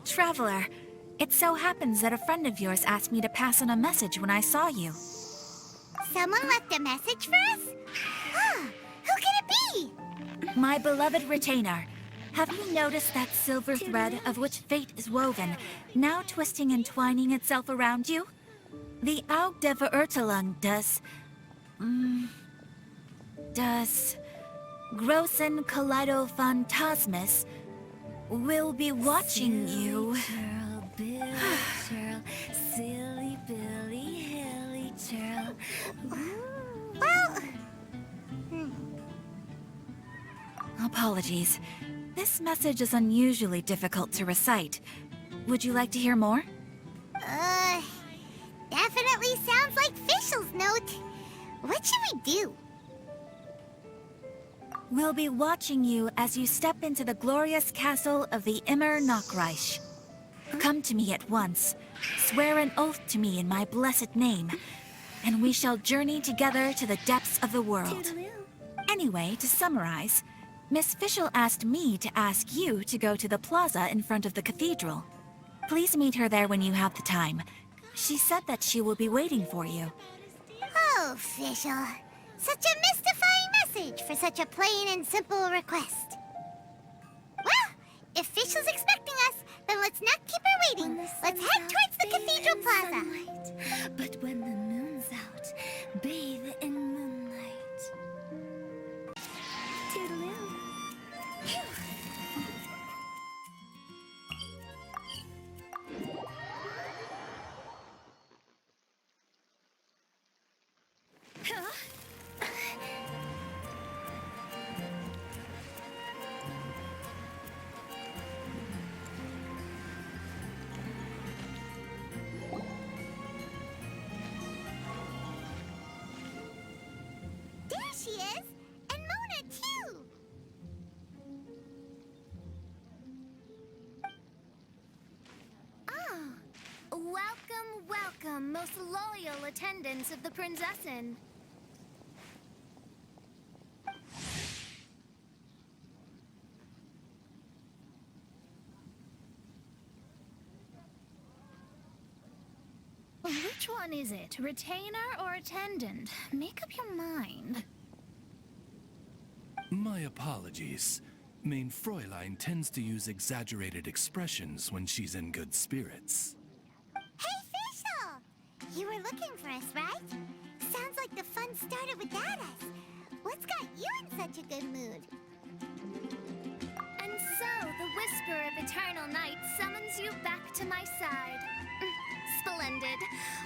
Traveler, it so happens that a friend of yours asked me to pass on a message when I saw you. Someone left a message for us? Who can it be? My beloved retainer, have you noticed that silver thread of which fate is woven, now twisting and twining itself around you? The Aug der Verurteilung does Großen Kaleido Phantasmus will be watching you. Churl, Billy Churl, silly Billy Hilly Churl. Well... Apologies. This message is unusually difficult to recite. Would you like to hear more? Definitely sounds like Fischl's note. What should we do? We'll be watching you as you step into the glorious castle of the Immer Nachreich. Come to me at once, swear an oath to me in my blessed name, and we shall journey together to the depths of the world. Anyway, to summarize, Miss Fischl asked me to ask you to go to the plaza in front of the cathedral. Please meet her there when you have the time. She said that she will be waiting for you. Oh, Fischl. Such a mystifying message for such a plain and simple request. Well, if Fischl's expecting us, then let's not keep her waiting. Let's head towards the cathedral plaza. Sunlight. But when the moon's out, bathe in moonlight. Toodaloo. There she is! And Mona, too! Welcome, welcome, most loyal attendants of the Prinzessin. Which one is it? Retainer or attendant? Make up your mind. My apologies. Mein Fräulein tends to use exaggerated expressions when she's in good spirits. Hey, Fischl! You were looking for us, right? Sounds like the fun started without us. What's got you in such a good mood? And so, the whisper of eternal night summons you back to my side. Splendid.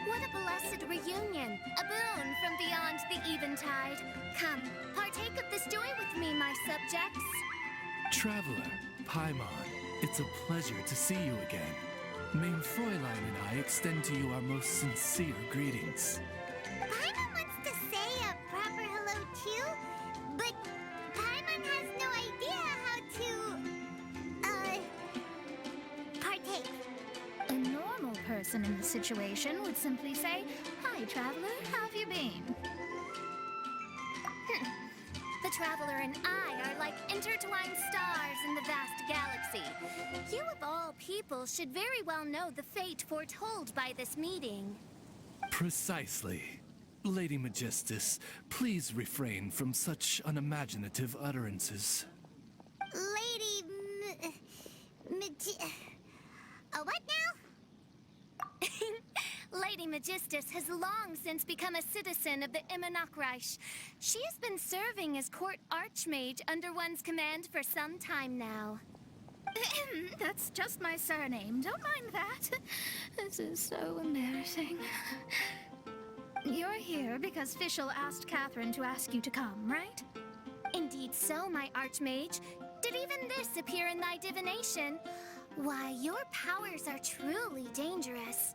What a blessed reunion. A boon from beyond the eventide. Come, partake of this joy with me, my subjects. Traveler, Paimon, it's a pleasure to see you again. Mein Fräulein and I extend to you our most sincere greetings. Paimon wants to say a proper hello, too, but Paimon has no idea how to, partake. A normal person in the situation would simply say, "Hi, traveler, how have you been?" The traveler and I are like intertwined stars in the vast galaxy. You of all people should very well know the fate foretold by this meeting. Precisely. Lady Magistus, please refrain from such unimaginative utterances. Lady what now? Lady Magistus has long since become a citizen of the Immer Nachreich. She has been serving as court archmage under one's command for some time now. That's just my surname. Don't mind that. This is so embarrassing. You're here because Fischl asked Catherine to ask you to come, right? Indeed so, my archmage. Did even this appear in thy divination? Why, your powers are truly dangerous.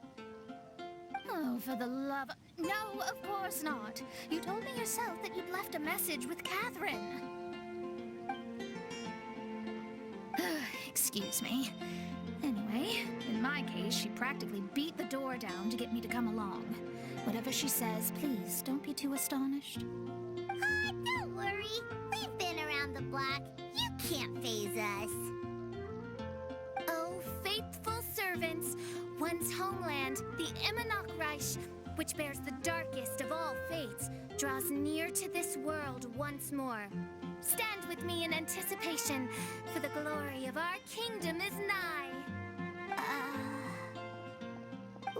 Oh, for the love... No, of course not. You told me yourself that you'd left a message with Catherine. Excuse me. Anyway, in my case, she practically beat the door down to get me to come along. Whatever she says, please don't be too astonished. Don't worry. We've been around the block. You can't faze us. Oh, faithful servants, one's homeland, the Immernoch which bears the darkest of all fates, draws near to this world once more. Stand with me in anticipation, for the glory of our kingdom is nigh.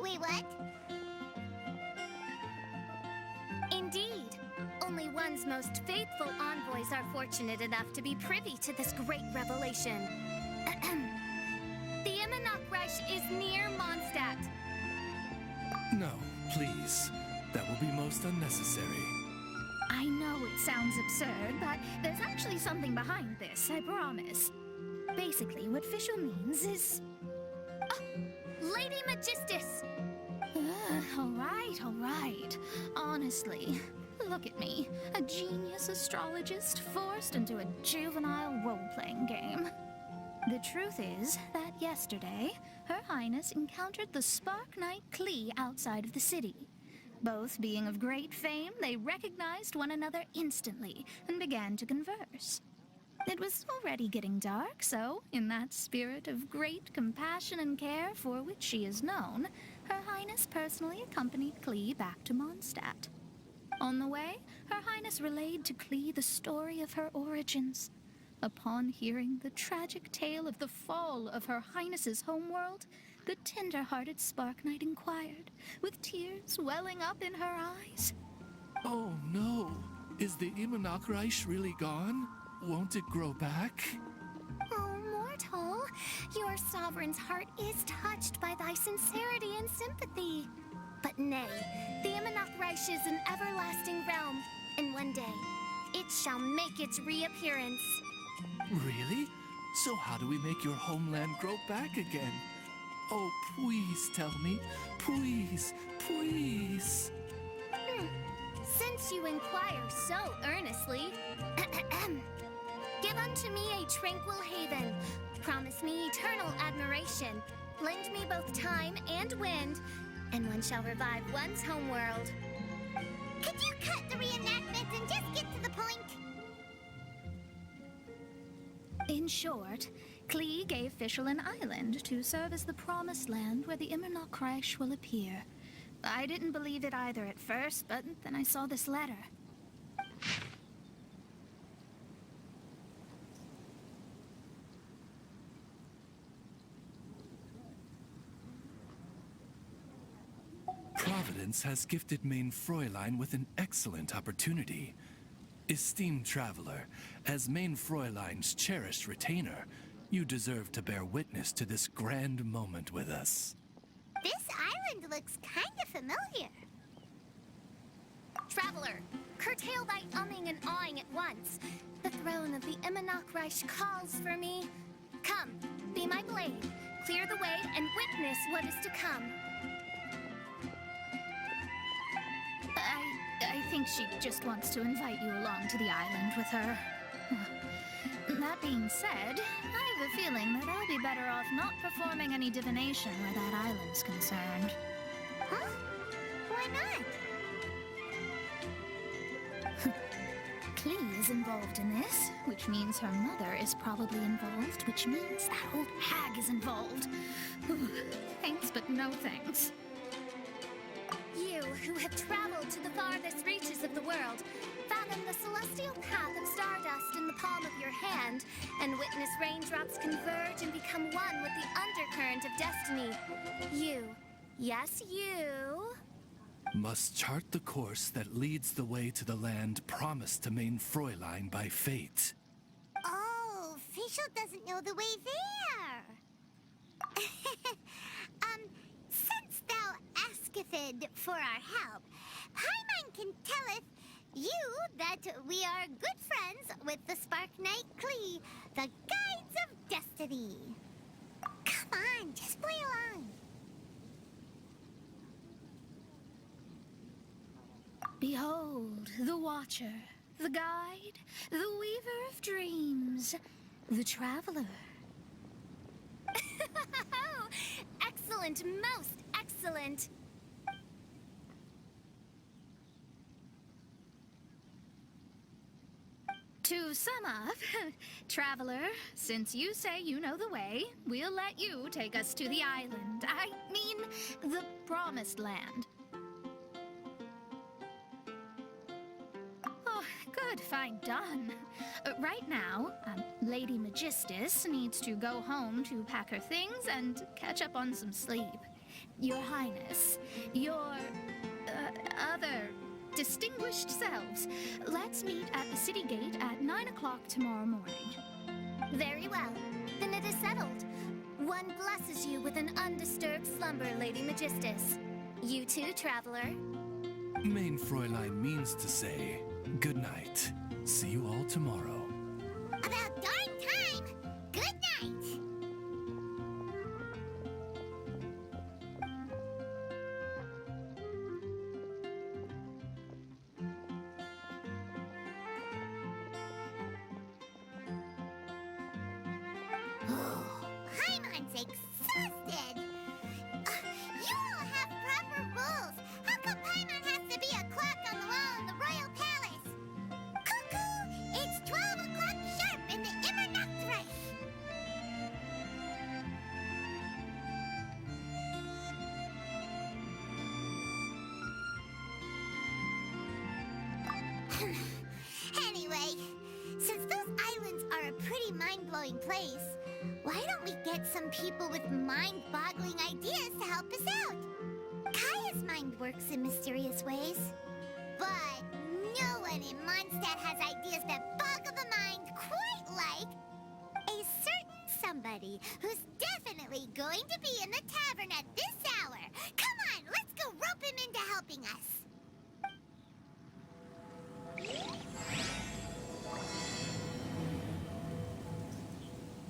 Wait, what? Indeed. Only one's most faithful envoys are fortunate enough to be privy to this great revelation. The Immernoch is near Mondstadt. No, please. That will be most unnecessary. I know it sounds absurd, but there's actually something behind this, I promise. Basically, what Fischl means is... Lady Magistus! All right. Honestly, look at me. A genius astrologist forced into a juvenile role-playing game. The truth is that yesterday, Her Highness encountered the Spark Knight Klee outside of the city. Both being of great fame, they recognized one another instantly and began to converse. It was already getting dark, so, in that spirit of great compassion and care for which she is known, Her Highness personally accompanied Klee back to Mondstadt. On the way, Her Highness relayed to Klee the story of her origins. Upon hearing the tragic tale of the fall of Her Highness's homeworld, the tender-hearted Spark Knight inquired, with tears welling up in her eyes. Oh no! Is the Immernoch really gone? Won't it grow back? Oh, mortal, your sovereign's heart is touched by thy sincerity and sympathy. But nay, the Immernoch is an everlasting realm, and one day, it shall make its reappearance. Really? So how do we make your homeland grow back again? Oh, please tell me. Please, please. Since you inquire so earnestly, give unto me a tranquil haven. Promise me eternal admiration. Lend me both time and wind, and one shall revive one's homeworld. Could you cut the reenactments and just get to the point? In short, Klee gave Fischl an island to serve as the promised land where the Immernoch will appear. I didn't believe it either at first, but then I saw this letter. Providence has gifted Main Fräulein with an excellent opportunity. Esteemed traveler, as Main Fräulein's cherished retainer, you deserve to bear witness to this grand moment with us. This island looks kind of familiar. Traveler, curtail thy umming and awing at once. The throne of the Immernoch calls for me. Come, be my blade, clear the way, and witness what is to come. I think she just wants to invite you along to the island with her. That being said, I have a feeling that I'll be better off not performing any divination where that island's concerned. Huh? Why not? Klee is involved in this, which means her mother is probably involved, which means that old hag is involved. Thanks, but no thanks. You, who have traveled to the farthest reaches of the world, fathom the celestial path of stardust in the palm of your hand, and witness raindrops converge and become one with the undercurrent of destiny. You, yes, you... Must chart the course that leads the way to the land promised to Main Fräulein by fate. Oh, Fischl doesn't know the way there. Since thou asketh for our help, Paimon can telleth you that we are good friends with the Spark Knight Klee, the Guides of Destiny. Come on, just play along. Behold, the Watcher, the Guide, the Weaver of Dreams, the Traveler. Excellent, most excellent. To sum up, Traveler, since you say you know the way, we'll let you take us to the island. I mean, the Promised Land. Oh, good, fine, done. Right now, Lady Magistus needs to go home to pack her things and catch up on some sleep. Your Highness, your other distinguished selves, let's meet at the city gate at 9 o'clock tomorrow morning. Very well. Then it is settled. One blesses you with an undisturbed slumber, Lady Magistus. You too, Traveler. Main Fräulein means to say, good night. See you all tomorrow. About darn time! Good night! Paimon's exhausted! You all have proper rules! How come Paimon has to be a clock on the wall in the royal palace? Cuckoo! It's 12 o'clock sharp in the Immernachtreich! Anyway, since those islands are a pretty mind-blowing place, why don't we get some people with mind-boggling ideas to help us out? Kaya's mind works in mysterious ways. But no one in Mondstadt has ideas that boggle the mind quite like a certain somebody who's definitely going to be in the tavern at this hour. Come on, let's go rope him into helping us.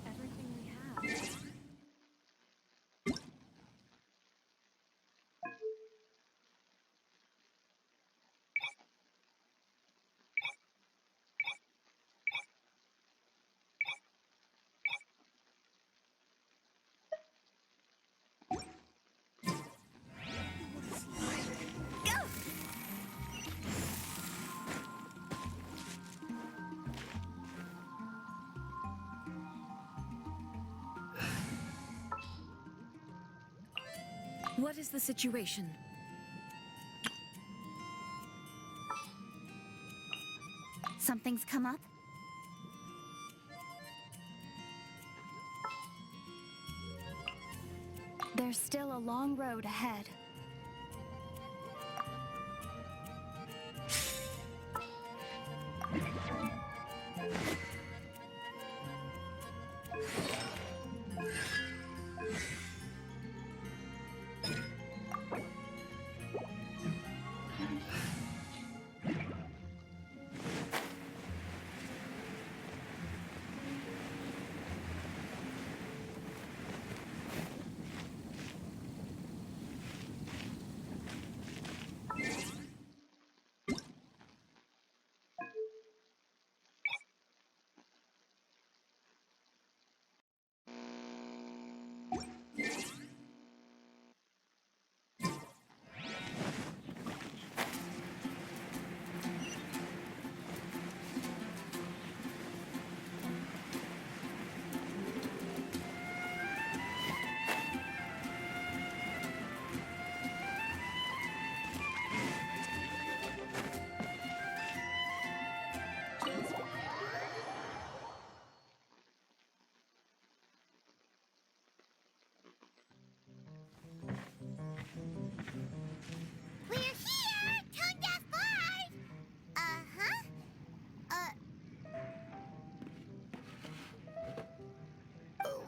Everything we have. What is the situation? Something's come up? There's still a long road ahead. We're here! Tone deaf bard! Uh-huh.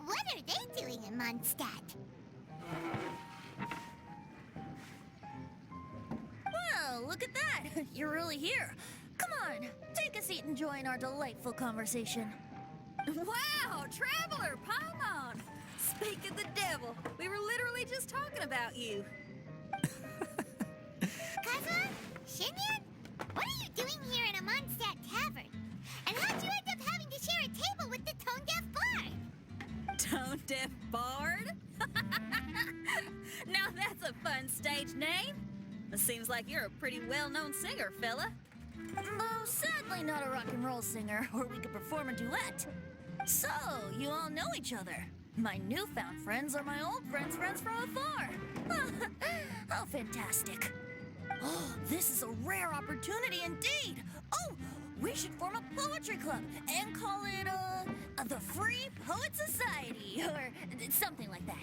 What are they doing in Mondstadt? Well, look at that! You're really here. Come on, take a seat and join our delightful conversation. Wow, Traveler, Paimon! Speak of the devil, we were literally just talking about you. Kazuma? Shinyan? What are you doing here in a Mondstadt tavern? And how'd you end up having to share a table with the tone-deaf bard? Tone-deaf bard? Now that's a fun stage name. It seems like you're a pretty well-known singer, fella. Though sadly not a rock and roll singer, or we could perform a duet. So, you all know each other. My newfound friends are my old friends' friends from afar. How fantastic. Oh, this is a rare opportunity indeed. Oh, we should form a poetry club and call it, the Free Poet Society, or something like that.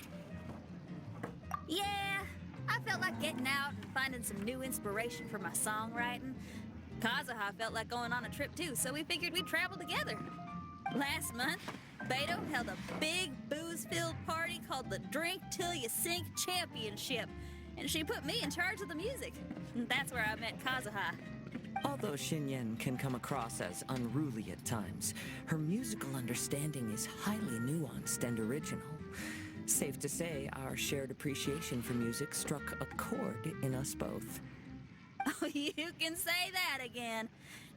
Yeah, I felt like getting out and finding some new inspiration for my songwriting. Kazuha felt like going on a trip too, so we figured we'd travel together. Last month, Beto held a big booze-filled party called the Drink Till You Sink Championship, and she put me in charge of the music. That's where I met Kazuha. Although Xinyan can come across as unruly at times, her musical understanding is highly nuanced and original. Safe to say, our shared appreciation for music struck a chord in us both. Oh, you can say that again.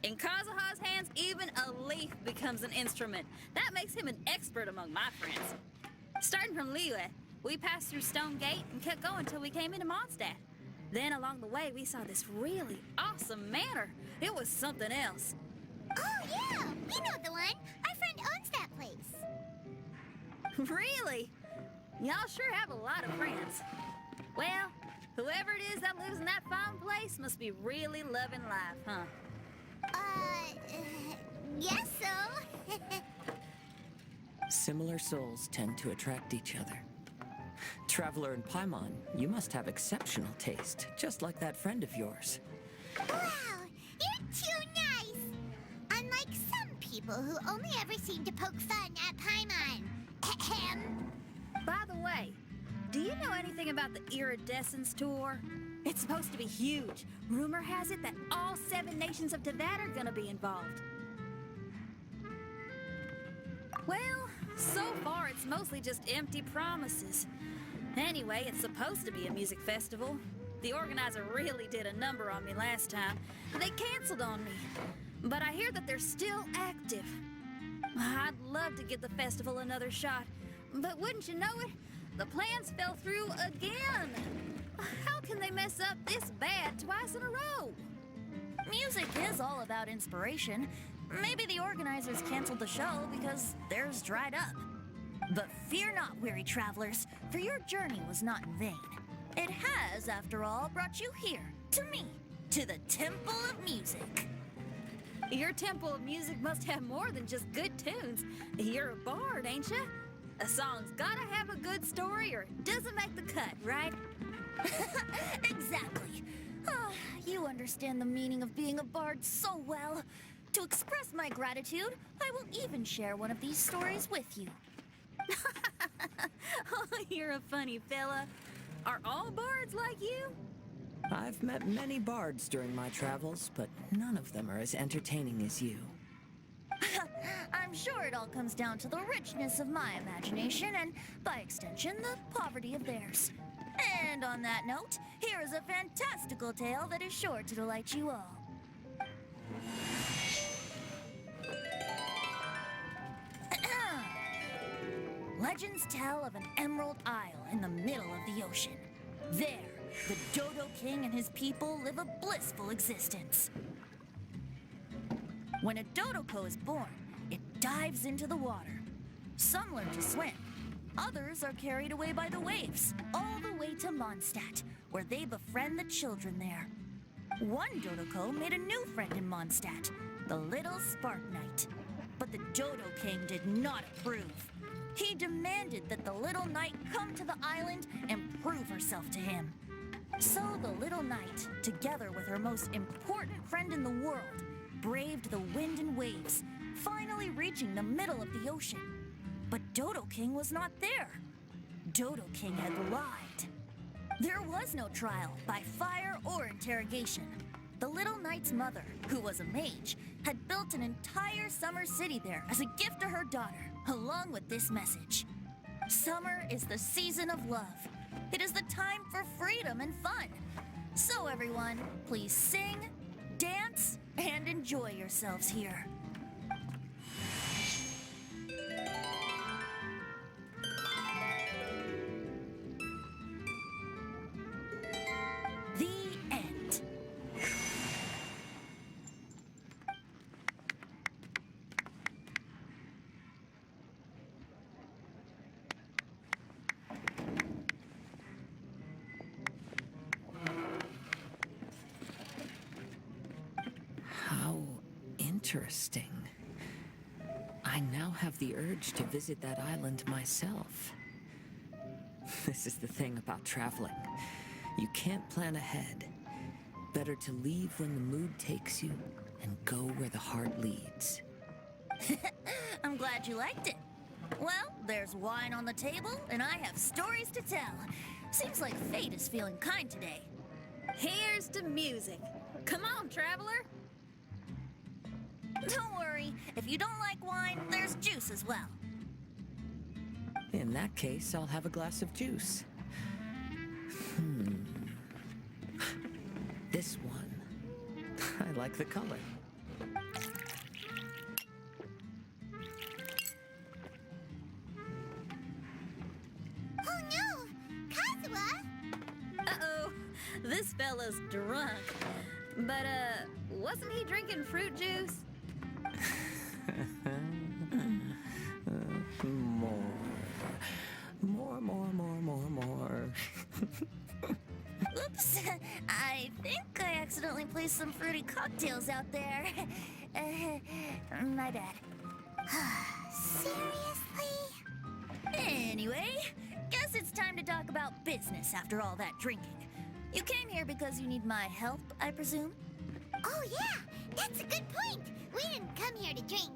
In Kazuha's hands, even a leaf becomes an instrument. That makes him an expert among my friends. Starting from Liyue, we passed through Stone Gate and kept going until we came into Mondstadt. Then along the way, we saw this really awesome manor. It was something else. Oh, yeah! We know the one! Our friend owns that place. Really? Y'all sure have a lot of friends. Well, whoever it is that lives in that fine place must be really loving life, huh? Yes, so. Similar souls tend to attract each other. Traveler in Paimon, you must have exceptional taste, just like that friend of yours. Wow, you're too nice! Unlike some people who only ever seem to poke fun at Paimon. Ahem. By the way, do you know anything about the Iridescence Tour? It's supposed to be huge. Rumor has it that all 7 nations of Teyvat are gonna be involved. Well, so far it's mostly just empty promises. Anyway, it's supposed to be a music festival. The organizer really did a number on me last time. They canceled on me. But I hear that they're still active. I'd love to give the festival another shot. But wouldn't you know it, the plans fell through again. How can they mess up this bad twice in a row? Music is all about inspiration. Maybe the organizers canceled the show because theirs dried up. But fear not, weary travelers, for your journey was not in vain. It has, after all, brought you here, to me, to the Temple of Music. Your Temple of Music must have more than just good tunes. You're a bard, ain't ya? A song's gotta have a good story or it doesn't make the cut, right? Exactly. Ah, you understand the meaning of being a bard so well. To express my gratitude, I will even share one of these stories with you. Oh, you're a funny fella. Are all bards like you? I've met many bards during my travels, but none of them are as entertaining as you. I'm sure it all comes down to the richness of my imagination and, by extension, the poverty of theirs. And on that note, here is a fantastical tale that is sure to delight you all. Legends tell of an emerald isle in the middle of the ocean. There, the Dodo King and his people live a blissful existence. When a Dodoko is born, it dives into the water. Some learn to swim. Others are carried away by the waves, all the way to Mondstadt, where they befriend the children there. One Dodoko made a new friend in Mondstadt, the little Spark Knight. But the Dodo King did not approve. He demanded that the little knight come to the island and prove herself to him. So the little knight, together with her most important friend in the world, braved the wind and waves, finally reaching the middle of the ocean. But Dodo King was not there. Dodo King had lied. There was no trial by fire or interrogation. The little knight's mother, who was a mage, had built an entire summer city there as a gift to her daughter, along with this message. Summer is the season of love. It is the time for freedom and fun. So everyone, please sing, dance, and enjoy yourselves here. The end. Interesting. I now have the urge to visit that island myself. This is the thing about traveling. You can't plan ahead. Better to leave when the mood takes you and go where the heart leads. I'm glad you liked it. Well, there's wine on the table, and I have stories to tell. Seems like fate is feeling kind today. Here's to music. Come on, traveler. Don't worry, if you don't like wine, there's juice as well. In that case, I'll have a glass of juice. This one. I like the color. Oh no! Kazuha! Uh-oh, this fella's drunk. But, wasn't he drinking fruit juice? More. Oops, I think I accidentally placed some fruity cocktails out there. My bad. Seriously? Anyway, guess it's time to talk about business after all that drinking. You came here because you need my help, I presume? Oh yeah, that's a good point. We didn't come here to drink.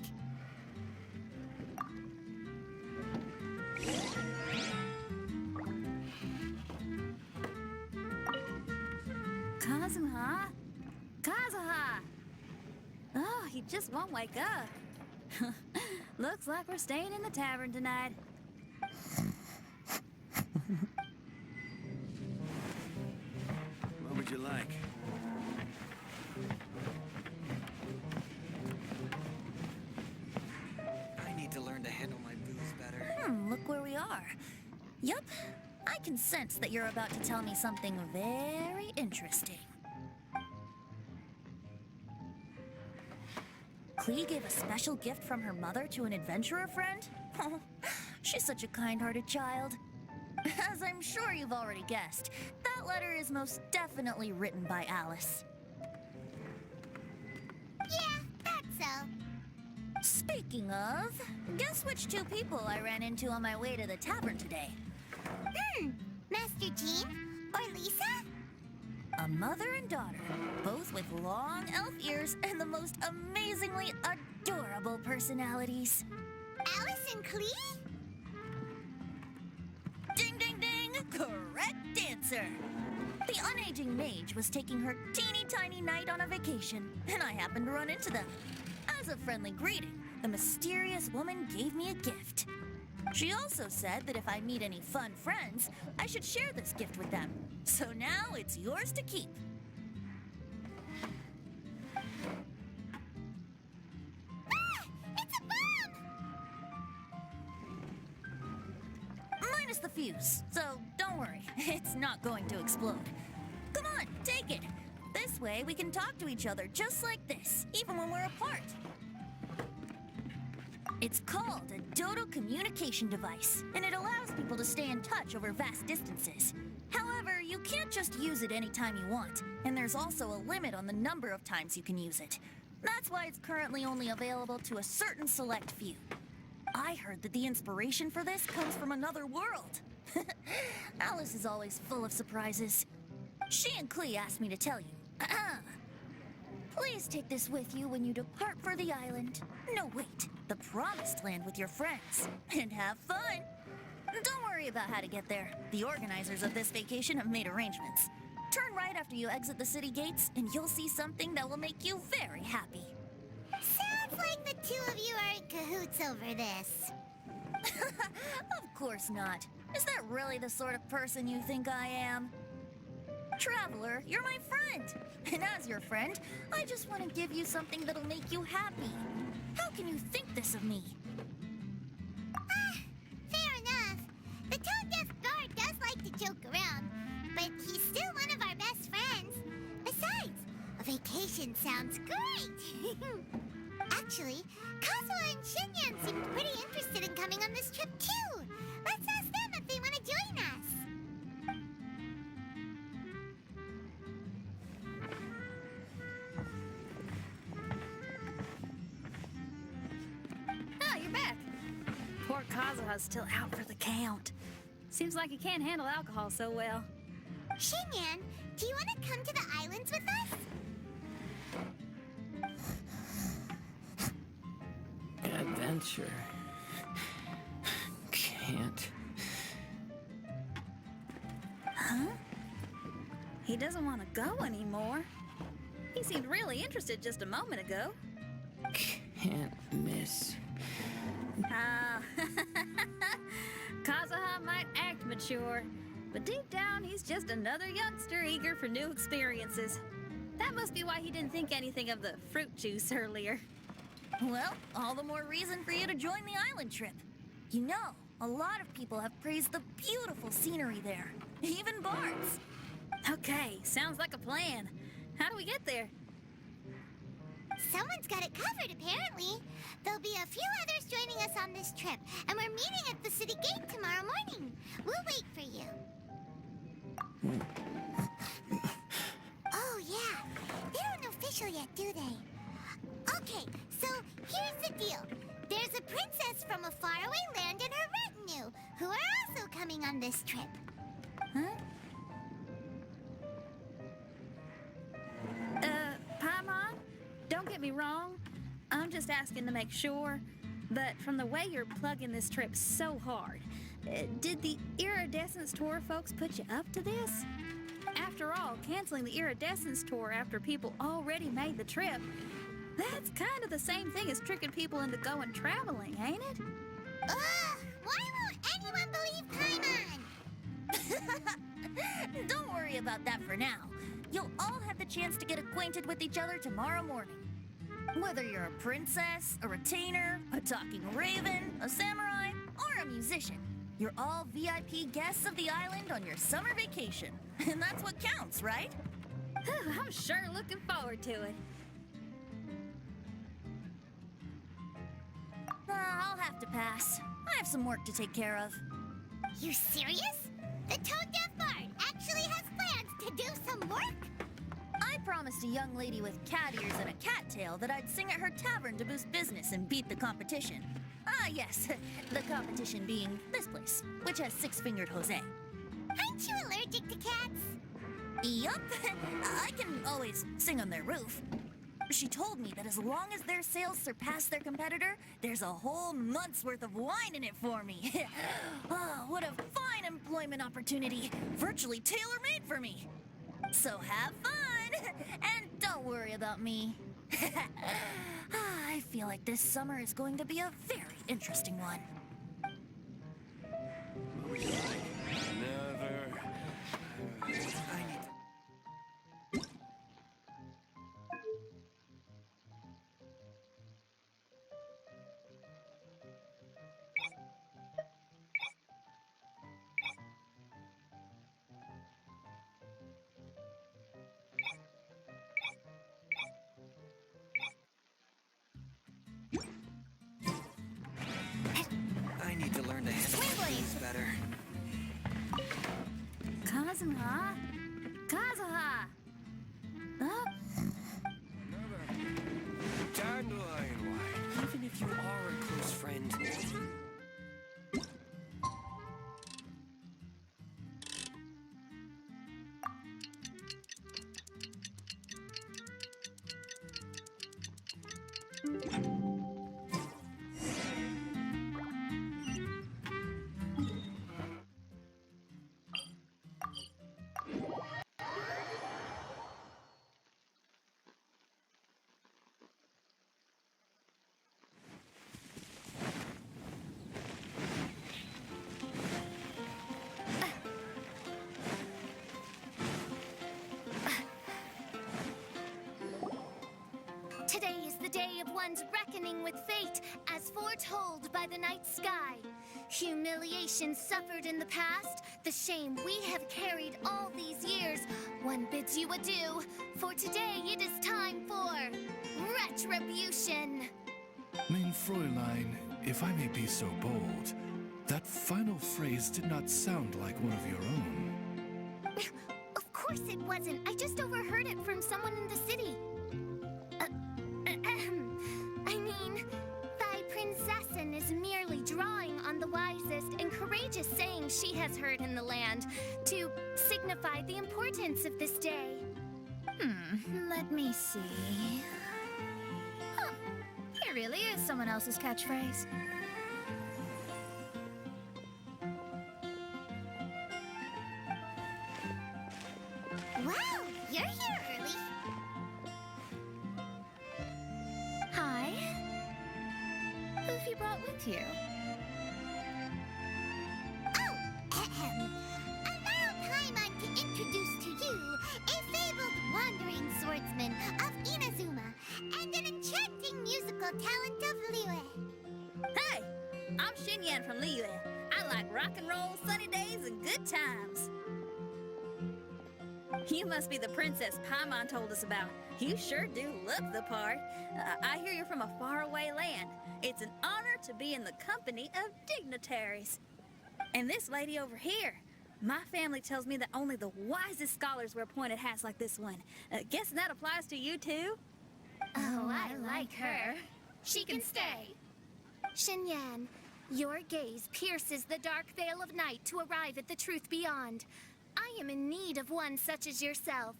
Kazuha? Kazuha! Oh, he just won't wake up. Looks like we're staying in the tavern tonight. What would you like? I need to learn to handle my booze better. Look where we are. Yup, I can sense that you're about to tell me something very interesting. Klee gave a special gift from her mother to an adventurer friend? Oh, she's such a kind-hearted child. As I'm sure you've already guessed, that letter is most definitely written by Alice. Yeah, that's so. Speaking of, guess which two people I ran into on my way to the tavern today? Master Jean? Or Lisa? A mother and daughter, both with long elf ears and the most amazingly adorable personalities. Alice and Klee? Ding, ding, ding! Correct answer! The unaging mage was taking her teeny tiny knight on a vacation, and I happened to run into them. As a friendly greeting, the mysterious woman gave me a gift. She also said that if I meet any fun friends, I should share this gift with them. So now it's yours to keep. Ah! It's a bomb! Minus the fuse, so don't worry, it's not going to explode. Come on, take it. This way we can talk to each other just like this, even when we're apart. It's called a Dodo communication device, and it allows people to stay in touch over vast distances. However, you can't just use it anytime you want, and there's also a limit on the number of times you can use it. That's why it's currently only available to a certain select few. I heard that the inspiration for this comes from another world. Alice is always full of surprises. She and Klee asked me to tell you. Please take this with you when you depart for the island. No, wait, the Promised Land with your friends. And have fun. Don't worry about how to get there. The organizers of this vacation have made arrangements. Turn right after you exit the city gates, and you'll see something that will make you very happy. Sounds like the two of you are in cahoots over this. Of course not. Is that really the sort of person you think I am? Traveler, you're my friend. And as your friend, I just want to give you something that'll make you happy. How can you think this of me? Fair enough. The tone-deaf guard does like to joke around, but he's still one of our best friends. Besides, a vacation sounds great. Actually, Kazuha and Shinyan seemed pretty interested in coming on this trip too. Let's ask them if they want to join us. Kazuha's still out for the count. Seems like he can't handle alcohol so well. Xinyan, do you want to come to the islands with us? Adventure. Can't. Huh? He doesn't want to go anymore. He seemed really interested just a moment ago. Can't miss. Ah, Kazuha might act mature, but deep down he's just another youngster eager for new experiences. That must be why he didn't think anything of the fruit juice earlier. Well, all the more reason for you to join the island trip. You know, a lot of people have praised the beautiful scenery there. Even Bart's. Okay, sounds like a plan. How do we get there? Someone's got it covered, apparently. There'll be a few others joining us on this trip, and we're meeting at the city gate tomorrow morning. We'll wait for you. Oh, yeah. They aren't official yet, do they? Okay, so here's the deal. There's a princess from a faraway land and her retinue, who are also coming on this trip. Huh? Paimon, don't get me wrong. I'm just asking to make sure. But from the way you're plugging this trip so hard, did the Iridescence Tour folks put you up to this? After all, canceling the Iridescence Tour after people already made the trip, that's kind of the same thing as tricking people into going traveling, ain't it? Ugh! Why won't anyone believe Paimon? Don't worry about that for now. You'll all have the chance to get acquainted with each other tomorrow morning. Whether you're a princess, a retainer, a talking raven, a samurai, or a musician, you're all VIP guests of the island on your summer vacation. And that's what counts, right? I'm sure looking forward to it. I'll have to pass. I have some work to take care of. You serious? The tone-deaf bard actually has plans to do some work? I promised a young lady with cat ears and a cattail that I'd sing at her tavern to boost business and beat the competition. Ah, yes, the competition being this place, which has six-fingered Jose. Aren't you allergic to cats? Yup, I can always sing on their roof. She told me that as long as their sales surpass their competitor, there's a whole month's worth of wine in it for me. Oh, what a fine employment opportunity. Virtually tailor-made for me. So have fun, and don't worry about me. I feel like this summer is going to be a very interesting one. What would you like? Another. I need to learn to handle my booze better. Kazuha? Kazuha! Huh? Another dandelion wine. Even if you are a close friend. Today is the day of one's reckoning with fate, as foretold by the night sky. Humiliation suffered in the past, the shame we have carried all these years. One bids you adieu, for today it is time for retribution. Mein Fräulein, if I may be so bold, that final phrase did not sound like one of your own. Of course it wasn't. I just overheard it from someone in the city. I mean, thy princessin is merely drawing on the wise religious sayings she has heard in the land to signify the importance of this day. Let me see. Huh. Here really is someone else's catchphrase. Wow, you're here early. Hi. Who've you brought with you? Oh, ahem. Allow Paimon to introduce to you a fabled wandering swordsman of Inazuma and an enchanting musical talent of Liyue. Hey, I'm Xinyan from Liyue. I like rock and roll, sunny days, and good times. You must be the princess Paimon told us about. You sure do look the part. I hear you're from a faraway land. It's an honor to be in the company of dignitaries. And this lady over here, my family tells me that only the wisest scholars wear pointed hats like this one. Guessing that applies to you too? Oh, I like her. She can stay. Xinyan, your gaze pierces the dark veil of night to arrive at the truth beyond. I am in need of one such as yourself.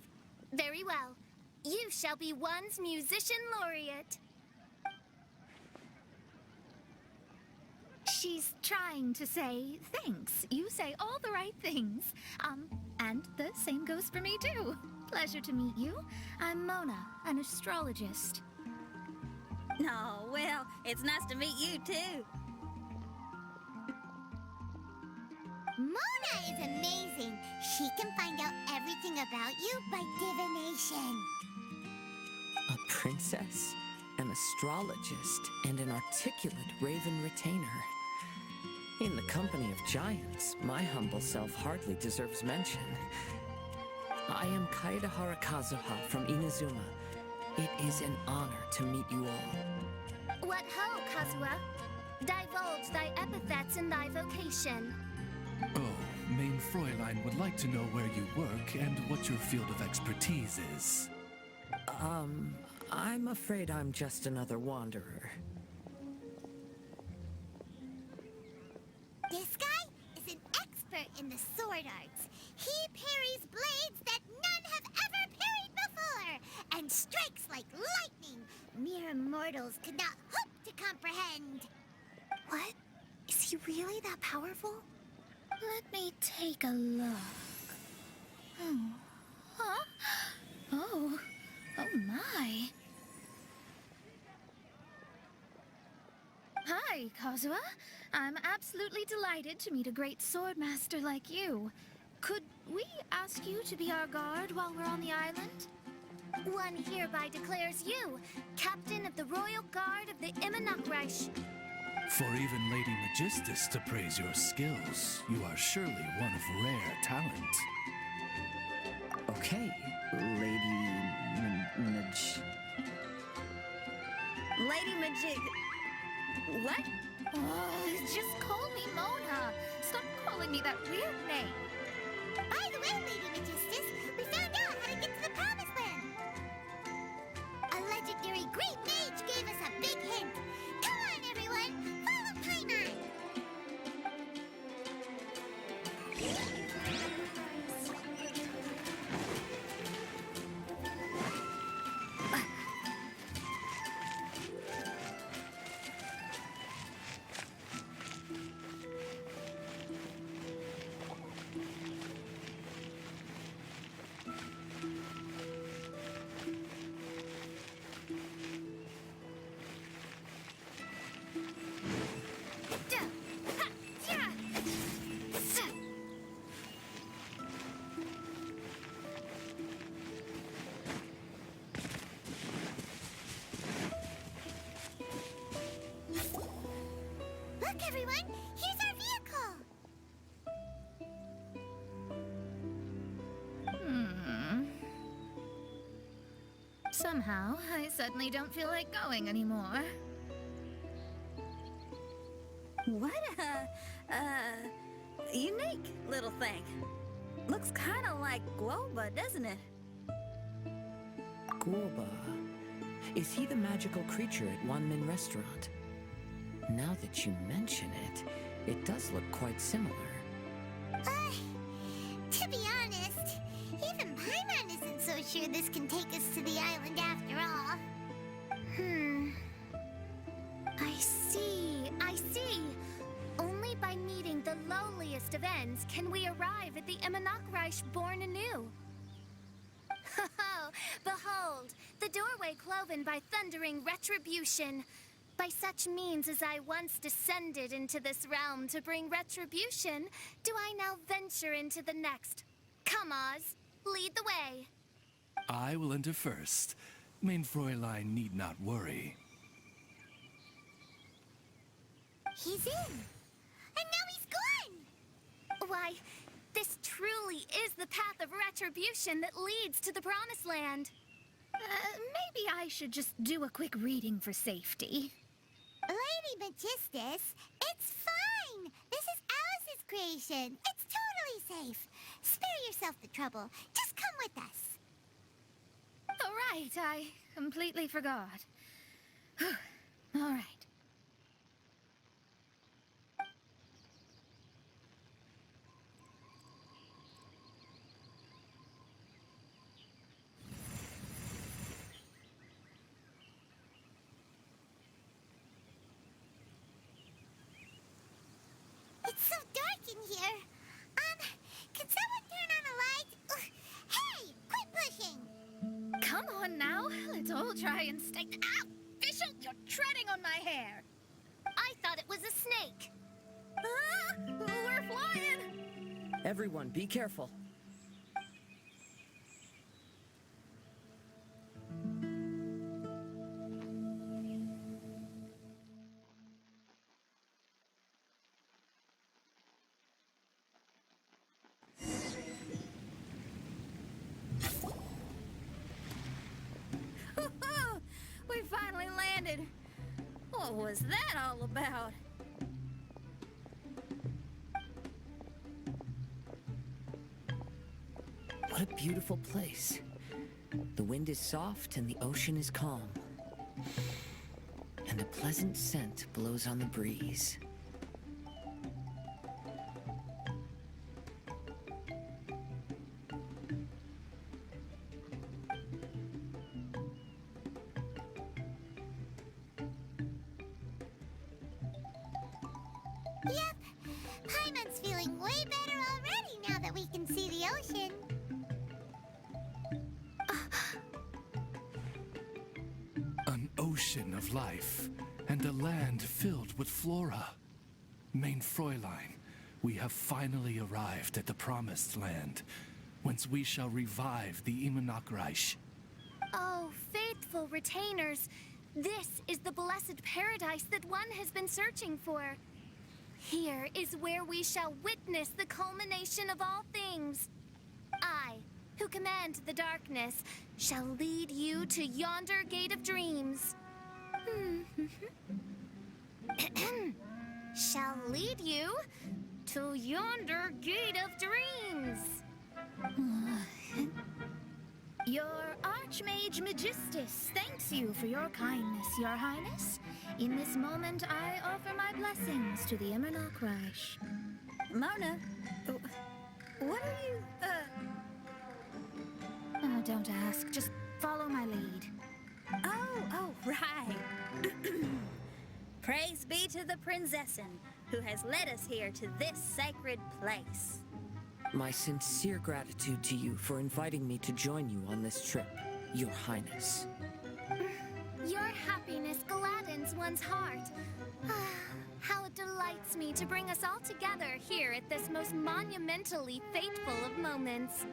Very well. You shall be one's musician laureate. She's trying to say thanks. You say all the right things. And the same goes for me too. Pleasure to meet you. I'm Mona, an astrologist. No, well, it's nice to meet you too. Mona is amazing. She can find out everything about you by divination. A princess, an astrologist, and an articulate raven retainer. In the company of giants, my humble self hardly deserves mention. I am Kaeda Harakazuha from Inazuma. It is an honor to meet you all. What ho, Kazuha? Divulge thy epithets and thy vocation. Oh, Main Fräulein would like to know where you work and what your field of expertise is. I'm afraid I'm just another wanderer. This guy is an expert in the sword arts. He parries blades that none have ever parried before, and strikes like lightning. Mere mortals could not hope to comprehend. What? Is he really that powerful? Let me take a look. Huh? Oh my. Hi, Kazuha. I'm absolutely delighted to meet a great sword master like you. Could we ask you to be our guard while we're on the island? One hereby declares you captain of the royal guard of the Immernachtreich. For even Lady Magistus to praise your skills, you are surely one of rare talent. Okay, Lady Lady Majig... What? Oh, just call me Mona. Stop calling me that weird name. By the way, Lady Magistus, we found out how to get to the Promised Land. A legendary great mage gave us a big hint. Come on, everyone, follow Paimon. Look, everyone, here's our vehicle. Somehow, I suddenly don't feel like going anymore. What a unique little thing. Looks kind of like Globa, doesn't it? Guoba. Is he the magical creature at Wanmin Restaurant? Now that you mention it, it does look quite similar. To be honest, even Paimon isn't so sure this can take us to the island after all. I see. Only by meeting the lowliest of ends can we arrive at the Immonokreich born anew. Oh, behold, the doorway cloven by thundering retribution. By such means as I once descended into this realm to bring retribution, do I now venture into the next. Come, Oz, lead the way. I will enter first. Main Fräulein need not worry. He's in. And now he's gone. Why, this truly is the path of retribution that leads to the Promised Land. Maybe I should just do a quick reading for safety. Lady Magistus, it's fine. This is Alice's creation. It's totally safe. Spare yourself the trouble. Just come with us. All right, I completely forgot. All right. It's so dark in here. Can someone turn on a light? Ugh. Hey, quit pushing. Come on now, let's all try and stay. Ow! Fischl, you're treading on my hair. I thought it was a snake. Ah, we're flying. Everyone, be careful. We finally landed. What was that all about? What a beautiful place. The wind is soft and the ocean is calm. And a pleasant scent blows on the breeze. Yep. Paimon's feeling way better already now that we can see the ocean. An ocean of life, and a land filled with flora. Main Fräulein, we have finally arrived at the Promised Land, whence we shall revive the Immonokreich. Oh, faithful retainers, this is the blessed paradise that one has been searching for. Here is where we shall witness the culmination of all things. I, who command the darkness, shall lead you to yonder gate of dreams. Shall lead you to yonder gate of dreams. Your Archmage Magistus thanks you for your kindness, Your Highness. In this moment, I offer my blessings to the Immonokreich. Mona, what are you, Oh, don't ask. Just follow my lead. Oh, right. Praise be to the Prinzessin, who has led us here to this sacred place. My sincere gratitude to you for inviting me to join you on this trip, Your Highness. Your happiness gladdens one's heart. How it delights me to bring us all together here at this most monumentally fateful of moments.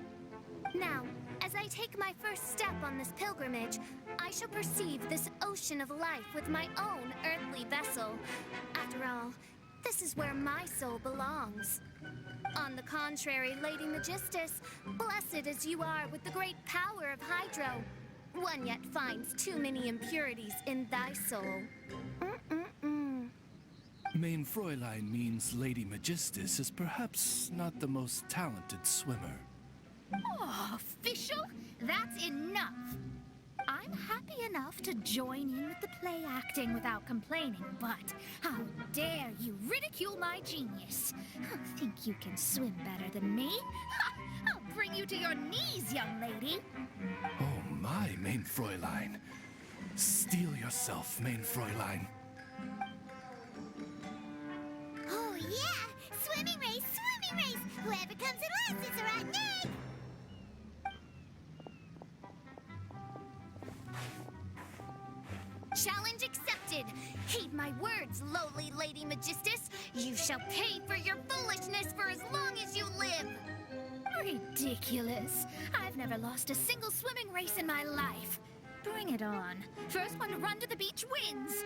Now, as I take my first step on this pilgrimage, I shall perceive this ocean of life with my own earthly vessel. After all, this is where my soul belongs. On the contrary, Lady Magistus, blessed as you are with the great power of Hydro, one yet finds too many impurities in thy soul. Main Fräulein means Lady Magistus is perhaps not the most talented swimmer. Oh, Fischl, that's enough. I'm happy enough to join in with the play acting without complaining, but how dare you ridicule my genius? Think you can swim better than me? Ha! I'll bring you to your knees, young lady. Oh my, main Fräulein. Steel yourself, main Fräulein. Oh, yeah! Swimming race! Swimming race! Whoever comes in last is a rotten egg! Challenge accepted. Heed my words, lowly Lady Magistus. You shall pay for your foolishness for as long as you live. Ridiculous. I've never lost a single swimming race in my life. Bring it on. First one to run to the beach wins.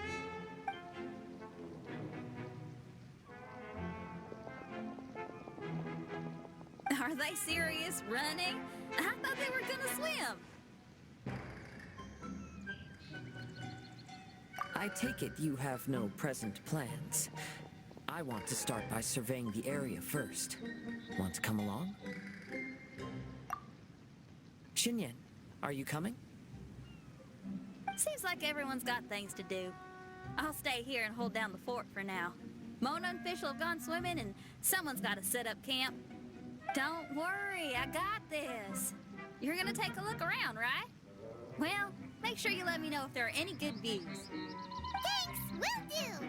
Are they serious running? I thought they were gonna swim. I take it you have no present plans. I want to start by surveying the area first. Want to come along? Xinyan, are you coming? Seems like everyone's got things to do. I'll stay here and hold down the fort for now. Mona and Fish have gone swimming, and someone's got to set up camp. Don't worry, I got this. You're gonna take a look around, right? Well, make sure you let me know if there are any good views. Thanks! Will do!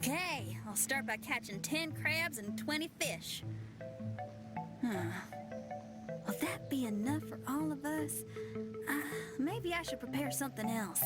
Okay, I'll start by catching 10 crabs and 20 fish. Will that be enough for all of us? Maybe I should prepare something else.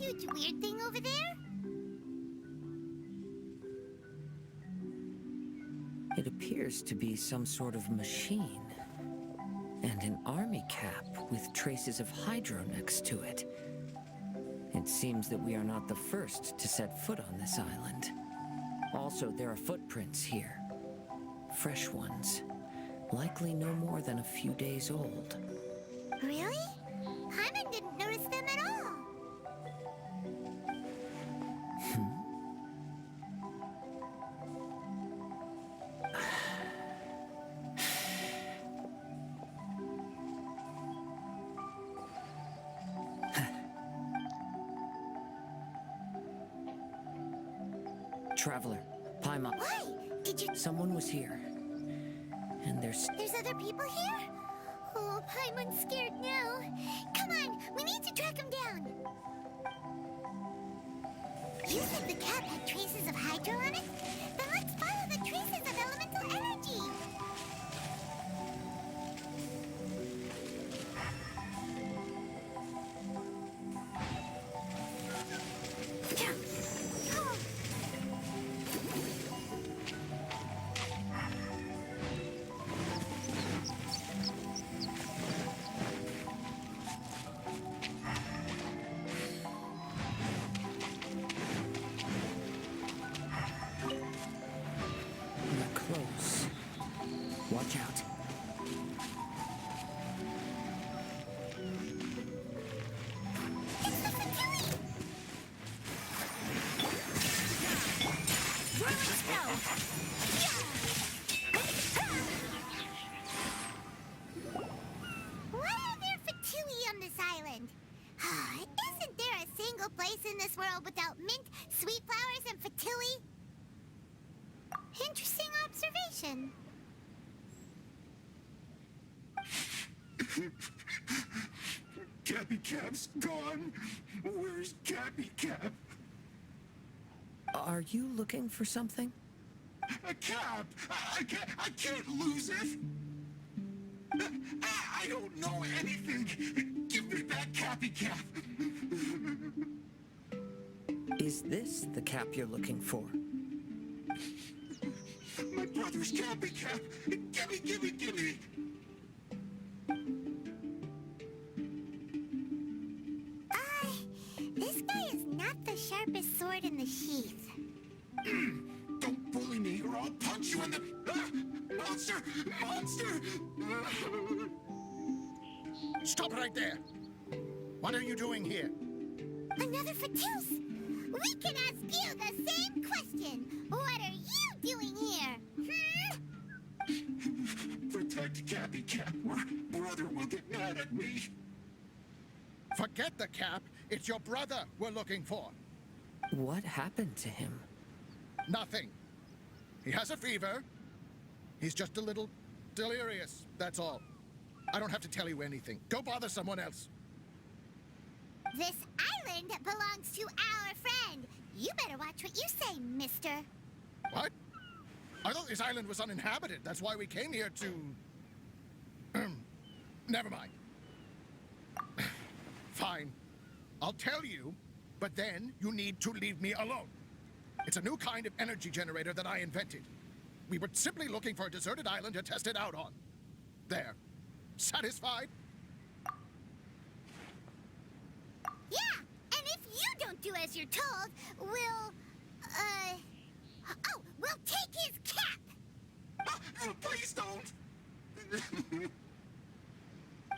huge weird thing over there? It appears to be some sort of machine. And an army cap with traces of hydro next to it. It seems that we are not the first to set foot on this island. Also, there are footprints here. Fresh ones. Likely no more than a few days old. Really? Hyman didn't notice them at all. Traveler, Paimon. Why? Did you... Someone was here. And There's other people here? Oh, Paimon's scared now. Come on, we need to track him down. You said the cap had traces of hydro on it? Then let's follow the traces of elemental energy. Oh. we're close. Watch out. It's the Fatui! Whirling snow! Why are there Fatui on this island? Isn't there a single place in this world without mint, sweet flowers, and Fatui? Interesting observation. Cappy Cap's gone. Where's Cappy Cap? Are you looking for something? A cap! I can't lose it! I don't know anything! Give me back Cappy Cap! Is this the cap you're looking for? My brother's Cappy Cap! Gimme! This guy is not the sharpest sword in the sheath. Don't bully me or I'll punch you in the... Monster! Stop right there! What are you doing here? Another Fatus! We can ask you the same question. What are you doing here? Protect Cappy Cap or brother will get mad at me. Forget the cap. It's your brother we're looking for. What happened to him? Nothing. He has a fever. He's just a little delirious, that's all. I don't have to tell you anything. Go bother someone else. This island belongs to our friend. You better watch what you say, mister. What? I thought this island was uninhabited. That's why we came here to... Never mind. Fine. I'll tell you, but then you need to leave me alone. It's a new kind of energy generator that I invented. We were simply looking for a deserted island to test it out on. There. Satisfied? Yeah, and if you don't do as you're told, we'll take his cap! Please don't!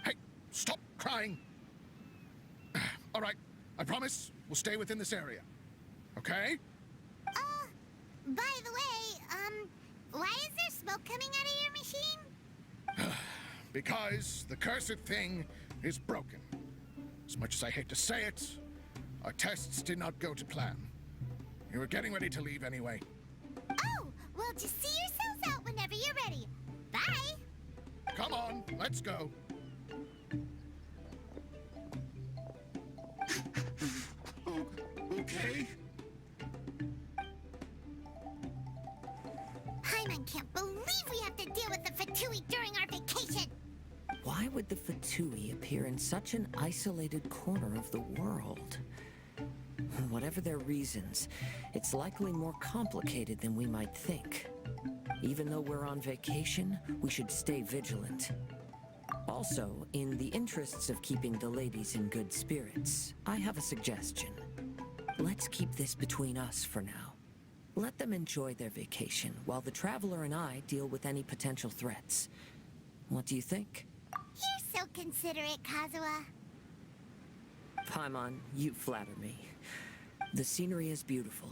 Hey, stop crying. All right, I promise we'll stay within this area. Okay? By the way, why is there smoke coming out of your machine? Because the cursed thing is broken. As much as I hate to say it, our tests did not go to plan. We were getting ready to leave anyway. Oh, well, just see yourselves out whenever you're ready. Bye! Come on, let's go. Okay? Paimon can't believe we have to deal with the Fatui during our vacation! Why would the Fatui appear in such an isolated corner of the world? Whatever their reasons, it's likely more complicated than we might think. Even though we're on vacation, we should stay vigilant. Also, in the interests of keeping the ladies in good spirits, I have a suggestion. Let's keep this between us for now. Let them enjoy their vacation while the Traveler and I deal with any potential threats. What do you think? You're so considerate, Kazuha. Paimon, you flatter me. The scenery is beautiful.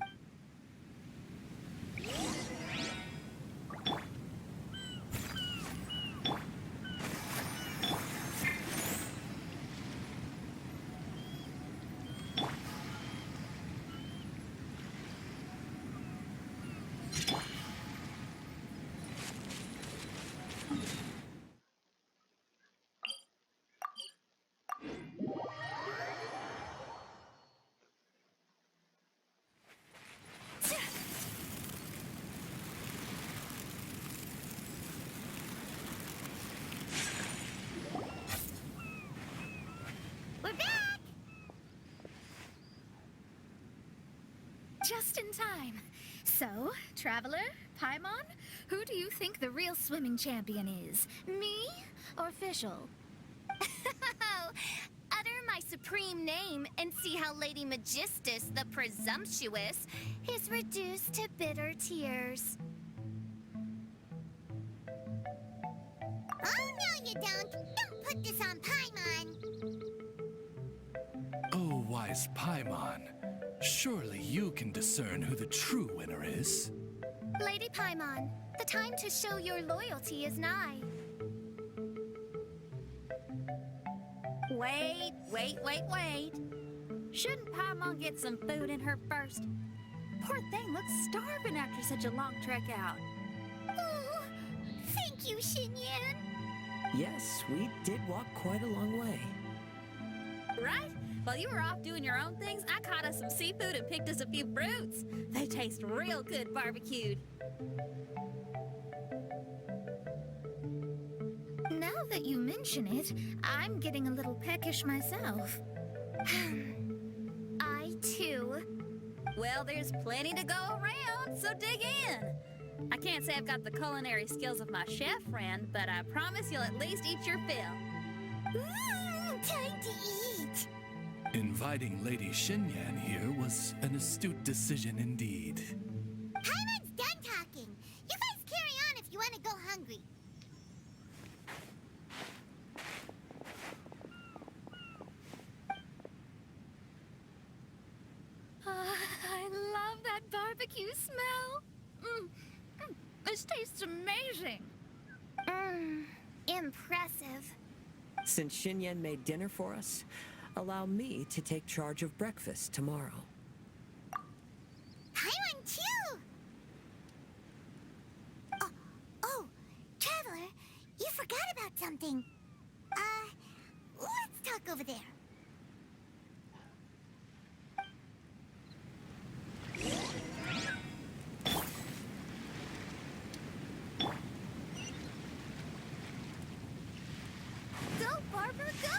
We're back! Just in time. So, Traveler, Paimon, who do you think the real swimming champion is? Me or Fischl? Utter my supreme name and see how Lady Magistus, the presumptuous, is reduced to bitter tears. Oh, no, you don't. Don't put this on Paimon. Oh, wise Paimon. Surely you can discern who the true winner is. Lady Paimon, the time to show your loyalty is nigh. Wait. Shouldn't Paimon get some food in her first? Poor thing looks starving after such a long trek out. Oh, thank you, Xinyan. Yes, we did walk quite a long way. Right? While you were off doing your own things, I caught us some seafood and picked us a few fruits. They taste real good barbecued. Now that you mention it, I'm getting a little peckish myself. I, too. Well, there's plenty to go around, so dig in. I can't say I've got the culinary skills of my chef friend, but I promise you'll at least eat your fill. Time to eat. Inviting Lady Xinyan here was an astute decision indeed. Paimon's done talking. You guys carry on if you want to go hungry. I love that barbecue smell. This tastes amazing. Impressive. Since Xinyan made dinner for us, allow me to take charge of breakfast tomorrow. Paimon, too. Oh, Traveler, you forgot about something. Let's talk over there. Go, Barber, go!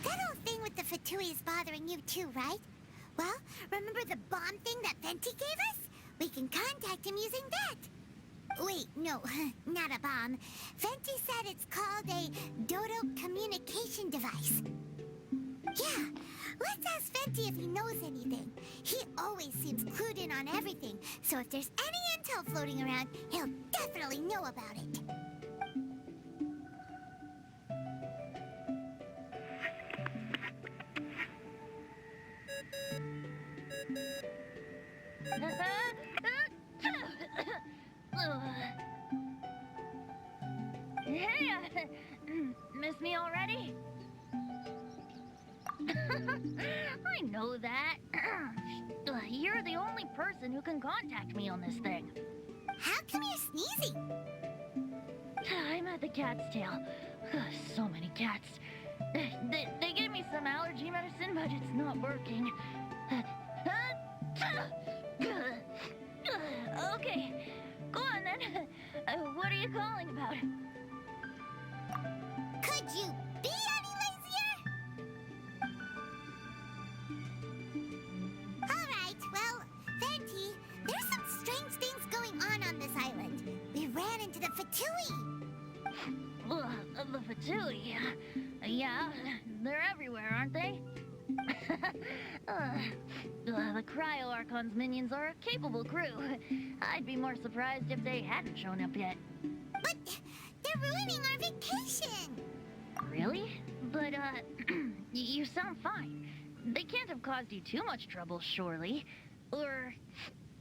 That old thing with the Fatui is bothering you too, right? Well, remember the bomb thing that Venti gave us? We can contact him using that. Wait, no, not a bomb. Venti said it's called a Dodo communication device. Yeah, let's ask Venti if he knows anything. He always seems clued in on everything, so if there's any intel floating around, he'll definitely know about it. Hey, miss me already? I know that. You're the only person who can contact me on this thing. How come you're sneezing? I'm at the cat's tail. So many cats. They gave me some allergy medicine, but it's not working. Okay, go on then. What are you calling about? Could you be any lazier? Alright, well, Venti, there's some strange things going on this island. We ran into the Fatui. The Fatui. Yeah, they're everywhere, aren't they? The Cryo-Archon's minions are a capable crew. I'd be more surprised if they hadn't shown up yet. But they're ruining our vacation. Really? But, you sound fine. They can't have caused you too much trouble, surely. Or,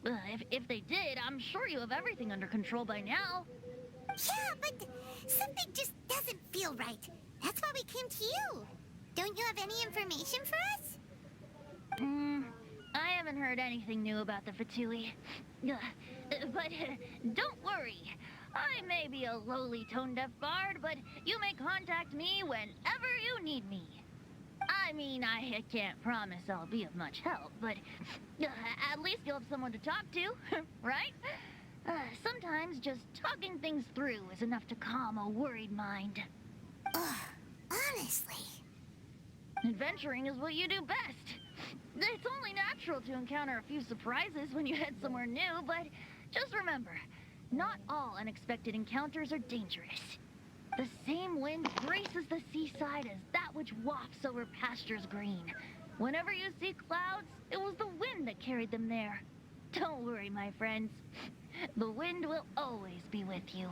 if they did, I'm sure you have everything under control by now. Yeah, but something just doesn't feel right. That's why we came to you. Don't you have any information for us? I haven't heard anything new about the Fatui. But don't worry. I may be a lowly tone-deaf bard, but you may contact me whenever you need me. I mean, I can't promise I'll be of much help, but at least you'll have someone to talk to, right? Sometimes just talking things through is enough to calm a worried mind. Honestly. Adventuring is what you do best. It's only natural to encounter a few surprises when you head somewhere new, but just remember, not all unexpected encounters are dangerous. The same wind graces the seaside as that which wafts over pastures green. Whenever you see clouds, it was the wind that carried them there. Don't worry, my friends. The wind will always be with you.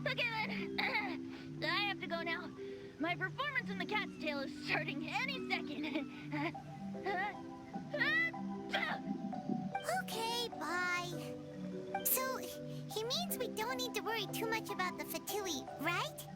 Okay then. I have to go now. My performance in the cat's tail is starting any second. Okay, bye. So, he means we don't need to worry too much about the Fatui, right?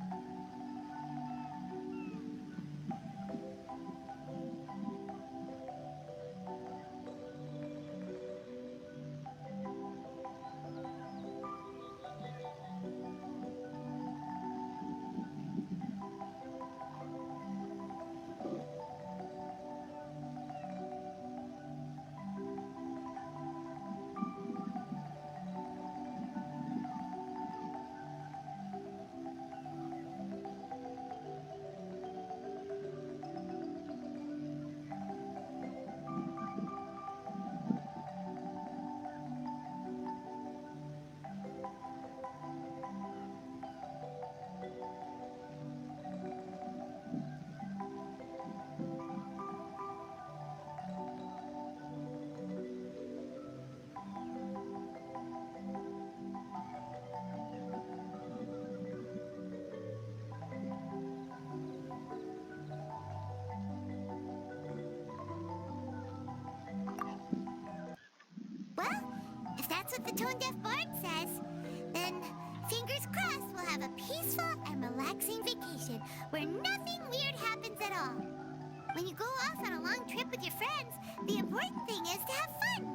Well, if that's what the tone-deaf bard says, then fingers crossed we'll have a peaceful and relaxing vacation where nothing weird happens at all. When you go off on a long trip with your friends, the important thing is to have fun.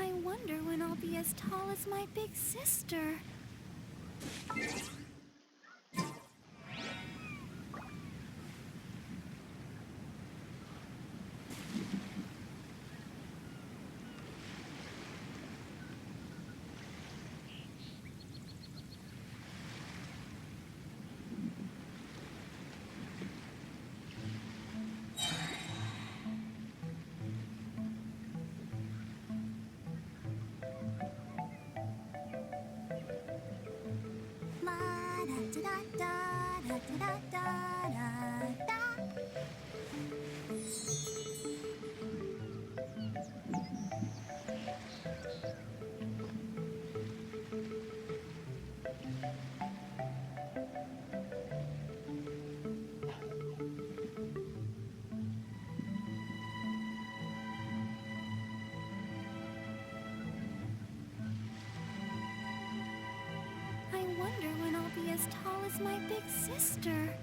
I wonder when I'll be as tall as my big sister. da da da da. I wonder when I'll be as tall as my big sister.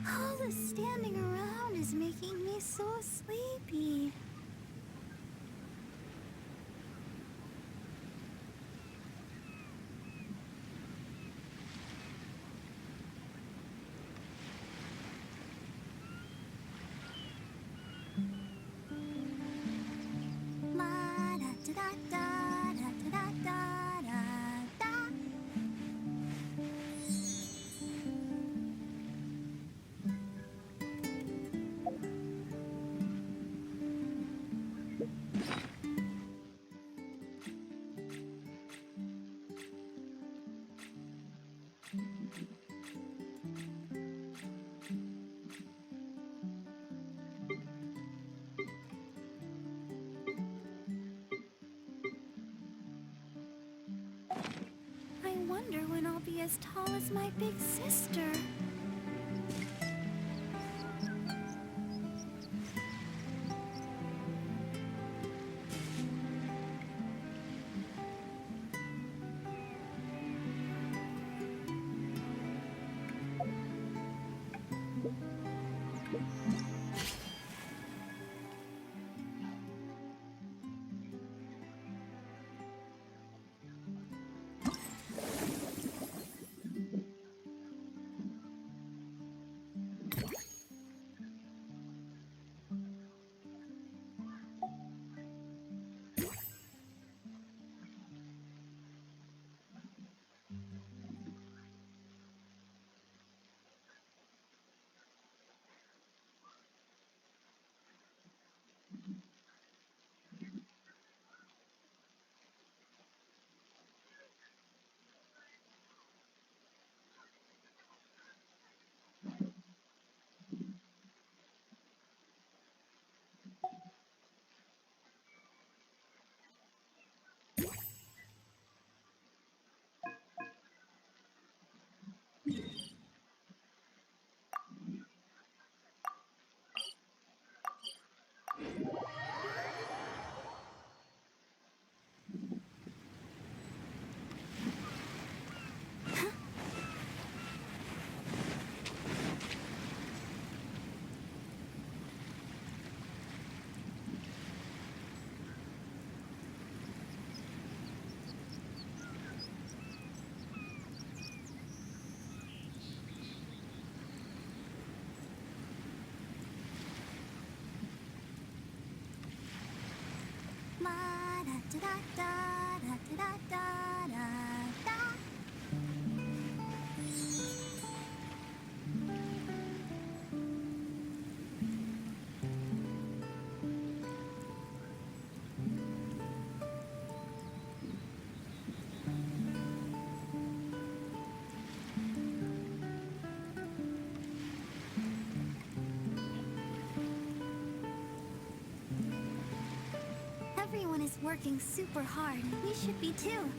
All the standing around is making me so sleepy. La da da da da da da da da. I wonder when I'll be as tall as my big sister. La da da da da da da da da. Everyone is working super hard. We should be too.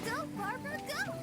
Go, Barbara, go!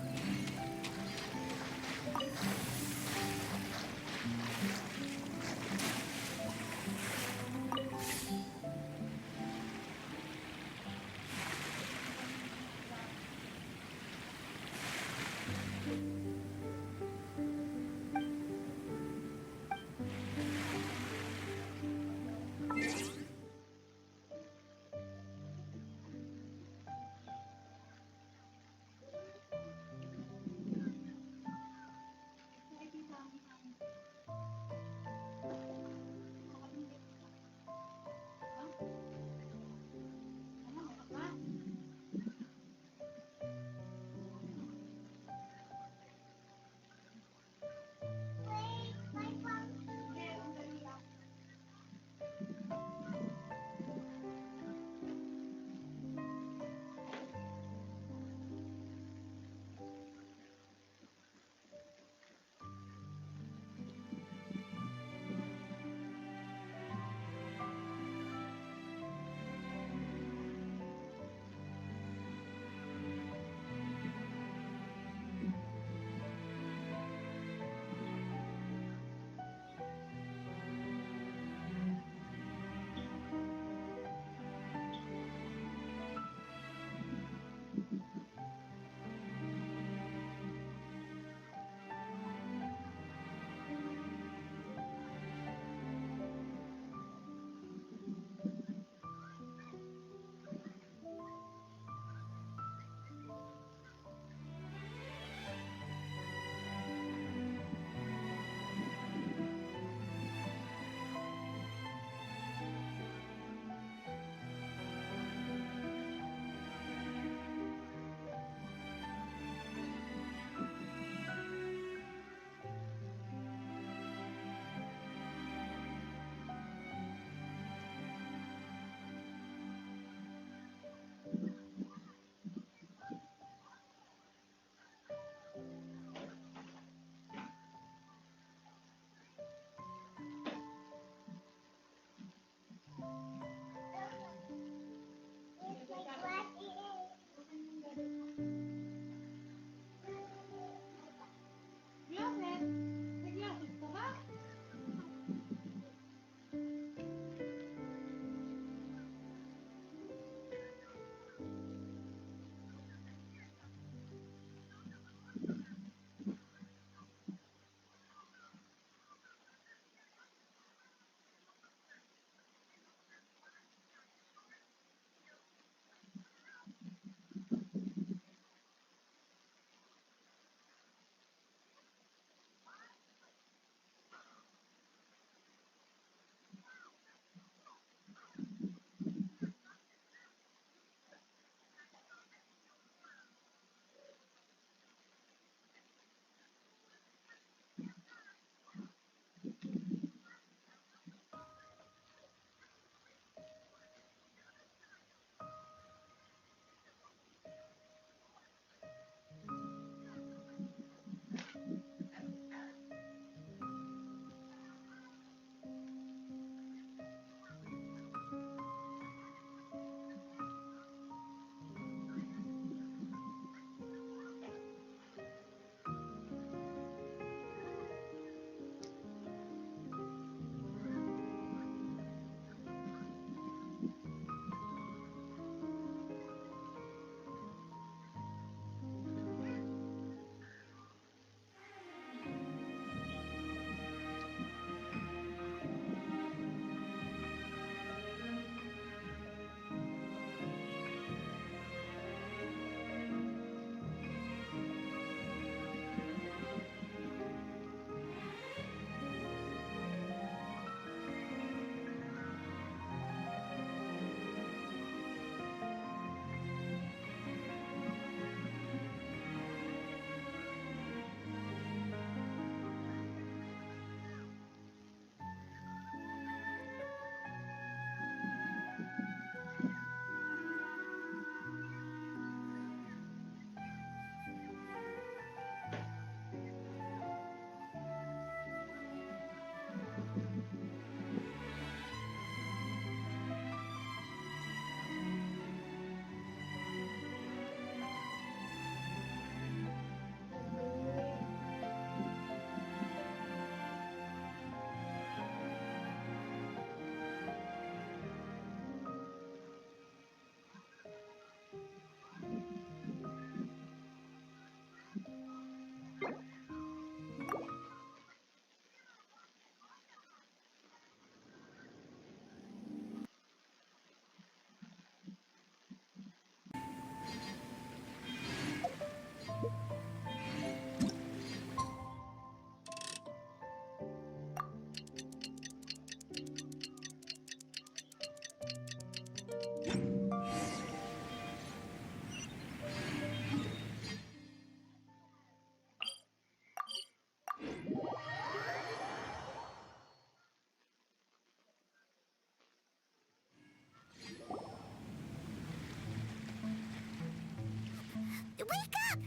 wake up!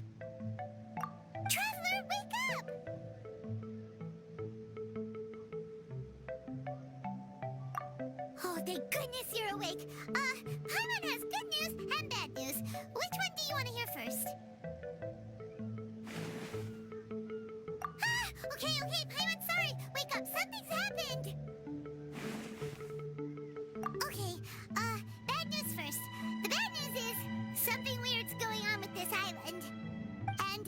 Traveler, wake up! Oh, thank goodness you're awake. Paimon has good news and bad news. Which one do you want to hear first? Okay, Paimon, sorry. Wake up, something's happened. Okay, bad news first. The bad news is something weird's going on with this island. And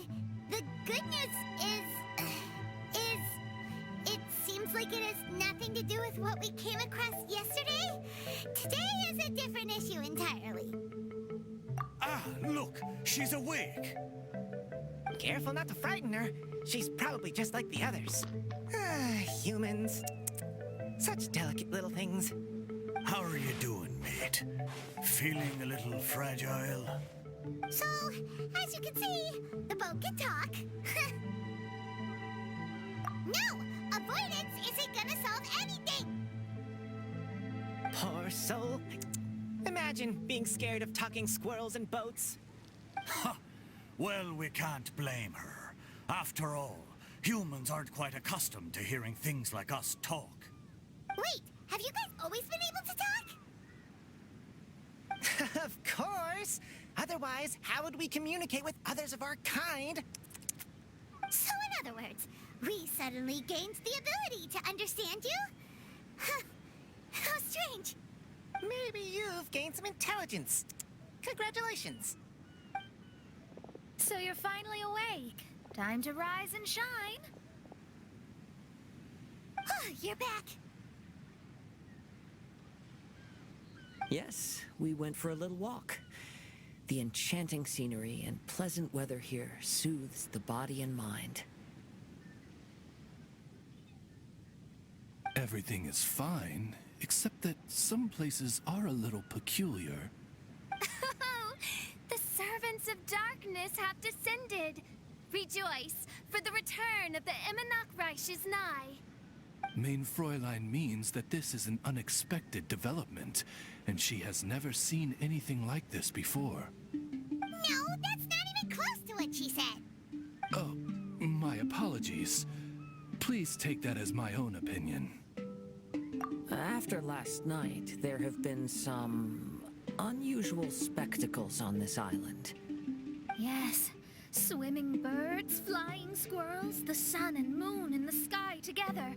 the good news is it seems like it has nothing to do with what we came across yesterday. Today is a different issue entirely. Ah, look, she's awake. Careful not to frighten her. She's probably just like the others. Humans. Such delicate little things. How are you doing, mate? Feeling a little fragile? So, as you can see, the boat can talk. No! Avoidance isn't gonna solve anything! Poor soul. Imagine being scared of talking squirrels and boats. Ha! Well, we can't blame her. After all, humans aren't quite accustomed to hearing things like us talk. Wait, have you guys always been able to talk? Of course! Otherwise, how would we communicate with others of our kind? So in other words, we suddenly gained the ability to understand you? Huh. How strange. Maybe you've gained some intelligence. Congratulations. So you're finally awake. Time to rise and shine. You're back. Yes, we went for a little walk. The enchanting scenery and pleasant weather here soothes the body and mind. Everything is fine, except that some places are a little peculiar. The servants of darkness have descended. Rejoice, for the return of the Immernachtreich is nigh. Main Fräulein means that this is an unexpected development, and she has never seen anything like this before. No, that's not even close to what she said. Oh, my apologies. Please take that as my own opinion. After last night, there have been some unusual spectacles on this island. Yes, swimming birds, flying squirrels, the sun and moon in the sky together.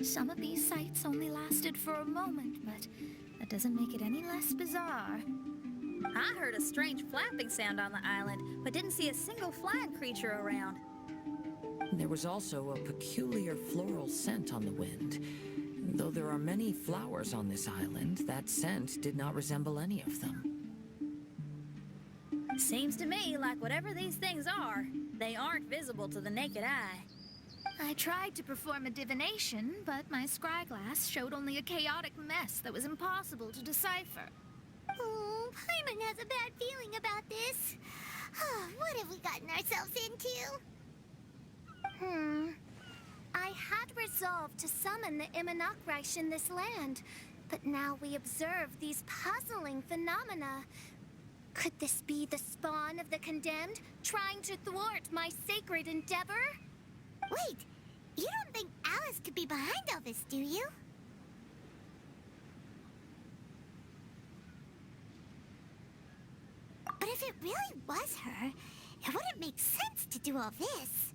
Some of these sights only lasted for a moment, but that doesn't make it any less bizarre. I heard a strange flapping sound on the island, but didn't see a single flying creature around. There was also a peculiar floral scent on the wind. Though there are many flowers on this island, that scent did not resemble any of them. Seems to me like whatever these things are, they aren't visible to the naked eye. I tried to perform a divination, but my scryglass showed only a chaotic mess that was impossible to decipher. Oh, Paimon has a bad feeling about this. What have we gotten ourselves into? I had resolved to summon the Immernachtreich in this land, but now we observe these puzzling phenomena. Could this be the spawn of the condemned, trying to thwart my sacred endeavor? Wait, you don't think Alice could be behind all this, do you? But if it really was her, it wouldn't make sense to do all this.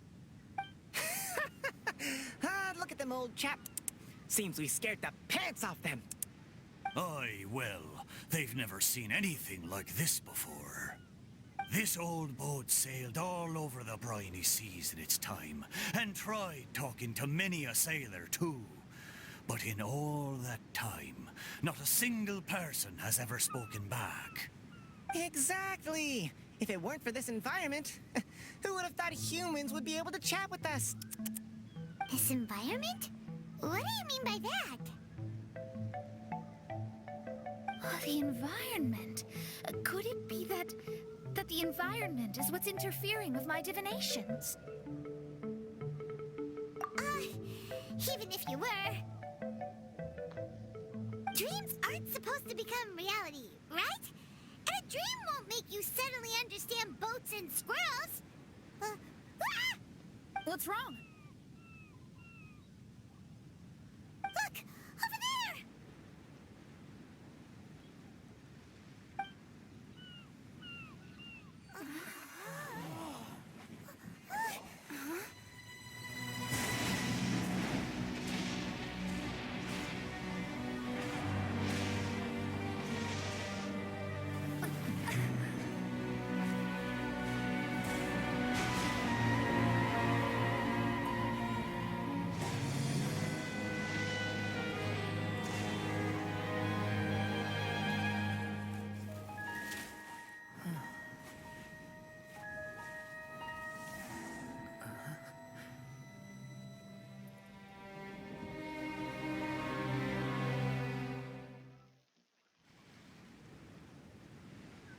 Look at them, old chap. Seems we scared the pants off them. Aye, well, they've never seen anything like this before. This old boat sailed all over the briny seas in its time, and tried talking to many a sailor too. But in all that time, not a single person has ever spoken back. Exactly. If it weren't for this environment, who would have thought humans would be able to chat with us? This environment? What do you mean by that? Oh, the environment. Could it be that the environment is what's interfering with my divinations? Even if you were... Dreams aren't supposed to become reality, right? And a dream won't make you suddenly understand boats and squirrels. Ah! What's wrong? Look! Over there!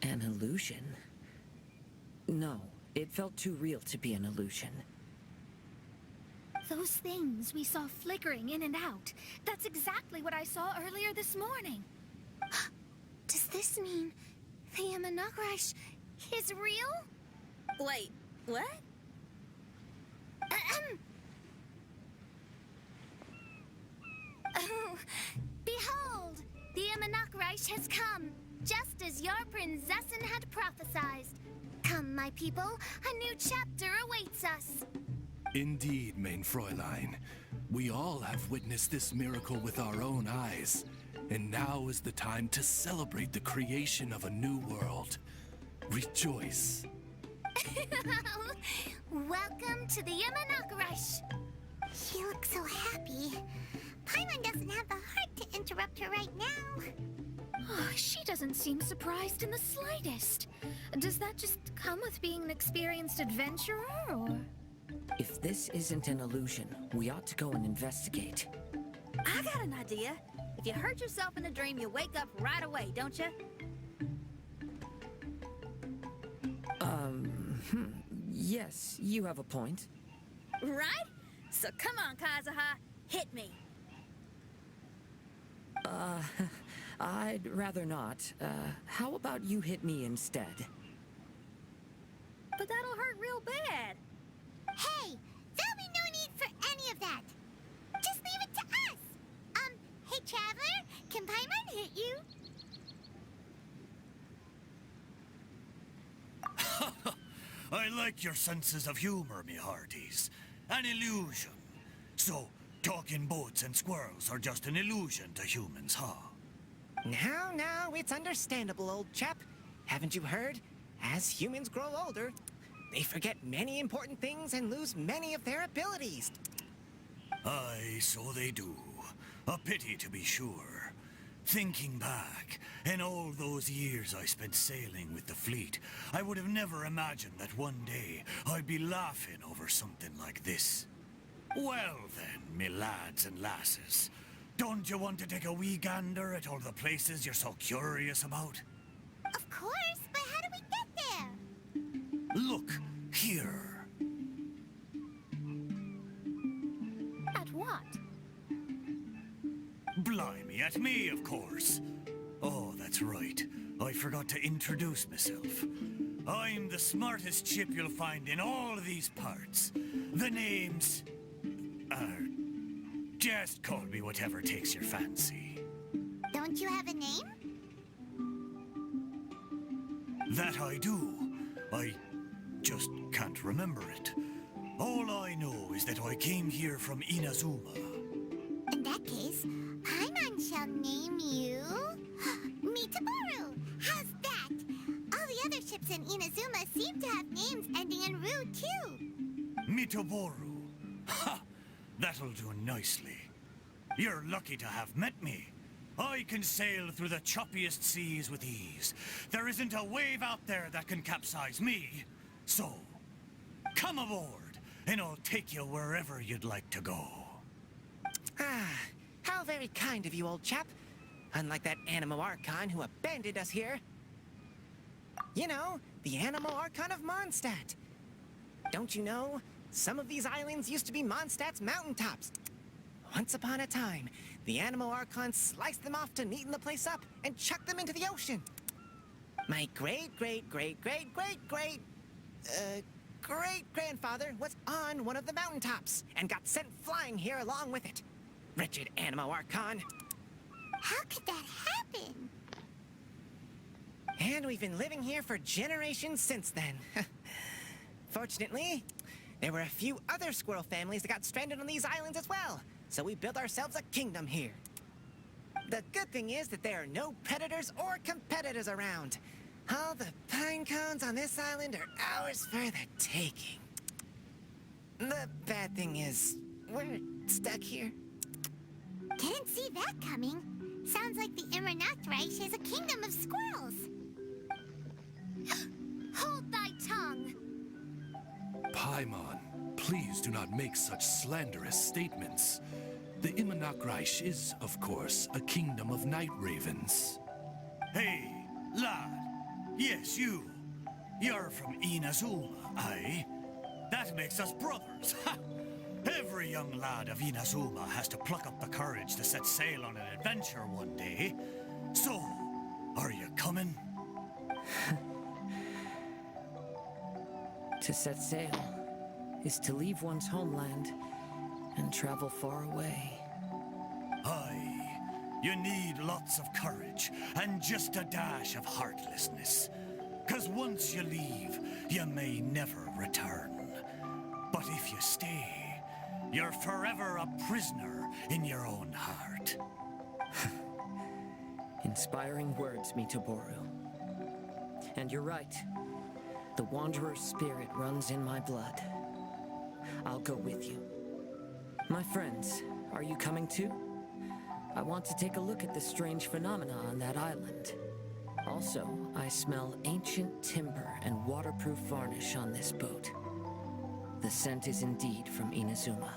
An illusion? No, it felt too real to be an illusion. Those things we saw flickering in and out. That's exactly what I saw earlier this morning. Does this mean the Imanakrish is real? Wait, what? Oh, behold! The Imanakrish has come, just as your Prinzessin had prophesied. Come, my people, a new chapter awaits us. Indeed, main Fräulein. We all have witnessed this miracle with our own eyes. And now is the time to celebrate the creation of a new world. Rejoice. Welcome to the Imanakrish. She looks so happy. Paimon doesn't have the heart to interrupt her right now. Oh, she doesn't seem surprised in the slightest. Does that just come with being an experienced adventurer, or...? If this isn't an illusion, we ought to go and investigate. I got an idea. If you hurt yourself in a dream, you wake up right away, don't you? Yes, you have a point. Right? So come on, Kazuha, hit me. I'd rather not. How about you hit me instead? But that'll hurt real bad. Hey, there'll be no need for any of that. Just leave it to us. Hey, Traveler, can Paimon hit you? I like your senses of humor, me hearties. An illusion. So, talking boats and squirrels are just an illusion to humans, huh? Now, it's understandable, old chap. Haven't you heard? As humans grow older, they forget many important things and lose many of their abilities. Aye, so they do. A pity, to be sure. Thinking back, in all those years I spent sailing with the fleet, I would have never imagined that one day I'd be laughing over something like this. Well then, me lads and lasses, don't you want to take a wee gander at all the places you're so curious about? Of course, but how do we get there? Look, here. At what? Blimey, at me, of course. Oh, that's right. I forgot to introduce myself. I'm the smartest chip you'll find in all of these parts. The name's... just call me whatever takes your fancy. Don't you have a name? That I do. I just can't remember it. All I know is that I came here from Inazuma. In that case, Paimon shall name you... Mitaboru! How's that? All the other ships in Inazuma seem to have names ending in Ru, too. Mitoboru. Ha! That'll do nicely. You're lucky to have met me. I can sail through the choppiest seas with ease. There isn't a wave out there that can capsize me. So, come aboard, and I'll take you wherever you'd like to go. How very kind of you, old chap. Unlike that Animo Archon who abandoned us here. You know, the Animo Archon of Mondstadt. Don't you know, some of these islands used to be Mondstadt's mountaintops. Once upon a time, the Animo Archon sliced them off to neaten the place up and chucked them into the ocean. My great-great-great-great-great-great-grandfather was on one of the mountaintops and got sent flying here along with it. Wretched Animo Archon. How could that happen? And we've been living here for generations since then. Fortunately, there were a few other squirrel families that got stranded on these islands as well, so we built ourselves a kingdom here. The good thing is that there are no predators or competitors around. All the pine cones on this island are ours for the taking. The bad thing is, we're stuck here. Didn't see that coming. Sounds like the Immer Nachtreich is a kingdom of squirrels. Hold thy tongue! Paimon, please do not make such slanderous statements. The Imanakreich is, of course, a kingdom of night ravens. Hey, lad. Yes, you. You're from Inazuma, aye? That makes us brothers. Ha! Every young lad of Inazuma has to pluck up the courage to set sail on an adventure one day. So, are you coming? To set sail is to leave one's homeland and travel far away. Aye, you need lots of courage and just a dash of heartlessness. 'Cause once you leave, you may never return. But if you stay, you're forever a prisoner in your own heart. Inspiring words, Mitoboru. And you're right. The Wanderer's spirit runs in my blood. I'll go with you. My friends, are you coming too? I want to take a look at the strange phenomena on that island. Also, I smell ancient timber and waterproof varnish on this boat. The scent is indeed from Inazuma,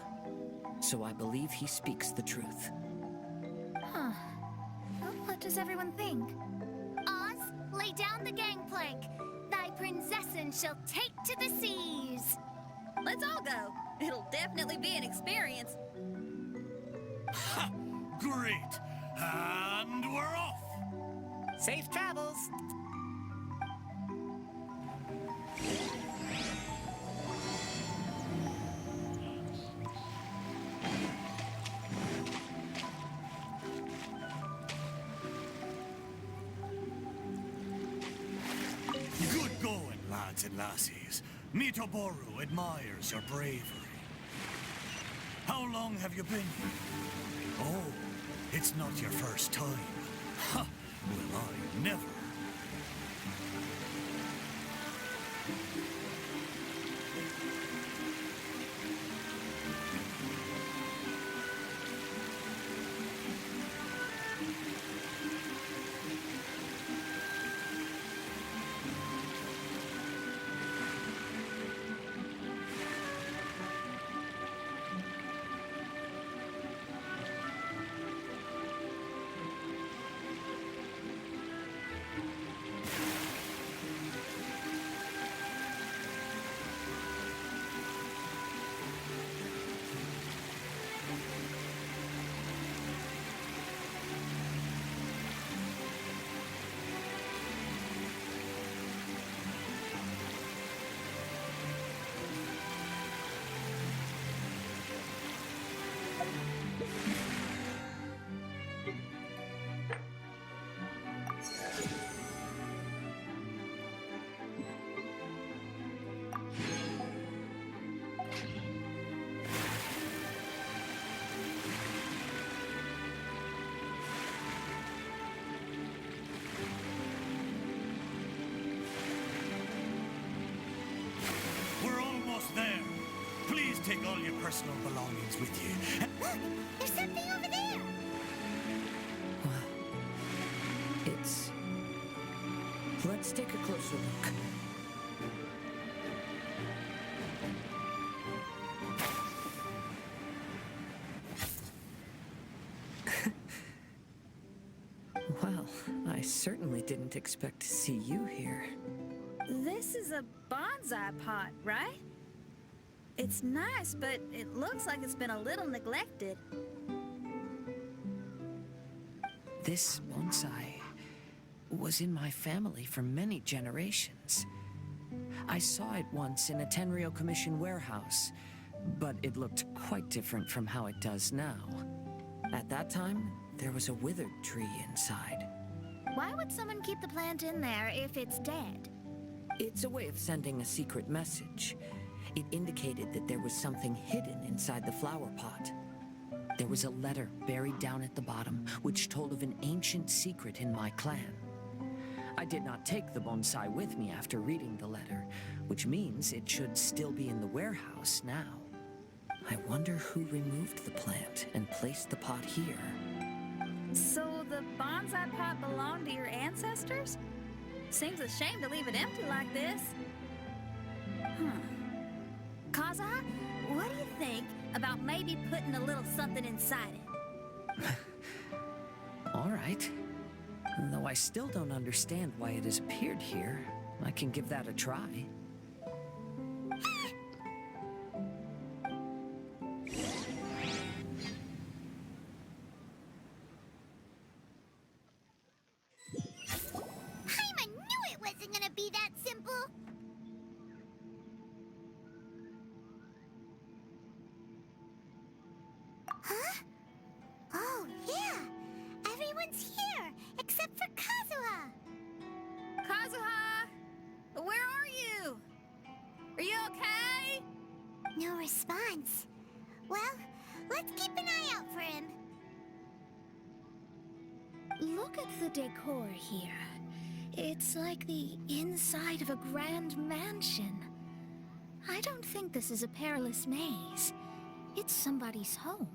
so I believe he speaks the truth. Huh. Well, what does everyone think? Oz, lay down the gangplank. Thy princessin shall take to the seas. Let's all go. It'll definitely be an experience. Ha! Great! And we're off! Safe travels! Good going, lads and lassies. Mitoboru admires your bravery. How long have you been here? Oh, it's not your first time. Ha! Well, I never. We're almost there. Please take all your personal belongings with you. Look, there's something over there. It's... Let's take a closer look. Well, I certainly didn't expect to see you here. This is a bonsai pot, right? It's nice, but it looks like it's been a little neglected. This bonsai... was in my family for many generations. I saw it once in a Tenryo Commission warehouse, but it looked quite different from how it does now. At that time, there was a withered tree inside. Why would someone keep the plant in there if it's dead? It's a way of sending a secret message. It indicated that there was something hidden inside the flower pot. There was a letter buried down at the bottom, which told of an ancient secret in my clan. I did not take the bonsai with me after reading the letter, which means it should still be in the warehouse now. I wonder who removed the plant and placed the pot here. So the bonsai pot belonged to your ancestors? Seems a shame to leave it empty like this. Kazuha, what do you think about maybe putting a little something inside it? All right. Though I still don't understand why it has appeared here, I can give that a try. Paimon knew it wasn't gonna be that simple! Huh? Oh, yeah! Everyone's here, except for Kazuha! Kazuha! Where are you? Are you okay? No response. Well, let's keep an eye out for him. Look at the decor here. It's like the inside of a grand mansion. I don't think this is a perilous maze. It's somebody's home.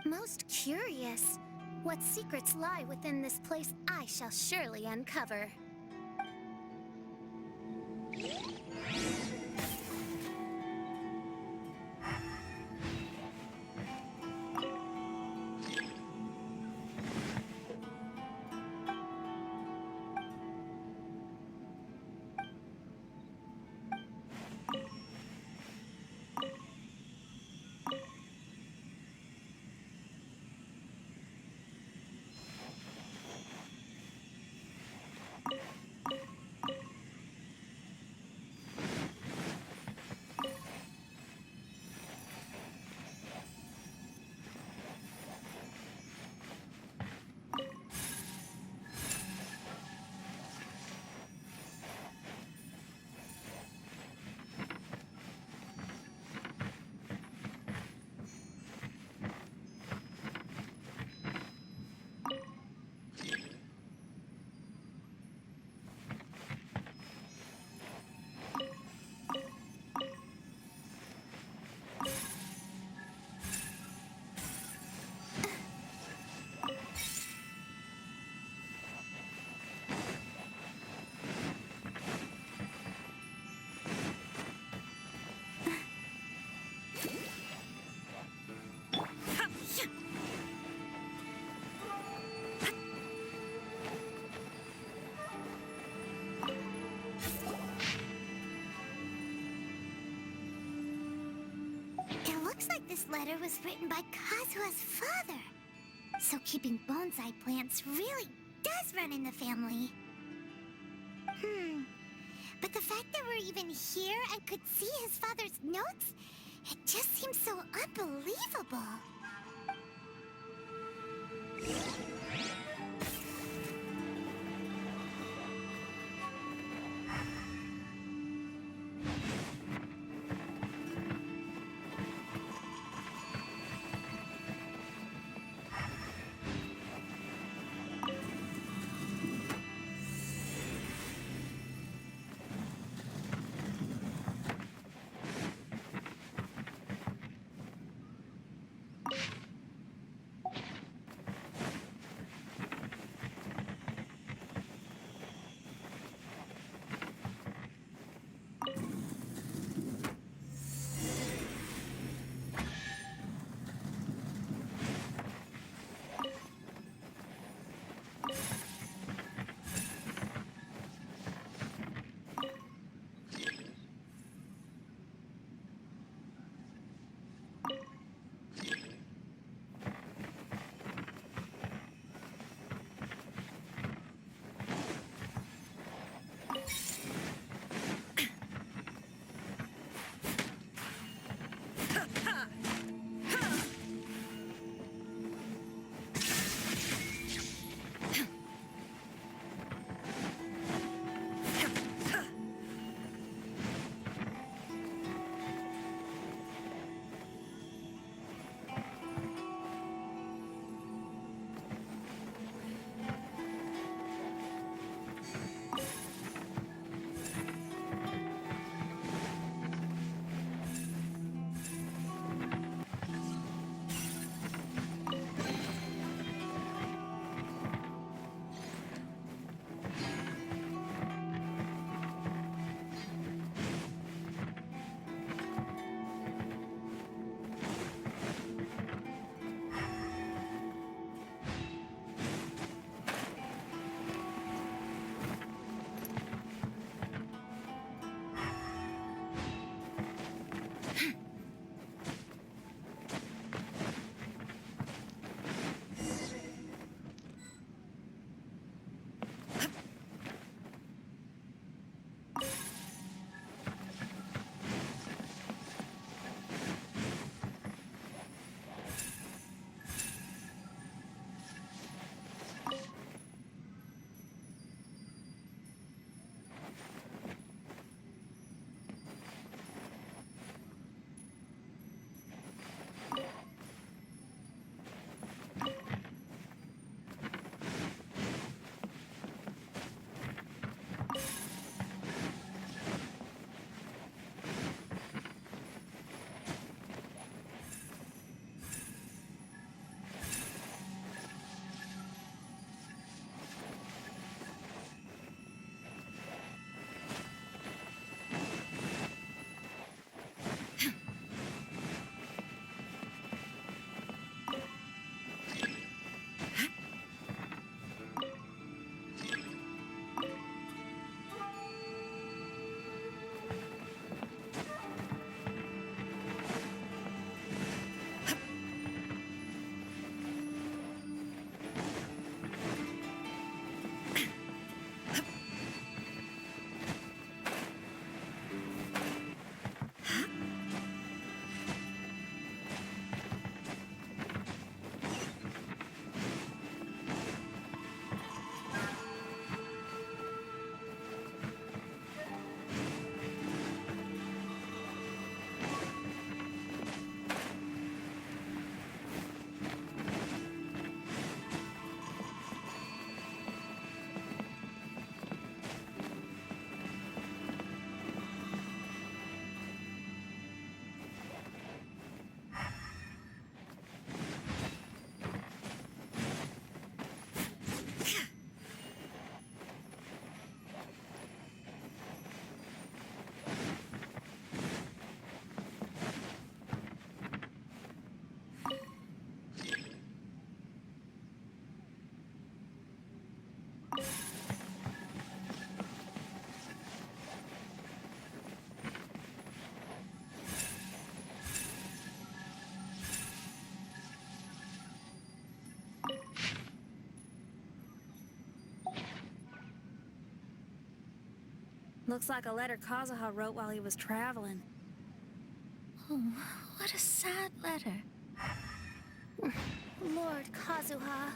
Most curious. What secrets lie within this place I shall surely uncover. Looks like this letter was written by Kazuha's father. So keeping bonsai plants really does run in the family. But the fact that we're even here and could see his father's notes, it just seems so unbelievable. Looks like a letter Kazuha wrote while he was traveling. Oh, what a sad letter. Lord Kazuha.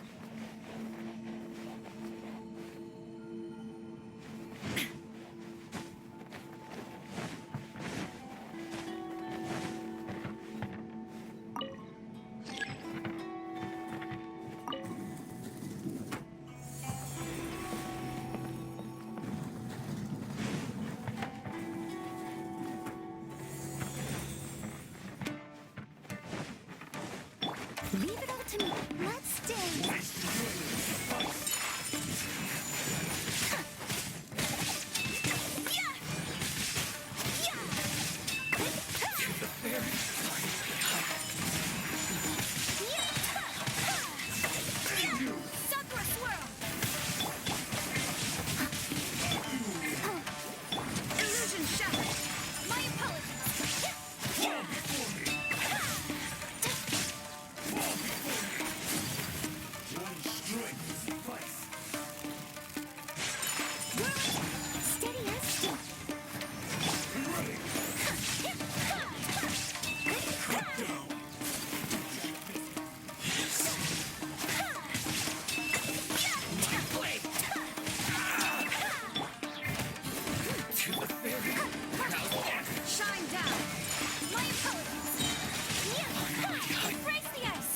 Leave it all to me. Let's dance. Sakura swirl! Illusion shattered! My apologies! Steady as still. Shine down! My apologies! Embrace the ice!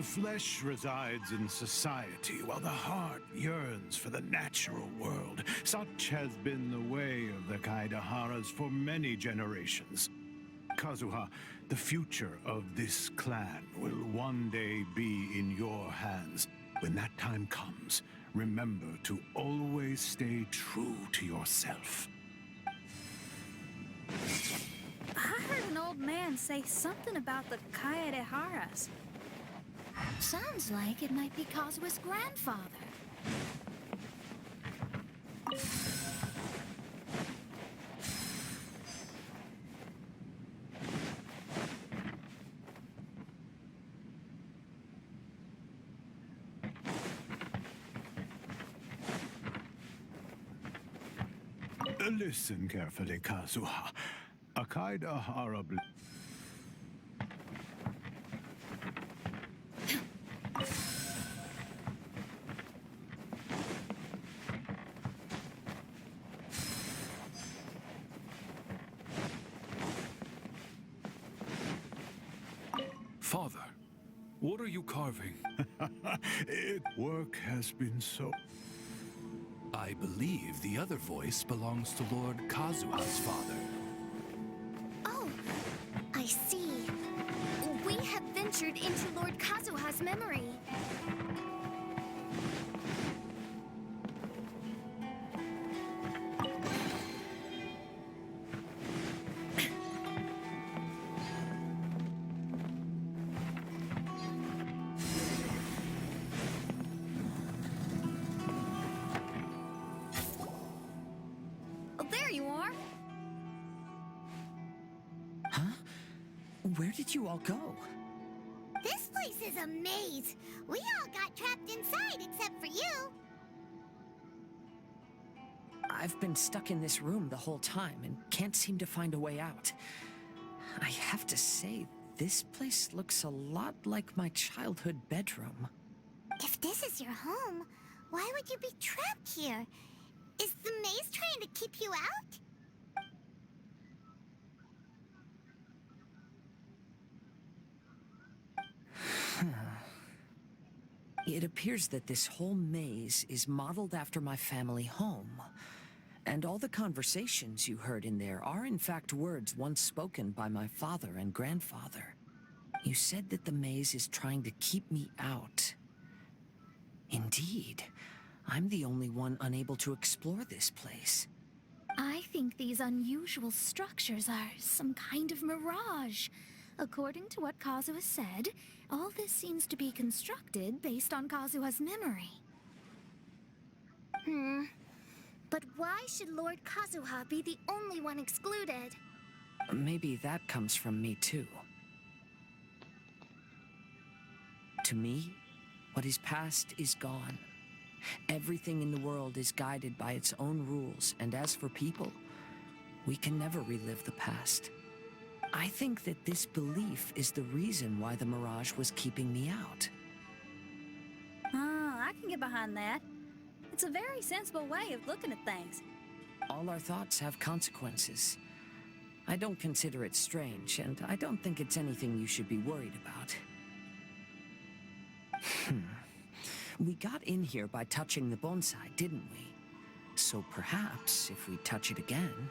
The flesh resides in society, while the heart yearns for the natural world. Such has been the way of the Kaidaharas for many generations. Kazuha, the future of this clan will one day be in your hands. When that time comes, remember to always stay true to yourself. I heard an old man say something about the Kaidaharas. Sounds like it might be Kazuha's grandfather. Listen carefully, Kazuha. A Kaidahara... Father, what are you carving? Work has been so... I believe the other voice belongs to Lord Kazuha's father. Oh, I see. We have ventured into Lord Kazuha's memory. There you are. Huh? Where did you all go? This place is a maze. We all got trapped inside except for you. I've been stuck in this room the whole time and can't seem to find a way out. I have to say, this place looks a lot like my childhood bedroom. If this is your home, why would you be trapped here? Is the maze trying to keep you out? It appears that this whole maze is modeled after my family home. And all the conversations you heard in there are in fact words once spoken by my father and grandfather. You said that the maze is trying to keep me out. Indeed, I'm the only one unable to explore this place. I think these unusual structures are some kind of mirage. According to what Kazuha said, all this seems to be constructed based on Kazuha's memory. But why should Lord Kazuha be the only one excluded? Maybe that comes from me too. To me, what is past is gone. Everything in the world is guided by its own rules, and as for people, we can never relive the past. I think that this belief is the reason why the mirage was keeping me out. Oh, I can get behind that. It's a very sensible way of looking at things. All our thoughts have consequences. I don't consider it strange, and I don't think it's anything you should be worried about. We got in here by touching the bonsai, didn't we? So perhaps if we touch it again...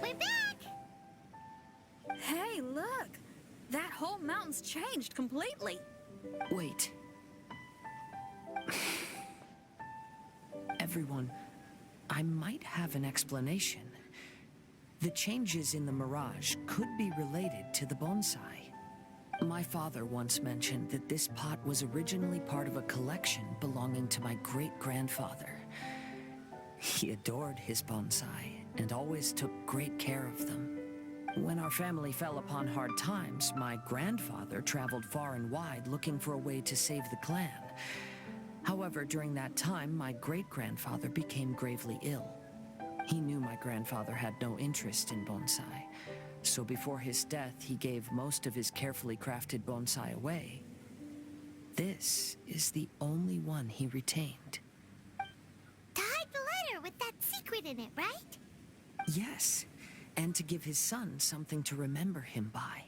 We're back! Hey, look! That whole mountain's changed completely. Wait. Everyone, I might have an explanation. The changes in the mirage could be related to the bonsai. My father once mentioned that this pot was originally part of a collection belonging to my great-grandfather. He adored his bonsai and always took great care of them. When our family fell upon hard times, my grandfather traveled far and wide looking for a way to save the clan. However, during that time, my great-grandfather became gravely ill. He knew my grandfather had no interest in bonsai, so before his death, he gave most of his carefully crafted bonsai away. This is the only one he retained. interested in it, right? Yes, and to give his son something to remember him by.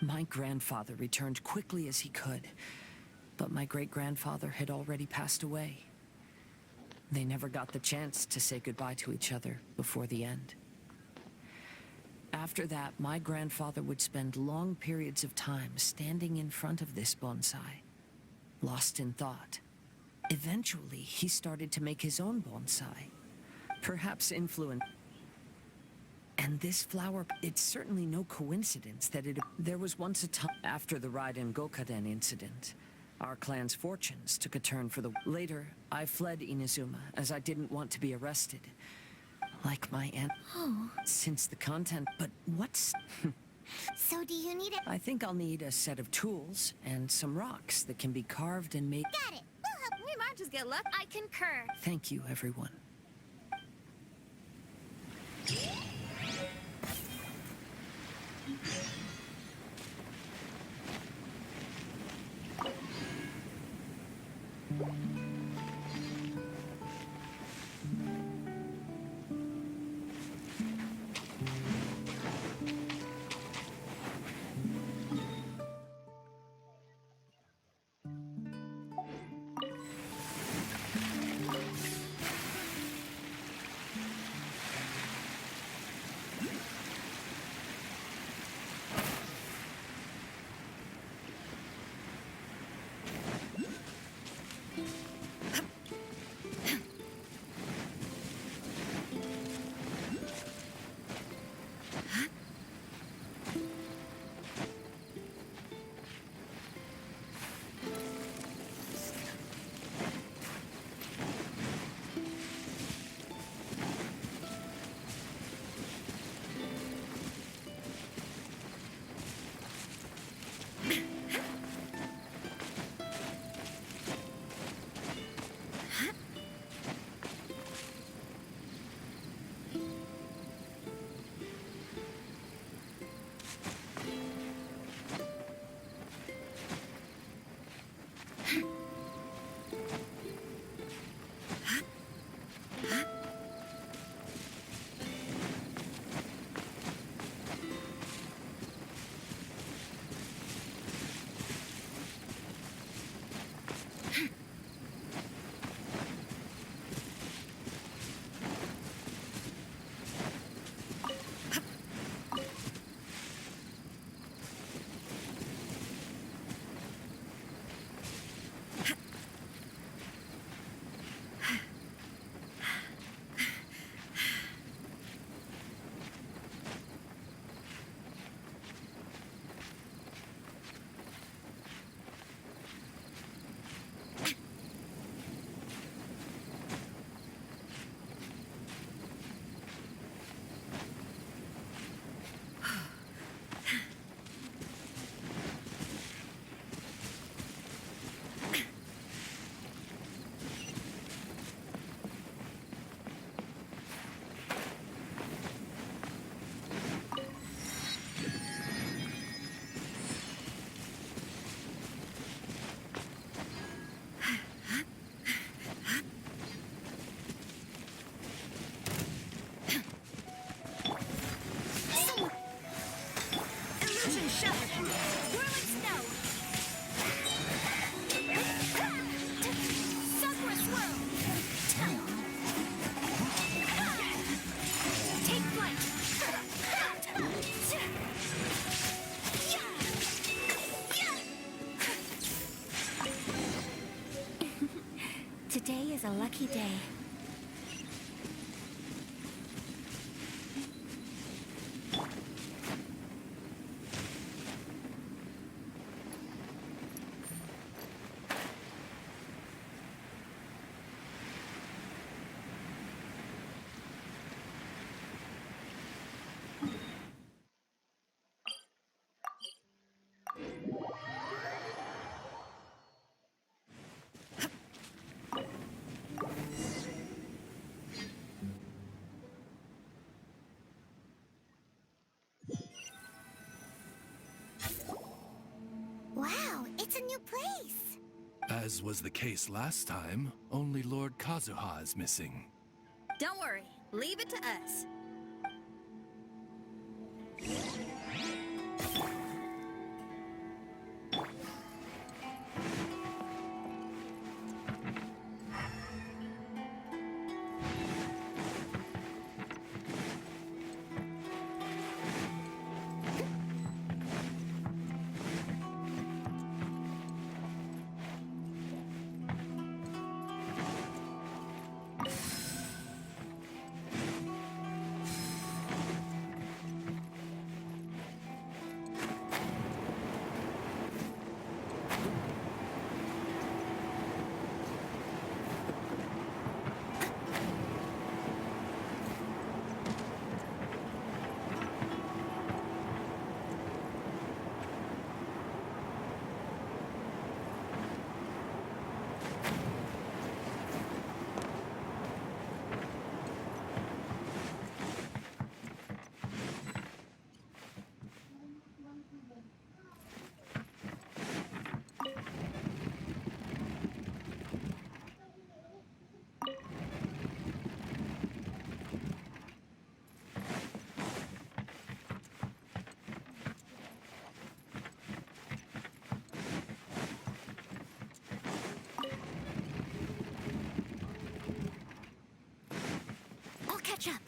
My grandfather returned quickly as he could, but my great-grandfather had already passed away. They never got the chance to say goodbye to each other before the end. After that, my grandfather would spend long periods of time standing in front of this bonsai, lost in thought. Eventually, he started to make his own bonsai, perhaps influenced. And this flower, it's certainly no coincidence that there was once a time after the Raiden Gokaden incident. Our clan's fortunes took a turn for the... Later, I fled Inazuma as I didn't want to be arrested. Like my aunt. Oh. Since the content... But what's... So do you need a... I think I'll need a set of tools and some rocks that can be carved and made... Got it. We'll help. We might just get lucky. I concur. Thank you, everyone. Today is a lucky day. Wow, it's a new place. As was the case last time, only Lord Kazuha is missing. Don't worry, Leave it to us. I'll catch up.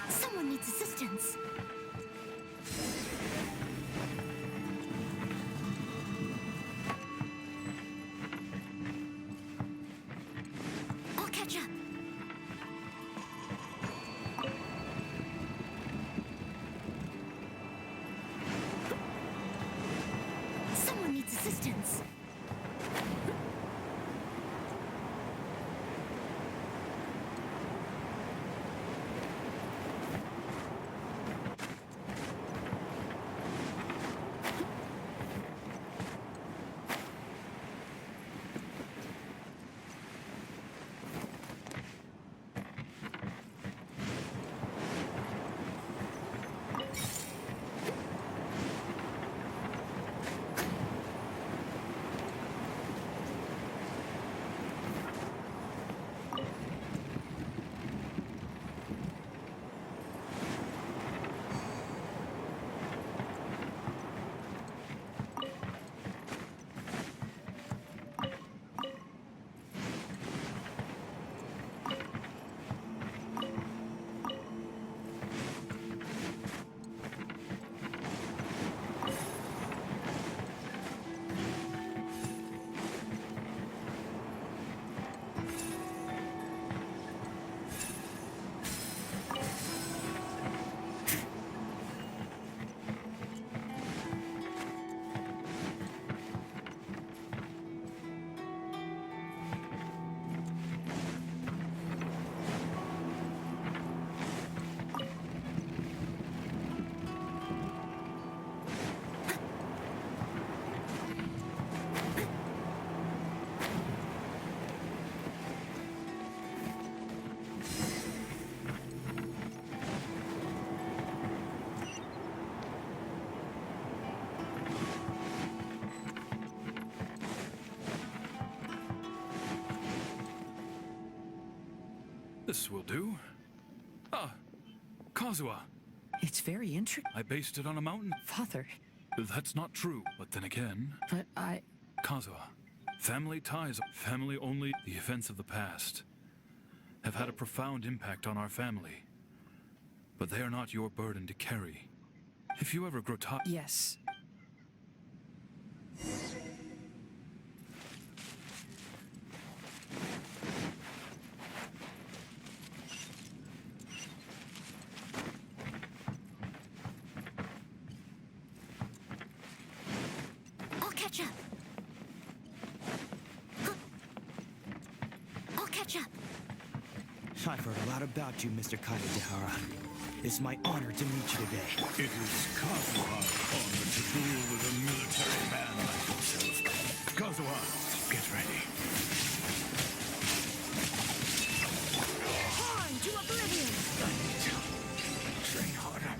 Someone needs assistance. I'll catch up. Someone needs assistance. This will do. Ah, Kazuha. It's very intricate. I based it on a mountain. Father. That's not true, but then again... But I... Kazuha, family ties, family only. The events of the past have had a profound impact on our family. but they are not your burden to carry. If you ever grow tired... Yes. I'll catch up. I'll catch up. I've heard a lot about you, Mr. Kaidahara. It's my honor to meet you today. It is Kazuha's honor to duel with a military man like yourself. Kazuha, get ready. On to oblivion! I need to train harder.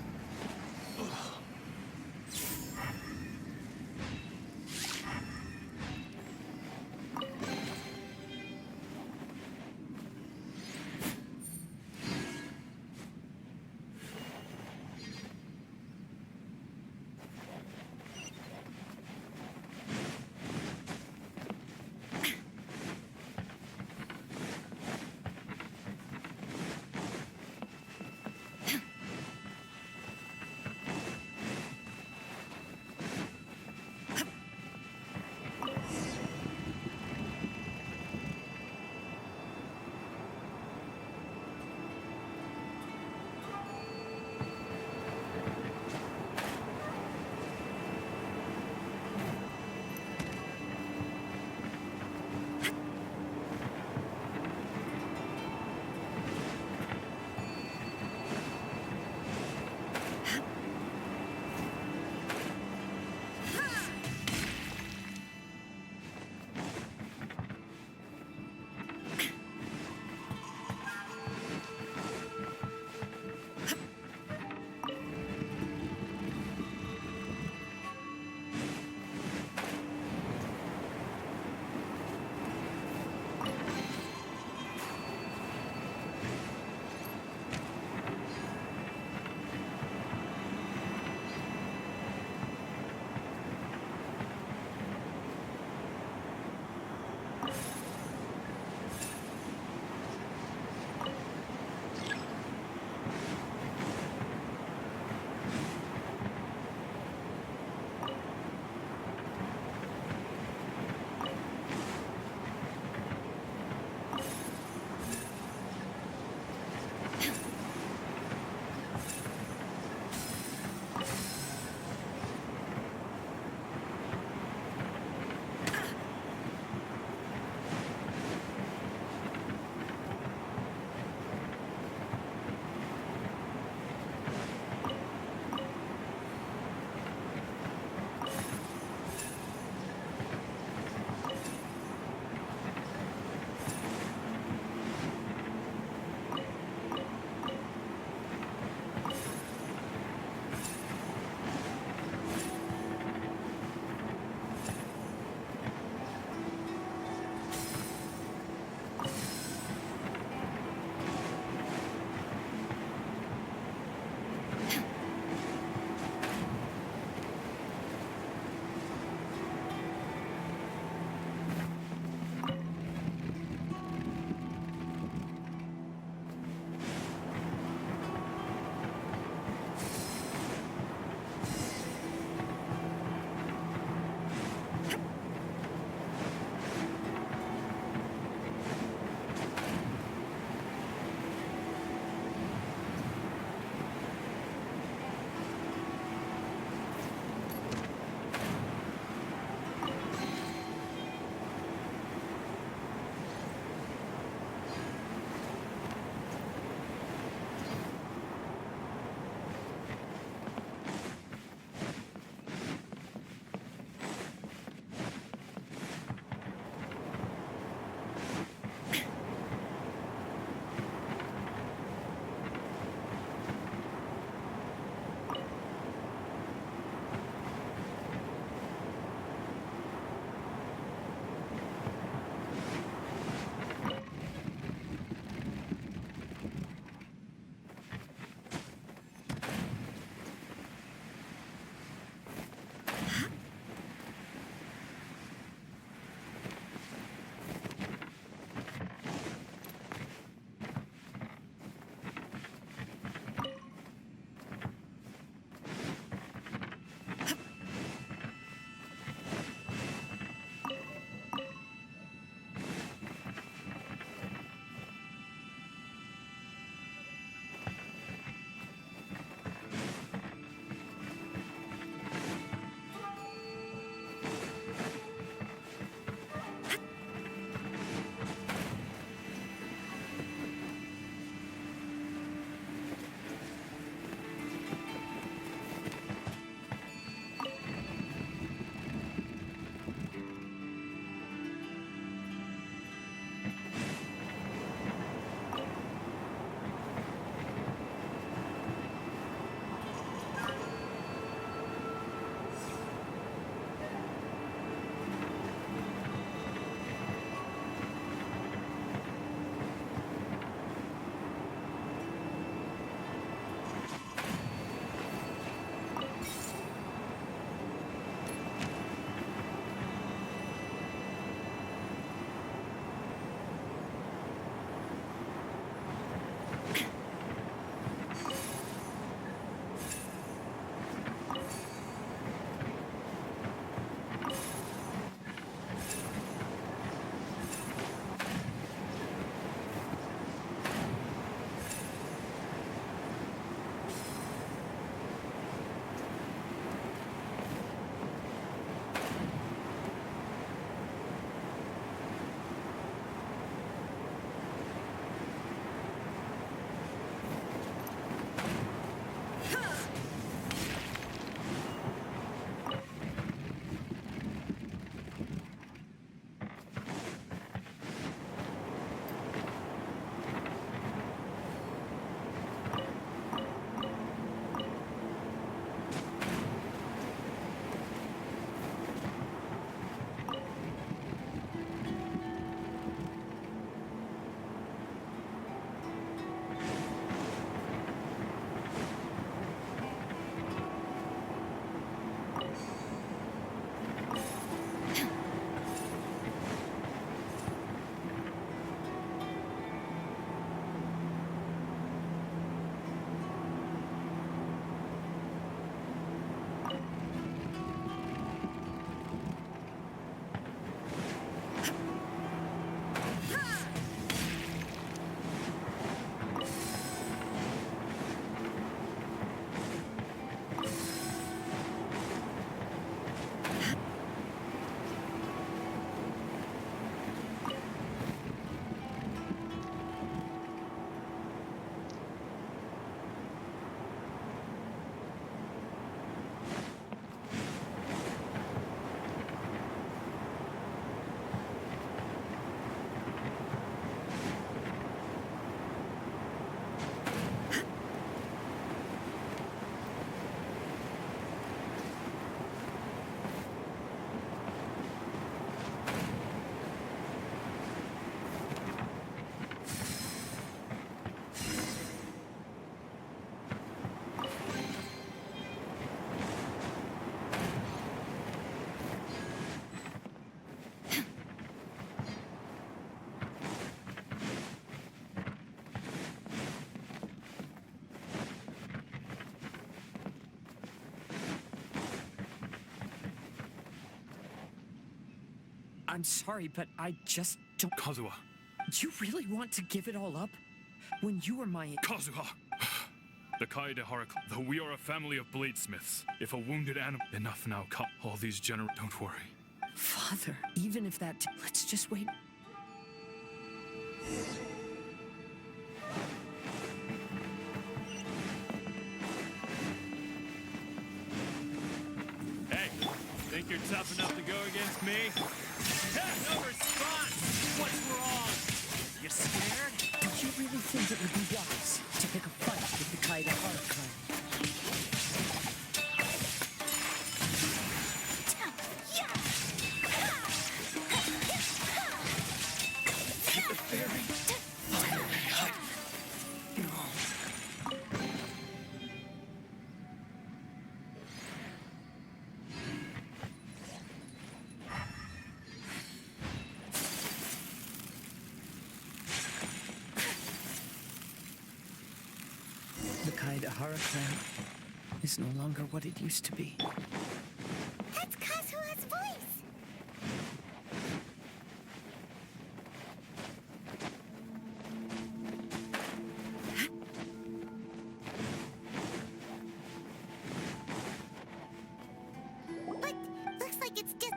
I'm sorry, but I just don't... Kazuha. You really want to give it all up? When you were my... Kazuha! The Kaedehara... Though we are a family of bladesmiths. If a wounded animal... Enough now, all these Don't worry. Father, even if that... Let's just wait. Hey, think you're tough enough to go against me? No response! What's wrong? You scared? Did you really think it would be wise to pick a fight with the Kaedehara clan? The Kaedehara clan is no longer what it used to be. That's Kazuha's voice! But looks like it's just...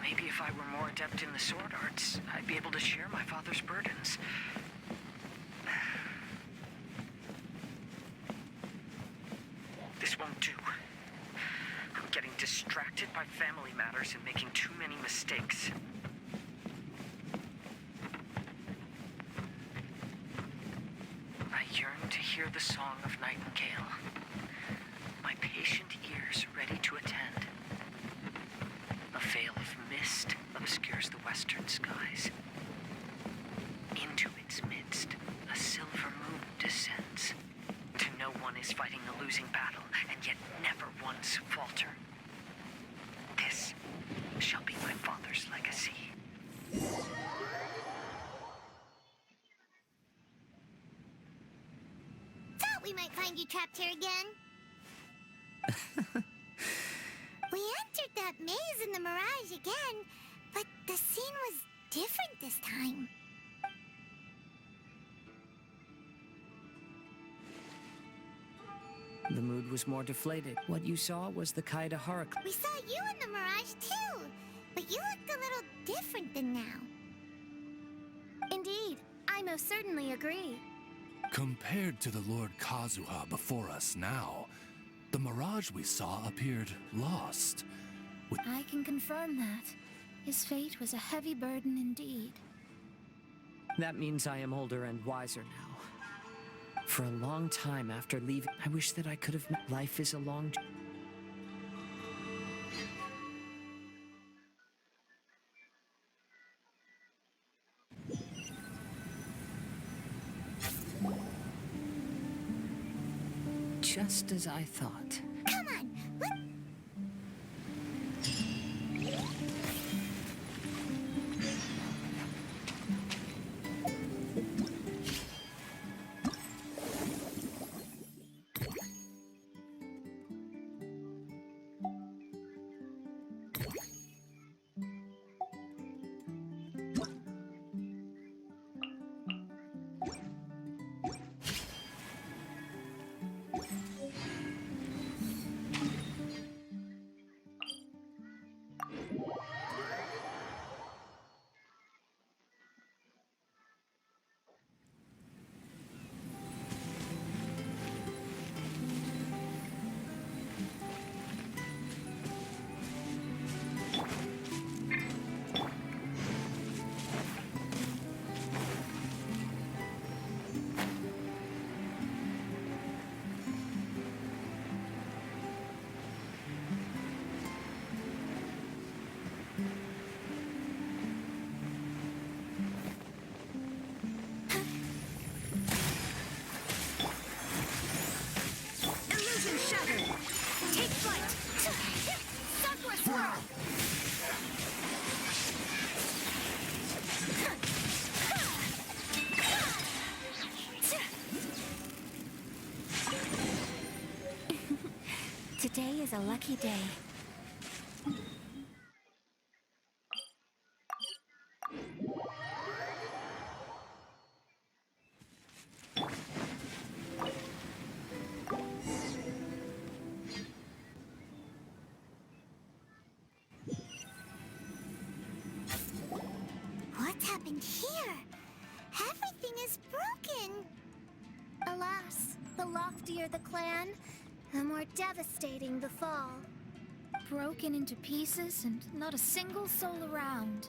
Maybe if I were more adept in the sword arts, I'd be able to share my father's burdens. This won't do. I'm getting distracted by family matters and making too many mistakes. I yearn to hear the song of Nightingale. My patient ears ready to attend. A veil of mist obscures the western skies. Into its midst, a silver moon descends. To know one is fighting a losing battle, and yet never once falter. This shall be my father's legacy. Thought we might find you trapped here again. We entered that maze in the Mirage again, but the scene was different this time. The mood was more deflated. What you saw was the Kaedehara clan. We saw you in the Mirage too, but you looked a little different than now. Indeed, I most certainly agree. Compared to the Lord Kazuha before us now, the mirage we saw appeared lost. I can confirm that. His fate was a heavy burden indeed. That means I am older and wiser now. For a long time after leaving, I wish that I could have met. Life is a long... Just as I thought. Come on, what? Today is a lucky day. What's happened here? Everything is broken. Alas, the loftier the clan, the more devastating the fall. Broken into pieces and not a single soul around.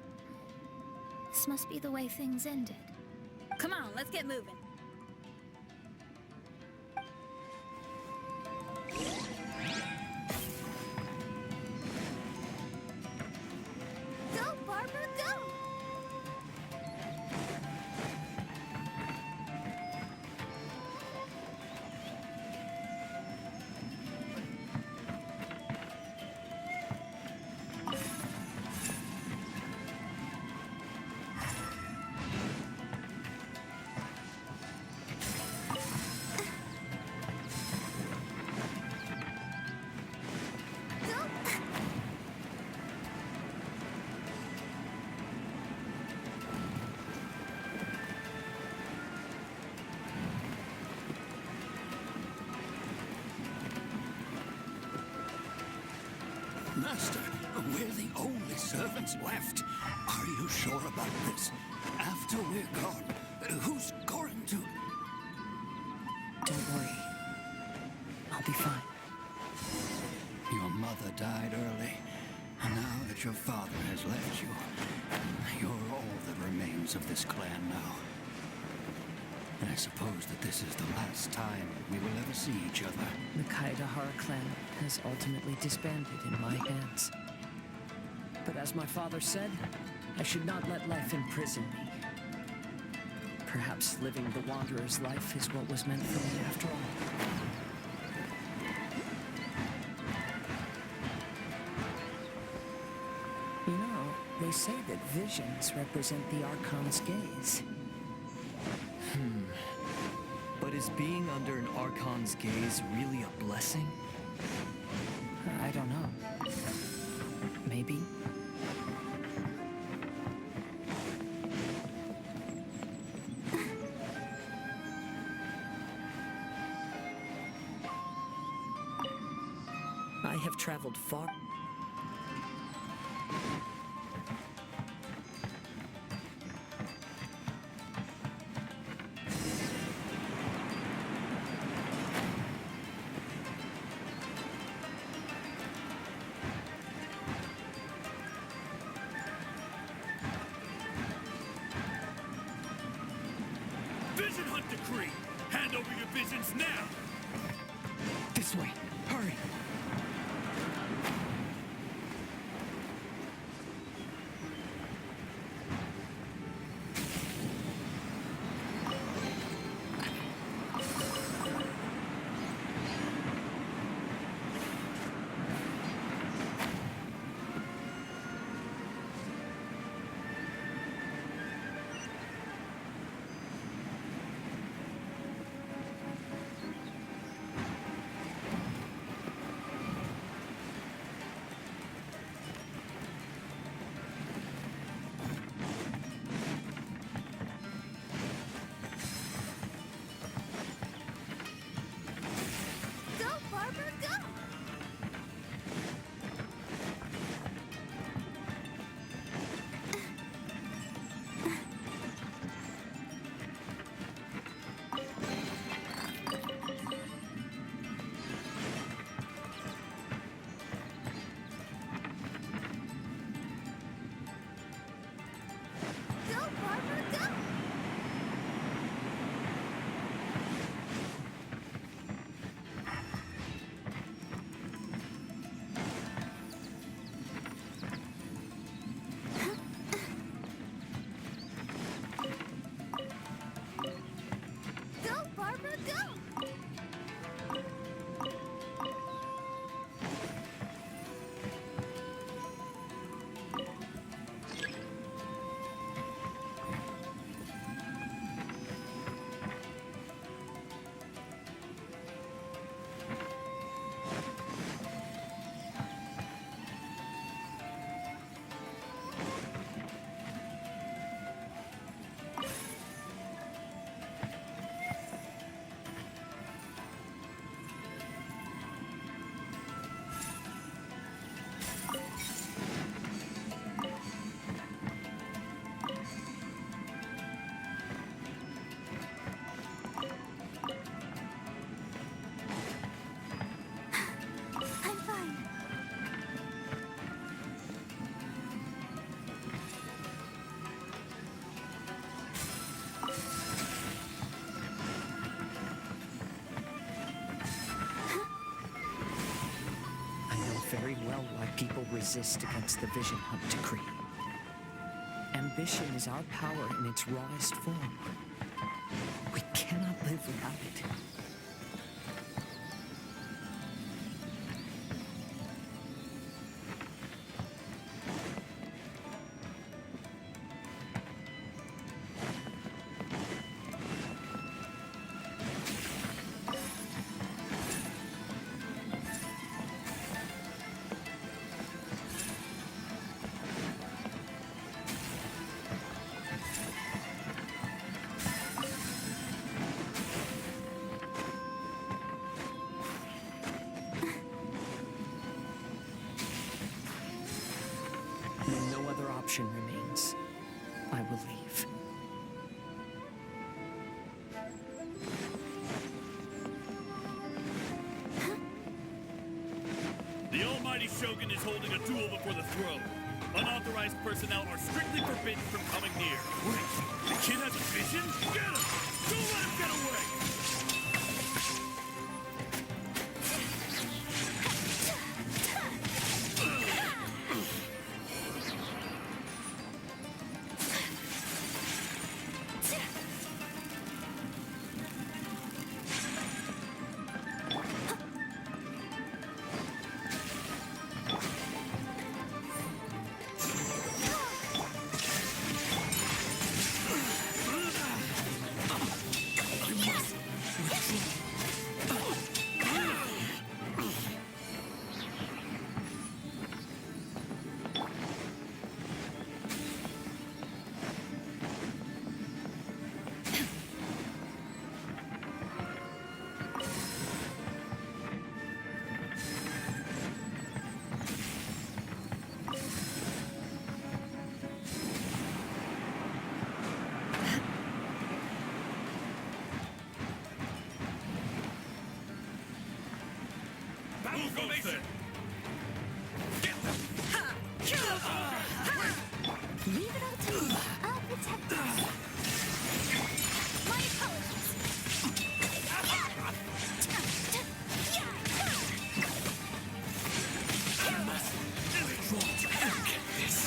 This must be the way things ended. Come on, let's get moving. Go, Barbara, go! Master, we're the only servants left. Are you sure about this? After we're gone, who's going to... Don't worry. I'll be fine. Your mother died early, and now that your father has left you, you're all that remains of this clan now. I suppose that this is the last time we will ever see each other. The Kaidahara clan has ultimately disbanded in my hands. But as my father said, I should not let life imprison me. Perhaps living the wanderer's life is what was meant for me after all. You know, they say that visions represent the Archon's gaze. But is being under an Archon's gaze really a blessing? I don't know. Maybe. I have traveled far. Vision Hunt Decree! Hand over your visions now! This way. Hurry. very well why people resist against the Vision Hub decree. Ambition is our power in its rawest form. We cannot live without it. When no other option remains, I will leave. The almighty Shogun is holding a duel before the throne. Unauthorized personnel are strictly forbidden from coming near. Wait, the kid has a vision? Get him! Don't let him get away! Formation! Get them! Leave it all to me. I'll protect us. My apologies. I must withdraw to forget this.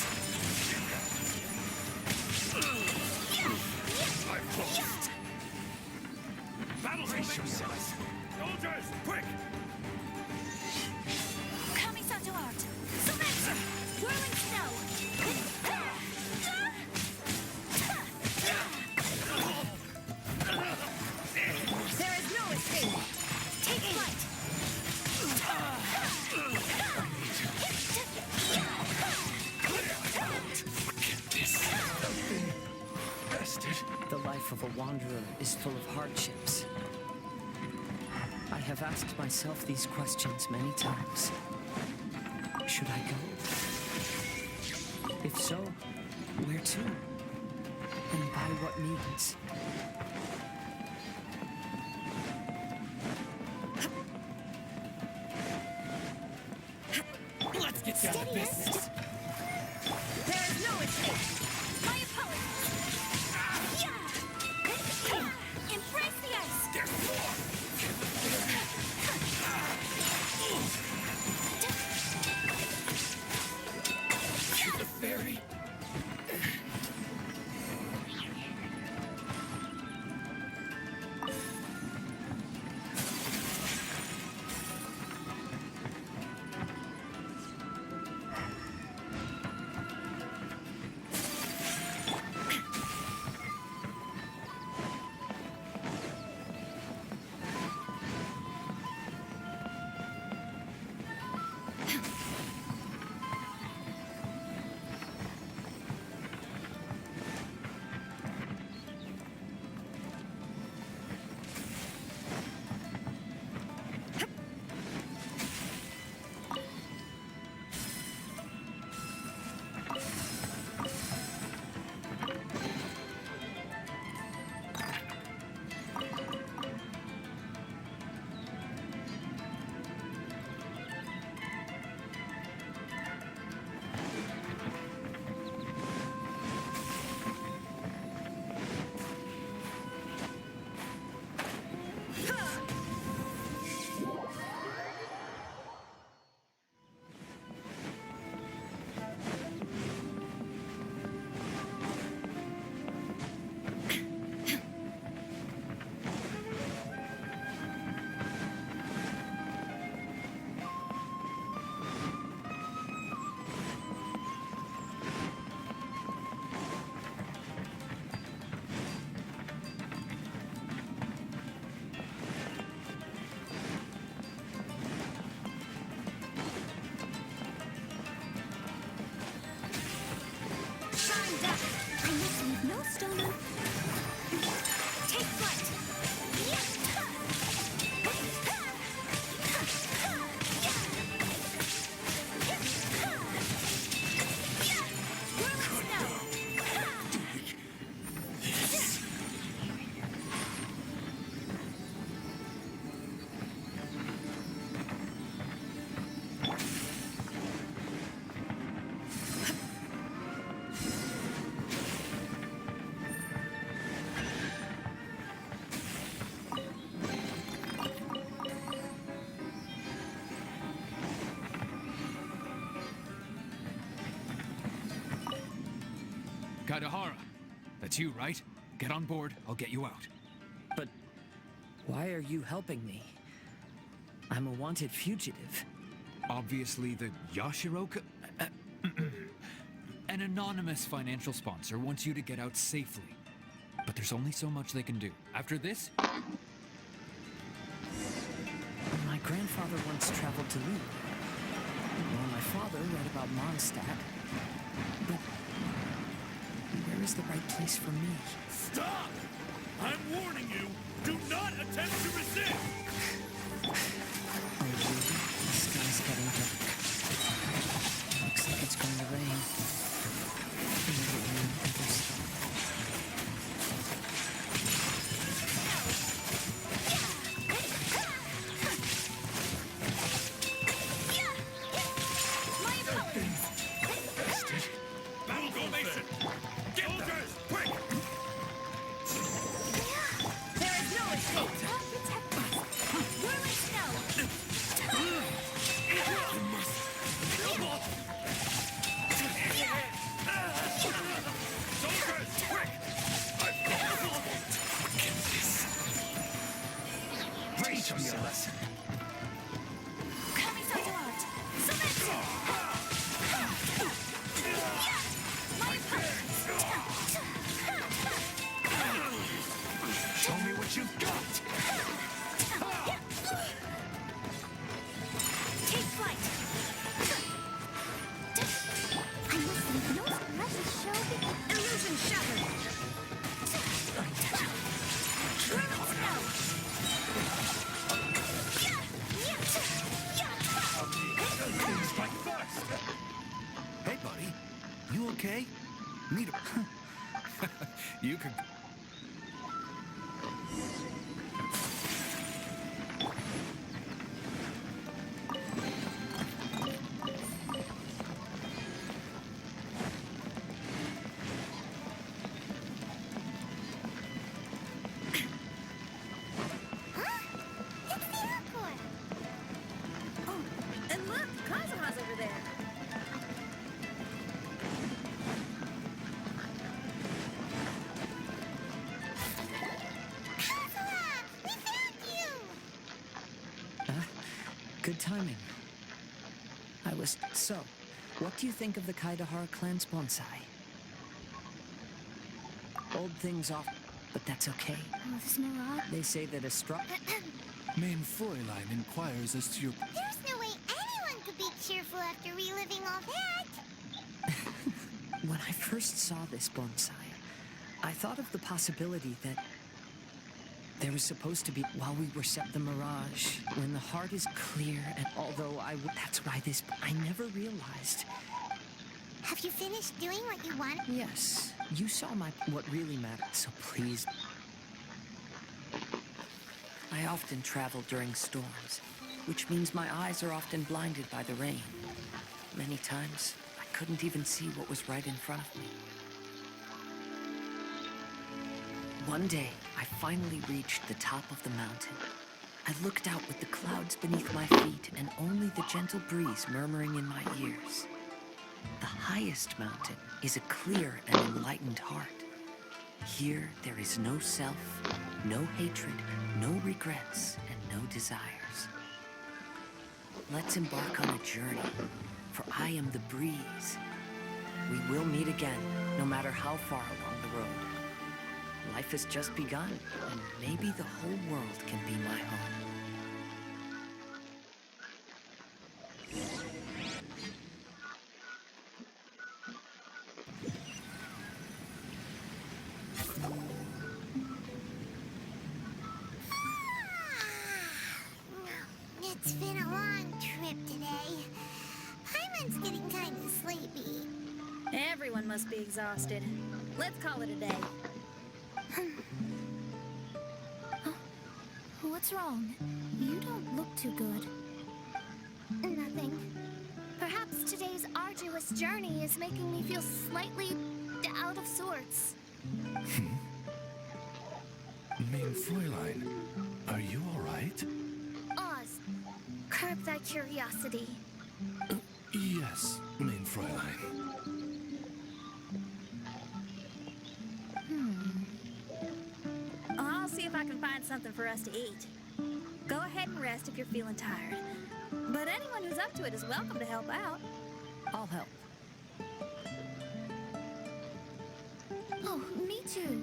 I've lost! Battle Brace yourselves. Soldiers, quick! Kamisato art. Surrender! Whirling snow. There is no escape. Take flight. Forget this. Bastard. The life of a wanderer is full of hardships. I have asked myself these questions many times. Should I go? If so, where to? And by what means? Let's get down to business. There is no escape. My apologies. Embrace the ice. There's more. You're the fairy. Burn down. I must leave no stone unturned. Take flight. Kaidahara, that's you, right? Get on board, I'll get you out. But why are you helping me? I'm a wanted fugitive. Obviously the Yashiroka... An anonymous financial sponsor wants you to get out safely. But there's only so much they can do. After this... My grandfather once traveled to Lu. Well, my father read about Mondstadt. But where is the right place for me? Stop! I'm warning you, do not attempt to resist! Oh, really? The sky's getting dark. Looks like it's going to rain. Will the rain ever stop? Battle formation! Soldiers, quick! There is no escape. Protect us. Whirling snow. Soldiers, quick! Brace yourselves. Kamisato art. Submit. Show me what you've got. Take flight. I must leave no. Let the show begin. Illusion shattered. Whirling snow. Things like first. Hey, buddy. You okay? Need a... You could... Oh, and look, Kazuha's over there. Good timing. So, what do you think of the Kaidahara clan's bonsai? Old things off, but that's okay. Oh, this mirage. They say that Main Fräulein inquires as to your... There's no way anyone could be cheerful after reliving all that. When I first saw this bonsai, I thought of the possibility that there was supposed to be, while we were set the mirage, when the heart is clear, and although that's why I never realized. Have you finished doing what you want? Yes, you saw what really mattered, so please. I often travel during storms, which means my eyes are often blinded by the rain. Many times, I couldn't even see what was right in front of me. One day, I finally reached the top of the mountain. I looked out with the clouds beneath my feet and only the gentle breeze murmuring in my ears. The highest mountain is a clear and enlightened heart. Here, there is no self, no hatred, no regrets, and no desires. Let's embark on a journey, for I am the breeze. We will meet again, no matter how far along the road. Life has just begun, and maybe the whole world can be my home. It's been a long trip today. Paimon's getting kind of sleepy. Everyone must be exhausted. Let's call it a day. What's wrong? You don't look too good. Nothing. Perhaps today's arduous journey is making me feel slightly out of sorts. Main Fräulein, are you all right? Oz, curb thy curiosity. Yes, Main Fräulein. I'll see if I can find something for us to eat. Go ahead and rest if you're feeling tired. But anyone who's up to it is welcome to help out. I'll help. Oh, me too.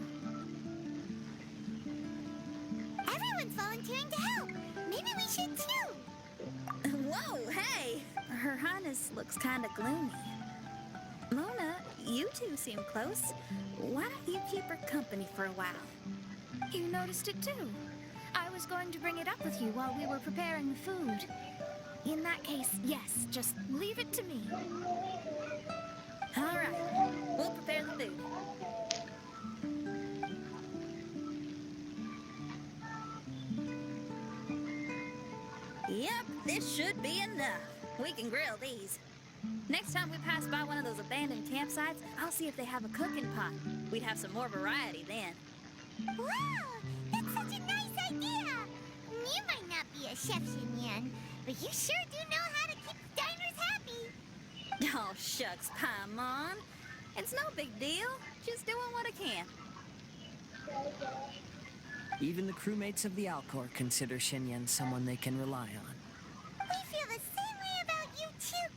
Everyone's volunteering to help. Maybe we should too. Whoa, hey! Her Highness looks kinda gloomy. Mona, you two seem close. Why don't you keep her company for a while? You noticed it too. I was going to bring it up with you while we were preparing the food. In that case, yes, just leave it to me. All right, we'll prepare the food. Yep, this should be enough. We can grill these. Next time we pass by one of those abandoned campsites, I'll see if they have a cooking pot. We'd have some more variety then. Wow, that's such a nice idea. You might not be a chef, Xinyan, but you sure do know how to keep diners happy. Oh, shucks, Paimon. It's no big deal. Just doing what I can. Even the crewmates of the Alcor consider Xinyan someone they can rely on. We feel the same way about you too,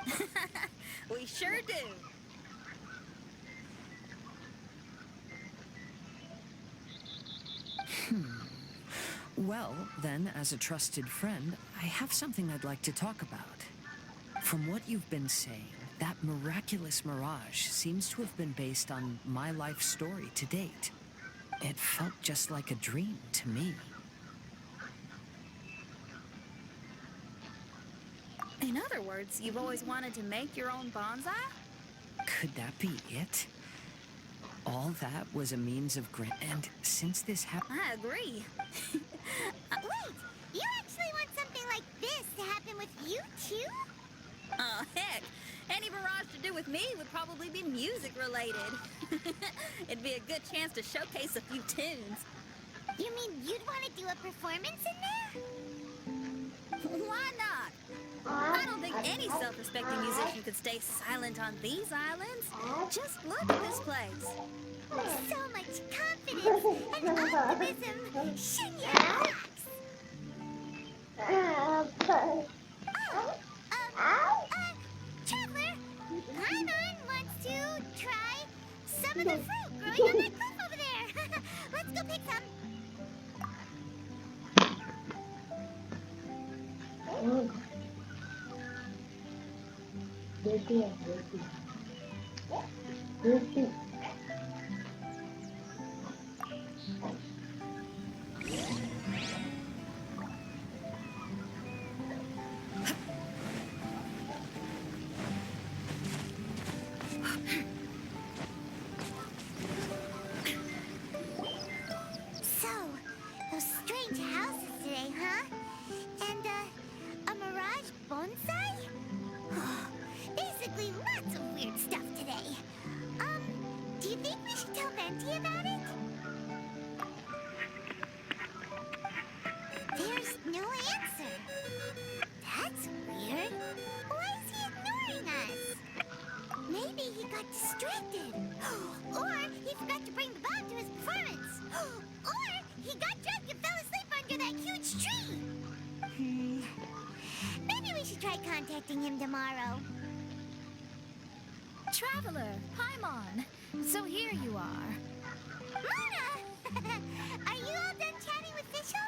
Kazuha. We sure do. Well, then, as a trusted friend, I have something I'd like to talk about. From what you've been saying, that miraculous mirage seems to have been based on my life story to date. It felt just like a dream to me. In other words, you've always wanted to make your own bonsai? Could that be it? All that was a means of and since this happened... I agree. Wait, you actually want something like this to happen with you too? Oh, heck. Any mirage to do with me would probably be music related. It'd be a good chance to showcase a few tunes. You mean you'd want to do a performance in there? Why not? I don't think any self-respecting musician could stay silent on these islands. Just look at this place. So much confidence and optimism. Xinyan rocks. Traveler, Paimon wants to try some of the fruit growing on that cliff over there. Let's go pick some. So, those strange houses today, huh? And, a mirage bonsai? Basically, lots of weird stuff today. Do you think we should tell Venti about it? There's no answer. That's weird. Why is he ignoring us? Maybe he got distracted. Or he forgot to bring the bomb to his performance. Or he got drunk and fell asleep under that huge tree. Maybe we should try contacting him tomorrow. Traveler, Paimon. So here you are. Mona! Are you all done chatting with Fischl?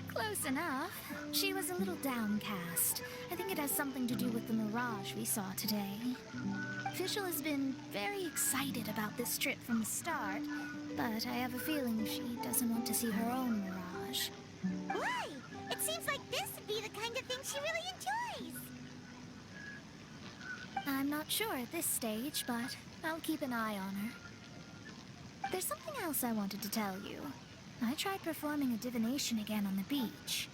Close enough. She was a little downcast. I think it has something to do with the mirage we saw today. Fischl has been very excited about this trip from the start. but I have a feeling she doesn't want to see her own mirage. Why? It seems like this would be the kind of thing she really enjoys. I'm not sure at this stage, but I'll keep an eye on her. There's something else I wanted to tell you. I tried performing a divination again on the beach.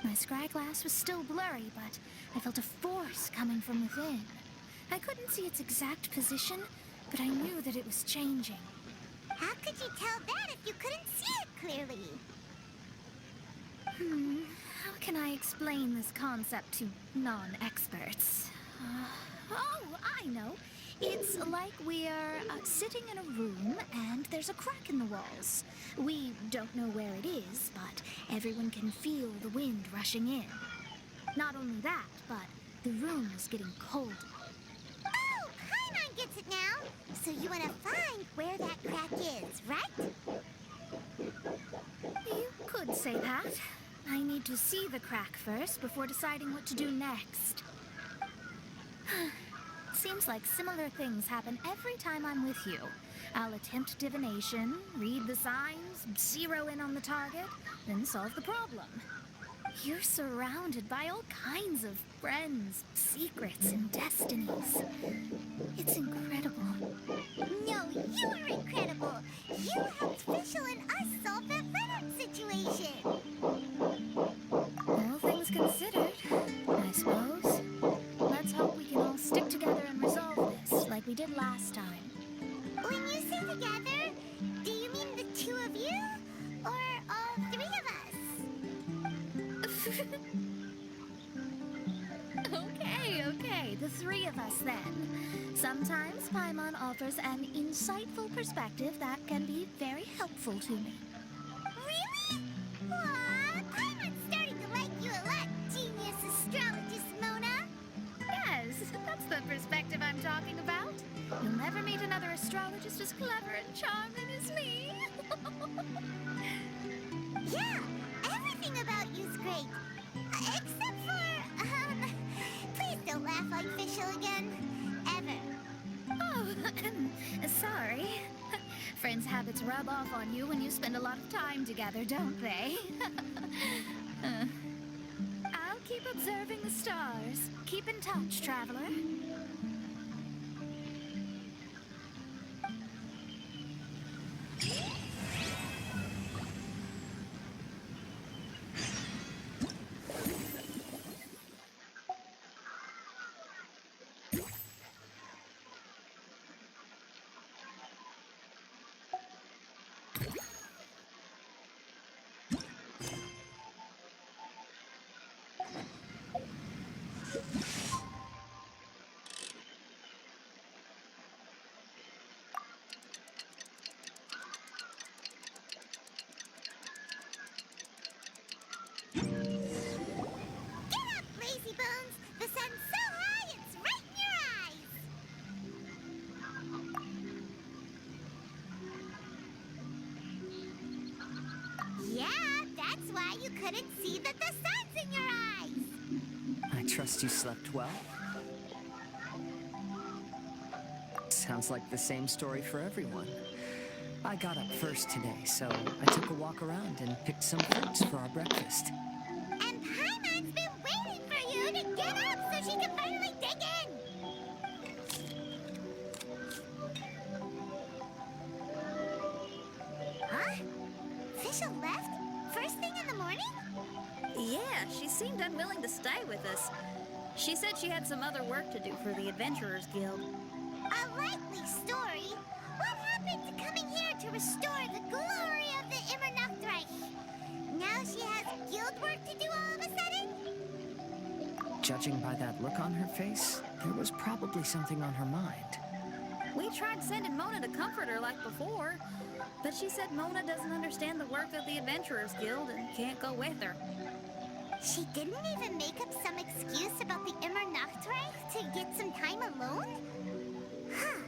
My scryglass was still blurry, but I felt a force coming from within. I couldn't see its exact position, but I knew that it was changing. How could you tell that if you couldn't see it clearly? How can I explain this concept to non-experts? Oh, I know. It's like we're sitting in a room and there's a crack in the walls. We don't know where it is, but everyone can feel the wind rushing in. Not only that, but the room is getting colder. Oh, Paimon gets it now. So you want to find where that crack is, right? You could say that. I need to see the crack first before deciding what to do next. Seems like similar things happen every time I'm with you. I'll attempt divination, read the signs, zero in on the target, then solve the problem. You're surrounded by all kinds of friends, secrets, and destinies. It's incredible. No, you are incredible. You helped Fischl and us solve that Leonard situation. All things considered, I suppose. Let's hope we can all stick together and resolve this, like we did last time. When you say together, do you mean the two of you? Or all three of us? Okay, the three of us then. Sometimes Paimon offers an insightful perspective that can be very helpful to me. Really? Aw, Paimon's starting to like you a lot, genius astrologist Mona. Yes, that's the perspective I'm talking about. You'll never meet another astrologist as clever and charming as me. Yeah, everything about you's great. Except for, please don't laugh like Fischl again. Ever. Oh, sorry. Friends' habits rub off on you when you spend a lot of time together, don't they? I'll keep observing the stars. Keep in touch, traveler. Couldn't see that the sun's in your eyes! I trust you slept well. Sounds like the same story for everyone. I got up first today, so I took a walk around and picked some fruits for our breakfast. And Paimon's been waiting for you to get up so she can finally dig in! Huh? Fischl left? First thing in the morning? Yeah, she seemed unwilling to stay with us. She said she had some other work to do for the Adventurers Guild. A likely story. What happened to coming here to restore the glory of the Immer Nachtreich? Now she has guild work to do all of a sudden? Judging by that look on her face, there was probably something on her mind. We tried sending Mona to comfort her like before, but she said Mona doesn't understand the work of the Adventurers Guild and can't go with her. She didn't even make up some excuse about the Immer Nachtreich to get some time alone? Huh.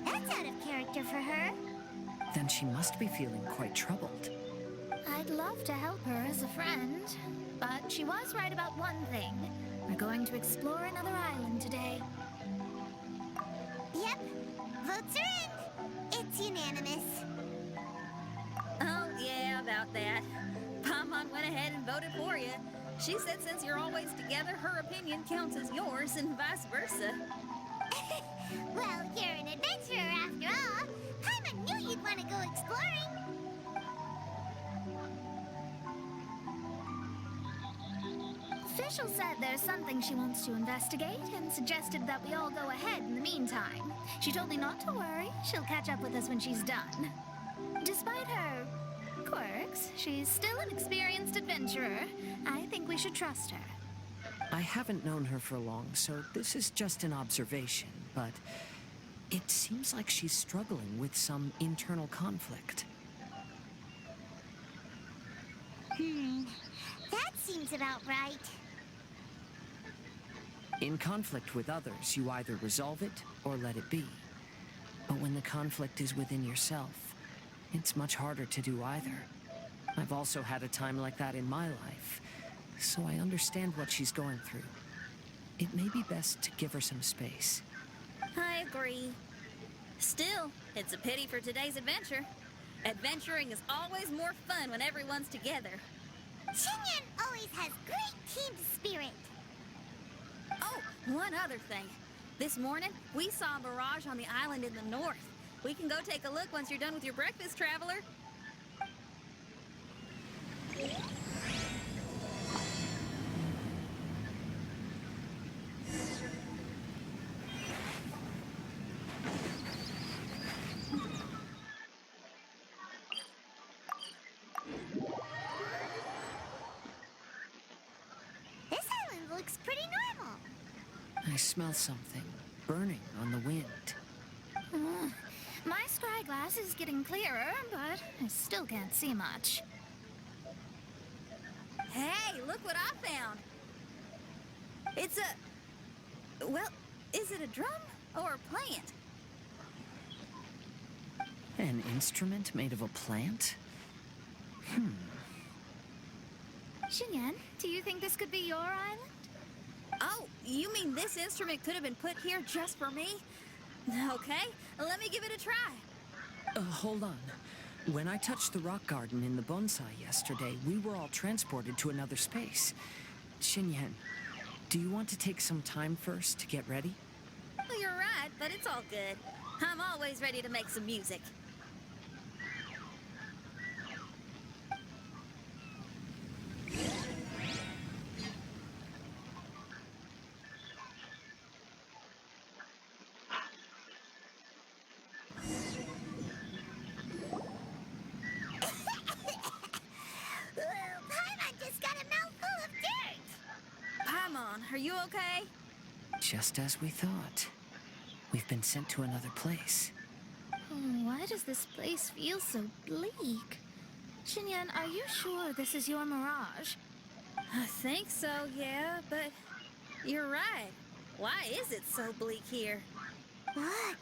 That's out of character for her. Then she must be feeling quite troubled. I'd love to help her as a friend, but she was right about one thing. We're going to explore another island today. Yep. Votes are in. It's unanimous. you. She said since you're always together, her opinion counts as yours and vice versa. Well, you're an adventurer after all. Paimon knew you'd want to go exploring. Fischl said there's something she wants to investigate and suggested that we all go ahead in the meantime. She told me not to worry. She'll catch up with us when she's done. Despite her quirks, she's still an experienced adventurer. I think we should trust her. I haven't known her for long, so this is just an observation, but it seems like she's struggling with some internal conflict. That seems about right. In conflict with others, you either resolve it or let it be. But when the conflict is within yourself, it's much harder to do either. I've also had a time like that in my life, so I understand what she's going through. It may be best to give her some space. I agree. Still, it's a pity for today's adventure. Adventuring is always more fun when everyone's together. Xinyan always has great team spirit. Oh, one other thing. This morning, we saw a mirage on the island in the north. We can go take a look once you're done with your breakfast, traveler. This island looks pretty normal. I smell something burning on the wind. My scry glass is getting clearer, but I still can't see much. Hey, look what I found. It's a... Well, is it a drum or a plant? An instrument made of a plant? Xinyan, do you think this could be your island? Oh, you mean this instrument could have been put here just for me? Okay, let me give it a try. Hold on. When I touched the rock garden in the bonsai yesterday, we were all transported to another space. Xinyan, do you want to take some time first to get ready? Well, you're right, but it's all good. I'm always ready to make some music. Paimon just got a mouthful of dirt. Paimon, are you okay? Just as we thought. We've been sent to another place. Why does this place feel so bleak? Xinyan, are you sure this is your mirage? I think so, yeah, but you're right. Why is it so bleak here? Look,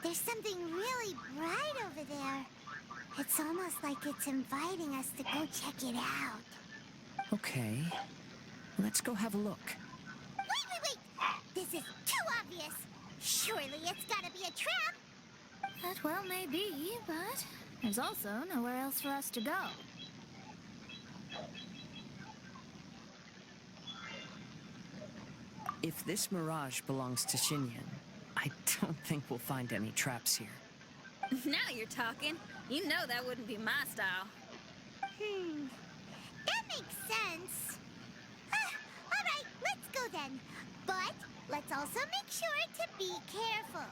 there's something really bright over there. It's almost like it's inviting us to go check it out. Okay. Let's go have a look. Wait! This is too obvious. Surely it's gotta be a trap. That well may be, but there's also nowhere else for us to go. If this mirage belongs to Xinyan, I don't think we'll find any traps here. Now you're talking. You know that wouldn't be my style. That makes sense. All right, let's go then. But let's also make sure to be careful.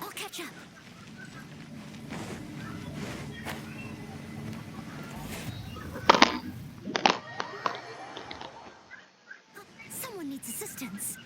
I'll catch up. Someone needs assistance.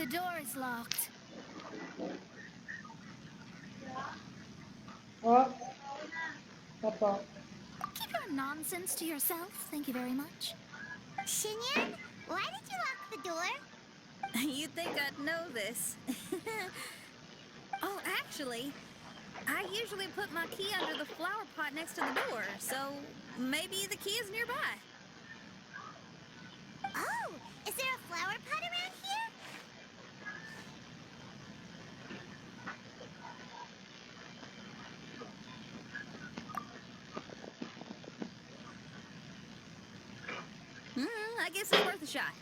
The door is locked. Oh, apa? Keep your nonsense to yourself, thank you very much. Xinyan, why did you lock the door? You'd think I'd know this. Oh, actually, I usually put my key under the flower pot next to the door, so maybe the key is nearby. Oh, is there a flower pot around here? I guess it's worth a shot.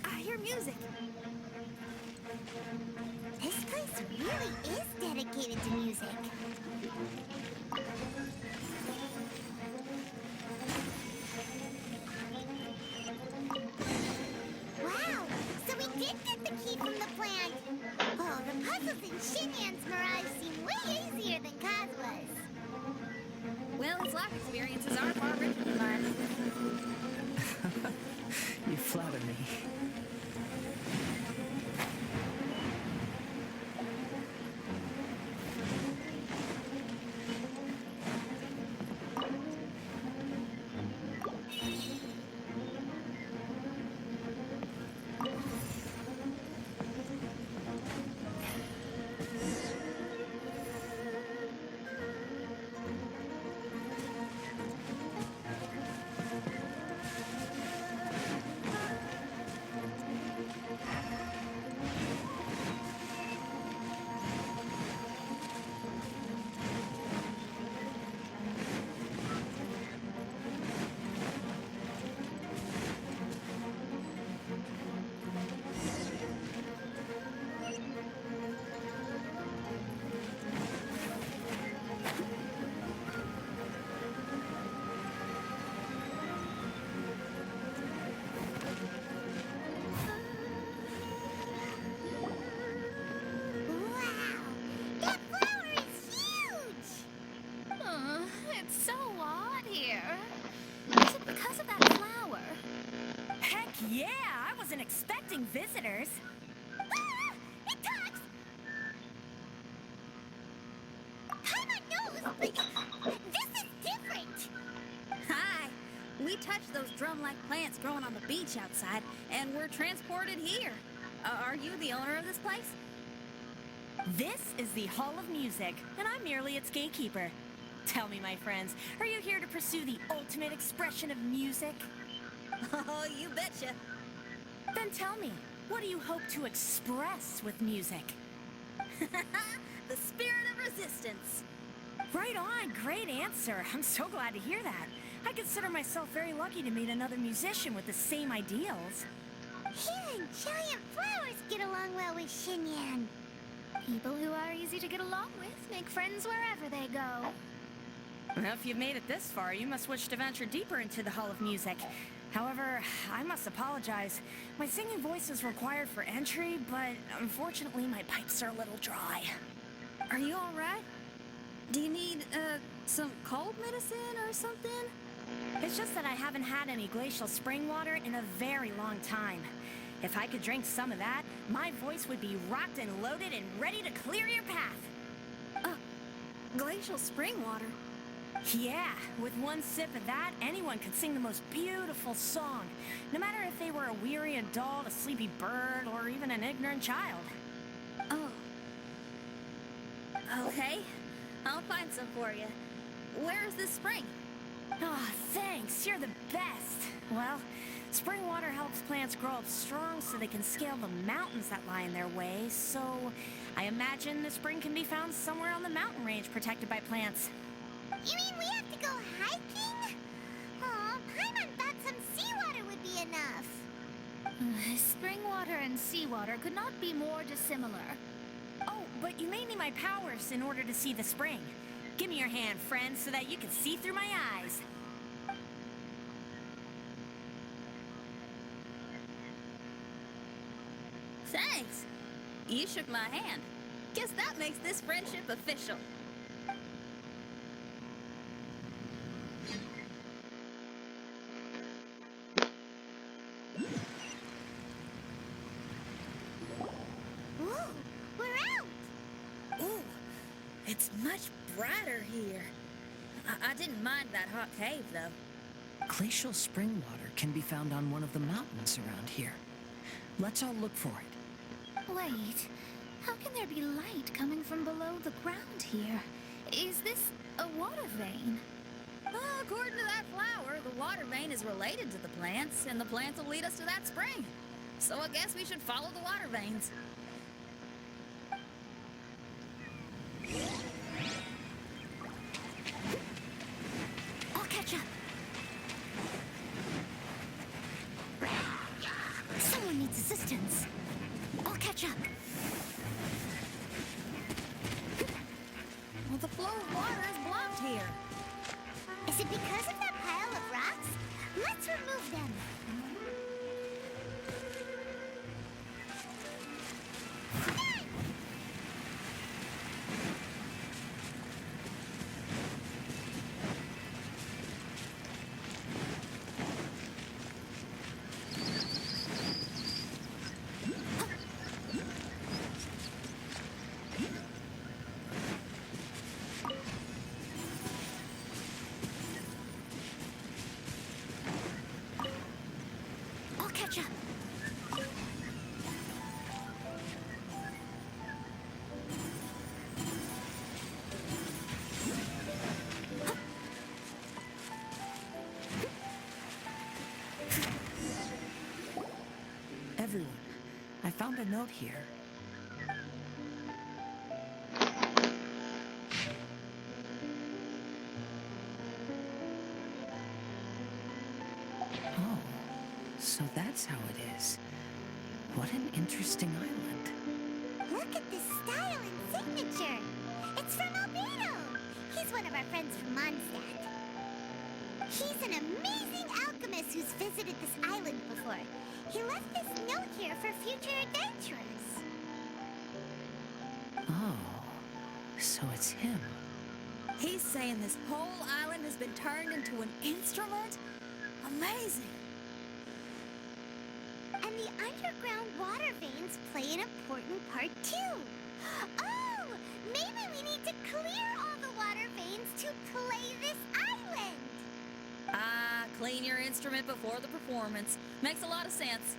I hear music. This place really is dedicated to music. Wow, so we did get the key from the plant. Oh, the puzzles in Xinyan's Mirage seem way easier than Kazua's. Well, his life experiences are far richer than mine. You flatter me. It's so odd here. Is it because of that flower? Heck yeah! I wasn't expecting visitors. Ah! It talks! Paimon knows, but this is different. Hi. We touched those drum-like plants growing on the beach outside, and we're transported here. Are you the owner of this place? This is the Hall of Music, and I'm merely its gatekeeper. Tell me, my friends, are you here to pursue the ultimate expression of music? Oh, you betcha. Then tell me, what do you hope to express with music? The spirit of resistance. Right on, great answer. I'm so glad to hear that. I consider myself very lucky to meet another musician with the same ideals. Even giant flowers get along well with Xinyan. People who are easy to get along with make friends wherever they go. Well, if you've made it this far, you must wish to venture deeper into the Hall of Music. However, I must apologize. My singing voice is required for entry, but unfortunately my pipes are a little dry. Are you all right? Do you need, some cold medicine or something? It's just that I haven't had any glacial spring water in a very long time. If I could drink some of that, my voice would be rocked and loaded and ready to clear your path. Glacial spring water? Yeah, with one sip of that, anyone could sing the most beautiful song, no matter if they were a weary adult, a sleepy bird, or even an ignorant child. Oh. Okay, I'll find some for you. Where is this spring? Oh, thanks, you're the best. Well, spring water helps plants grow up strong so they can scale the mountains that lie in their way, so I imagine the spring can be found somewhere on the mountain range protected by plants. You mean we have to go hiking? Aw, Paimon thought some seawater would be enough. Spring water and seawater could not be more dissimilar. Oh, but you may need my powers in order to see the spring. Give me your hand, friend, so that you can see through my eyes. Thanks. You shook my hand. Guess that makes this friendship official. Ooh, we're out! Ooh, it's much brighter here. I didn't mind that hot cave, though. Glacial spring water can be found on one of the mountains around here. Let's all look for it. Wait, how can there be light coming from below the ground here? Is this a water vein? According to that flower, the water vein is related to the plants, and the plants will lead us to that spring. So I guess we should follow the water veins. I'll catch up. Someone needs assistance. I'll catch up. Well, the flow of water is blocked here. Is it because of that pile of rocks? Let's remove them. I'll catch up. Everyone, I found a note here. Oh, so that's how it is. What an interesting island. Look at this style and signature. It's from Albedo. He's one of our friends from Mondstadt. He's an amazing alchemist who's visited this island before. He left this note here for future adventurers. Oh, so it's him. He's saying this whole island has been turned into an instrument? Amazing. And the underground water veins play an important part too. Oh, maybe we need to clear all the water veins to play this island. Clean your instrument before the performance. Makes a lot of sense.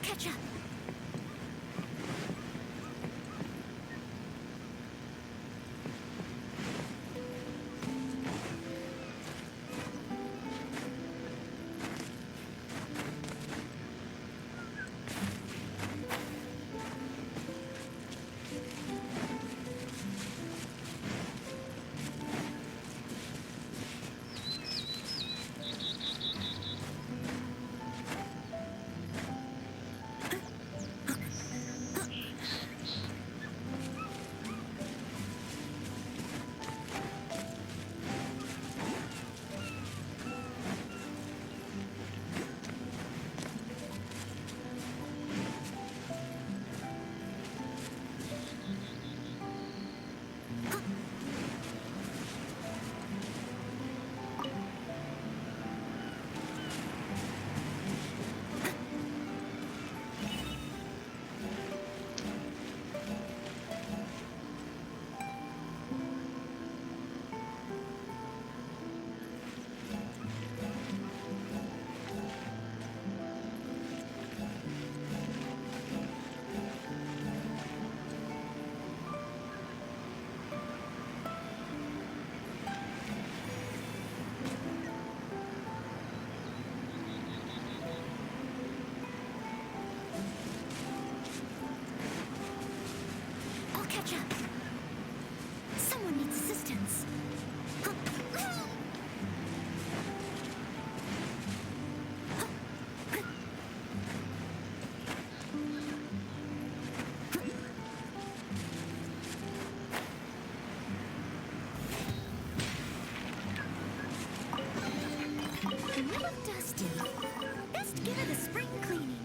catch up. Catch up. Someone needs assistance. A little dusty. Best give it a spring cleaning.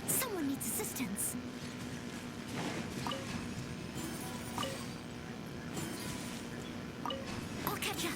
Someone needs assistance. I'll catch up.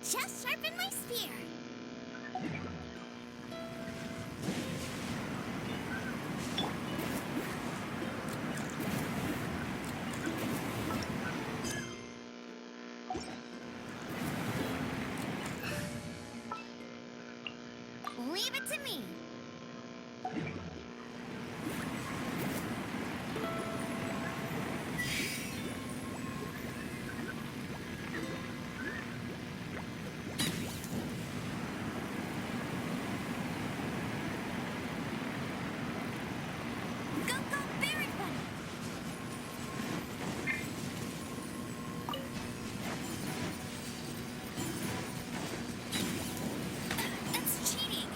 Just sharpen my spear. Leave it to me. Go, go, Berry Bunny! That's cheating!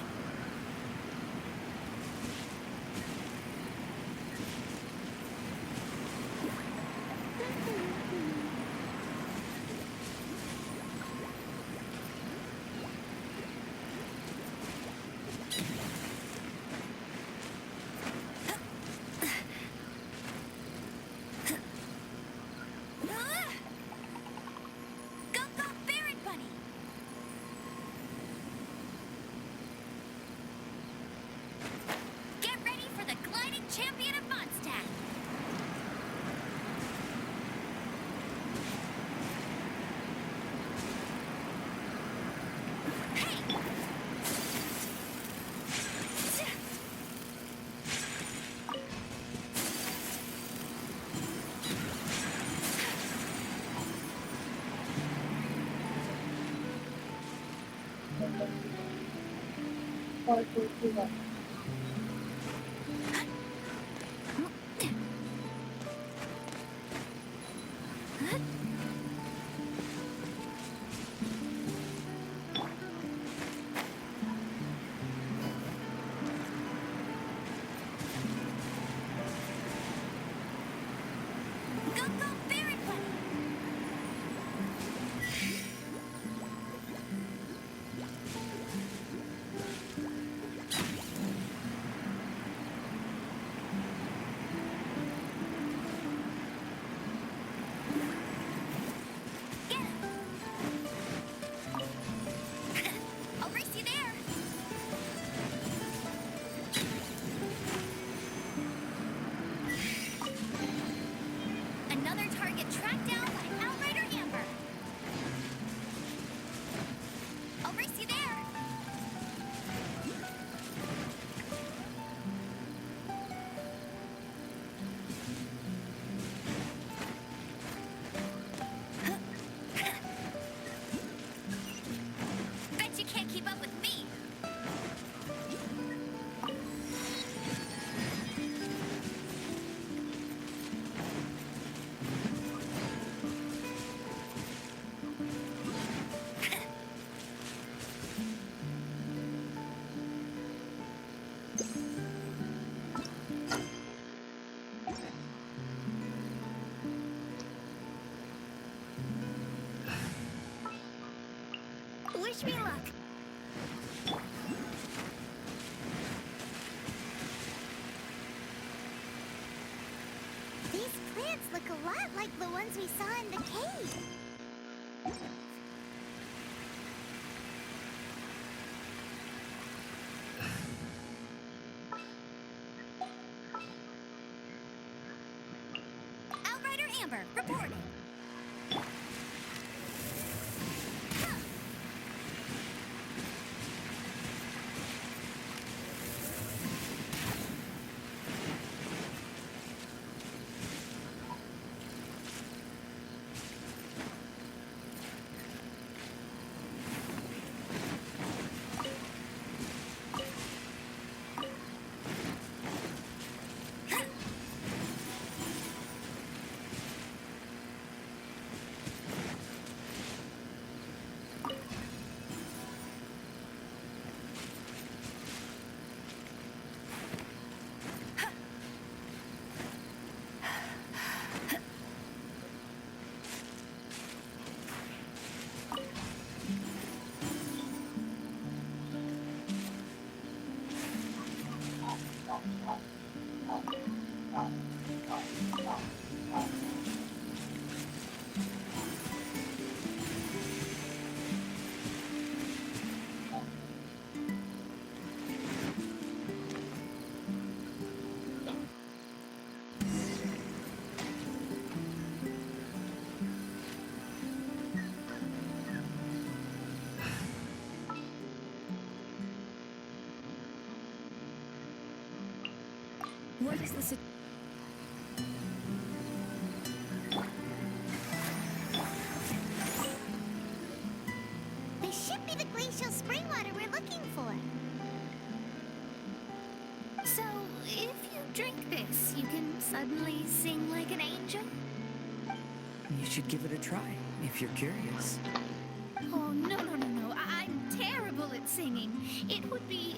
called Tortuga. I'll race you there. Another target tracked down by Outrider Amber. I'll race you there. Bet you can't keep up with me. Wish me luck. These plants look a lot like the ones we saw in the cave. Outrider Amber, reporting. What is the This should be the glacial spring water we're looking for. So, if you drink this, you can suddenly sing like an angel? You should give it a try, if you're curious. Oh, no. I'm terrible at singing. It would be,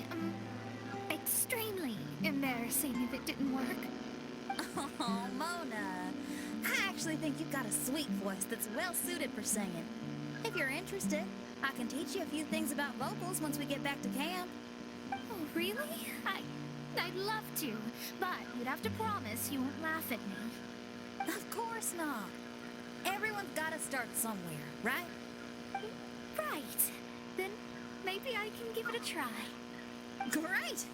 extremely embarrassing if it didn't work. Oh, Mona. I actually think you've got a sweet voice that's well suited for singing. If you're interested, I can teach you a few things about vocals once we get back to camp. Oh, really? I'd love to, but you'd have to promise you won't laugh at me. Of course not. Everyone's got to start somewhere, right? Right. Then maybe I can give it a try. Great!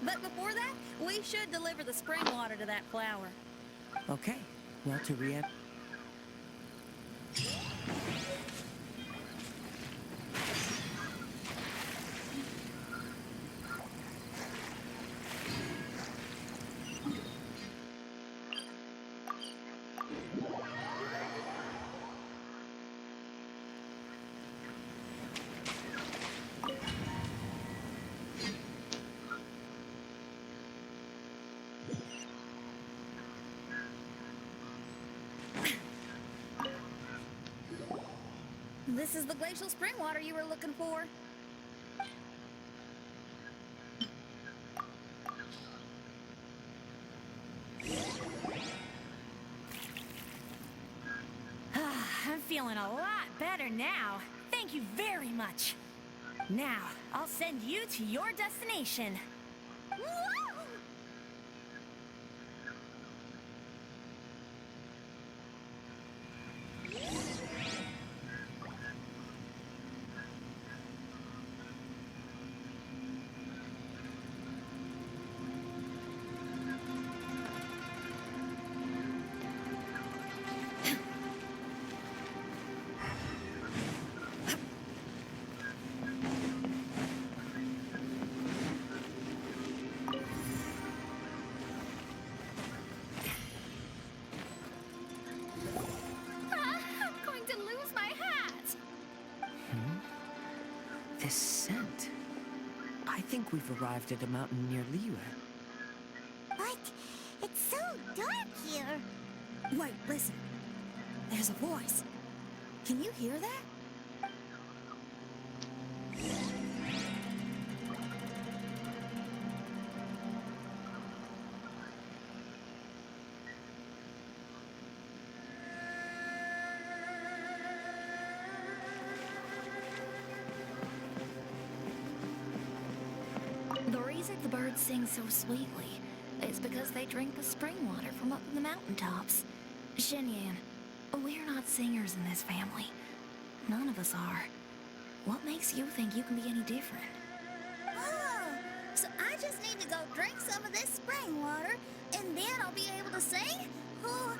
But before that, we should deliver the spring water to that flower. Okay, well, to re- this is the glacial spring water you were looking for. I'm feeling a lot better now. Thank you very much. Now, I'll send you to your destination. I'm going to lose my hat. This scent. I think we've arrived at a mountain near Liyue. But it's so dark here. Wait, listen. There's a voice. Can you hear that? The reason the birds sing so sweetly is because they drink the spring water from up in the mountaintops. Xinyan, we're not singers in this family. None of us are. What makes you think you can be any different? Oh, so I just need to go drink some of this spring water, and then I'll be able to sing? Oh,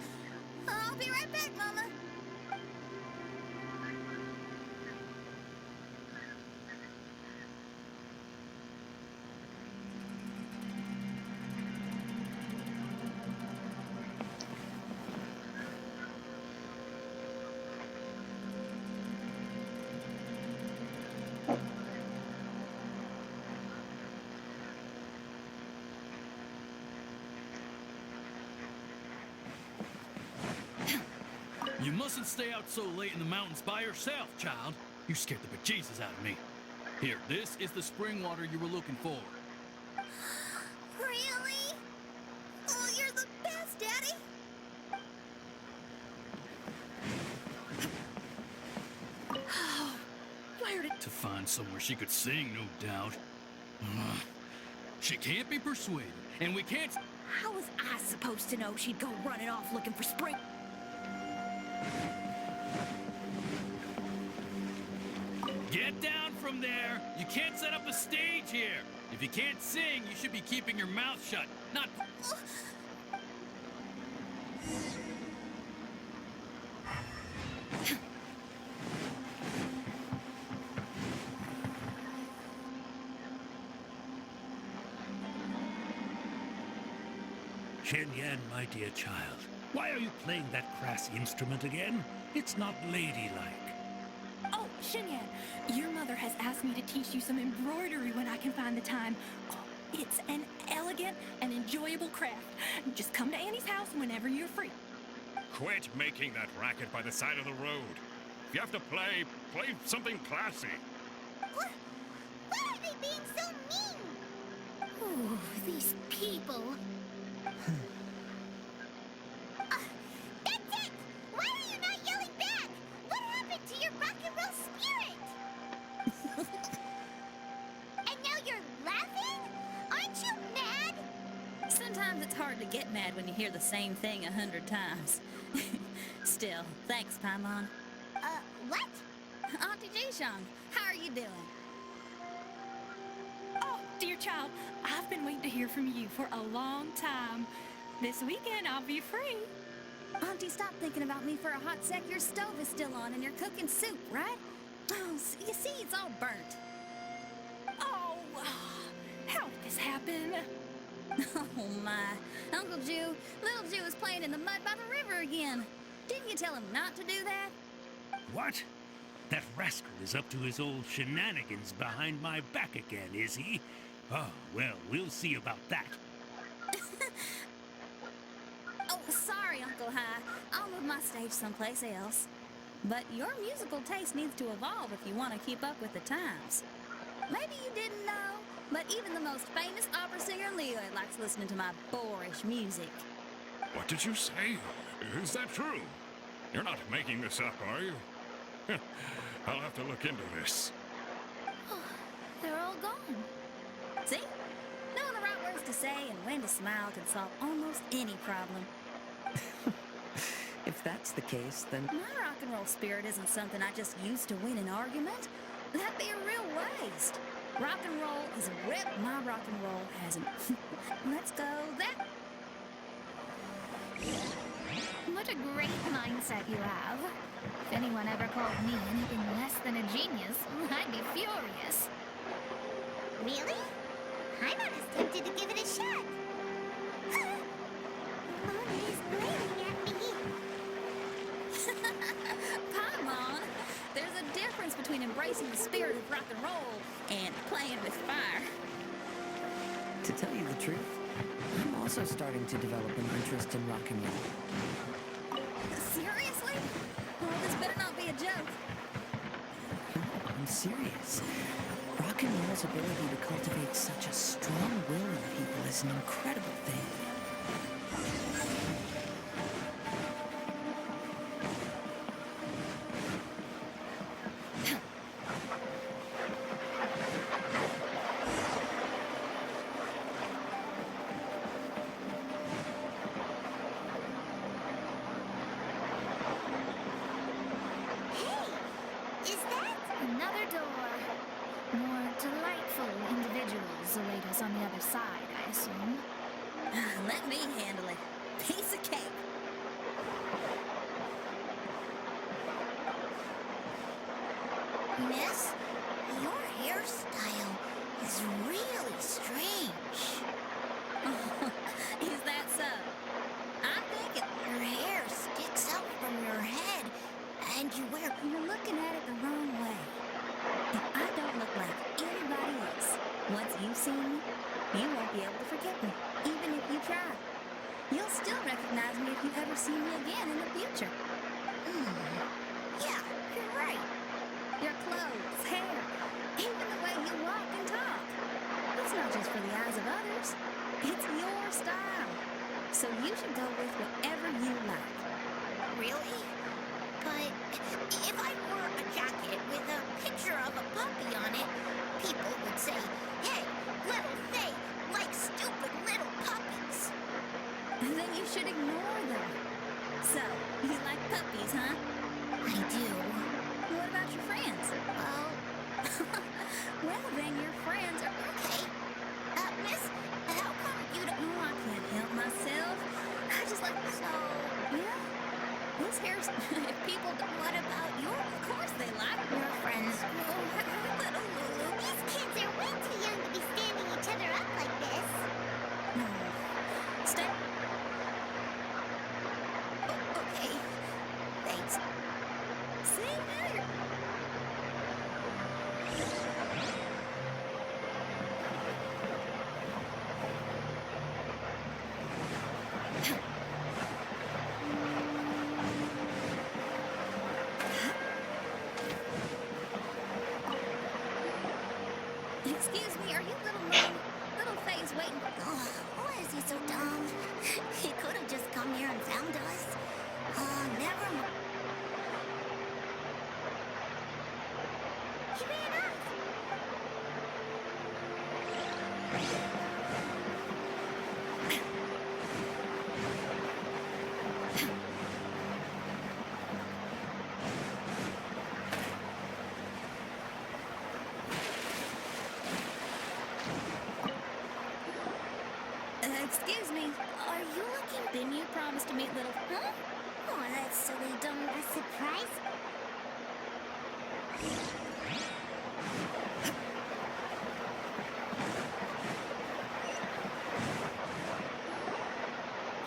I'll be right back, Mama. You mustn't stay out so late in the mountains by yourself, child. You scared the bejesus out of me. Here, this is the spring water you were looking for. Really? Oh, you're the best, Daddy. Where did... To find somewhere she could sing, no doubt. She can't be persuaded, and we can't... How was I supposed to know she'd go running off looking for spring? Get down from there! You can't set up a stage here! If you can't sing, you should be keeping your mouth shut, not... Xinyan, my dear child, why are you playing that crass instrument again? It's not ladylike. Oh, Xinyan, your mother has asked me to teach you some embroidery when I can find the time. Oh, it's an elegant and enjoyable craft. Just come to Annie's house whenever you're free. Quit making that racket by the side of the road. If you have to play, play something classy. Why are they being so mean? Ooh, these people. That's it! Why are you not yelling back? What happened to your rock and roll spirit? And now you're laughing? Aren't you mad? Sometimes it's hard to get mad when you hear the same thing 100 times. Still, thanks, Paimon. What? Auntie Jishang, how are you doing? Oh, dear child, I've been waiting to hear from you for a long time. This weekend, I'll be free. Auntie, stop thinking about me for a hot sec. Your stove is still on and you're cooking soup, right? Oh, you see, it's all burnt. Oh, how did this happen? Oh, my. Uncle Jew, little Jew is playing in the mud by the river again. Didn't you tell him not to do that? What? That rascal is up to his old shenanigans behind my back again, is he? Oh, well, we'll see about that. Oh, sorry, Uncle High. I'll move my stage someplace else. But your musical taste needs to evolve if you want to keep up with the times. Maybe you didn't know, but even the most famous opera singer Leo likes listening to my boorish music. What did you say? Is that true? You're not making this up, are you? I'll have to look into this. They're all gone. See? Knowing the right words to say and when to smile can solve almost any problem. If that's the case, then... My rock and roll spirit isn't something I just use to win an argument. That'd be a real waste. Rock and roll is a rip my rock and roll hasn't. Let's go that. What a great mindset you have. If anyone ever called me anything less than a genius, I'd be furious. Really? I'm not as tempted to give it a shot. Mona is glaring at me. Come on. There's a difference between embracing the spirit of rock and roll and playing with fire. To tell you the truth, I'm also starting to develop an interest in rock and roll. Seriously? Oh, this better not be a joke. No, I'm serious. Rock and roll's ability to cultivate such a strong will in people is an incredible thing. Another door. More delightful individuals await us on the other side, I assume. Let me handle it. Piece of cake. Miss, your hairstyle is really strange. Is that so? I'm thinking your hair sticks out from your head, and you're looking at it the wrong way. If I don't look like anybody else, once you've seen me, you won't be able to forget me, even if you try. You'll still recognize me if you ever see me again in the future. Yeah, you're right. Your clothes, hair, even the way you walk and talk. It's not just for the eyes of others. It's your style. So you should go with whatever you like. Really? But if I wore a jacket with a picture of a puppy on it, people would say, "Hey, little Faye likes stupid little puppies." Then you should ignore them. So, you like puppies, huh? I do. What about your friends? Well, then your friends are okay. Miss, how come you don't... Oh, I can't help myself. I just like... So, yeah. This hair's... If people... What about your... Of course they like your friends. Little Lulu. These kids are way too young to be standing each other up like this. No. Stay. Okay. Thanks. See, now you're... Excuse me, are you Little Moon? Little Faye's waiting. Oh, why is he so dumb? He could have just come here and found us. Never mind. He ran off. Excuse me, are you looking? Didn't you promise to meet Little... Huh? Oh, that's silly dumb. A surprise?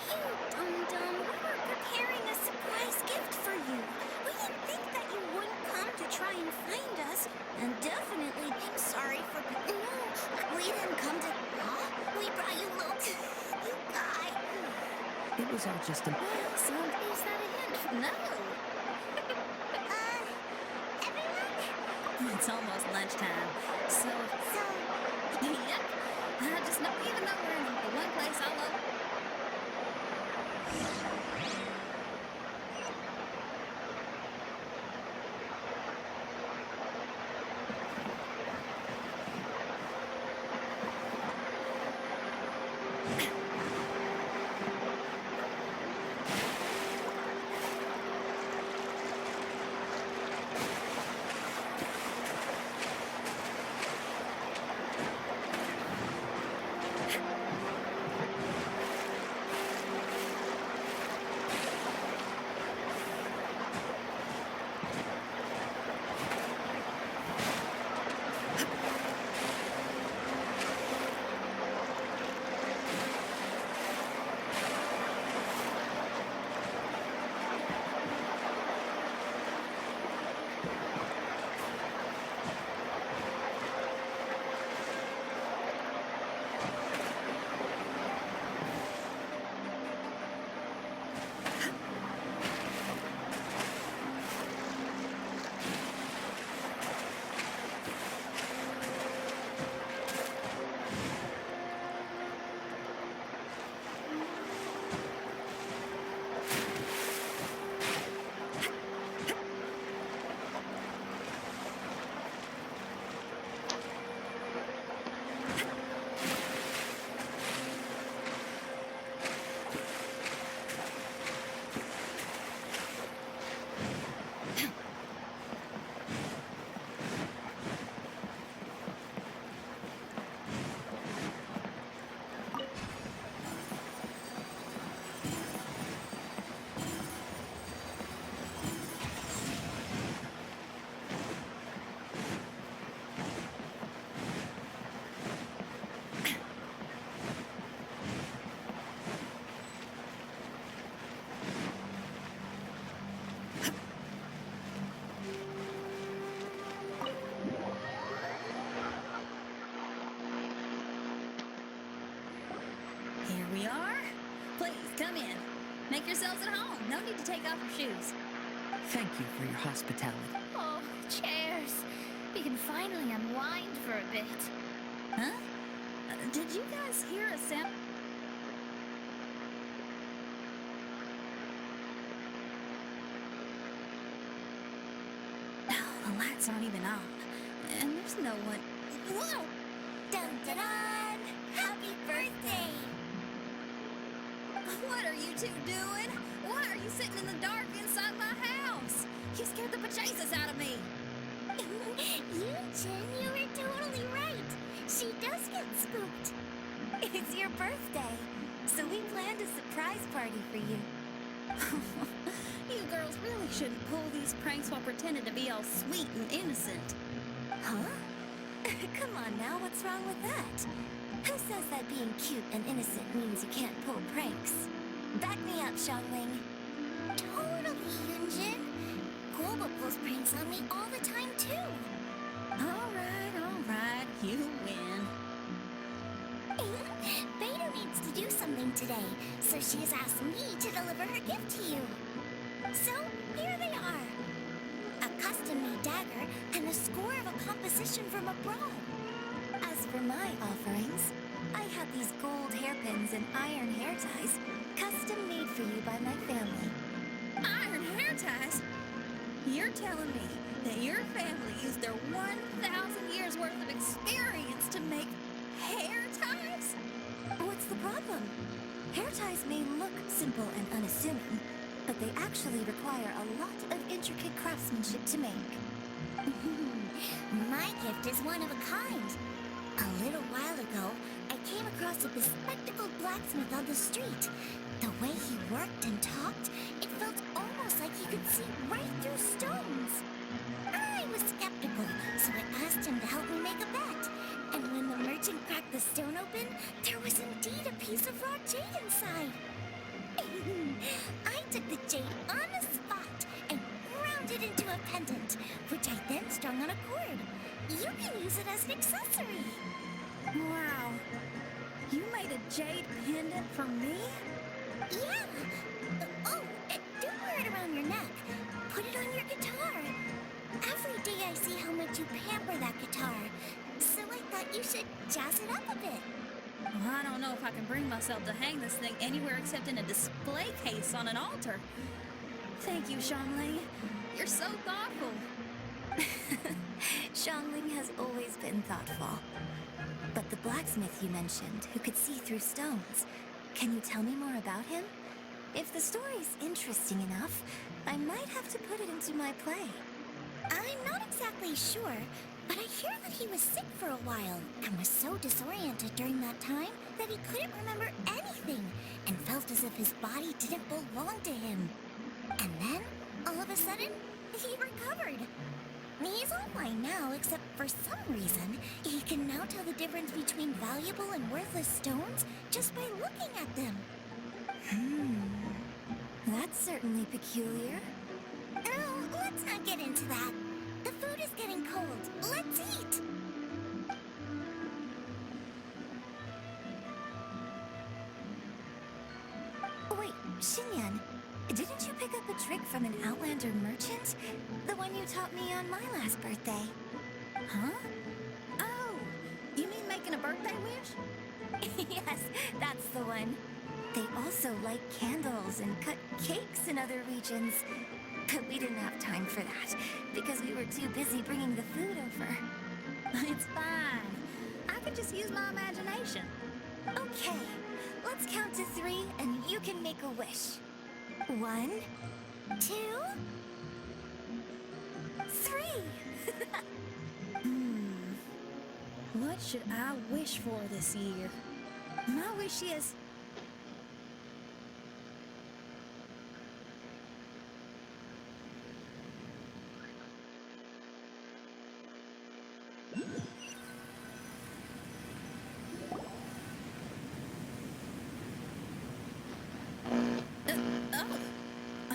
You dum-dum. We were preparing a surprise gift for you. We didn't think that you wouldn't come to try and find us. And definitely, I'm sorry for... No, we didn't come to... Huh? We brought you little... You guys. It was all just a... Well, so is that a hint? No. It's almost lunchtime. So, yep. I just don't even know we're in the one place I love. Here we are. Please, come in. Make yourselves at home. No need to take off your shoes. Thank you for your hospitality. Oh, chairs. We can finally unwind for a bit. Huh? Did you guys hear a sound? The lights aren't even on. And there's no one. Whoa! Dun dun dun! Happy birthday! What are you two doing? Why are you sitting in the dark inside my house? You scared the bejesus out of me. Jen, you were totally right. She does get spooked. It's your birthday, so we planned a surprise party for you. You girls really shouldn't pull these pranks while pretending to be all sweet and innocent. Huh? Come on now, what's wrong with that? Who says that being cute and innocent means you can't pull pranks? Back me up, Xiangling. Totally, Yunjin. Guoba pulls pranks on me all the time, too. All right, you win. Beta needs to do something today, so she has asked me to deliver her gift to you. So, here they are. A custom-made dagger and the score of a composition from abroad. As for my offerings, I have these gold hairpins and iron hair ties, custom made for you by my family. Iron hair ties? You're telling me that your family used their 1,000 years worth of experience to make hair ties? What's the problem? Hair ties may look simple and unassuming, but they actually require a lot of intricate craftsmanship to make. My gift is one of a kind. A little while ago, I came across a bespectacled blacksmith on the street. The way he worked and talked, it felt almost like he could see right through stones. I was skeptical, so I asked him to help me make a bet. And when the merchant cracked the stone open, there was indeed a piece of raw jade inside. I took the jade on the spot and ground it into a pendant, which I then strung on a cord. You can use it as an accessory. Wow. You made a jade pendant for me? Yeah. Oh, don't wear it around your neck. Put it on your guitar. Every day I see how much you pamper that guitar, so I thought you should jazz it up a bit. Well, I don't know if I can bring myself to hang this thing anywhere except in a display case on an altar. Thank you, Xiangling. You're so thoughtful. Xiangling has always been thoughtful. But the blacksmith you mentioned, who could see through stones, can you tell me more about him? If the story's interesting enough, I might have to put it into my play. I'm not exactly sure, but I hear that he was sick for a while and was so disoriented during that time that he couldn't remember anything and felt as if his body didn't belong to him. And then, all of a sudden, he recovered. He's all fine now, except for some reason, he can now tell the difference between valuable and worthless stones just by looking at them. That's certainly peculiar. Oh, let's not get into that. The food is getting cold. Let's eat. Wait, Xinyan, didn't you pick up a trick from an Outlander merchant? The one you taught me on my last birthday. Huh? Oh, you mean making a birthday wish? Yes, that's the one. They also light candles and cut cakes in other regions. But we didn't have time for that, because we were too busy bringing the food over. It's fine. I could just use my imagination. Okay, let's count to 3 and you can make a wish. 1, 2, 3. What should I wish for this year? My wish is...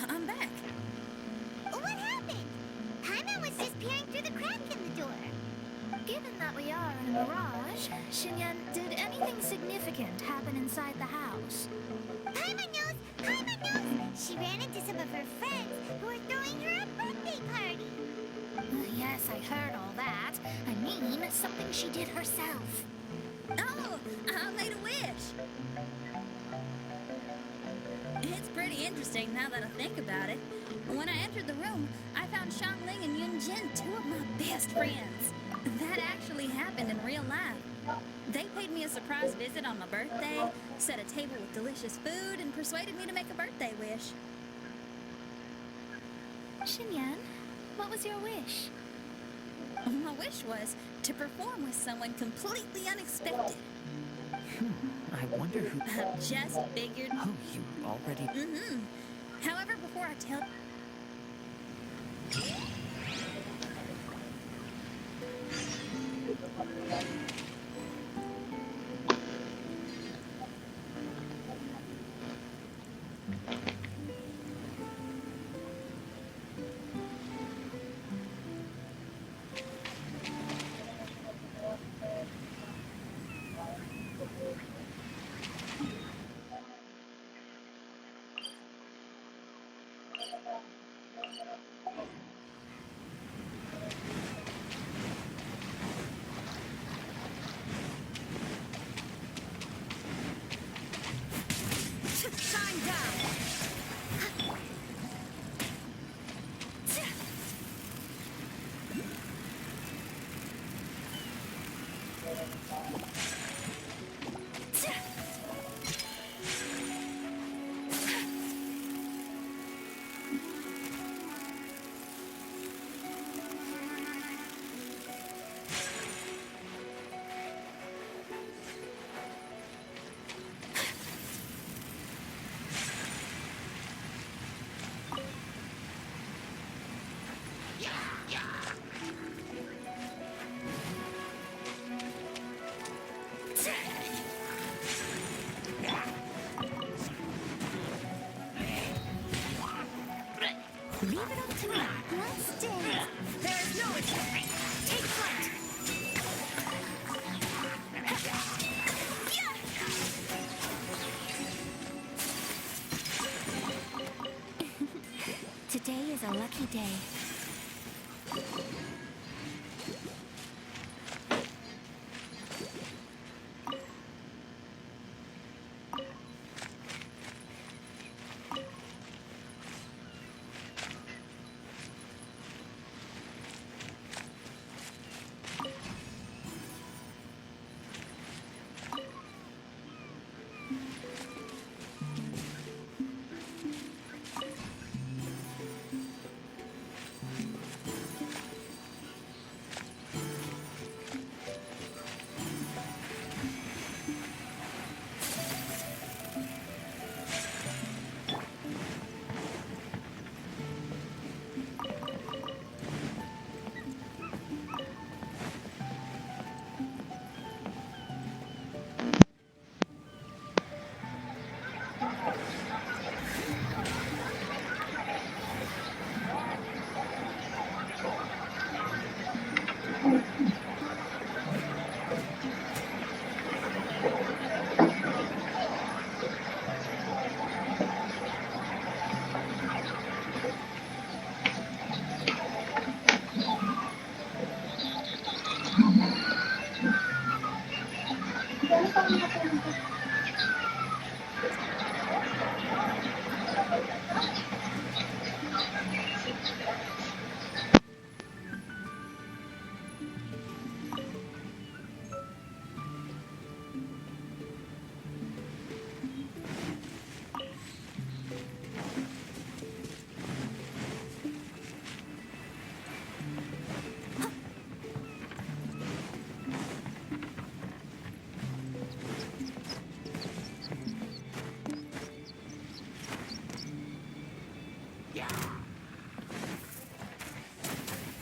I'm back. What happened? Paimon was just peering through the crack in the door. Given that we are in a mirage, Xinyan, did anything significant happen inside the house? Paimon knows! Paimon knows! She ran into some of her friends who were throwing her a birthday party. Yes, I heard all that. I mean, something she did herself. Oh, I made a wish. It's pretty interesting now that I think about it. When I entered the room, I found Xiangling and Yunjin, 2 of my best friends. That actually happened in real life. They paid me a surprise visit on my birthday, set a table with delicious food, and persuaded me to make a birthday wish. Xinyan, what was your wish? My wish was to perform with someone completely unexpected. I wonder who... I just figured... Oh, you already... Mm-hmm. However, before I tell... Shine down! Leave it up to me. Let's dance. There is no escape. Take flight! Today is a lucky day.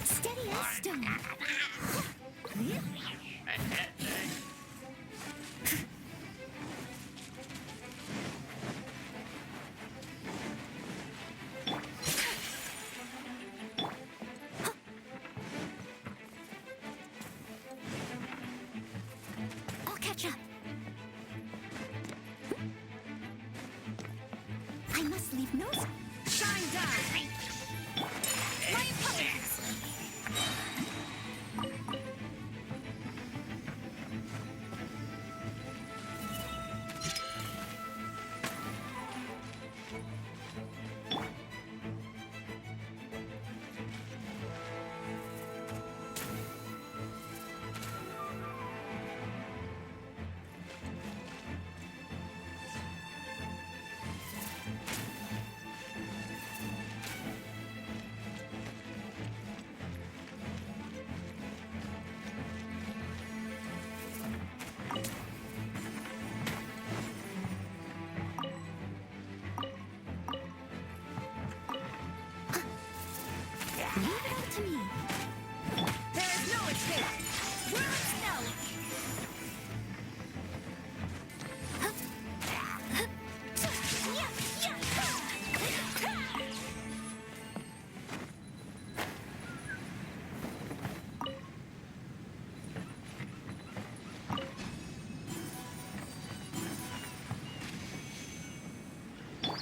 Steady as stone. I'll catch up. I must leave no shine down. My apologies. Leave it up to me. There is no escape. Words no.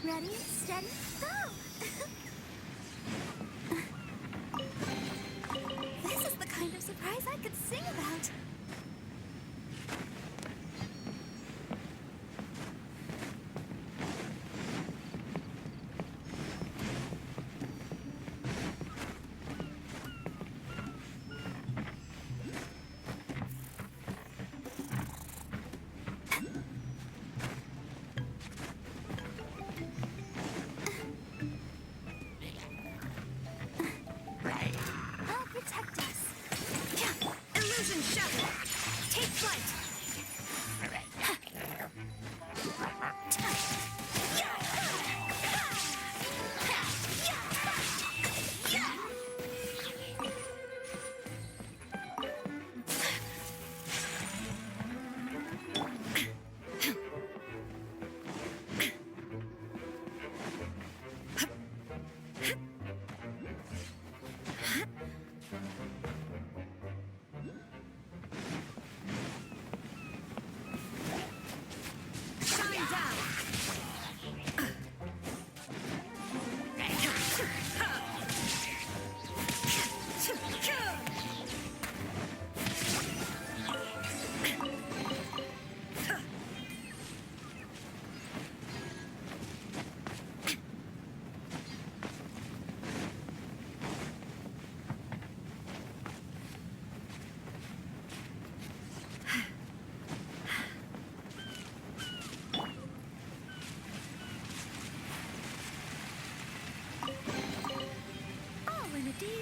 Ready, steady, go! This is the kind of surprise I could sing about. I'll protect us. Illusion shattered.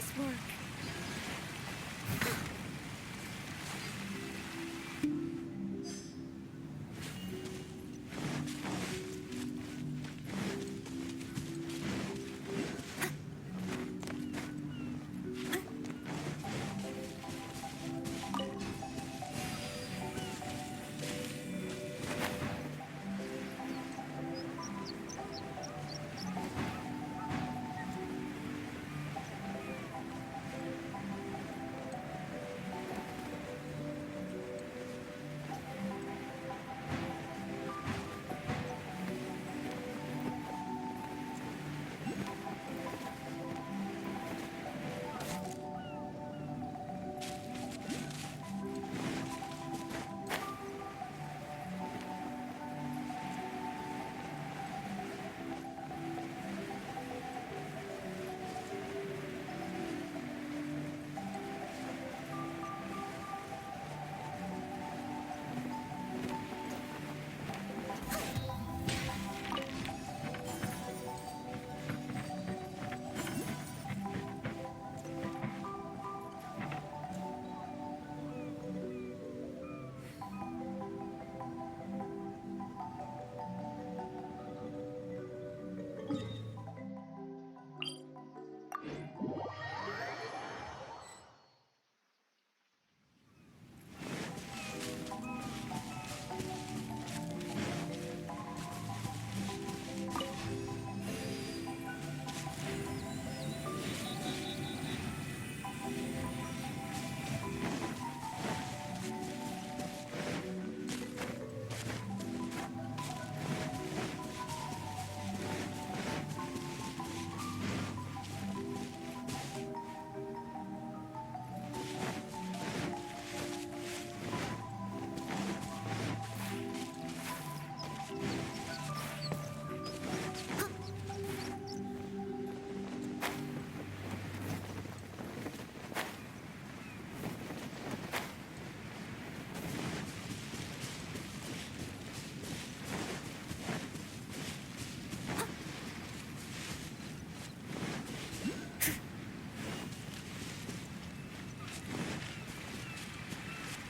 Nice work.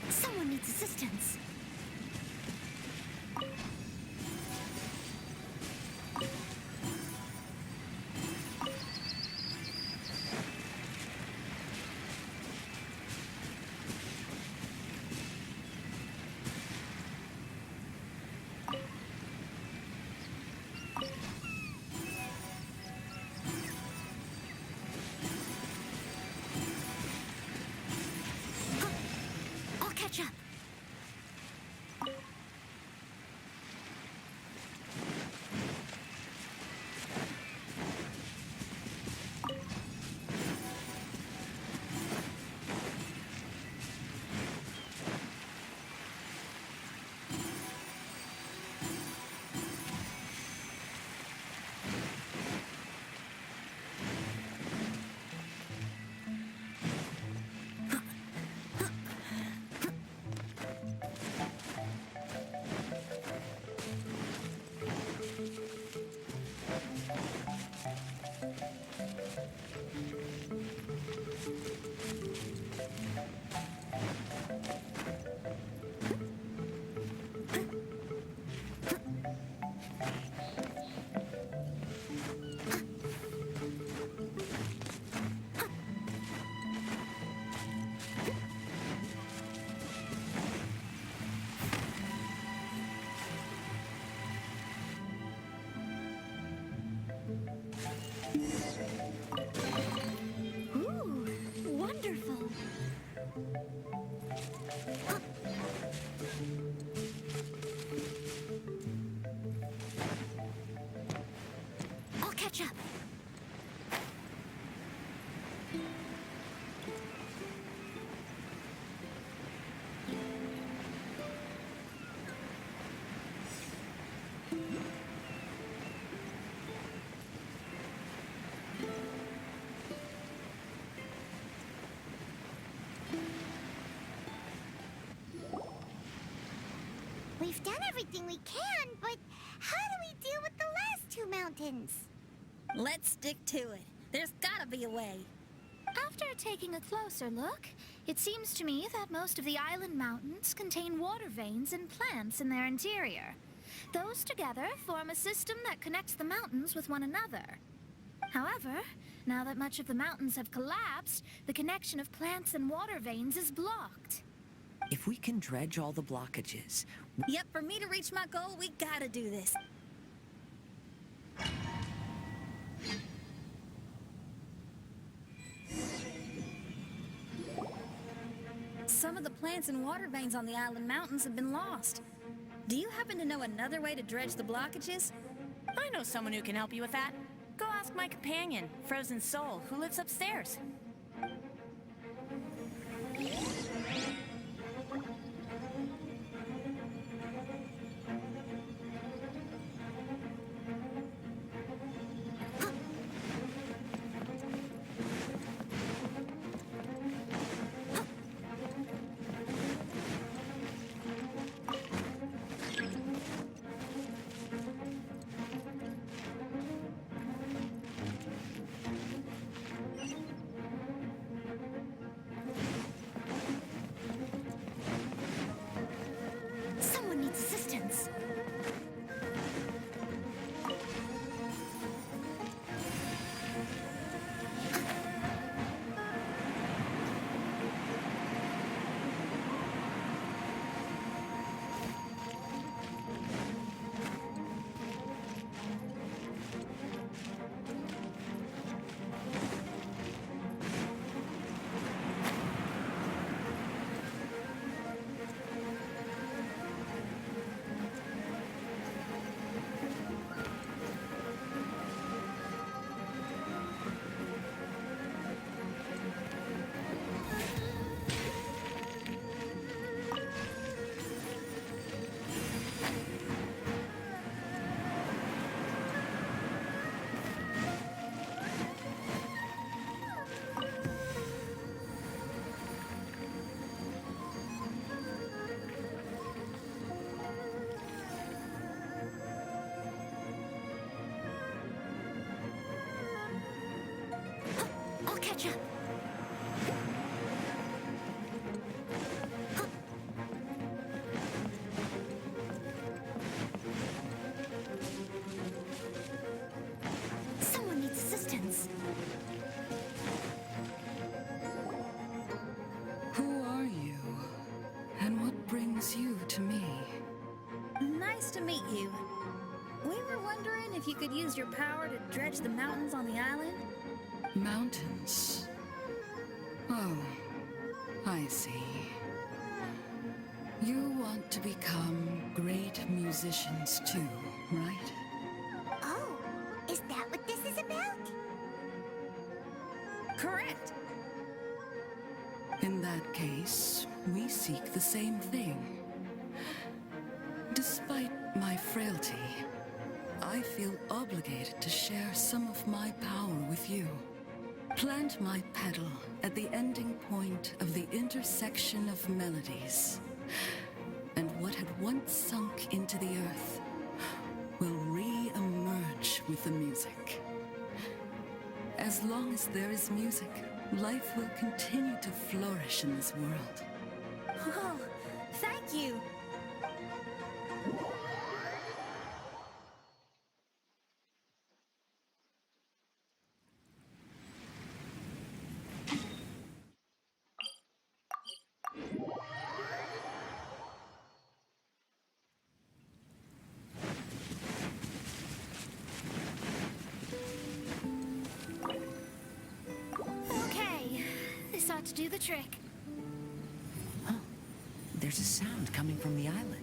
Someone needs assistance. I'll catch up. Ooh, wonderful. I'll catch up. We've done everything we can, but how do we deal with the last two mountains? Let's stick to it. There's gotta be a way. After taking a closer look, it seems to me that most of the island mountains contain water veins and plants in their interior. Those together form a system that connects the mountains with one another. However, now that much of the mountains have collapsed, the connection of plants and water veins is blocked. If we can dredge all the blockages... Yep, for me to reach my goal, we gotta do this. Some of the plants and water veins on the island mountains have been lost. Do you happen to know another way to dredge the blockages? I know someone who can help you with that. Go ask my companion, Frozen Soul, who lives upstairs. Someone needs assistance. I'll catch up. Someone needs assistance. Who are you? And what brings you to me? Nice to meet you. We were wondering if you could use your power to dredge the mountains on the island? Mountains. Oh, I see. You want to become great musicians too, right? Oh, is that what this is about? Correct. In that case, we seek the same thing. Despite my frailty, I feel obligated to share some of my power with you. Plant my pedal at the ending point of the intersection of melodies, and what had once sunk into the earth will re-emerge with the music. As long as there is music, life will continue to flourish in this world. Oh, thank you. Okay, this ought to do the trick. There's a sound coming from the island.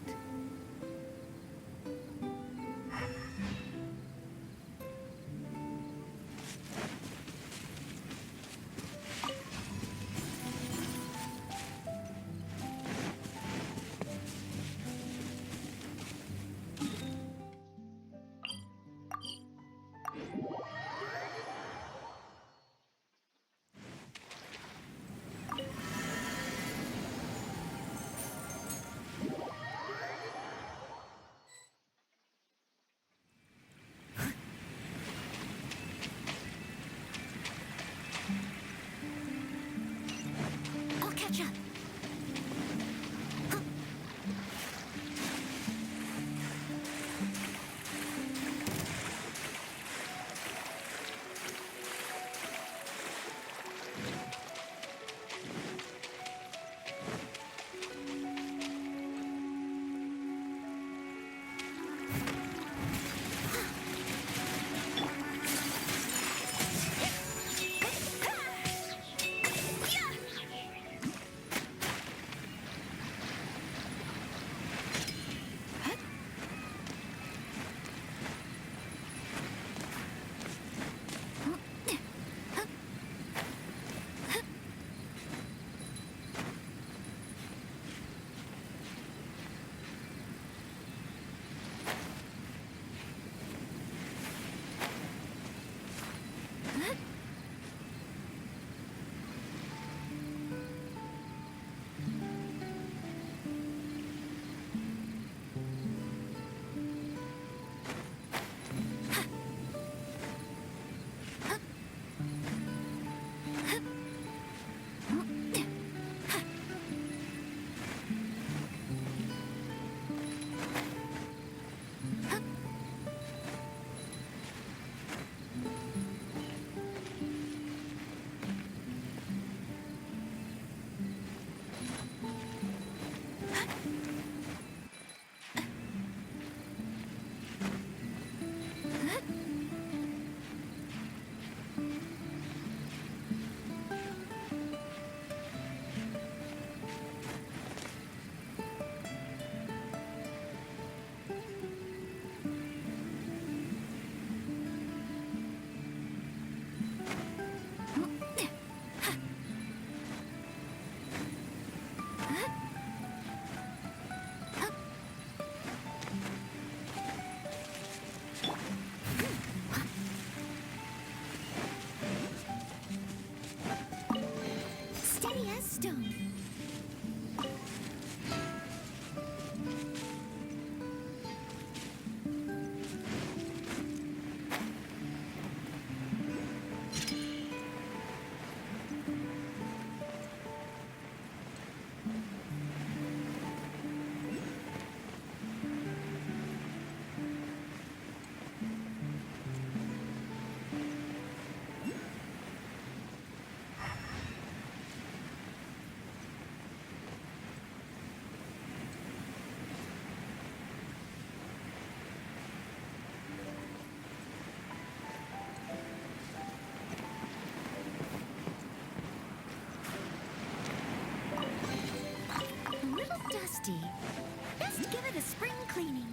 cleaning.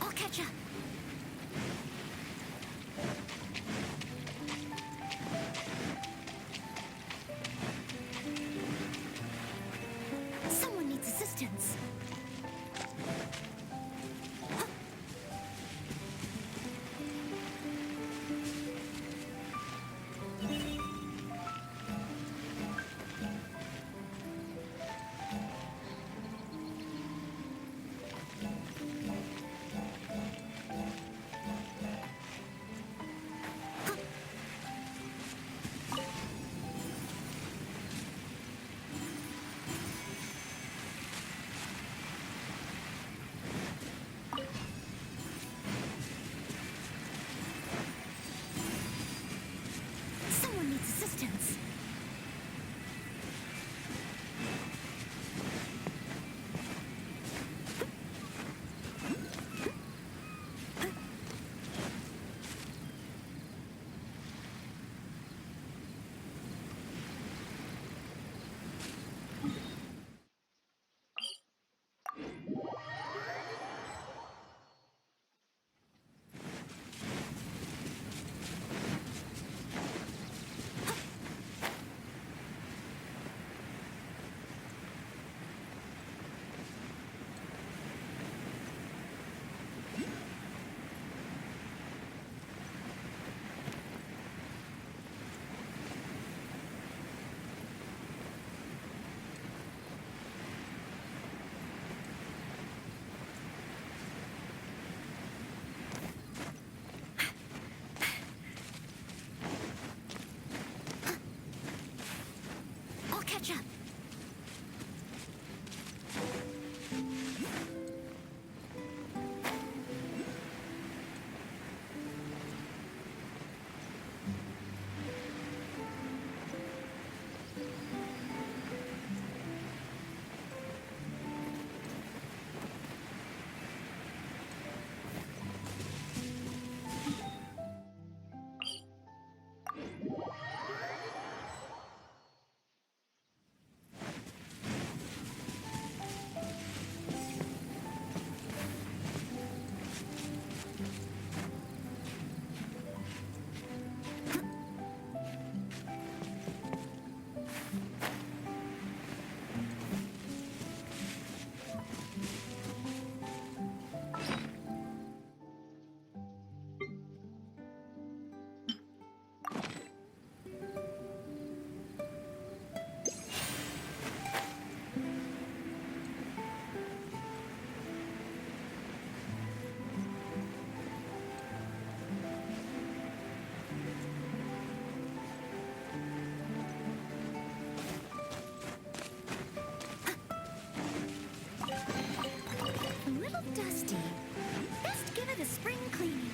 I'll catch up. Someone needs assistance. Someone needs assistance. I'll catch up. A little dusty. Best give it a spring cleaning.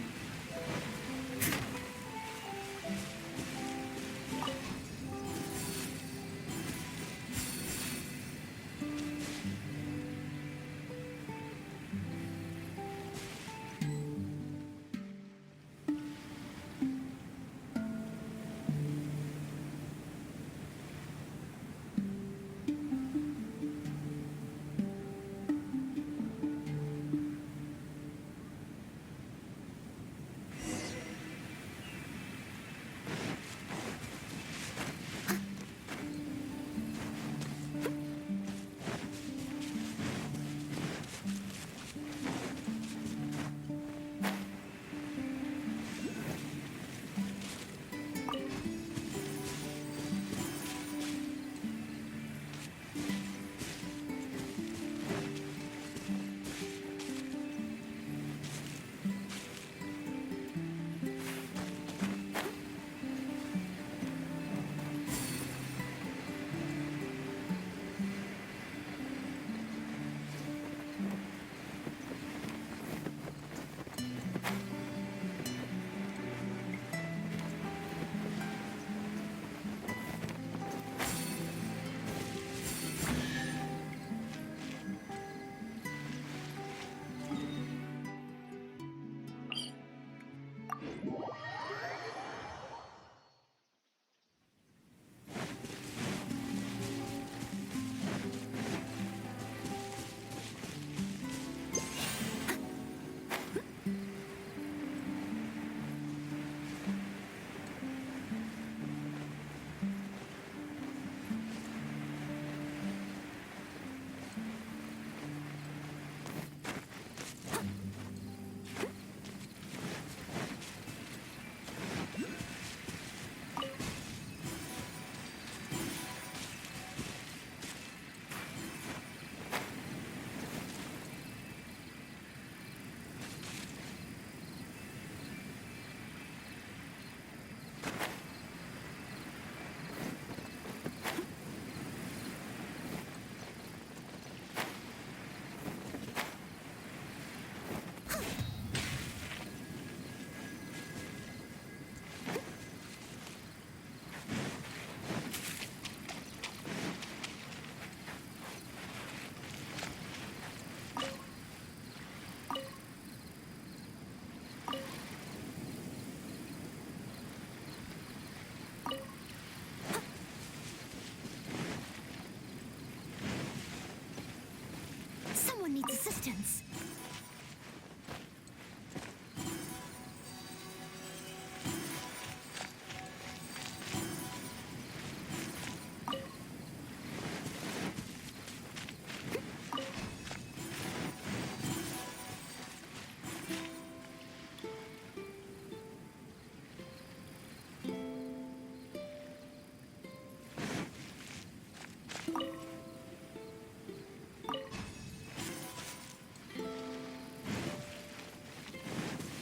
assistance.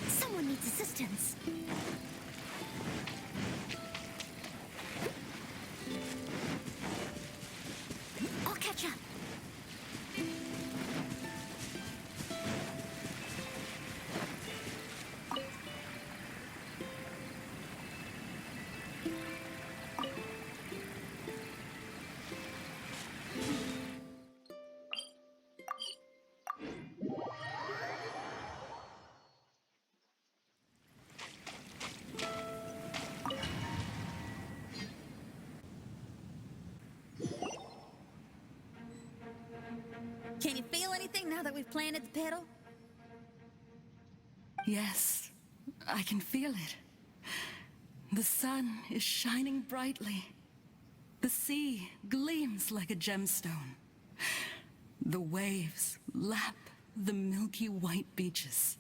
Someone needs assistance. I'll catch up. Can you feel anything now that we've planted the pedal? Yes, I can feel it. The sun is shining brightly. The sea gleams like a gemstone. The waves lap the milky white beaches.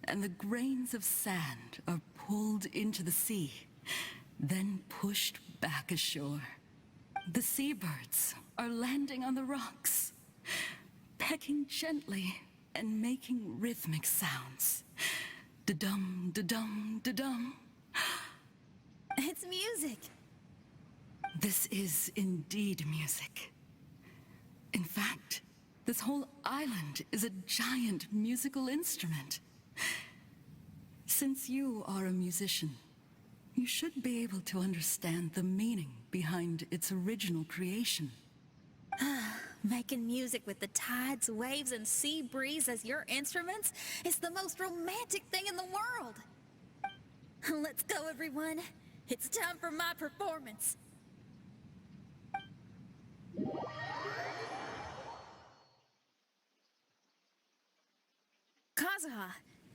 And the grains of sand are pulled into the sea, then pushed back ashore. The seabirds are landing on the rocks, pecking gently and making rhythmic sounds. Da-dum, da-dum, da-dum. It's music. This is indeed music. In fact, this whole island is a giant musical instrument. Since you are a musician, you should be able to understand the meaning behind its original creation. Making music with the tides, waves, and sea breeze as your instruments is the most romantic thing in the world. Let's go, everyone. It's time for my performance. Kazuha,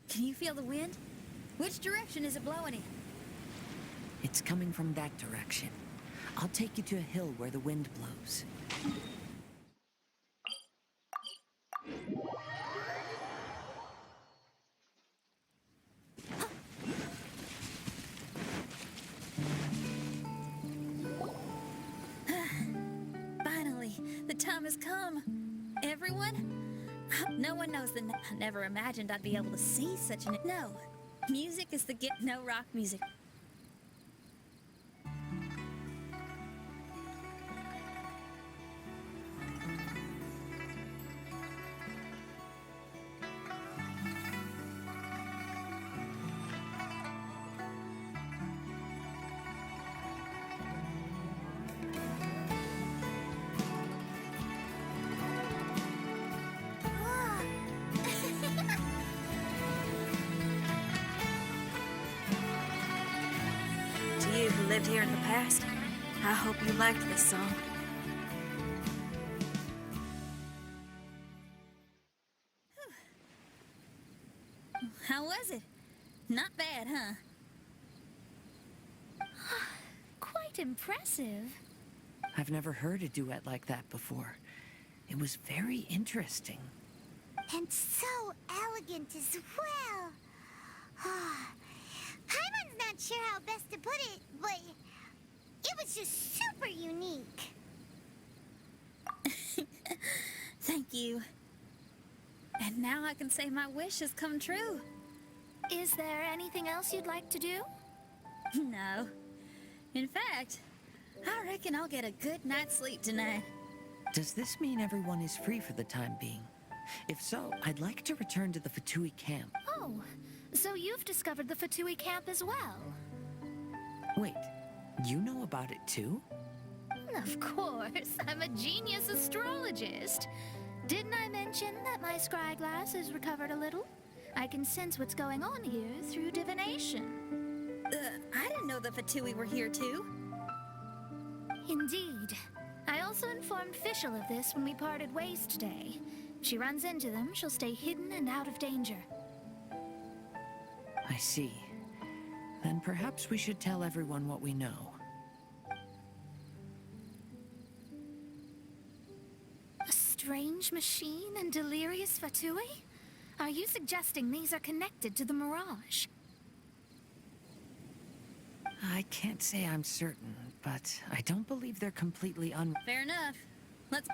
can you feel the wind? Which direction is it blowing in? It's coming from that direction. I'll take you to a hill where the wind blows. Finally, the time has come. Everyone? No one knows that I never imagined I'd be able to see such an... No, music is the gift. No rock music. To you who lived here in the past, I hope you liked this song. How was it? Not bad, huh? Quite impressive. I've never heard a duet like that before. It was very interesting. And so elegant as well. Paimon's not sure how best to put it, but it was just super unique. Thank you. And now I can say my wish has come true. Is there anything else you'd like to do? No. In fact, I reckon I'll get a good night's sleep tonight. Does this mean everyone is free for the time being? If so, I'd like to return to the Fatui camp. Oh, so you've discovered the Fatui camp as well? Wait, you know about it too? Of course, I'm a genius astrologist. Didn't I mention that my scryglass has recovered a little? I can sense what's going on here through divination. I didn't know the Fatui were here too. Indeed. I also informed Fischl of this when we parted ways today. If she runs into them, she'll stay hidden and out of danger. I see. Then perhaps we should tell everyone what we know. A strange machine and delirious Fatui? Are you suggesting these are connected to the Mirage? I can't say I'm certain, but I don't believe they're completely Fair enough. Let's...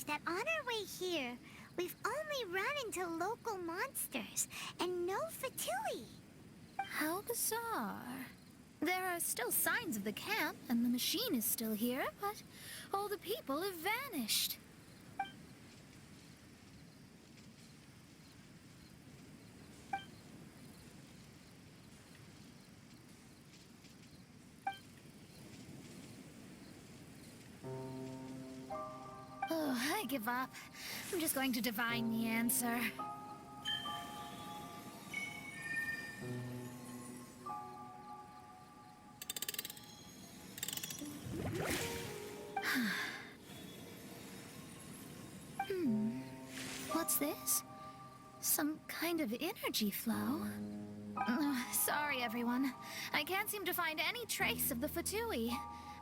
That on our way here, we've only run into local monsters and no Fatui. How bizarre. There are still signs of the camp, and the machine is still here, but all the people have vanished. Oh, I give up. I'm just going to divine the answer. What's this? Some kind of energy flow? Sorry, everyone. I can't seem to find any trace of the Fatui.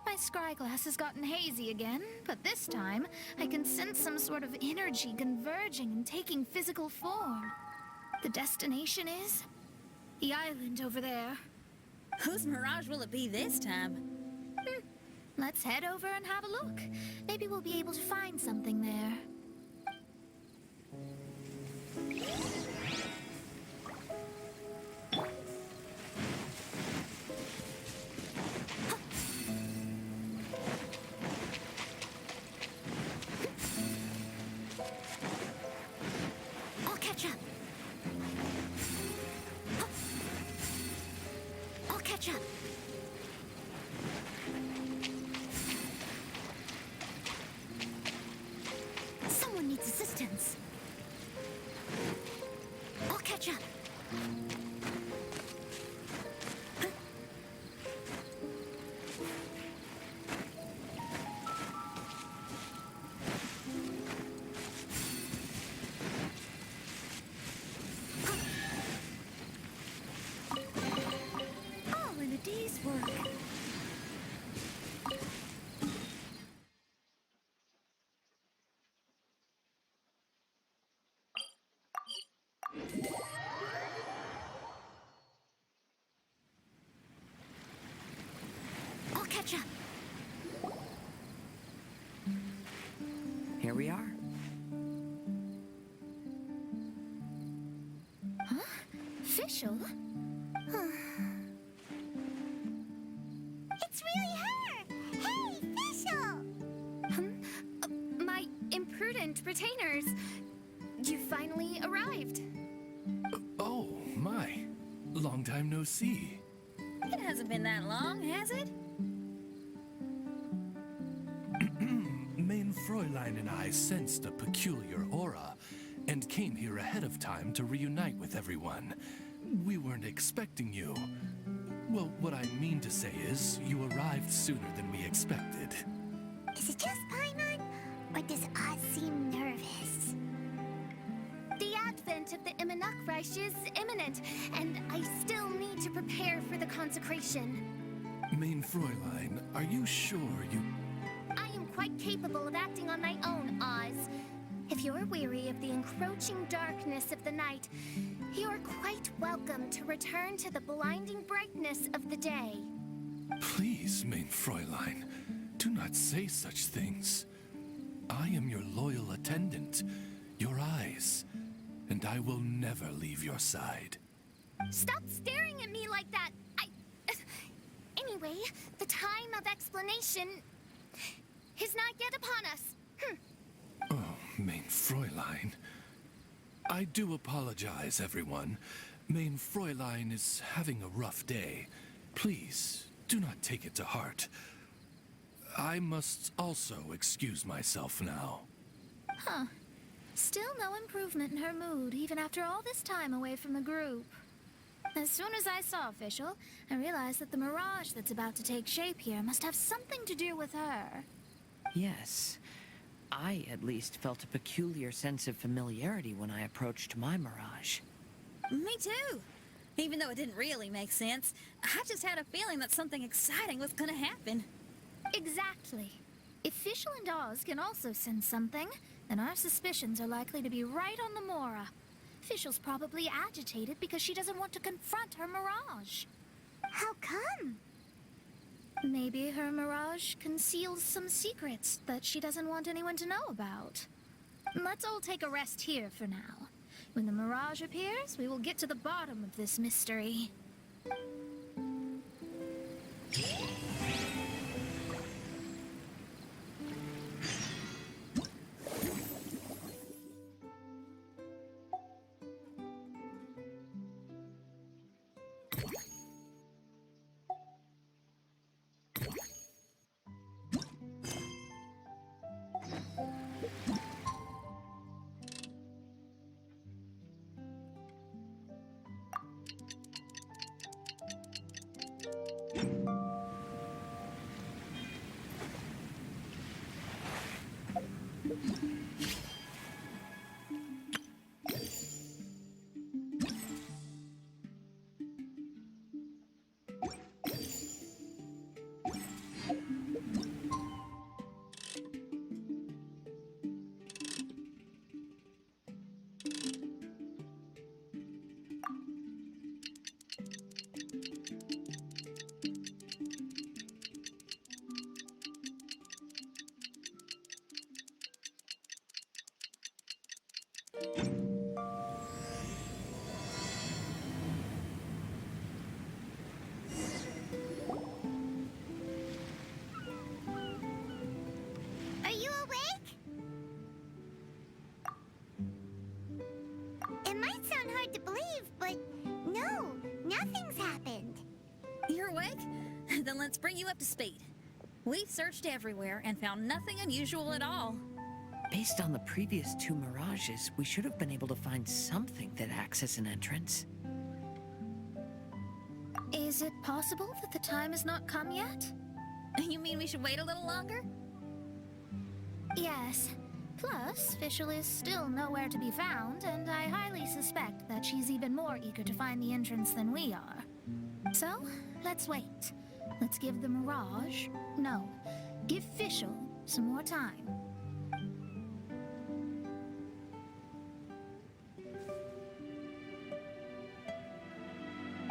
My scryglass has gotten hazy again, but this time I can sense some sort of energy converging and taking physical form. The destination is the island over there. Whose mirage will it be this time? Let's head over and have a look. Maybe we'll be able to find something there. Someone needs assistance. I'll catch up. All in a day's work. I'll catch up. Here we are. Huh? Fischl? It's really her! Hey, Fischl! My imprudent retainers. You finally arrived. Oh, my. Long time no see. It hasn't been that long, has it? Main Fräulein and I sensed a peculiar aura and came here ahead of time to reunite with everyone. We weren't expecting you. Well, what I mean to say is, you arrived sooner than we expected. Is it just Paimon? Or does Oz seem nervous? The advent of the Immernachtreich is imminent, and I still need to prepare for the consecration. Main Fräulein, are you sure you... I am quite capable of acting on my own, Oz. If you're weary of the encroaching darkness of the night, you're quite welcome to return to the blinding brightness of the day. Please, main Fräulein, do not say such things. I am your loyal attendant, your eyes, and I will never leave your side. Stop staring at me like that! Anyway, the time of explanation is not yet upon us. Oh, main Fräulein. I do apologize, everyone. Main Fräulein is having a rough day. Please, do not take it to heart. I must also excuse myself now. Huh. Still no improvement in her mood, even after all this time away from the group. As soon as I saw Official, I realized that the mirage that's about to take shape here must have something to do with her. Yes. I, at least, felt a peculiar sense of familiarity when I approached my mirage. Me too. Even though it didn't really make sense, I just had a feeling that something exciting was gonna happen. Exactly. If Fischl and Oz can also sense something, then our suspicions are likely to be right on the Mora. Fischl's probably agitated because she doesn't want to confront her mirage. How come? Maybe her mirage conceals some secrets that she doesn't want anyone to know about. Let's all take a rest here for now. When the mirage appears, we will get to the bottom of this mystery. Are you awake? It might sound hard to believe, but no, nothing's happened. You're awake? Then let's bring you up to speed. We've searched everywhere and found nothing unusual at all. Based on the previous two mirages, we should have been able to find something that acts as an entrance. Is it possible that the time has not come yet? You mean we should wait a little longer? Yes. Plus, Fischl is still nowhere to be found, and I highly suspect that she's even more eager to find the entrance than we are. So, let's wait. Let's give the Mirage... No, give Fischl some more time.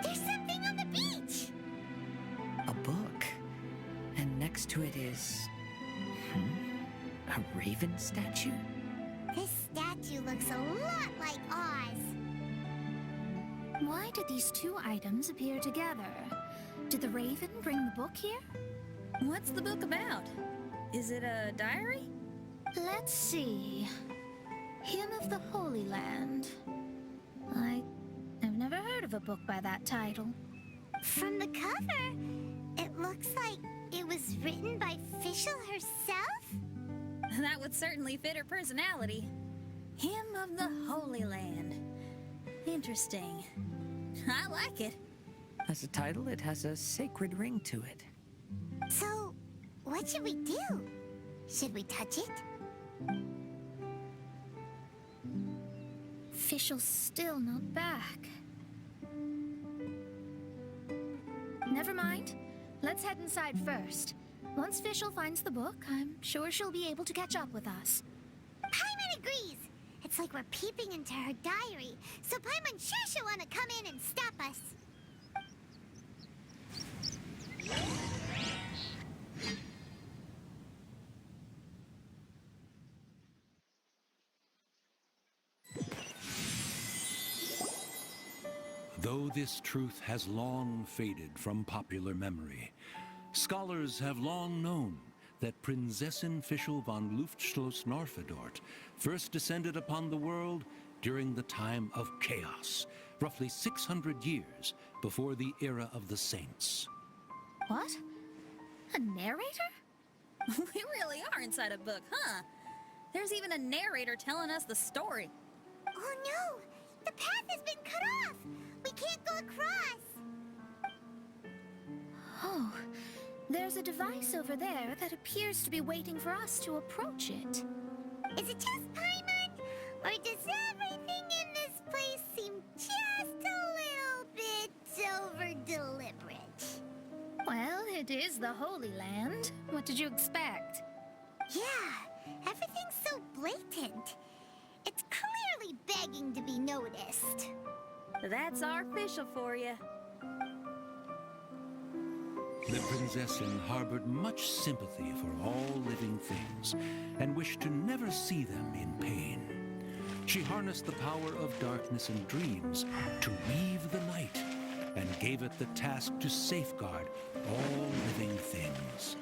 There's something on the beach! A book. And next to it is... a raven statue? This statue looks a lot like Oz. Why did these two items appear together? Did the raven bring the book here? What's the book about? Is it a diary? Let's see. Hymn of the Holy Land. I've never heard of a book by that title. From the cover, it looks like it was written by Fischl herself? That would certainly fit her personality. Hymn of the Holy Land. Interesting. I like it. As a title, it has a sacred ring to it. So, what should we do? Should we touch it? Fischl's still not back. Never mind. Let's head inside first. Once Fischl finds the book, I'm sure she'll be able to catch up with us. Paimon agrees. It's like we're peeping into her diary, so Paimon's sure she'll want to come in and stop us. Though this truth has long faded from popular memory, scholars have long known that Prinzessin Fischl von Luftschloss-Norfedort first descended upon the world during the time of chaos, roughly 600 years before the era of the saints. What? A narrator? We really are inside a book, huh? There's even a narrator telling us the story. Oh no! The path has been cut off! We can't go across! Oh, there's a device over there that appears to be waiting for us to approach it. Is it just Paimon? Or does everything in this place seem just a little bit over-deliberate? Well, it is the Holy Land. What did you expect? Yeah, everything's so blatant. It's clearly begging to be noticed. That's our official for you. The Prinzessin harbored much sympathy for all living things and wished to never see them in pain. She harnessed the power of darkness and dreams to weave the night and gave it the task to safeguard all living things.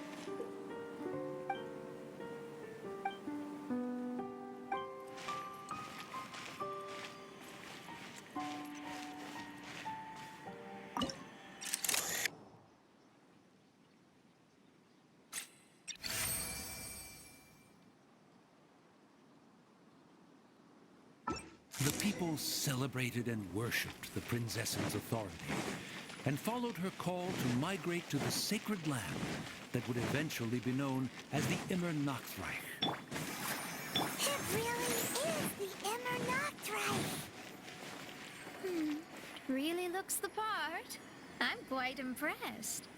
The people celebrated and worshipped the Prinzessin's authority and followed her call to migrate to the sacred land that would eventually be known as the Immer Nachtreich. It really is the Immer Nachtreich. Really looks the part. I'm quite impressed.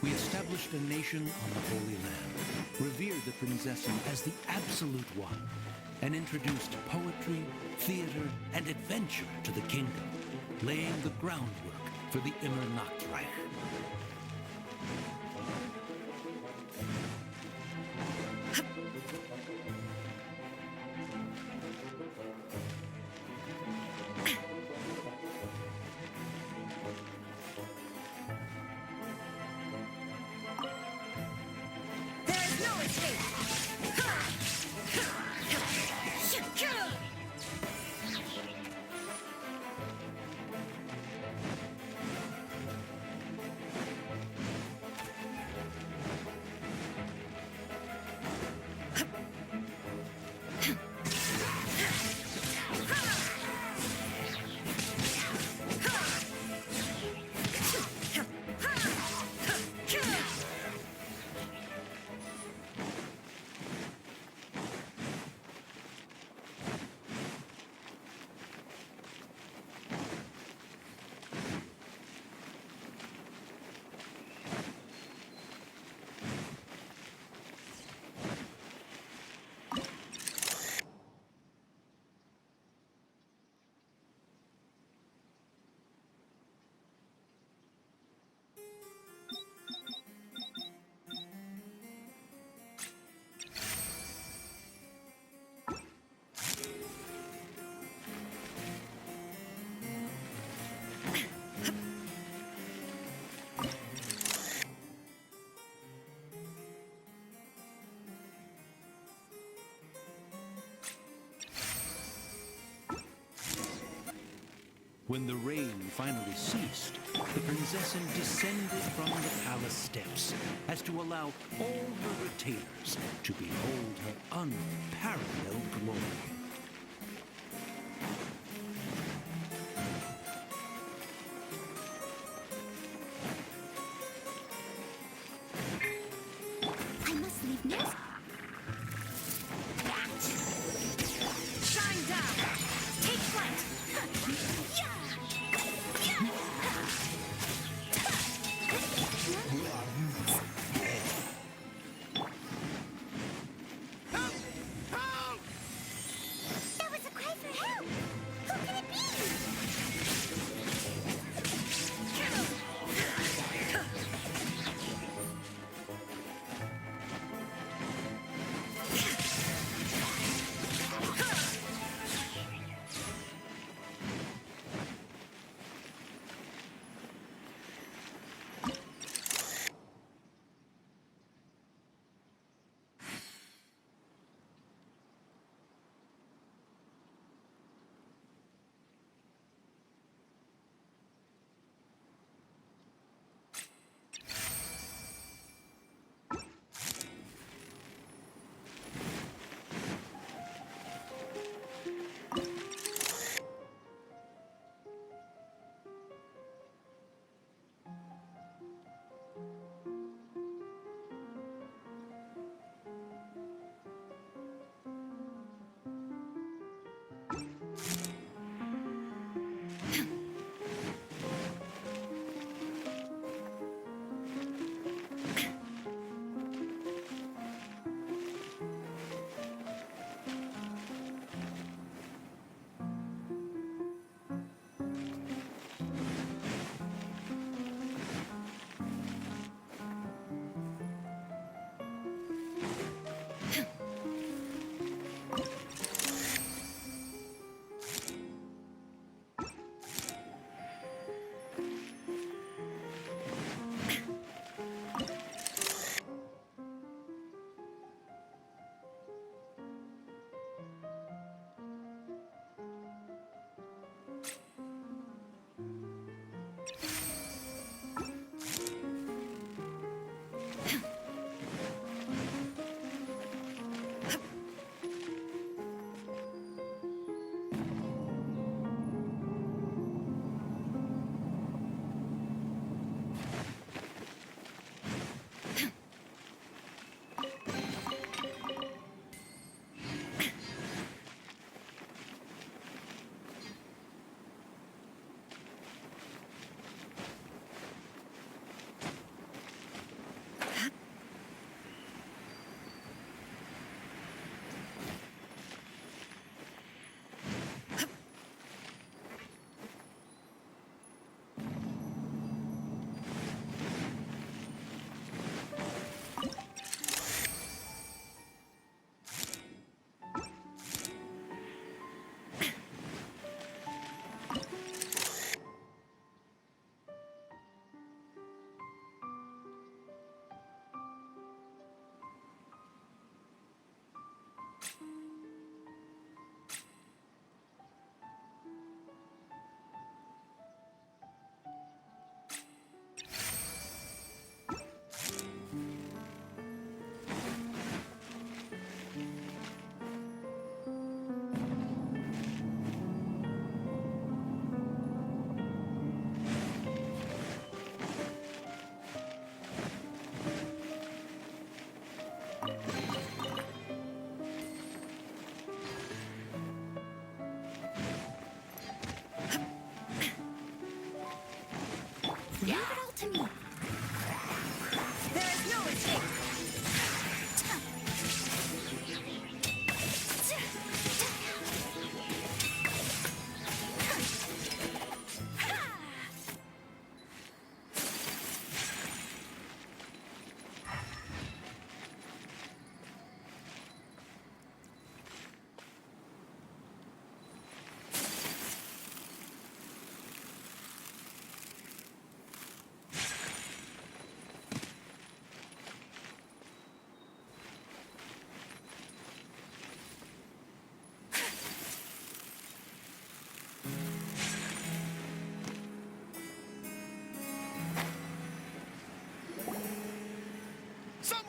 We established a nation on the Holy Land, revered the Prinzessin as the absolute one, and introduced poetry, theater, and adventure to the kingdom, laying the groundwork for the Immer Nachtreich. There's no escape! When the rain finally ceased, the prinzessin descended from the palace steps as to allow all her retainers to behold her unparalleled glory. I must leave now. Shine down! Take flight! That was a cry for help! Who can it be?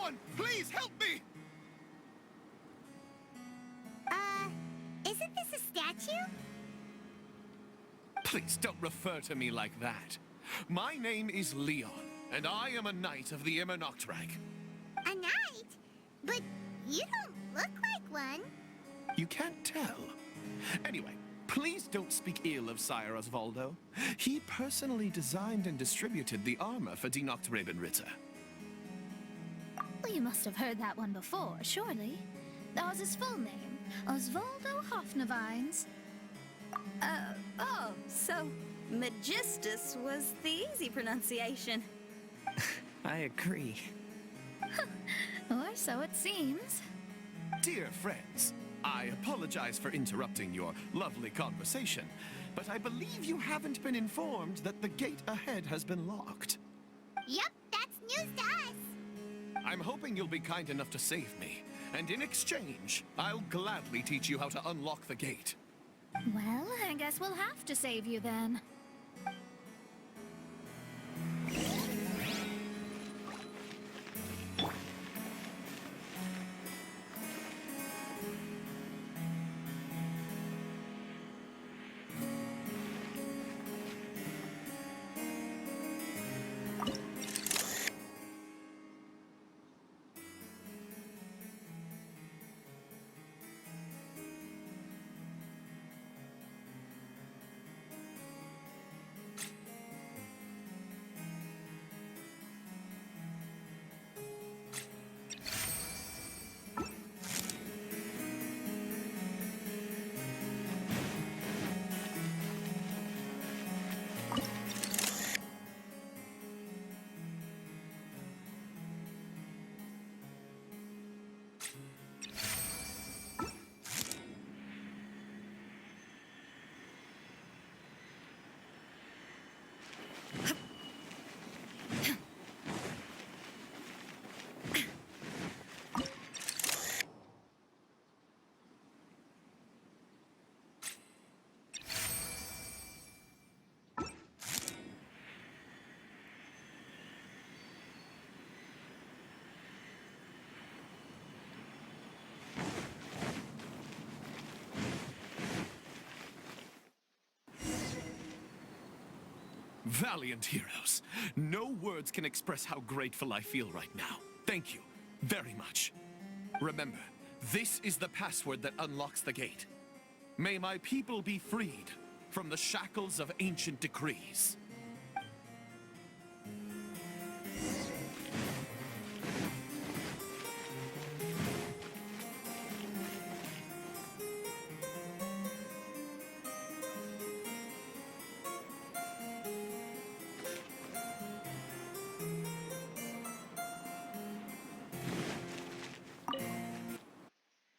Someone, please help me! Isn't this a statue? Please don't refer to me like that. My name is Leon, and I am a knight of the Immernachtreich. A knight? But you don't look like one. You can't tell. Anyway, please don't speak ill of Sire Osvaldo. He personally designed and distributed the armor for Die Nachtrebenritter. Well, you must have heard that one before, surely. That was his full name. Osvaldo Hofnevines. Oh, so Magistus was the easy pronunciation. I agree. Or so it seems. Dear friends, I apologize for interrupting your lovely conversation, but I believe you haven't been informed that the gate ahead has been locked. Yup, that's news to us. I'm hoping you'll be kind enough to save me, and in exchange, I'll gladly teach you how to unlock the gate. Well, I guess we'll have to save you then. Valiant heroes. No words can express how grateful I feel right now. Thank you very much. Remember, this is the password that unlocks the gate. May my people be freed from the shackles of ancient decrees.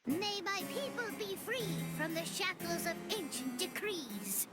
May my people be freed from the shackles of ancient decrees.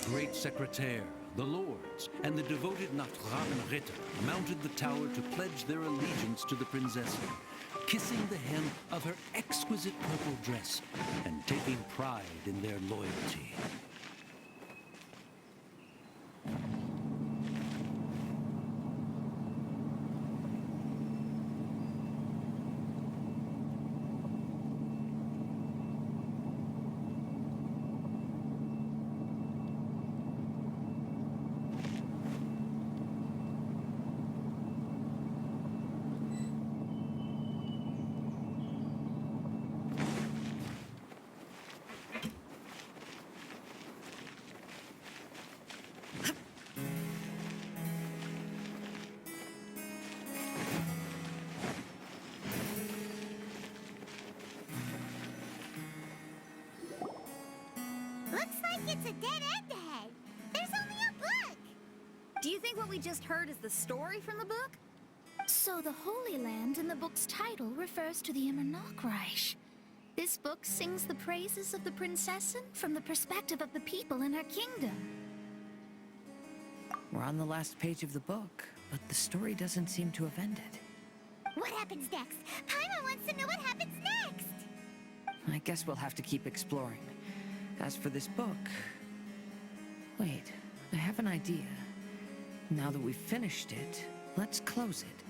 great secretaire, the lords, and the devoted Ritter mounted the tower to pledge their allegiance to the Prinzessin, kissing the hem of her exquisite purple dress and taking pride in their loyalty. Looks like it's a dead end ahead. There's only a book. Do you think what we just heard is the story from the book? So the Holy Land in the book's title refers to the Immernachtreich. This book sings the praises of the Prinzessin from the perspective of the people in her kingdom. We're on the last page of the book, but the story doesn't seem to have ended. What happens next? Paimon wants to know what happens next. I guess we'll have to keep exploring. As for this book... Wait, I have an idea. Now that we've finished it, let's close it.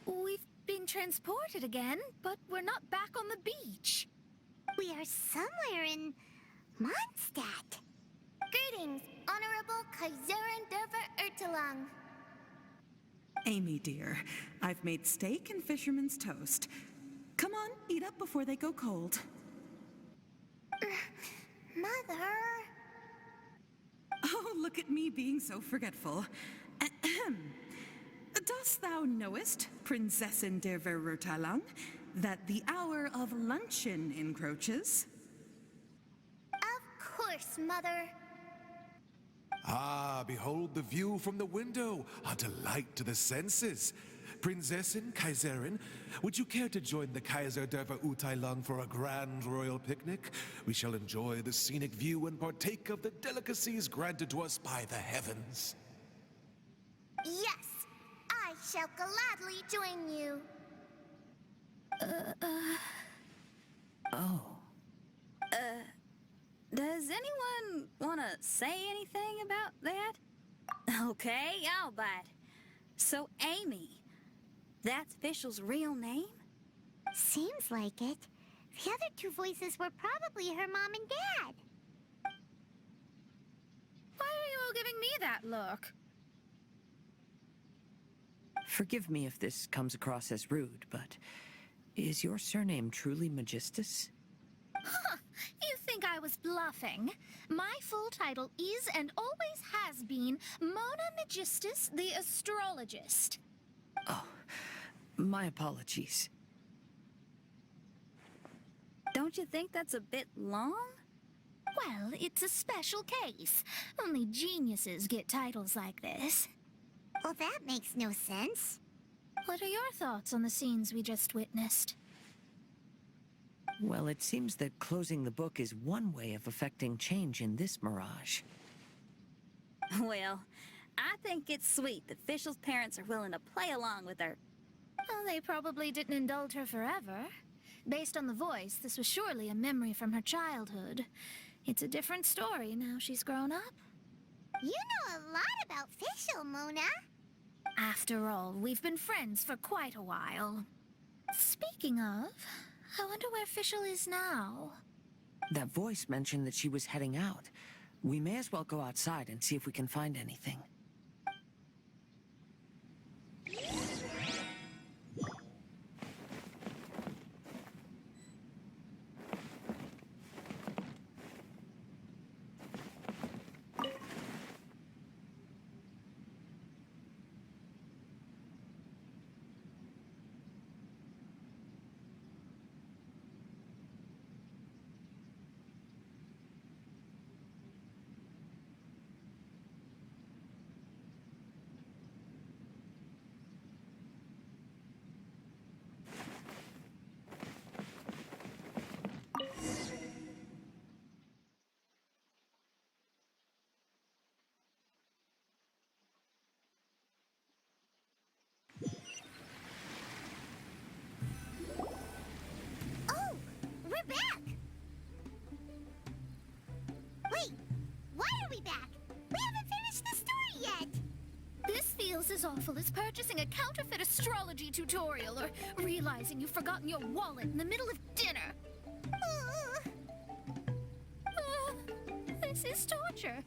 We've been transported again, but we're not back on the beach. We are somewhere in Mondstadt. Greetings, Honorable Kaiserin Derver Ertelang. Amy, dear, I've made steak and fisherman's toast. Come on, eat up before they go cold. Mother... Oh, look at me being so forgetful. Ahem. Dost thou knowest, Prinzessin der Verurteilung, that the hour of luncheon encroaches? Of course, Mother. Ah, behold the view from the window, a delight to the senses. Prinzessin, Kaiserin, would you care to join the Kaiser der Verurteilung for a grand royal picnic? We shall enjoy the scenic view and partake of the delicacies granted to us by the heavens. Yes, I shall gladly join you. Oh. Does anyone want to say anything about that? Okay, I'll bite. So, Amy, that's Fischl's real name? Seems like it. The other two voices were probably her mom and dad. Why are you all giving me that look? Forgive me if this comes across as rude, but is your surname truly Magistus? Huh, you think I was bluffing? My full title is and always has been Mona Magistus the Astrologist. Oh, my apologies. Don't you think that's a bit long? Well, it's a special case. Only geniuses get titles like this. Well, that makes no sense. What are your thoughts on the scenes we just witnessed? Well, it seems that closing the book is one way of affecting change in this mirage. Well, I think it's sweet that Fischl's parents are willing to play along with her. Well, they probably didn't indulge her forever. Based on the voice, this was surely a memory from her childhood. It's a different story now she's grown up. You know a lot about Fischl, Mona. After all, we've been friends for quite a while. Speaking of, I wonder where Fischl is now. That voice mentioned that she was heading out. We may as well go outside and see if we can find anything. Oh, we're back! Wait, why are we back? We haven't finished the story yet! This feels as awful as purchasing a counterfeit astrology tutorial or realizing you've forgotten your wallet in the middle of dinner. This is torture.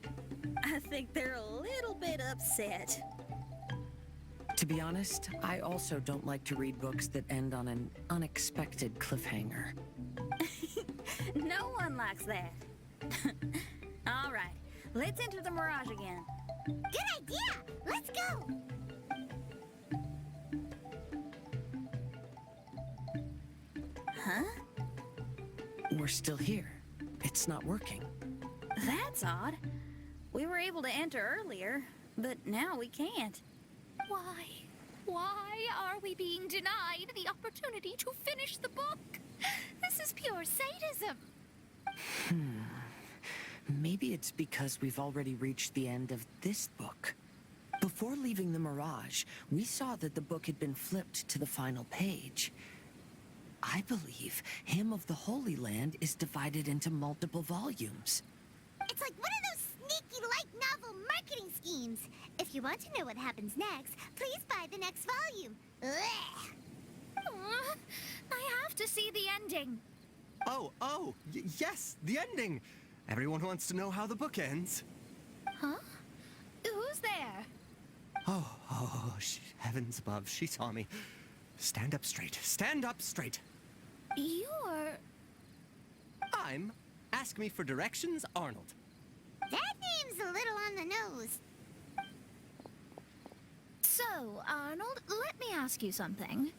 I think they're a little bit upset. To be honest, I also don't like to read books that end on an unexpected cliffhanger. No one likes that. All right, let's enter the mirage again. Good idea! Let's go! Huh? We're still here. It's not working. That's odd. We were able to enter earlier, but now we can't. Why? Why are we being denied the opportunity to finish the book? This is pure sadism. Maybe it's because we've already reached the end of this book. Before leaving the Mirage, we saw that the book had been flipped to the final page. I believe Hymn of the Holy Land is divided into multiple volumes. It's like one of those sneaky light novel marketing schemes. If you want to know what happens next, please buy the next volume. Ugh. I have to see the ending. Yes, the ending. Everyone wants to know how the book ends. Huh? Who's there? Heavens above, she saw me. Stand up straight. Stand up straight. You're... I'm Ask Me for Directions, Arnold. That name's a little on the nose. So, Arnold, let me ask you something.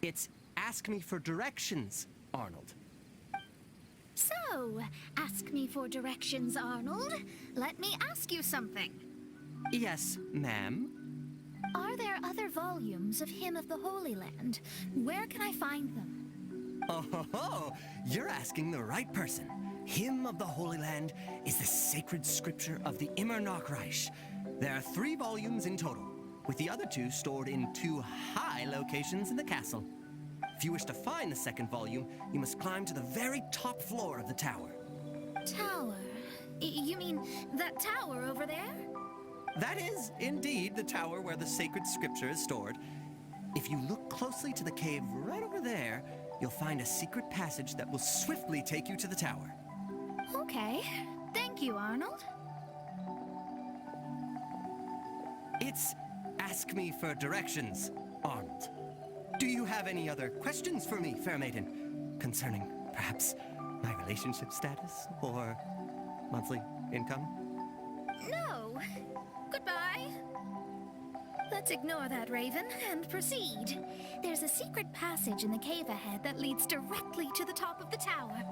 It's Ask Me for Directions, Arnold. So, ask me for directions, Arnold. Let me ask you something. Yes, ma'am. Are there other volumes of Hymn of the Holy Land? Where can I find them? You're asking the right person. Hymn of the Holy Land is the sacred scripture of the Immer Nachreich. There are 3 volumes in total, with the other 2 stored in 2 high locations in the castle. If you wish to find the second volume, you must climb to the very top floor of the tower. Tower? You mean that tower over there? That is, indeed, the tower where the sacred scripture is stored. If you look closely to the cave right over there, you'll find a secret passage that will swiftly take you to the tower. Okay. Thank you, Arnold. It's ask me for directions, Arnold. Do you have any other questions for me, fair maiden? Concerning, perhaps, my relationship status or monthly income? No. Goodbye. Let's ignore that, Raven, and proceed. There's a secret passage in the cave ahead that leads directly to the top of the tower.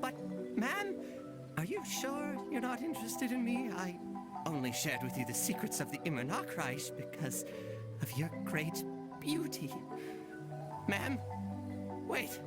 But, ma'am, are you sure you're not interested in me? I only shared with you the secrets of the Immer Nachreich because of your great beauty. Ma'am, wait.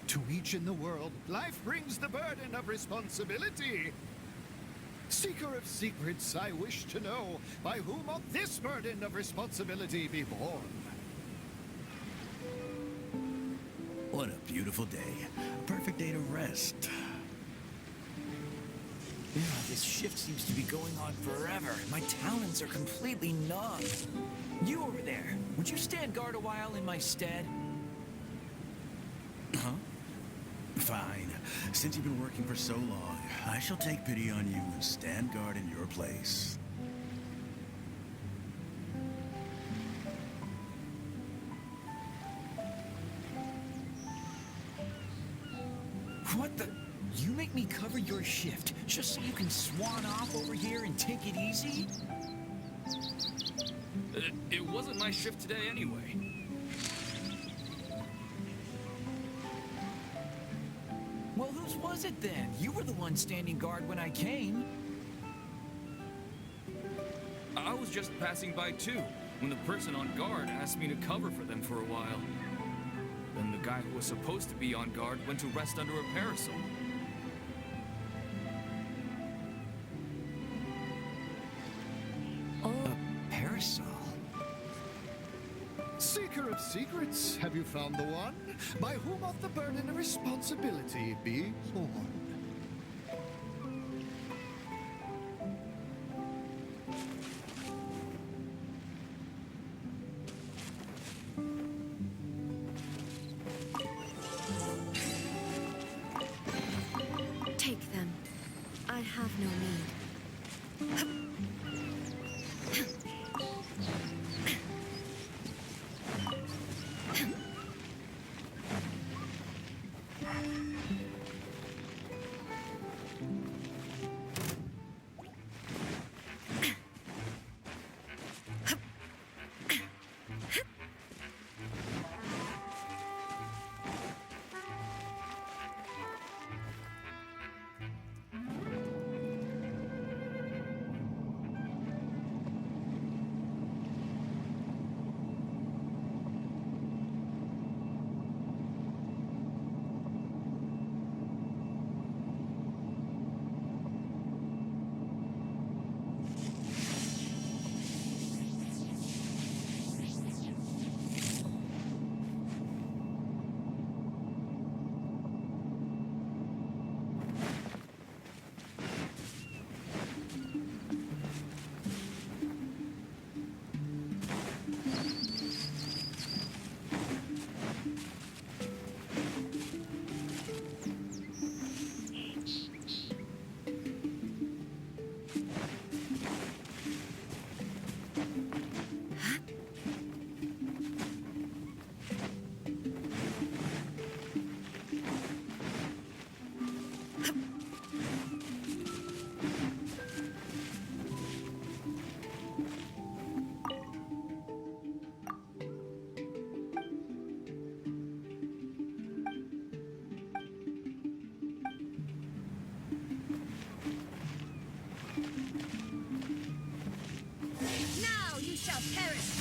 To each in the world, life brings the burden of responsibility. Seeker of secrets, I wish to know, by whom ought this burden of responsibility be borne? What a beautiful day. A perfect day to rest. Yeah, this shift seems to be going on forever. My talons are completely numb. You over there, would you stand guard a while in my stead? Huh? Fine. Since you've been working for so long, I shall take pity on you and stand guard in your place. What the? You make me cover your shift just so you can swan off over here and take it easy? It wasn't my shift today anyway. Well, whose was it then? You were the one standing guard when I came. I was just passing by too, when the person on guard asked me to cover for them for a while. Then the guy who was supposed to be on guard went to rest under a parasol. A parasol? Seeker of secrets, have you found the one? By whom ought the burden of responsibility be borne? Take them. I have no need. Now you shall perish!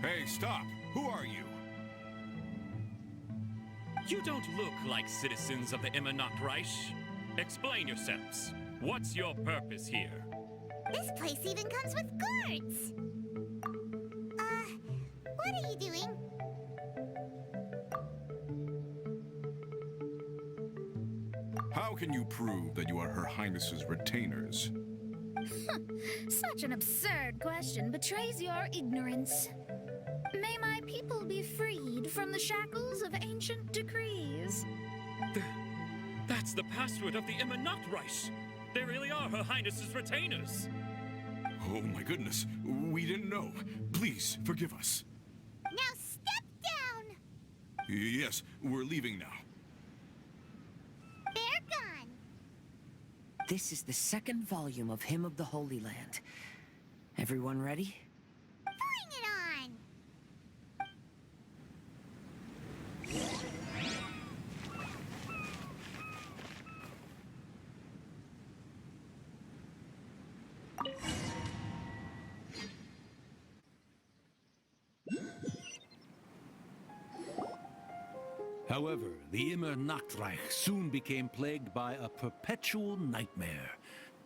Hey, stop! Who are you? You don't look like citizens of the Immernachtreich. Explain yourselves. What's your purpose here? This place even comes with guards! What are you doing? How can you prove that you are Her Highness's retainers? Such an absurd question betrays your ignorance. May my people be freed from the shackles of ancient decrees. That's the password of the Immernachtreich. They really are Her Highness's retainers. Oh my goodness, we didn't know. Please, forgive us. Now step Yes, we're leaving now. They're gone. This is the second volume of Hymn of the Holy Land. Everyone ready? Bring it on. However, the Immer Nachtreich soon became plagued by a perpetual nightmare.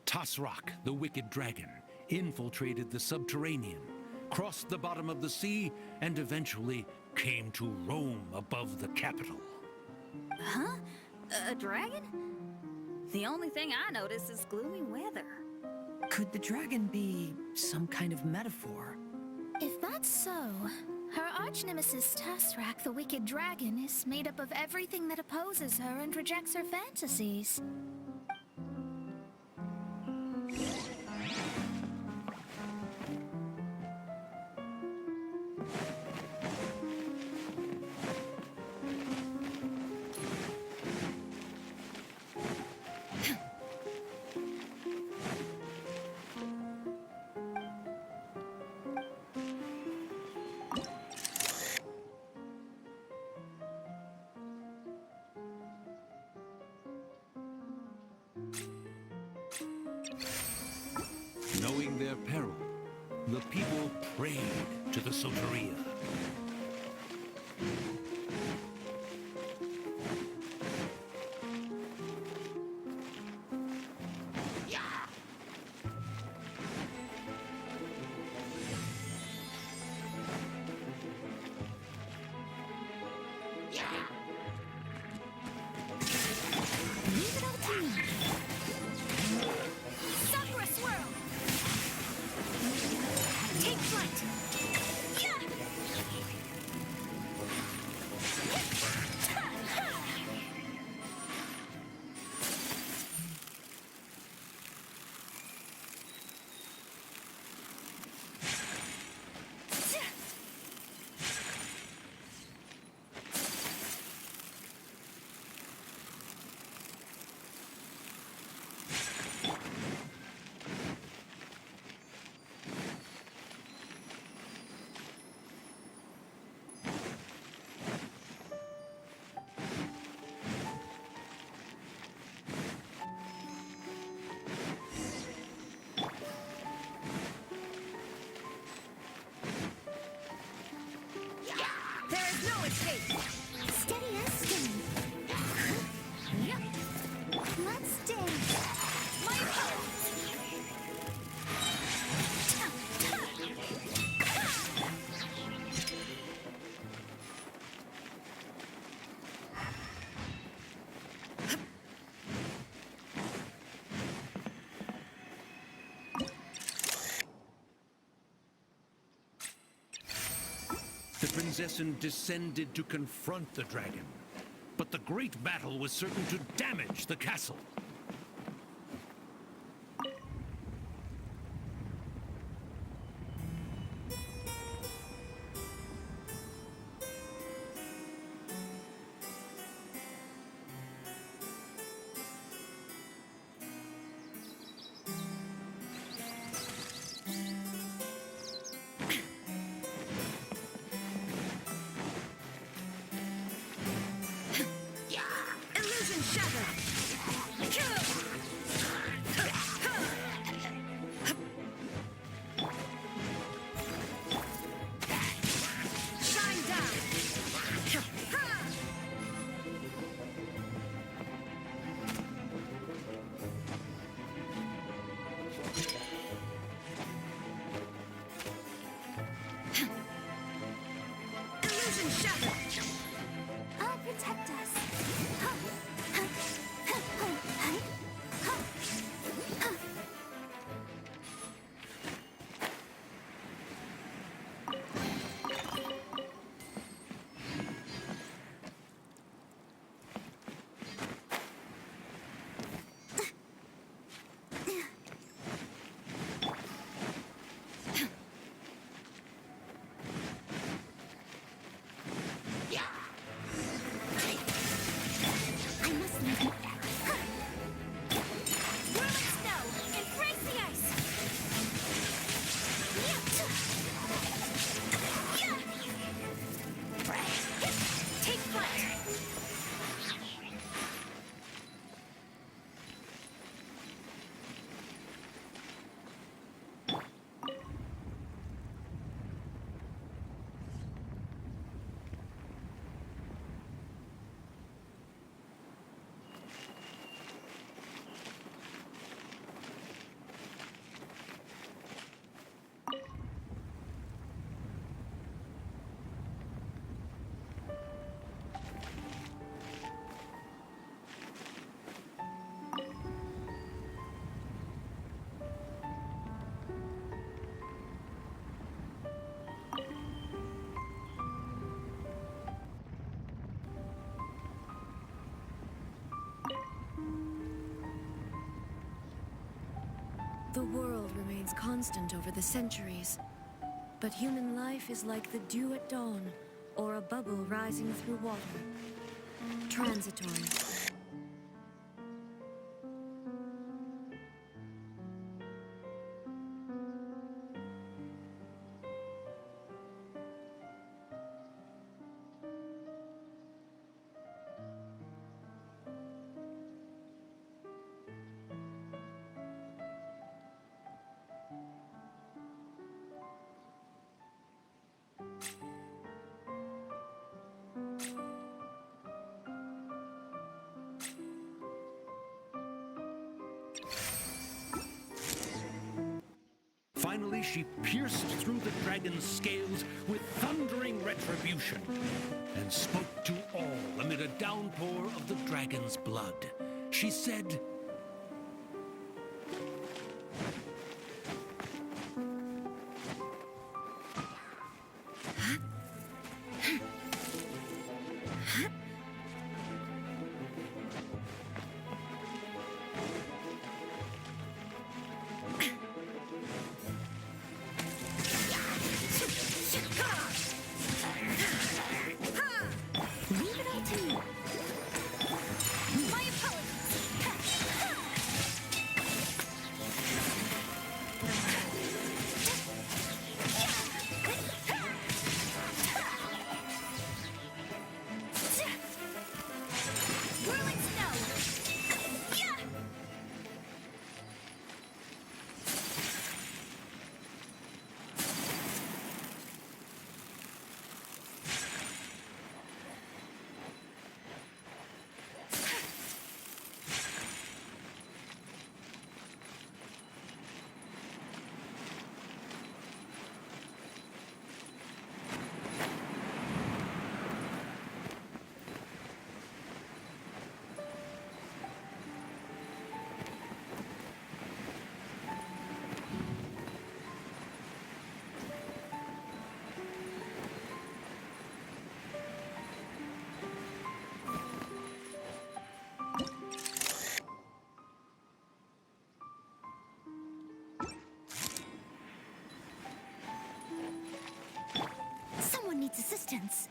Tasrak, the wicked dragon, infiltrated the subterranean, crossed the bottom of the sea, and eventually came to roam above the capital. Huh? A dragon? The only thing I notice is gloomy weather. Could the dragon be some kind of metaphor? If that's so, her arch-nemesis Tasrak, the wicked dragon, is made up of everything that opposes her and rejects her fantasies. Knowing their peril, the people prayed to the Soteria. Leave it all to me. Sakura swirl! Take flight! There is no escape! Steady as stone. Yep. Let's dance. My power! The Prinzessin descended to confront the dragon, but the great battle was certain to damage the castle. Illusion shattered! The world remains constant over the centuries. But human life is like the dew at dawn, or a bubble rising through water. Transitory. Finally, she pierced through the dragon's scales with thundering retribution and spoke to all amid a downpour of the dragon's blood. She said, Leave it all to me. My apologies. Whirling snow. Yeah. Someone needs assistance.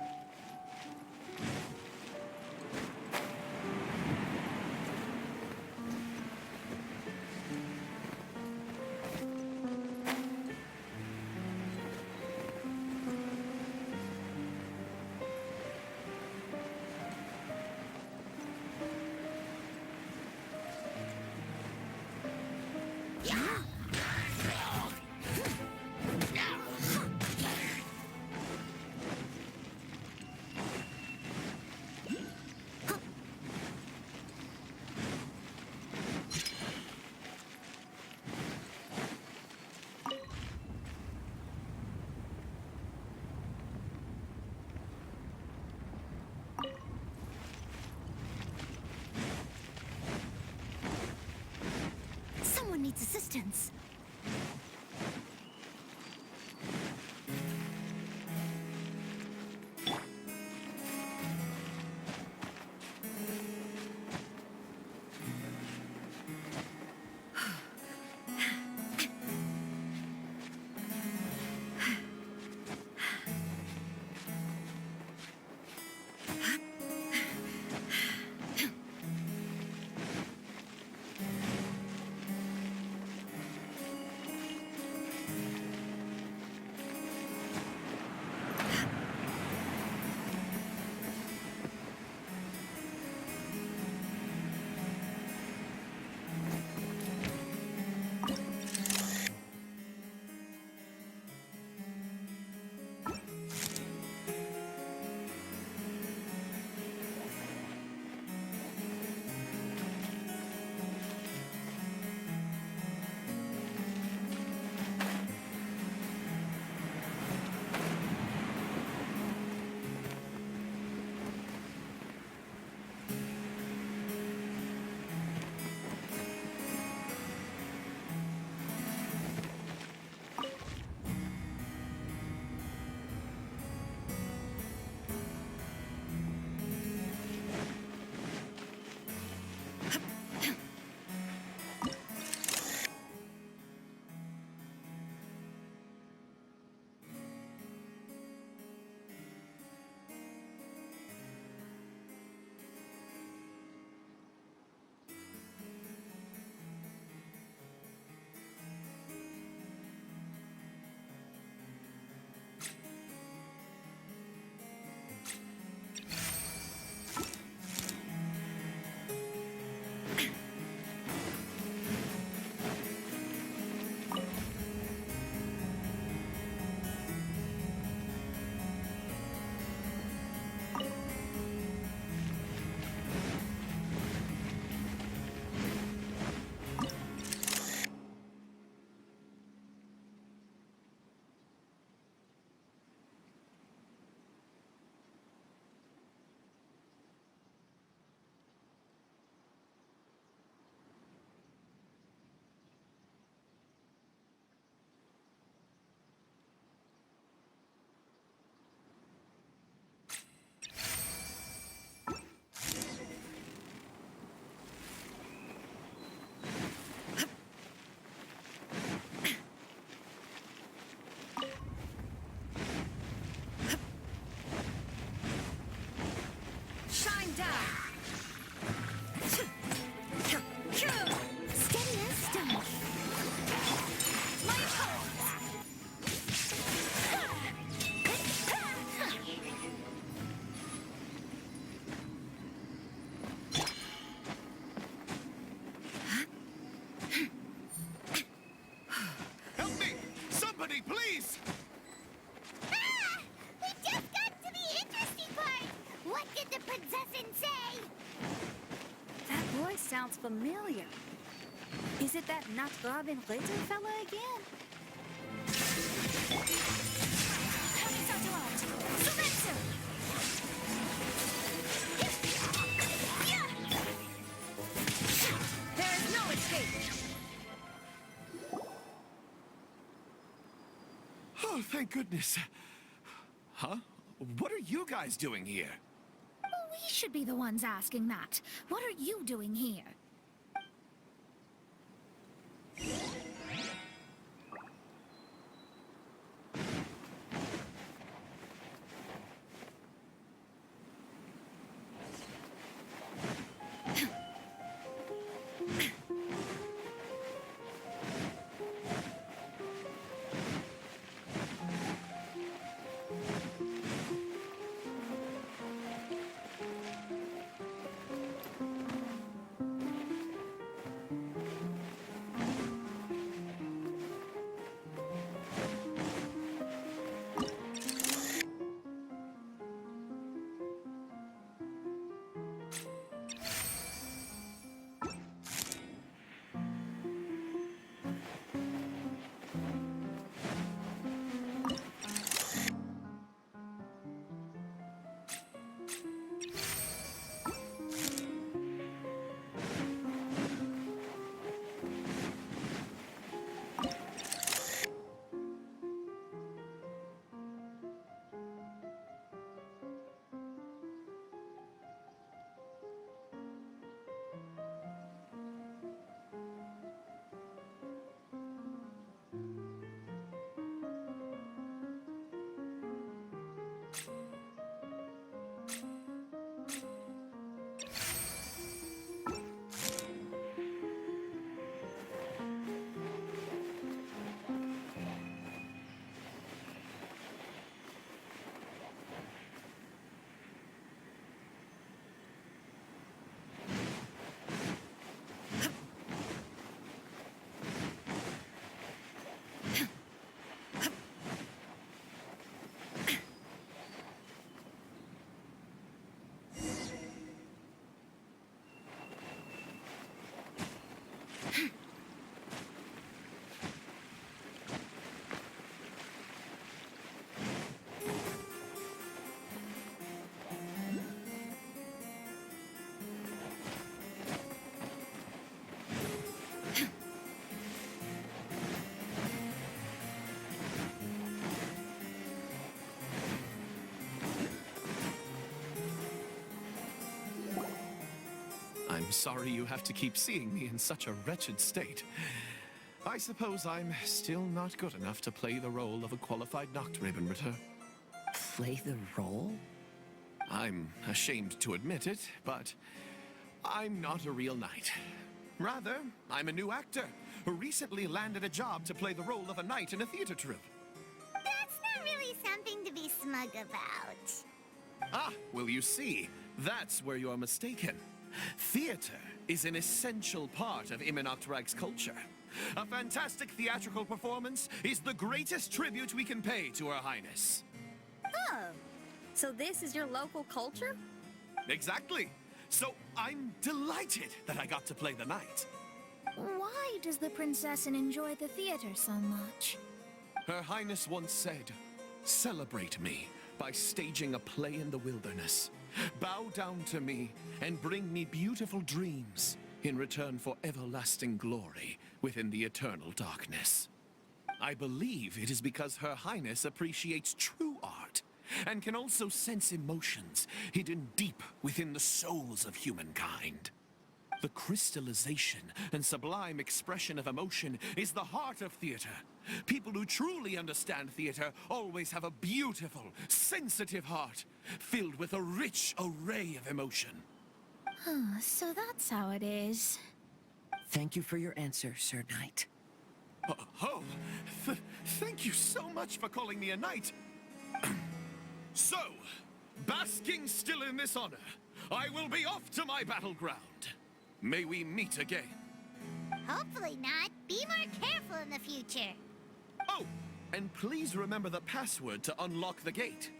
Someone needs assistance. die! Steady as stone. My pose! Help me! Somebody, please! Ah! We just got to the interesting part! What did the princessin say? That voice sounds familiar. Is it that Natgrabin Ritter fella again? There is no escape! Oh, thank goodness. Huh? What are you guys doing here? We should be the ones asking that. What are you doing here? I'm sorry you have to keep seeing me in such a wretched state. I suppose I'm still not good enough to play the role of a qualified Nachtrebenritter. Play the role? I'm ashamed to admit it, but I'm not a real knight. Rather, I'm a new actor who recently landed a job to play the role of a knight in a theater troupe. That's not really something to be smug about. Ah, well, you see, that's where you're mistaken. Theater is an essential part of Immernachtreich's culture. A fantastic theatrical performance is the greatest tribute we can pay to Her Highness. Oh, so this is your local culture? Exactly. So I'm delighted that I got to play the knight. Why does the princessin enjoy the theater so much? Her Highness once said, "Celebrate me by staging a play in the wilderness. Bow down to me and bring me beautiful dreams in return for everlasting glory within the eternal darkness." I believe it is because Her Highness appreciates true art and can also sense emotions hidden deep within the souls of humankind. The crystallization and sublime expression of emotion is the heart of theater. People who truly understand theater always have a beautiful, sensitive heart, filled with a rich array of emotion. So that's how it is. Thank you for your answer, Sir Knight. Thank you so much for calling me a knight. So, basking still in this honor, I will be off to my battleground. May we meet again. Hopefully not. Be more careful in the future. Oh, and please remember the password to unlock the gate.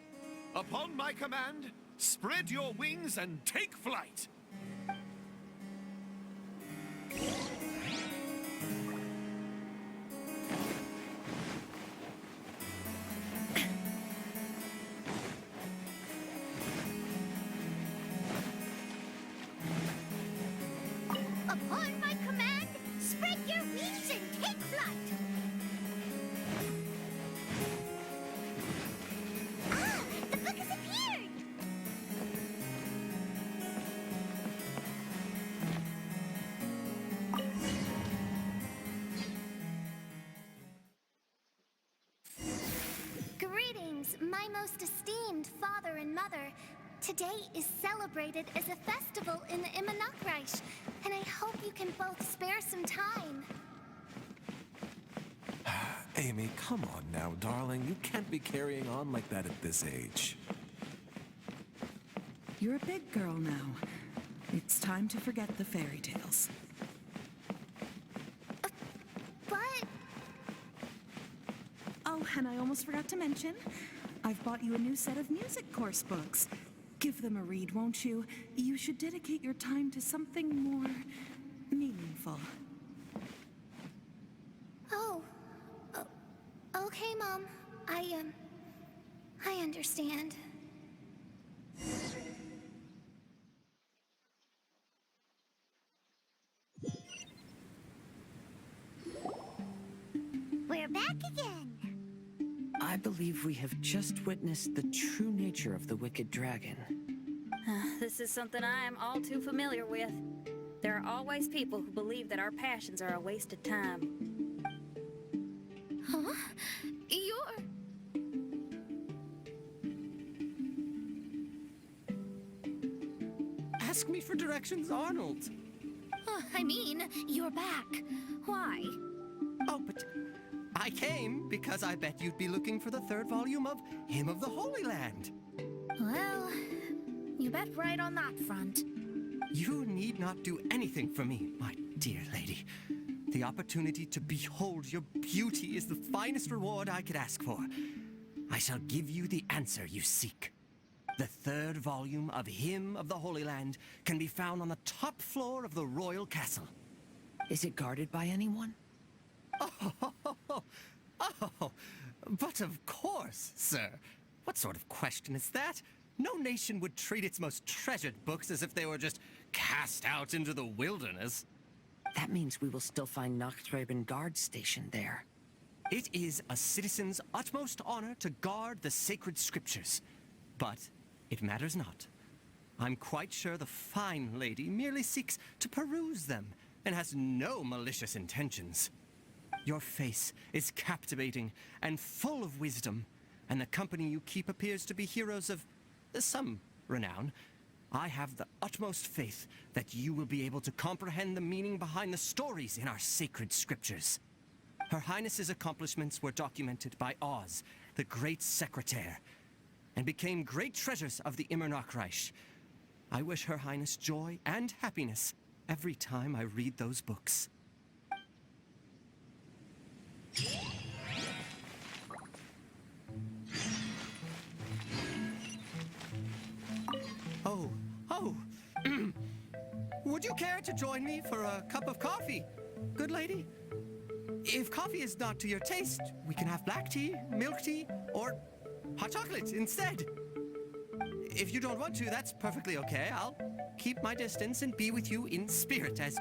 Upon my command, spread your wings and take flight. Upon my command, spread your wings and take flight. Ah, the book has appeared. Greetings, my most esteemed father and mother. Today is celebrated as a festival in the Immonokreich, and I hope you can both spare some time. Amy, come on now, darling. You can't be carrying on like that at this age. You're a big girl now. It's time to forget the fairy tales. But... Oh, and I almost forgot to mention, I've bought you a new set of music course books. Give them a read, won't you? You should dedicate your time to something more meaningful. Oh. Okay, Mom. I understand. We're back again. I believe we have just witnessed the true nature of the wicked dragon. This is something I am all too familiar with. There are always people who believe that our passions are a waste of time. Huh? You're... Ask me for directions, Arnold. I mean, you're back. Why? Oh, but I came because I bet you'd be looking for the third volume of Hymn of the Holy Land. Well, you bet right on that front. You need not do anything for me, my dear lady. The opportunity to behold your beauty is the finest reward I could ask for. I shall give you the answer you seek. The third volume of Hymn of the Holy Land can be found on the top floor of the royal castle. Is it guarded by anyone? Oh, but of course, sir. What sort of question is that? No nation would treat its most treasured books as if they were just cast out into the wilderness. That means we will still find Nachthreben Guard stationed there. It is a citizen's utmost honor to guard the sacred scriptures. But it matters not. I'm quite sure the fine lady merely seeks to peruse them and has no malicious intentions. Your face is captivating and full of wisdom, and the company you keep appears to be heroes of some renown. I have the utmost faith that you will be able to comprehend the meaning behind the stories in our sacred scriptures. Her Highness's accomplishments were documented by Oz, the great secretaire, and became great treasures of the Immonokreich. I wish Her Highness joy and happiness every time I read those books. Oh. Would you care to join me for a cup of coffee, good lady? If coffee is not to your taste, we can have black tea, milk tea, or hot chocolate instead. If you don't want to, that's perfectly okay. I'll keep my distance and be with you in spirit as...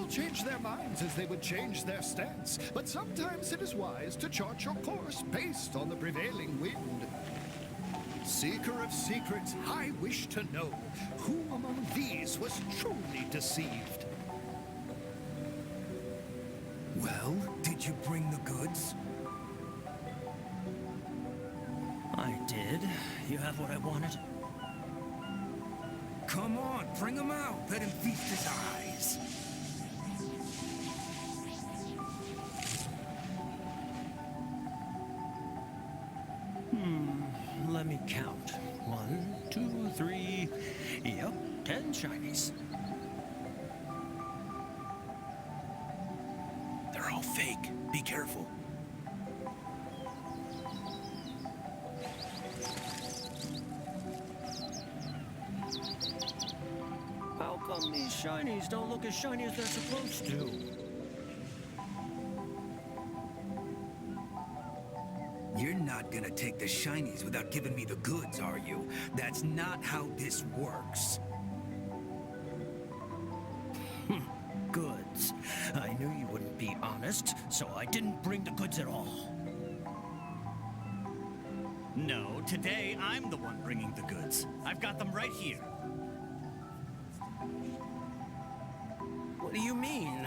People change their minds as they would change their stance, but sometimes it is wise to chart your course based on the prevailing wind. Seeker of secrets, I wish to know who among these was truly deceived. Well, did you bring the goods? I did. You have what I wanted? Come on, bring him out. Let him feast his eyes. Let me count. 1, 2, 3. Yep, 10 shinies. They're all fake. Be careful. How come these shinies don't look as shiny as they're supposed to? You're not gonna take the shinies without giving me the goods, are you? That's not how this works. Goods. I knew you wouldn't be honest, so I didn't bring the goods at all. No, today I'm the one bringing the goods. I've got them right here. What do you mean?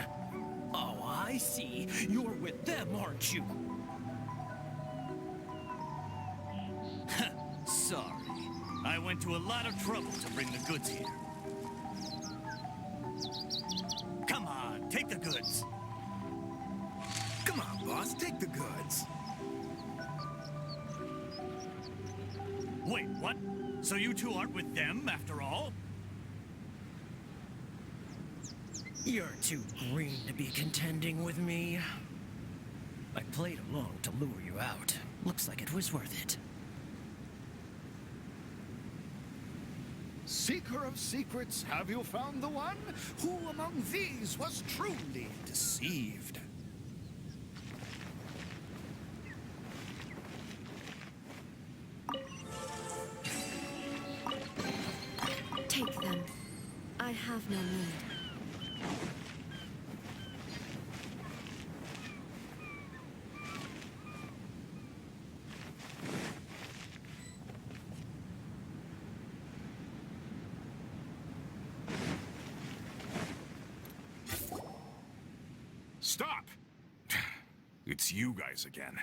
Oh, I see. You're with them, aren't you? Sorry. I went to a lot of trouble to bring the goods here. Come on, take the goods. Come on, boss, take the goods. Wait, what? So you two aren't with them after all? You're too green to be contending with me. I played along to lure you out. Looks like it was worth it. Seeker of secrets, have you found the one? Who among these was truly deceived? Take them. I have no need. Stop! It's you guys again.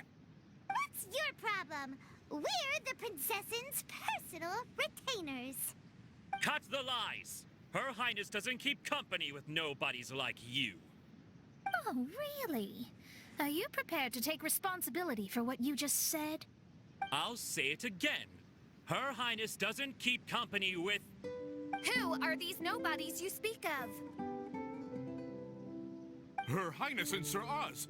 What's your problem? We're the princess's personal retainers. Cut the lies! Her Highness doesn't keep company with nobodies like you. Oh, really? Are you prepared to take responsibility for what you just said? I'll say it again. Her Highness doesn't keep company with... Who are these nobodies you speak of? Her Highness and Sir Oz.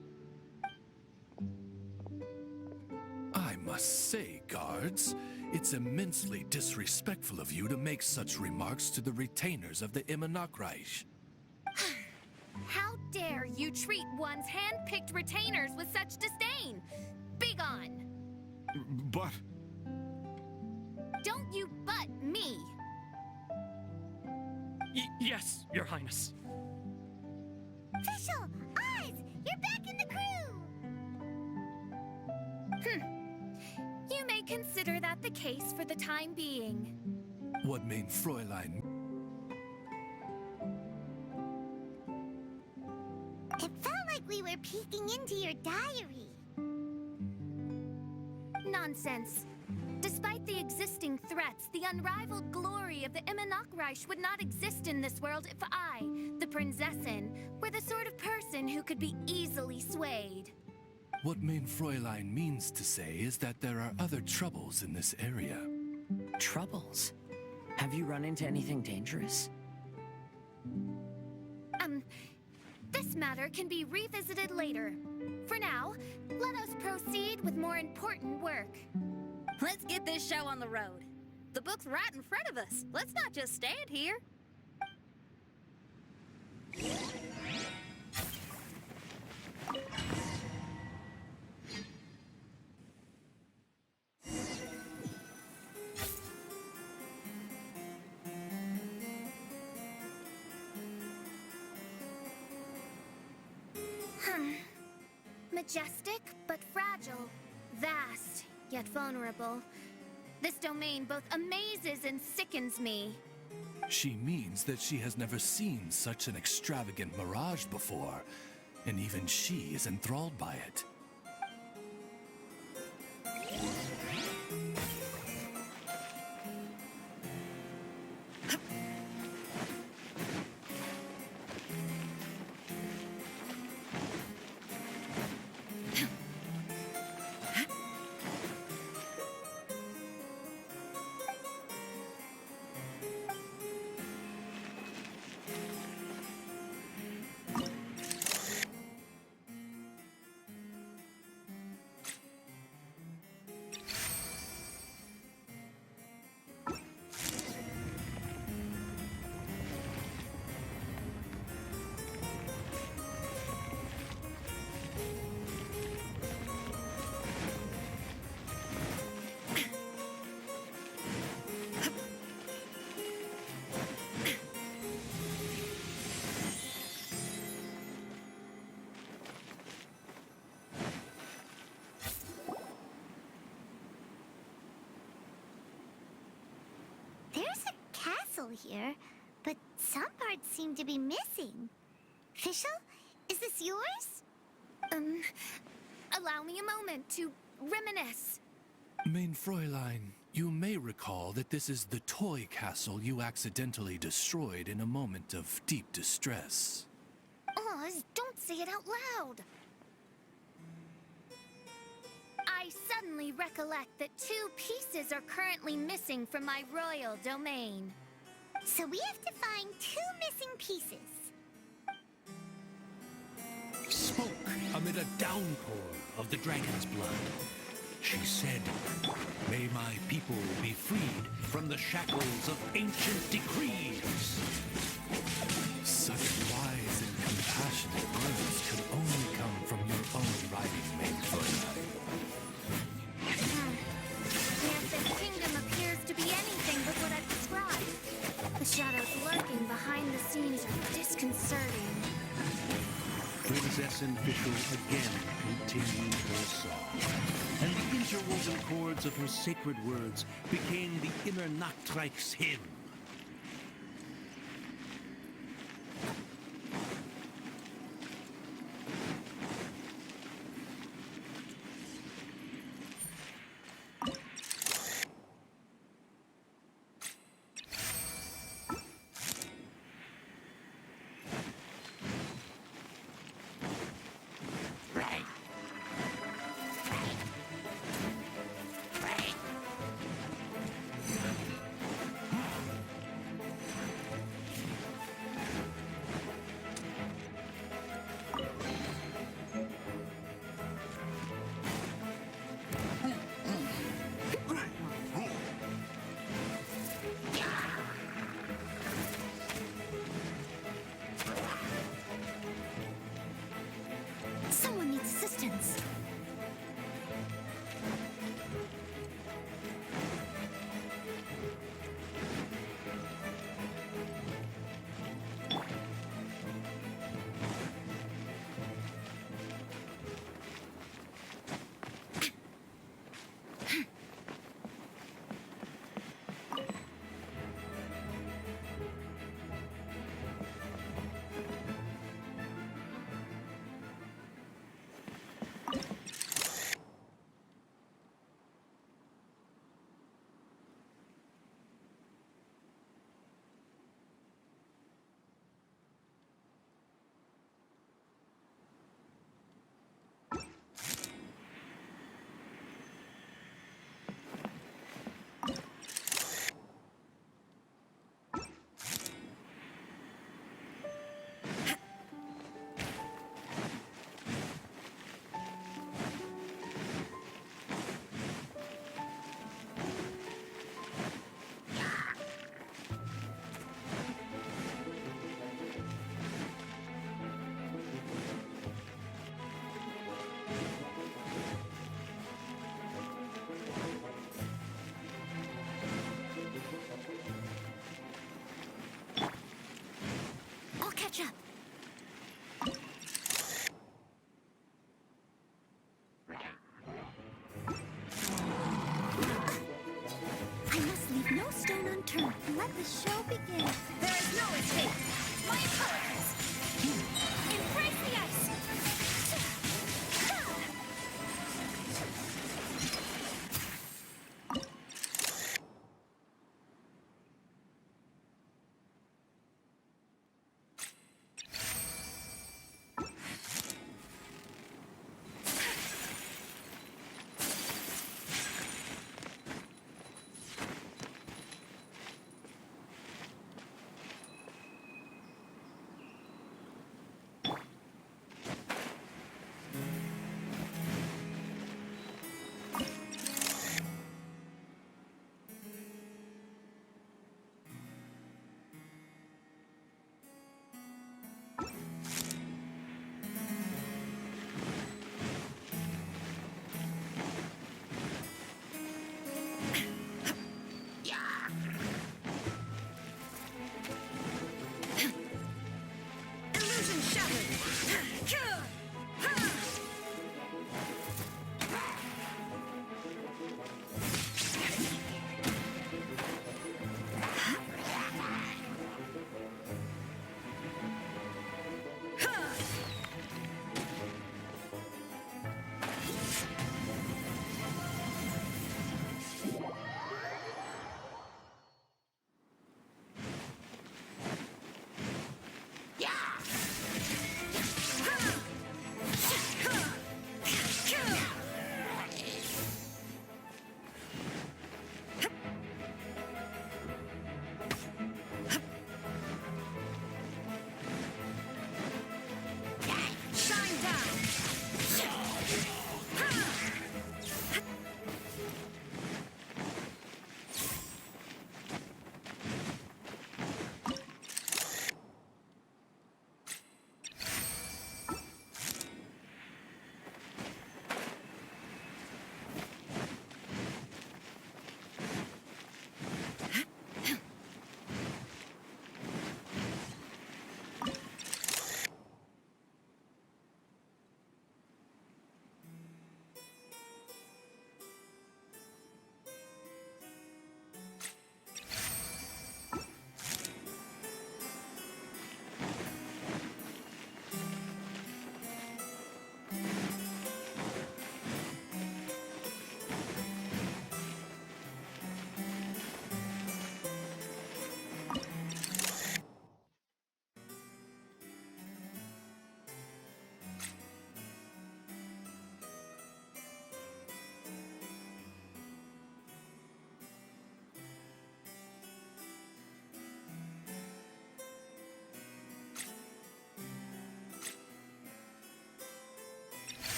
I must say, guards, it's immensely disrespectful of you to make such remarks to the retainers of the Immonokreich. How dare you treat one's hand-picked retainers with such disdain? Begone! But... Don't you butt me! Yes, Your Highness. Fischl! Oz! You're back in the crew! You may consider that the case for the time being. What mein Fräulein? It felt like we were peeking into your diary. Nonsense. Despite the existing threats, the unrivaled glory of the Immonokreich would not exist in this world if I, the Prinzessin, were the sort of person who could be easily swayed. What mein Fräulein means to say is that there are other troubles in this area. Troubles? Have you run into anything dangerous? This matter can be revisited later. For now, let us proceed with more important work. Let's get this show on the road. The book's right in front of us. Let's not just stand here. Majestic, but fragile. Vast, yet vulnerable. This domain both amazes and sickens me. She means that she has never seen such an extravagant mirage before, and even she is enthralled by it. There's a castle here, but some parts seem to be missing. Fischl, is this yours? Allow me a moment to reminisce. Mein Fräulein, you may recall that this is the toy castle you accidentally destroyed in a moment of deep distress. Oz, don't say it out loud. I suddenly recollect that 2 pieces are currently missing from my royal domain. So we have to find 2 missing pieces. Spoke amid a downpour of the dragon's blood. She said, "May my people be freed from the shackles of ancient decrees." Such wise and compassionate words could only come from your own writing, Mein Fräulein. Yet this kingdom appears to be anything but what I've described. The shadows lurking behind the scenes are disconcerting. Princess Fischl again continued her song, and the interwoven chords of her sacred words became the Immer Nachtreich's hymn. Someone needs assistance.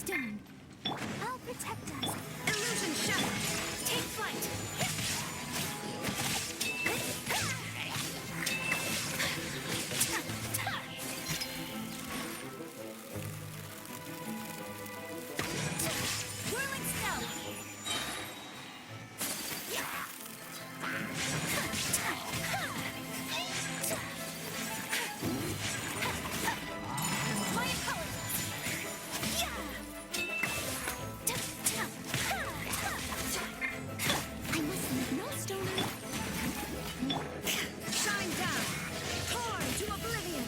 Done. I'll protect us. Illusion shattered. Take flight. Whirling snow. Flying colors. I must leave no stone Shine down. Torn to oblivion.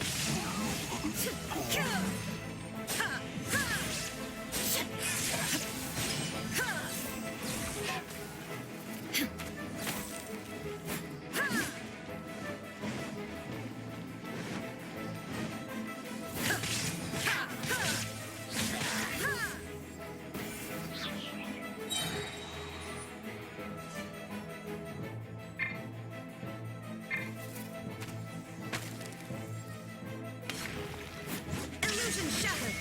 Illusion shattered.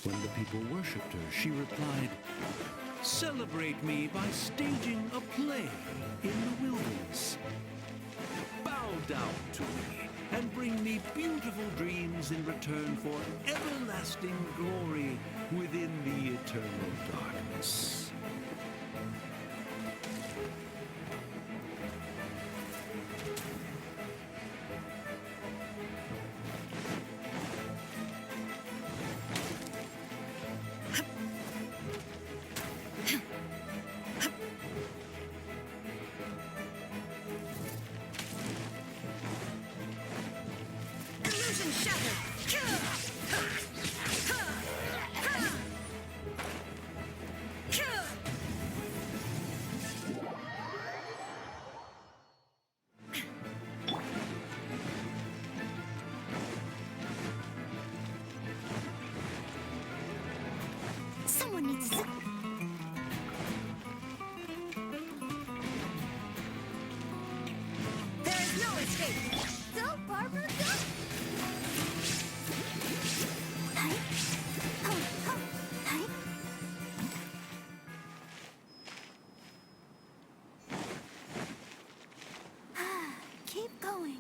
When the people worshipped her, she replied, "Celebrate me by staging a play in the wilderness. Bow down to me and bring me beautiful dreams in return for everlasting glory within the eternal darkness." Mitsu. There's no escape. Go, Barbara, go! Hi. Ho, ho. Hi. Keep going.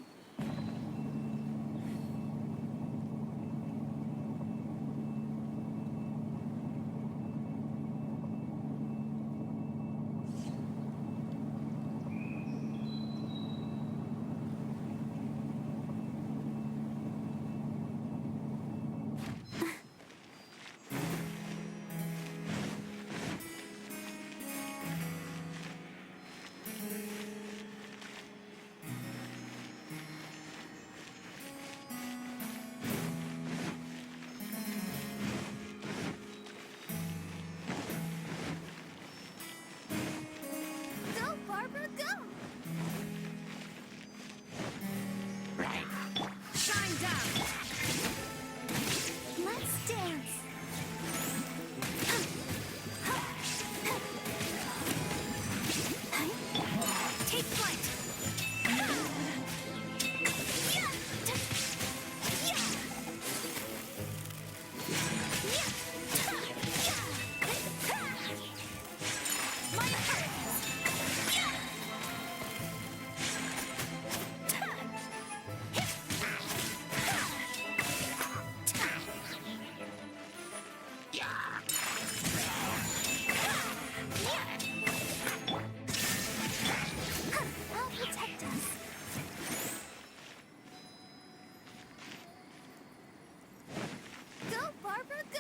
Go, Barbara, go! Shine down. Let's dance. Take flight. My I'll protect us. Go, Barbara, go!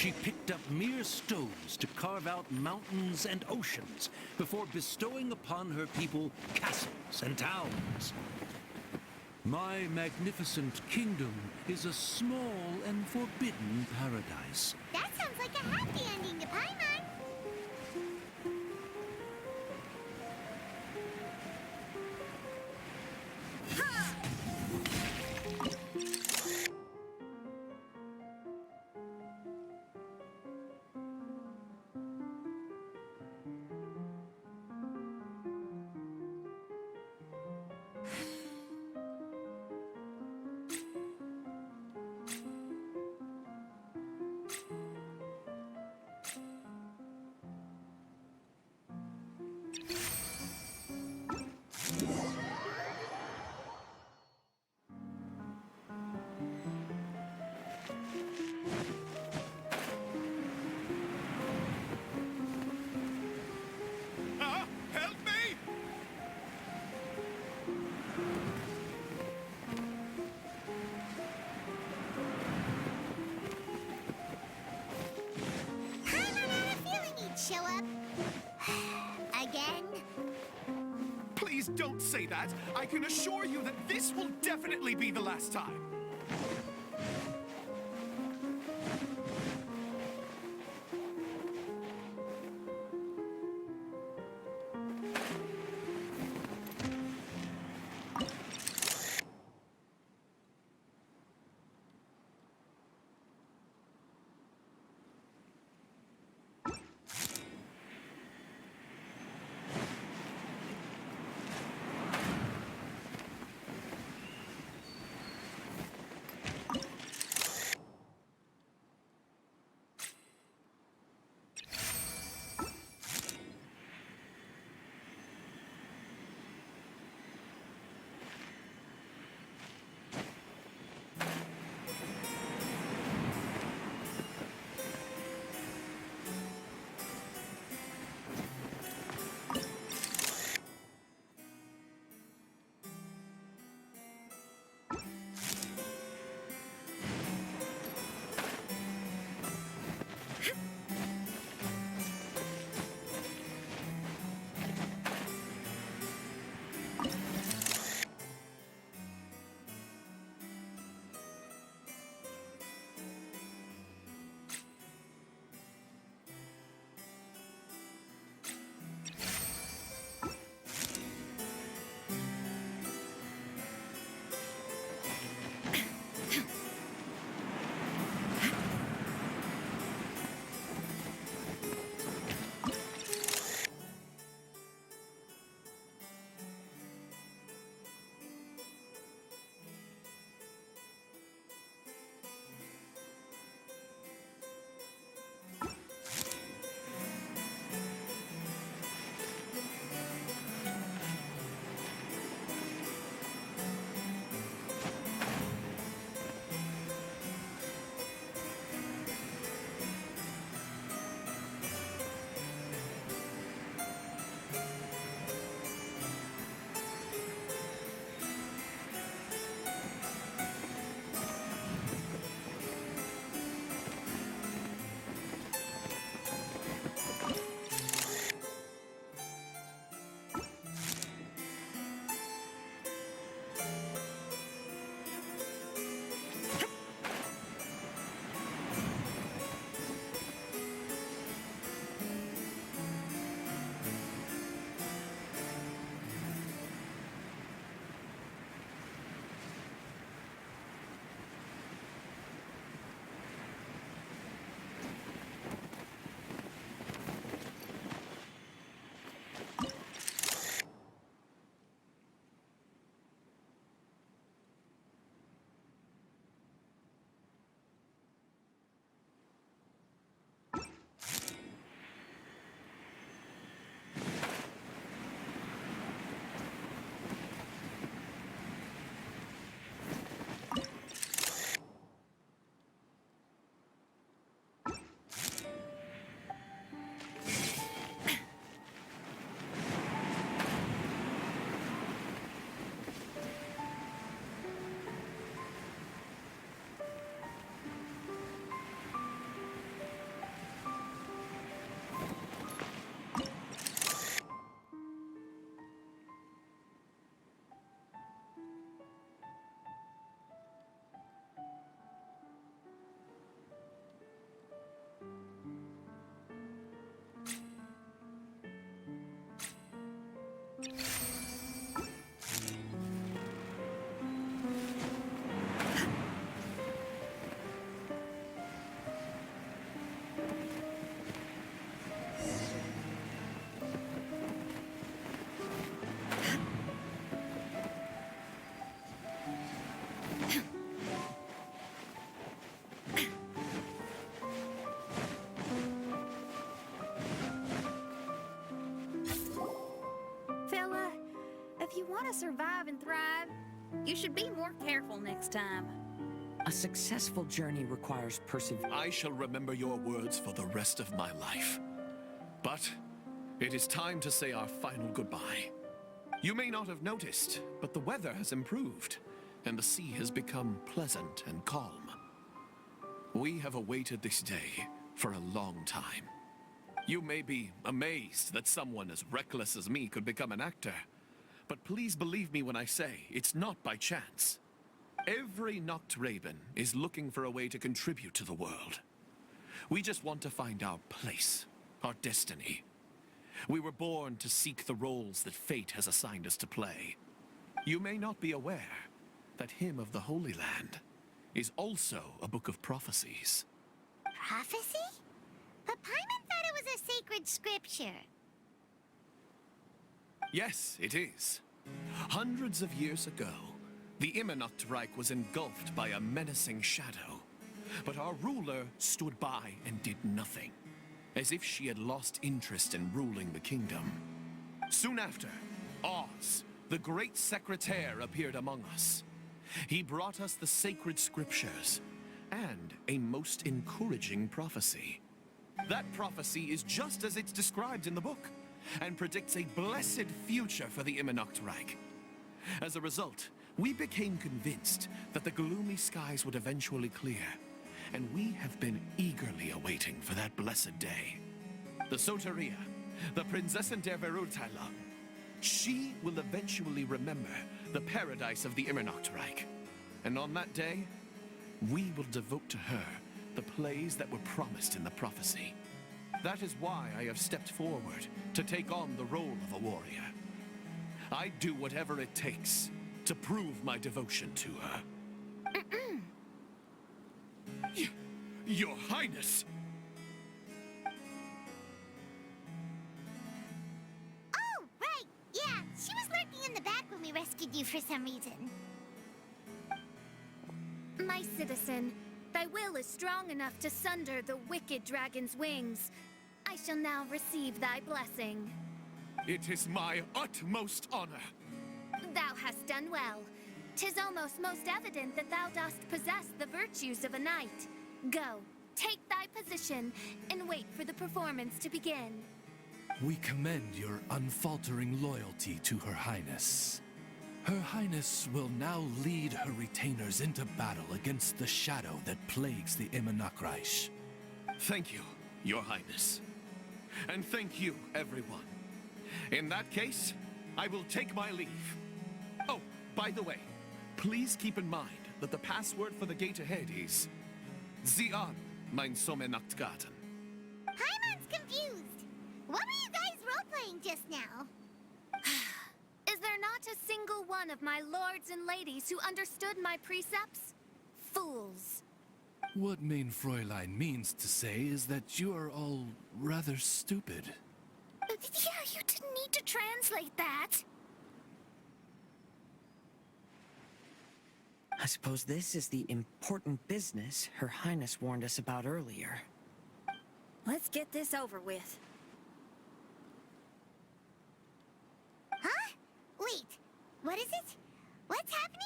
She picked up mere stones to carve out mountains and oceans before bestowing upon her people castles and towns. My magnificent kingdom is a small and forbidden paradise. That sounds like a happy ending to Paimon. Help me! Paimon had a feeling he'd show up. Again? Please don't say that. I can assure you that this will definitely be the last time. Fella, if you want to survive and thrive, you should be more careful next time. A successful journey requires perseverance. I shall remember your words for the rest of my life. But it is time to say our final goodbye. You may not have noticed, but the weather has improved, and the sea has become pleasant and calm. We have awaited this day for a long time. You may be amazed that someone as reckless as me could become an actor, but please believe me when I say it's not by chance. Every Noct Raven is looking for a way to contribute to the world. We just want to find our place, our destiny. We were born to seek the roles that fate has assigned us to play. You may not be aware that Hymn of the Holy Land is also a book of prophecies. Prophecy? But Paimon thought it was a sacred scripture. Yes, it is. Hundreds of years ago, the Immernachtreich was engulfed by a menacing shadow. But our ruler stood by and did nothing, as if she had lost interest in ruling the kingdom. Soon after, Oz, the great secretaire, appeared among us. He brought us the sacred scriptures and a most encouraging prophecy. That prophecy is just as it's described in the book, and predicts a blessed future for the Immernachtreich. As a result, we became convinced that the gloomy skies would eventually clear, and we have been eagerly awaiting for that blessed day. The Soteria, the Prinzessin der Verurteilung, she will eventually remember the paradise of the Immernachtreich. And on that day, we will devote to her the plays that were promised in the prophecy. That is why I have stepped forward to take on the role of a warrior. I'd do whatever it takes to prove my devotion to her. Your Highness! Oh, right. Yeah, she was lurking in the back when we rescued you for some reason. My citizen, thy will is strong enough to sunder the wicked dragon's wings. I shall now receive thy blessing. It is my utmost honor. Thou hast done well. 'Tis almost most evident that thou dost possess the virtues of a knight. Go, take thy position, and wait for the performance to begin. We commend your unfaltering loyalty to Her Highness. Her Highness will now lead her retainers into battle against the shadow that plagues the Immernachtreich. Thank you, Your Highness. And thank you, everyone. In that case, I will take my leave. Oh, by the way, please keep in mind that the password for the gate ahead is Zian, mein Sommernachtgarten. Paimon's confused. What were you guys role-playing just now? Is there not a single one of my lords and ladies who understood my precepts? Fools. What Mein Fräulein means to say is that you are all rather stupid. Yeah, you didn't need to translate that. I suppose this is the important business Her Highness warned us about earlier. Let's get this over with. Huh? Wait, what is it? What's happening?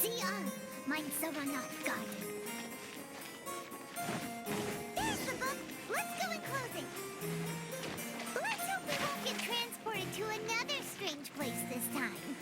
Zian, mein Sommernachtgarten. There's the book. Let's go and close it. Let's hope we won't get transported to another strange place this time.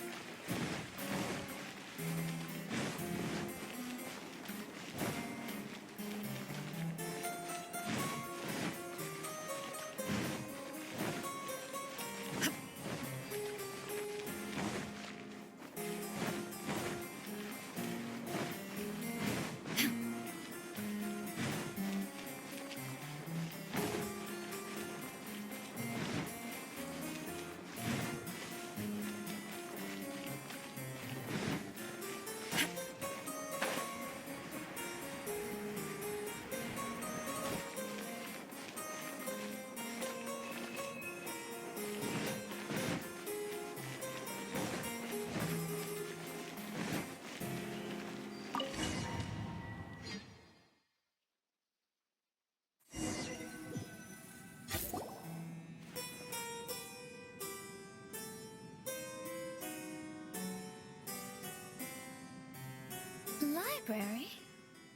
library?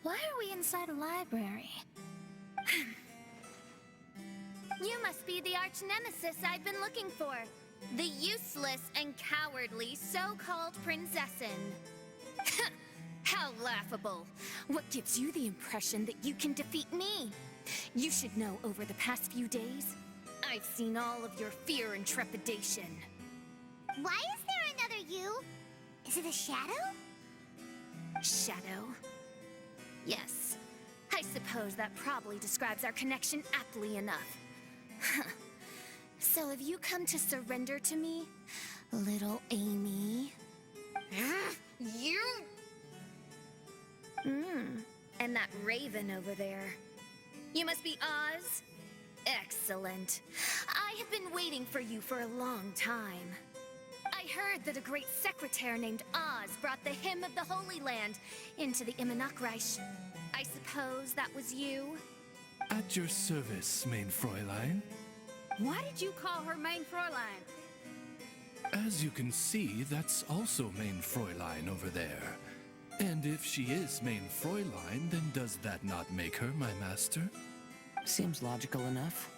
Why are we inside a library? You must be the arch nemesis I've been looking for. The useless and cowardly so-called Prinzessin. How laughable. What gives you the impression that you can defeat me? You should know over the past few days, I've seen all of your fear and trepidation. Why is there another you? Is it a shadow? Shadow? Yes. I suppose that probably describes our connection aptly enough. So have you come to surrender to me, little Amy? You? And that raven over there. You must be Oz? Excellent. I have been waiting for you for a long time. I heard that a great secretary named Oz brought the hymn of the Holy Land into the Immernachtreich. I suppose that was you? At your service, mein Fräulein. Why did you call her main Fräulein? As you can see, that's also mein Fräulein over there. And if she is mein Fräulein, then does that not make her my master? Seems logical enough.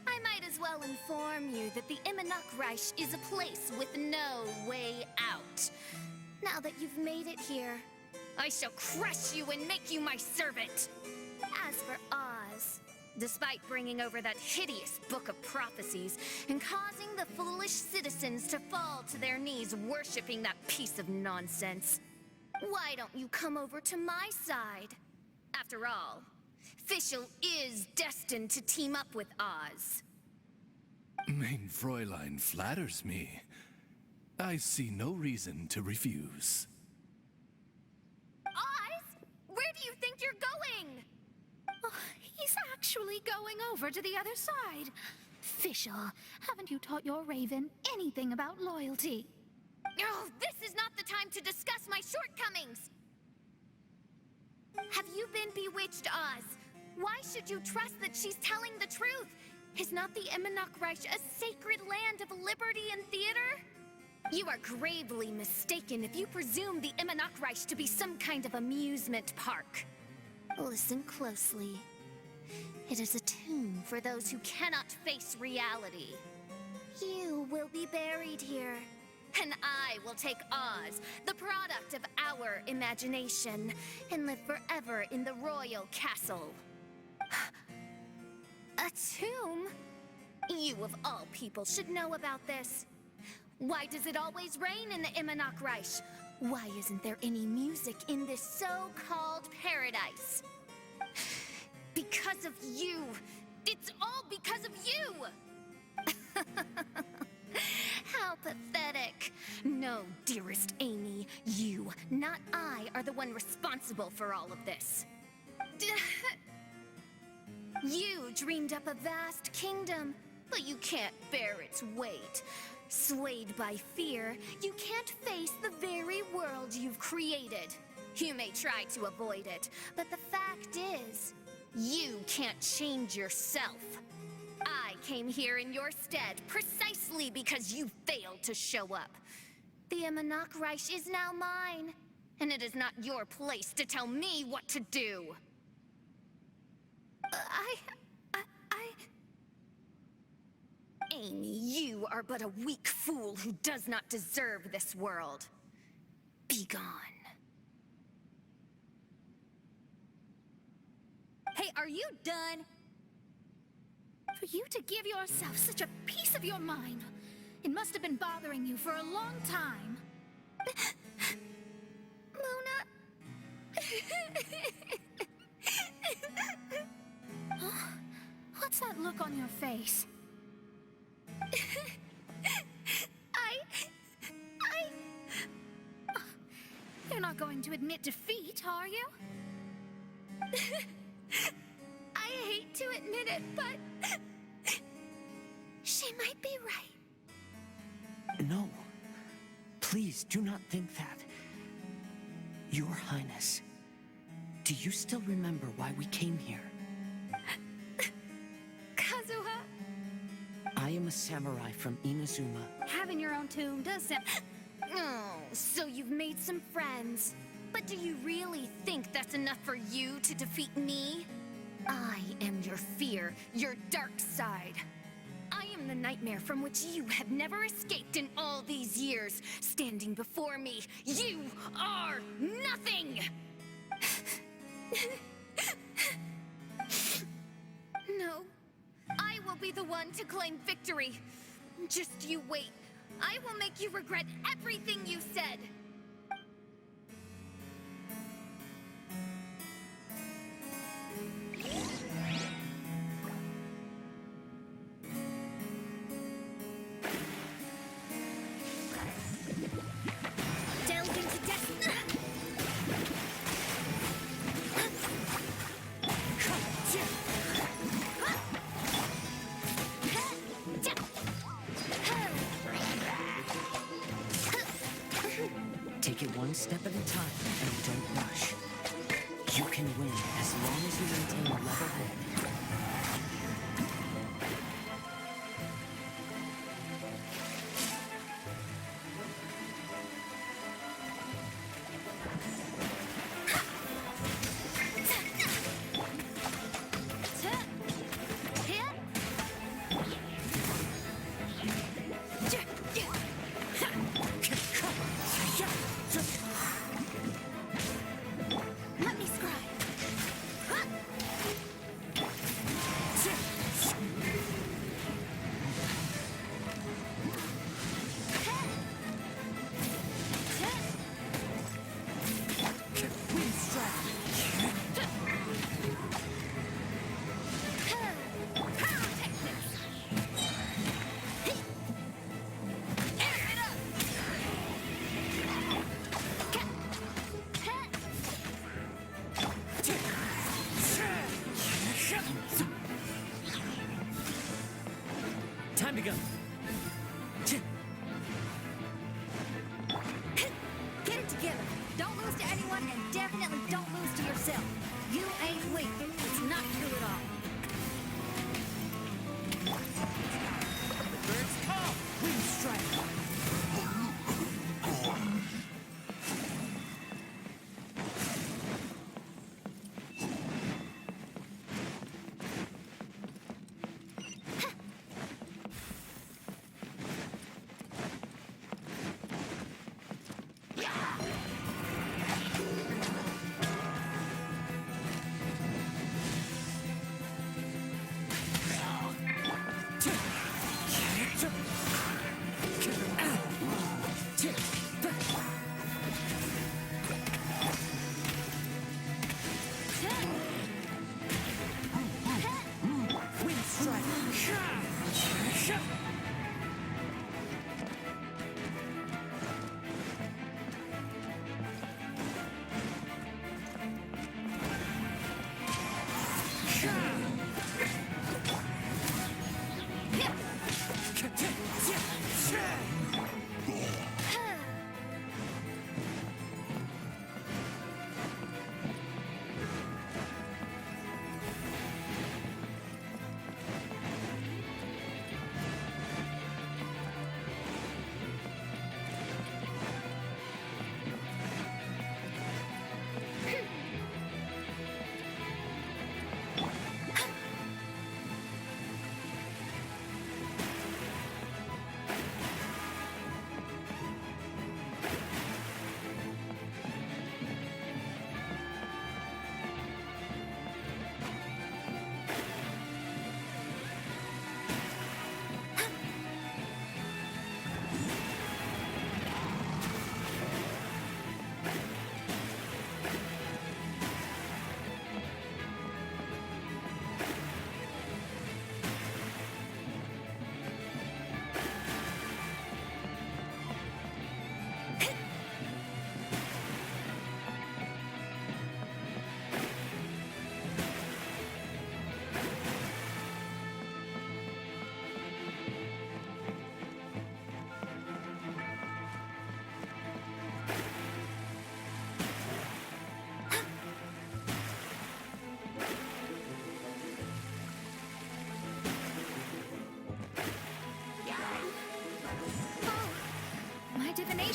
I might as well inform you that the Immernachtreich is a place with no way out. Now that you've made it here, I shall crush you and make you my servant. As for Oz, despite bringing over that hideous book of prophecies and causing the foolish citizens to fall to their knees worshipping that piece of nonsense, why don't you come over to my side? After all, Fischl is destined to team up with Oz. Mein Fräulein flatters me. I see no reason to refuse. Oz? Where do you think you're going? Oh, he's actually going over to the other side. Fischl, haven't you taught your raven anything about loyalty? Oh, this is not the time to discuss my shortcomings! Have you been bewitched, Oz? Why should you trust that she's telling the truth? Is not the Immernachtreich a sacred land of liberty and theater? You are gravely mistaken if you presume the Immernachtreich to be some kind of amusement park. Listen closely. It is a tomb for those who cannot face reality. You will be buried here, and I will take Oz, the product of our imagination, and live forever in the royal castle. A tomb? You of all people should know about this. Why does it always rain in the Immernachtreich? Why isn't there any music in this so-called paradise? Because of you! It's all because of you! How pathetic. No, dearest Amy, you, not I, are the one responsible for all of this. You dreamed up a vast kingdom, but you can't bear its weight. Swayed by fear, you can't face the very world you've created. You may try to avoid it, but the fact is, you can't change yourself. I came here in your stead precisely because you failed to show up. The Immernachtreich is now mine, and it is not your place to tell me what to do. Amy, you are but a weak fool who does not deserve this world. Be gone. Hey, are you done? For you to give yourself such a piece of your mind, it must have been bothering you for a long time. Huh? What's that look on your face? You're not going to admit defeat, are you? I hate to admit it, but she might be right. No. Please do not think that. Your Highness, do you still remember why we came here? Kazuha? I am a samurai from Inazuma. Having your own tomb does sound... Oh, so you've made some friends. But do you really think that's enough for you to defeat me? I am your fear, your dark side. I am the nightmare from which you have never escaped in all these years. Standing before me, you are nothing! No, I will be the one to claim victory. Just you wait. I will make you regret everything you said. Delve into destiny. Take it one step at a time and don't rush. You can win as long as you maintain a level head. Let me scribe. Time to go. Get it together. Don't lose to anyone, and definitely don't lose to yourself. You ain't weak. It's not true at all. The birds come. Wind strike.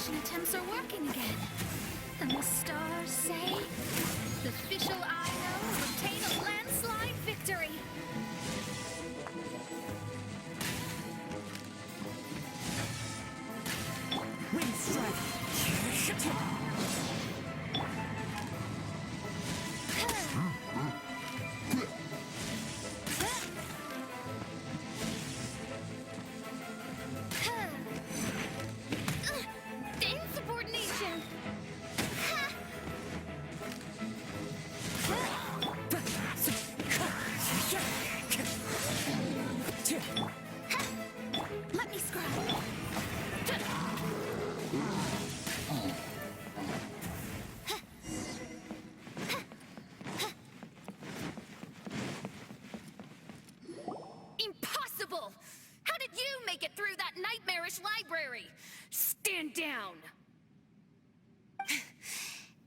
manipulation attempts are working again. And the stars say the official Ino will obtain a landslide victory. Wind strike! Insubordination! Let me scrub. Impossible! How did you make it through that nightmarish library? Stand down!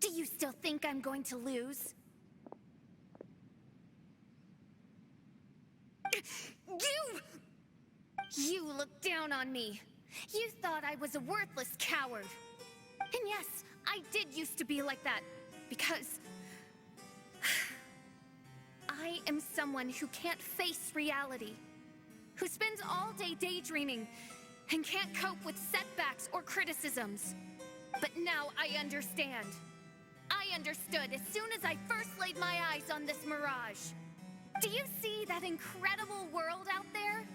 Do you still think I'm going to lose? You looked down on me. You thought I was a worthless coward. And yes, I did used to be like that, because I am someone who can't face reality, who spends all day daydreaming and can't cope with setbacks or criticisms. But now I understand. I understood as soon as I first laid my eyes on this mirage. Do you see that incredible world out there?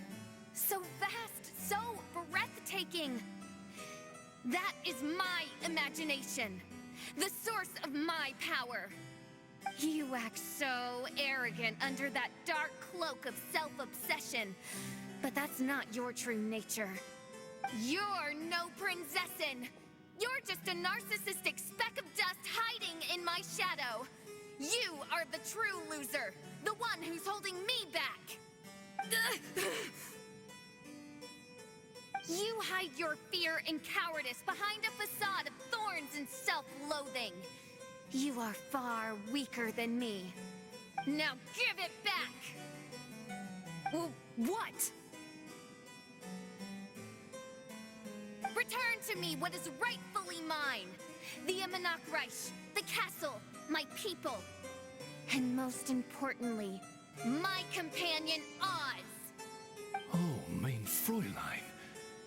So vast, so breathtaking. That is my imagination, the source of my power. You act so arrogant under that dark cloak of self-obsession, but that's not your true nature. You're no princessin. You're just a narcissistic speck of dust hiding in my shadow. You are the true loser, the one who's holding me back. You hide your fear and cowardice behind a facade of thorns and self-loathing. You are far weaker than me. Now give it back! What? Return to me what is rightfully mine. The Imanok-Reich, the castle, my people. And most importantly, my companion Oz. Oh, mein Fräulein.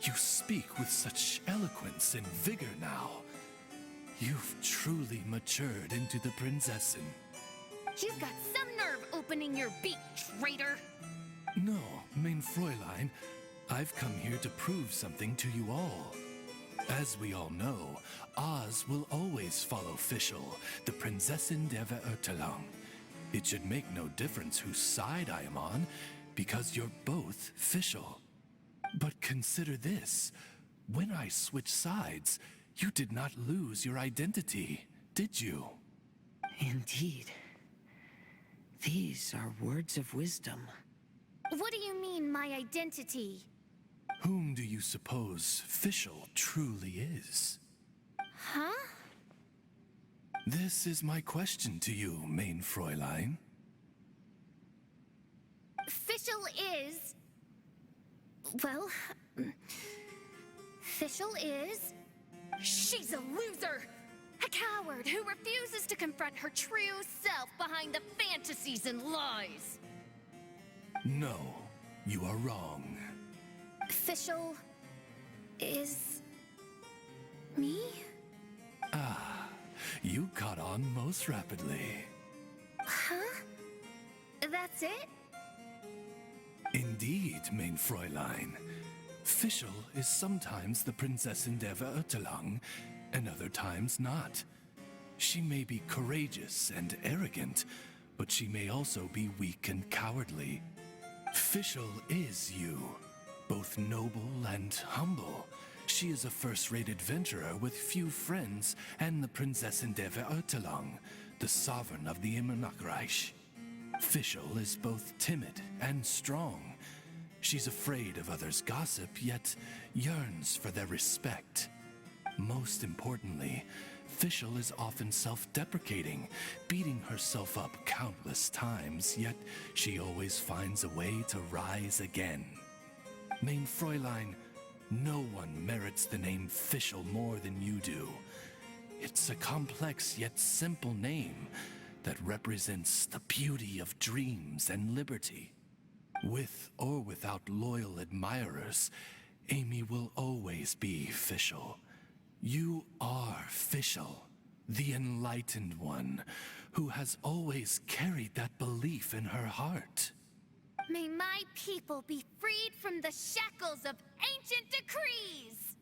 You speak with such eloquence and vigor now. You've truly matured into the Prinzessin. You've got some nerve opening your beak, traitor! No, mein Fräulein. I've come here to prove something to you all. As we all know, Oz will always follow Fischl, the Prinzessin der Verurteilung. It should make no difference whose side I am on, because you're both Fischl. But consider this. When I switched sides, you did not lose your identity, did you? Indeed. These are words of wisdom. What do you mean, my identity? Whom do you suppose Fischl truly is? Huh? This is my question to you, mein Fräulein. Fischl is... Well... Fischl is... She's a loser! A coward who refuses to confront her true self behind the fantasies and lies! No, you are wrong. Fischl is... me? Ah, you caught on most rapidly. Huh? That's it? Indeed, mein Fräulein. Fischl is sometimes the Prinzessin der Verurteilung, and other times not. She may be courageous and arrogant, but she may also be weak and cowardly. Fischl is you, both noble and humble. She is a first-rate adventurer with few friends and the Prinzessin der Verurteilung, the sovereign of the Imanok-Reich. Fischl is both timid and strong. She's afraid of others' gossip, yet yearns for their respect. Most importantly, Fischl is often self-deprecating, beating herself up countless times, yet she always finds a way to rise again. Mein Fräulein, No one merits the name Fischl more than you do. It's a complex yet simple name that represents the beauty of dreams and liberty. With or without loyal admirers, Amy will always be Fischl. You are Fischl, the enlightened one, who has always carried that belief in her heart. May my people be freed from the shackles of ancient decrees!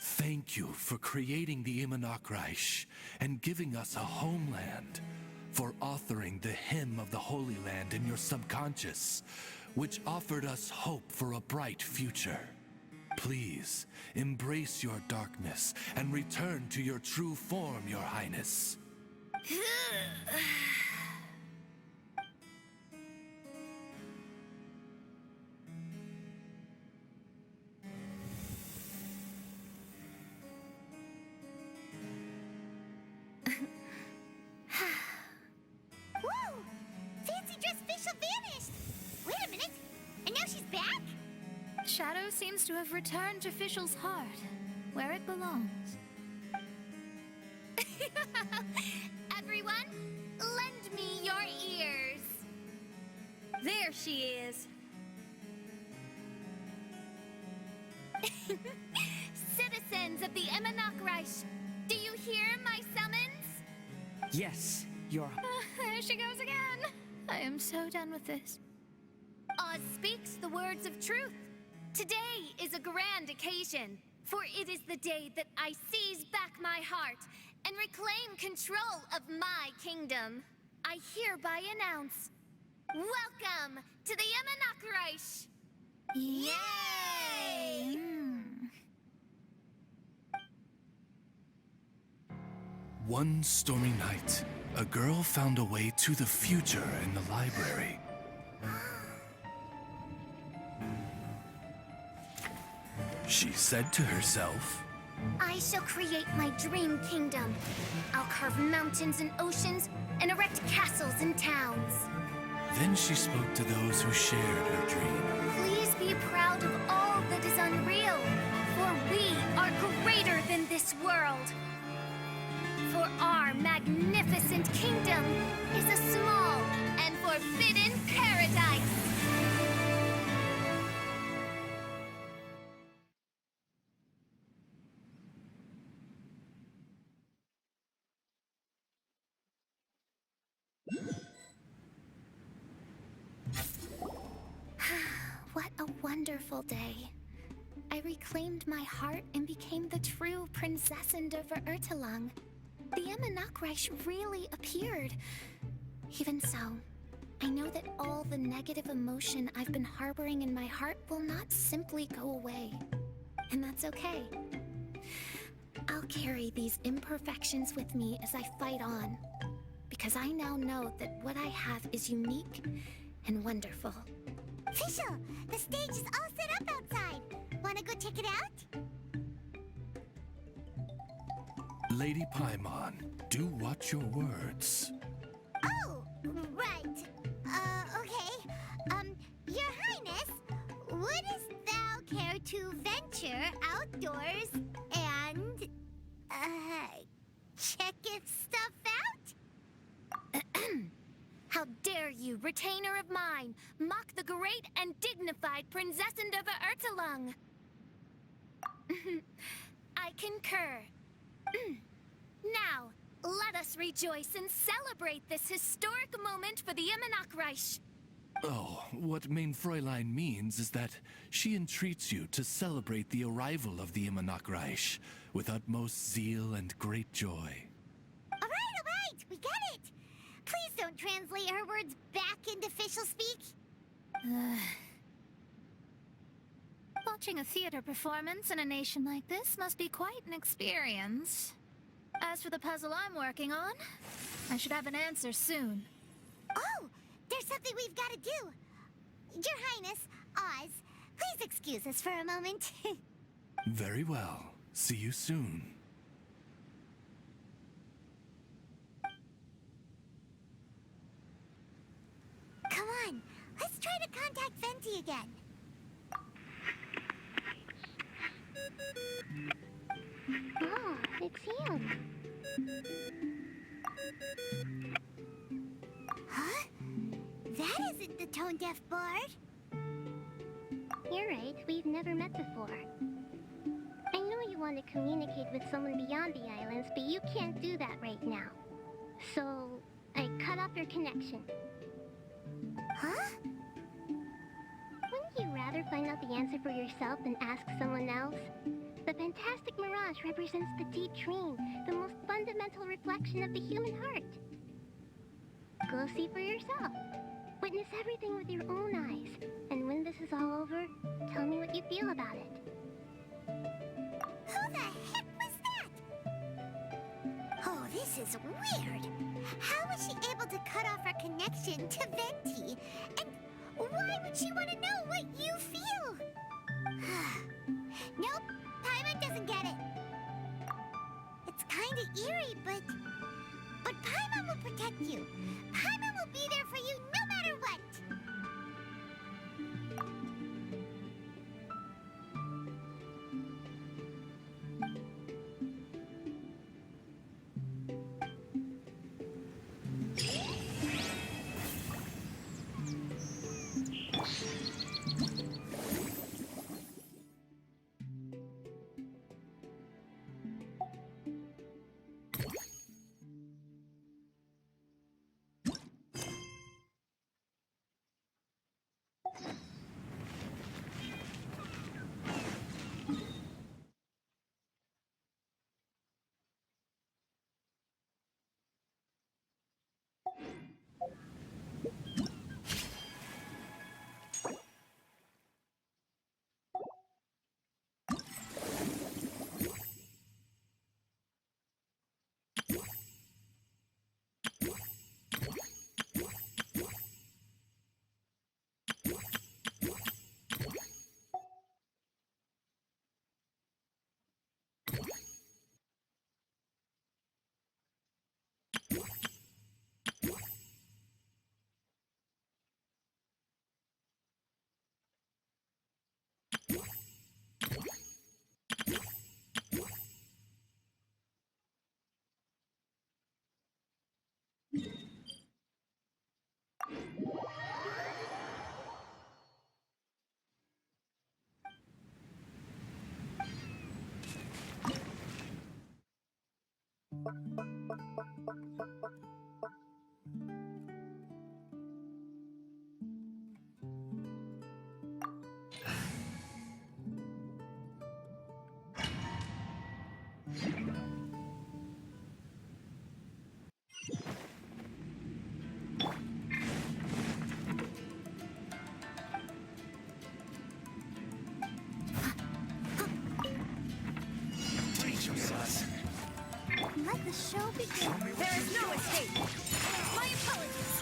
Thank you for creating the Immonachreich and giving us a homeland, for authoring the hymn of the Holy Land in your subconscious, which offered us hope for a bright future. Please, embrace your darkness and return to your true form, Your Highness. Whoa! Fancy dress Fischl vanished! Wait a minute! And now she's back? Shadow seems to have returned to Fischl's heart, where it belongs. Everyone, lend me your ears. There she is. Citizens of the Immonachreich, do you hear my summons? Yes, Your... There she goes again. I am so done with this. Oz speaks the words of truth. Today is a grand occasion, for it is the day that I seize back my heart and reclaim control of my kingdom. I hereby announce, welcome to the Immonachreich! Yay! One stormy night, a girl found a way to the future in the library. She said to herself, I shall create my dream kingdom. I'll carve mountains and oceans and erect castles and towns. Then she spoke to those who shared her dream. Please be proud of all that is unreal, for we are greater than this world. For our magnificent kingdom is a small and forbidden paradise. What a wonderful day. I reclaimed my heart and became the true Prinzessin der Verurteilung. The Immonachreich really appeared. Even so, I know that all the negative emotion I've been harboring in my heart will not simply go away. And that's okay. I'll carry these imperfections with me as I fight on, because I now know that what I have is unique and wonderful. Fischl, the stage is all set up outside. Wanna go check it out? Lady Paimon, do watch your words. Oh, right. Okay. Your Highness, wouldst thou care to venture outdoors and, check its stuff out? How dare you, retainer of mine, mock the great and dignified Prinzessin der Verurteilung? I concur. Now, let us rejoice and celebrate this historic moment for the Immonachreich. Oh, what Mein Fräulein means is that she entreats you to celebrate the arrival of the Immonachreich with utmost zeal and great joy. All right, we get it. Please don't translate her words back into Fischl speak. Watching a theater performance in a nation like this must be quite an experience. As for the puzzle I'm working on, I should have an answer soon. Oh, there's something we've got to do. Your Highness, Oz, please excuse us for a moment. Very well. See you soon. Come on, let's try to contact Venti again. Oh, it's him. Huh? That isn't the tone-deaf bard. You're right, we've never met before. I know you want to communicate with someone beyond the islands, but you can't do that right now. So, I cut off your connection. Huh? Wouldn't you rather find out the answer for yourself than ask someone else? The fantastic mirage represents the deep dream, the most fundamental reflection of the human heart. Go see for yourself. Witness everything with your own eyes. And when this is all over, tell me what you feel about it. Who the heck was that? Oh, this is weird. How was she able to cut off our connection to Venti? And why would she want to know what you feel? Nope, Paimon doesn't get it. It's kind of eerie, but Paimon will protect you. Paimon will be there for you no matter what. Let the show begin. There is no escape. My apologies.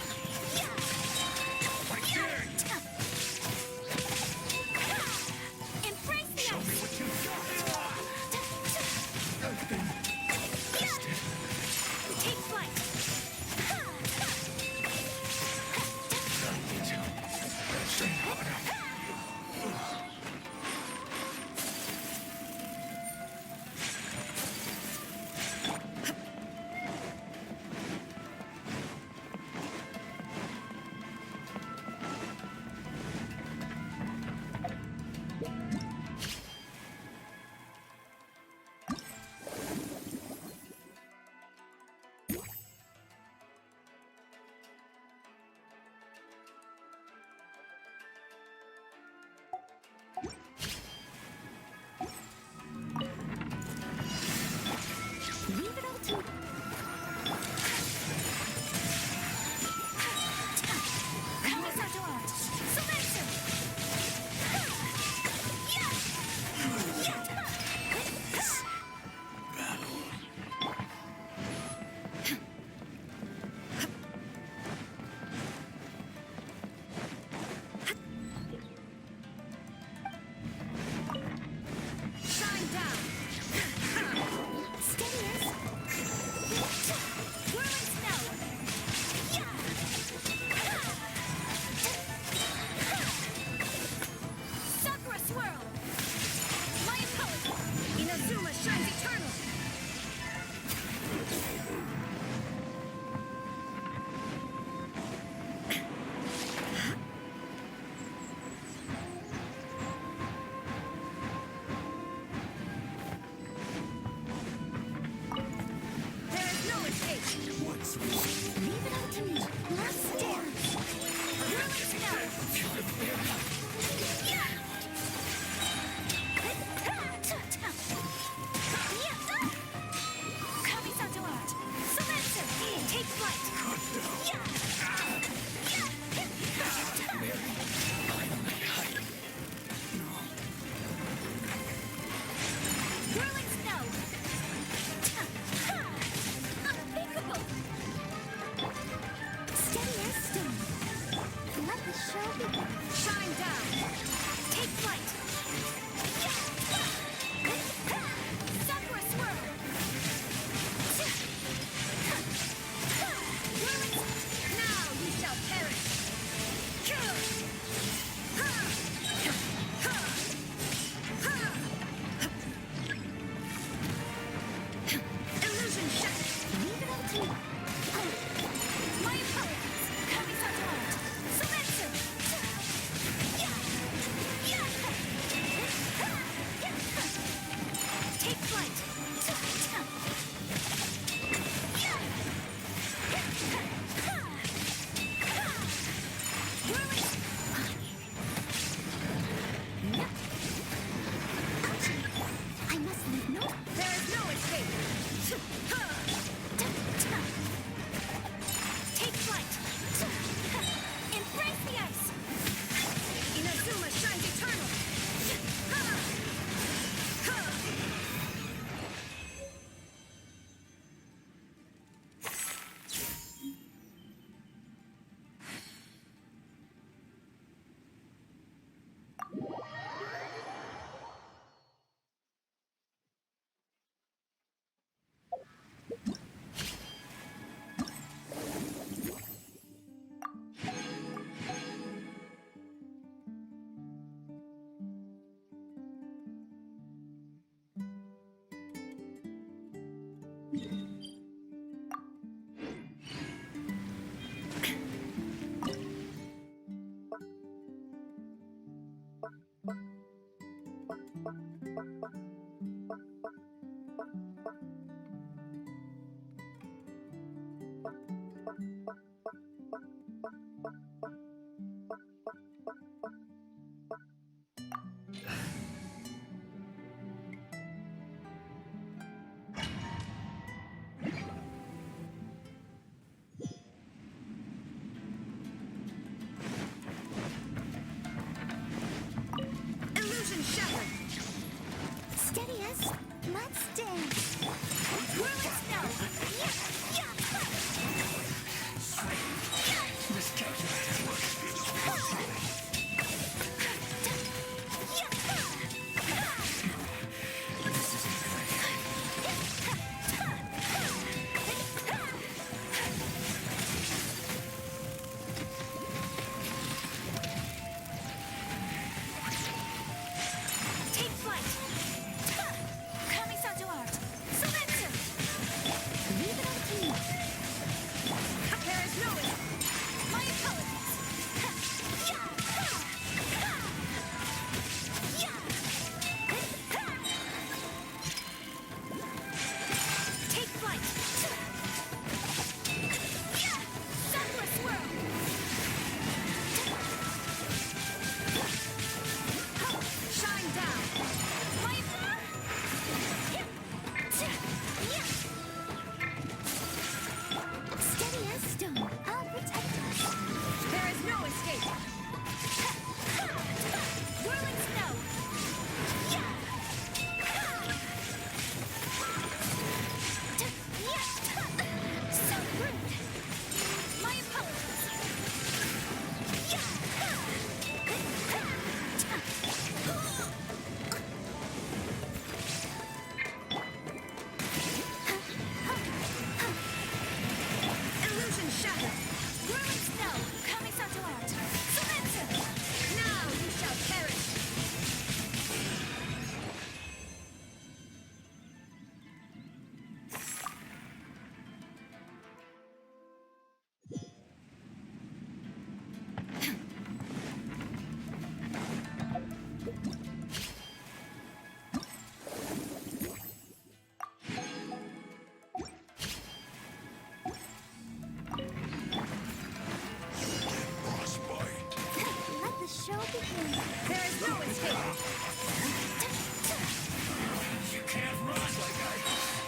Embrace the ice. Take flight. There is no escape. You can't run like I...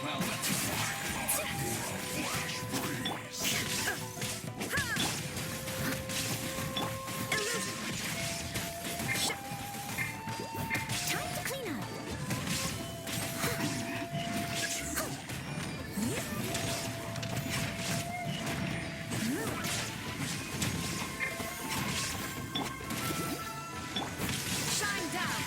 Well, not too far. Flash freeze. Time to clean up. Shine down.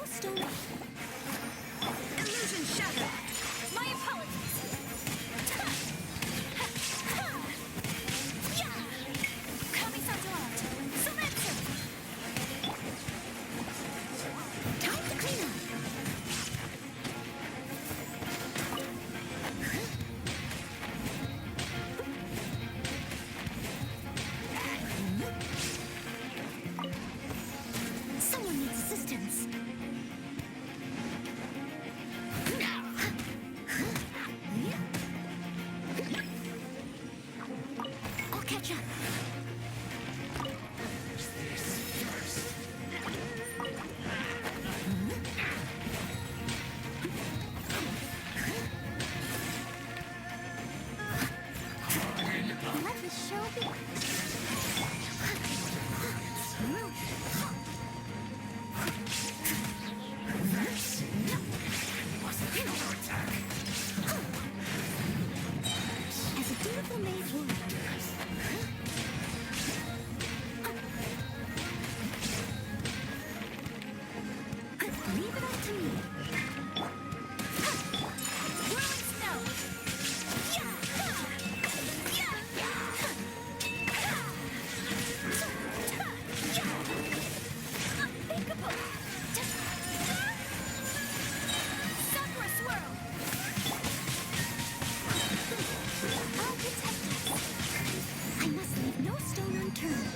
no stone. Illusion shattered. My apologies. Time to clean up. Someone needs assistance. I'll catch up. Let the show begin. As a dutiful maid would. Leave it up to me. Whirling snow. Unthinkable. Sakura swirl. I'll protect us. I must leave no stone unturned.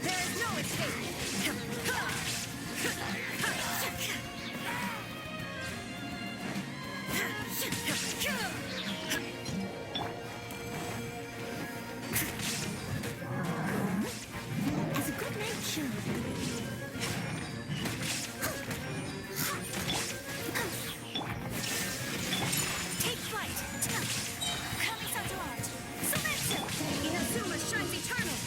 There is no escape. As a good knight should. Take flight. Kamisato art. Sometsu. Inazuma shines eternal.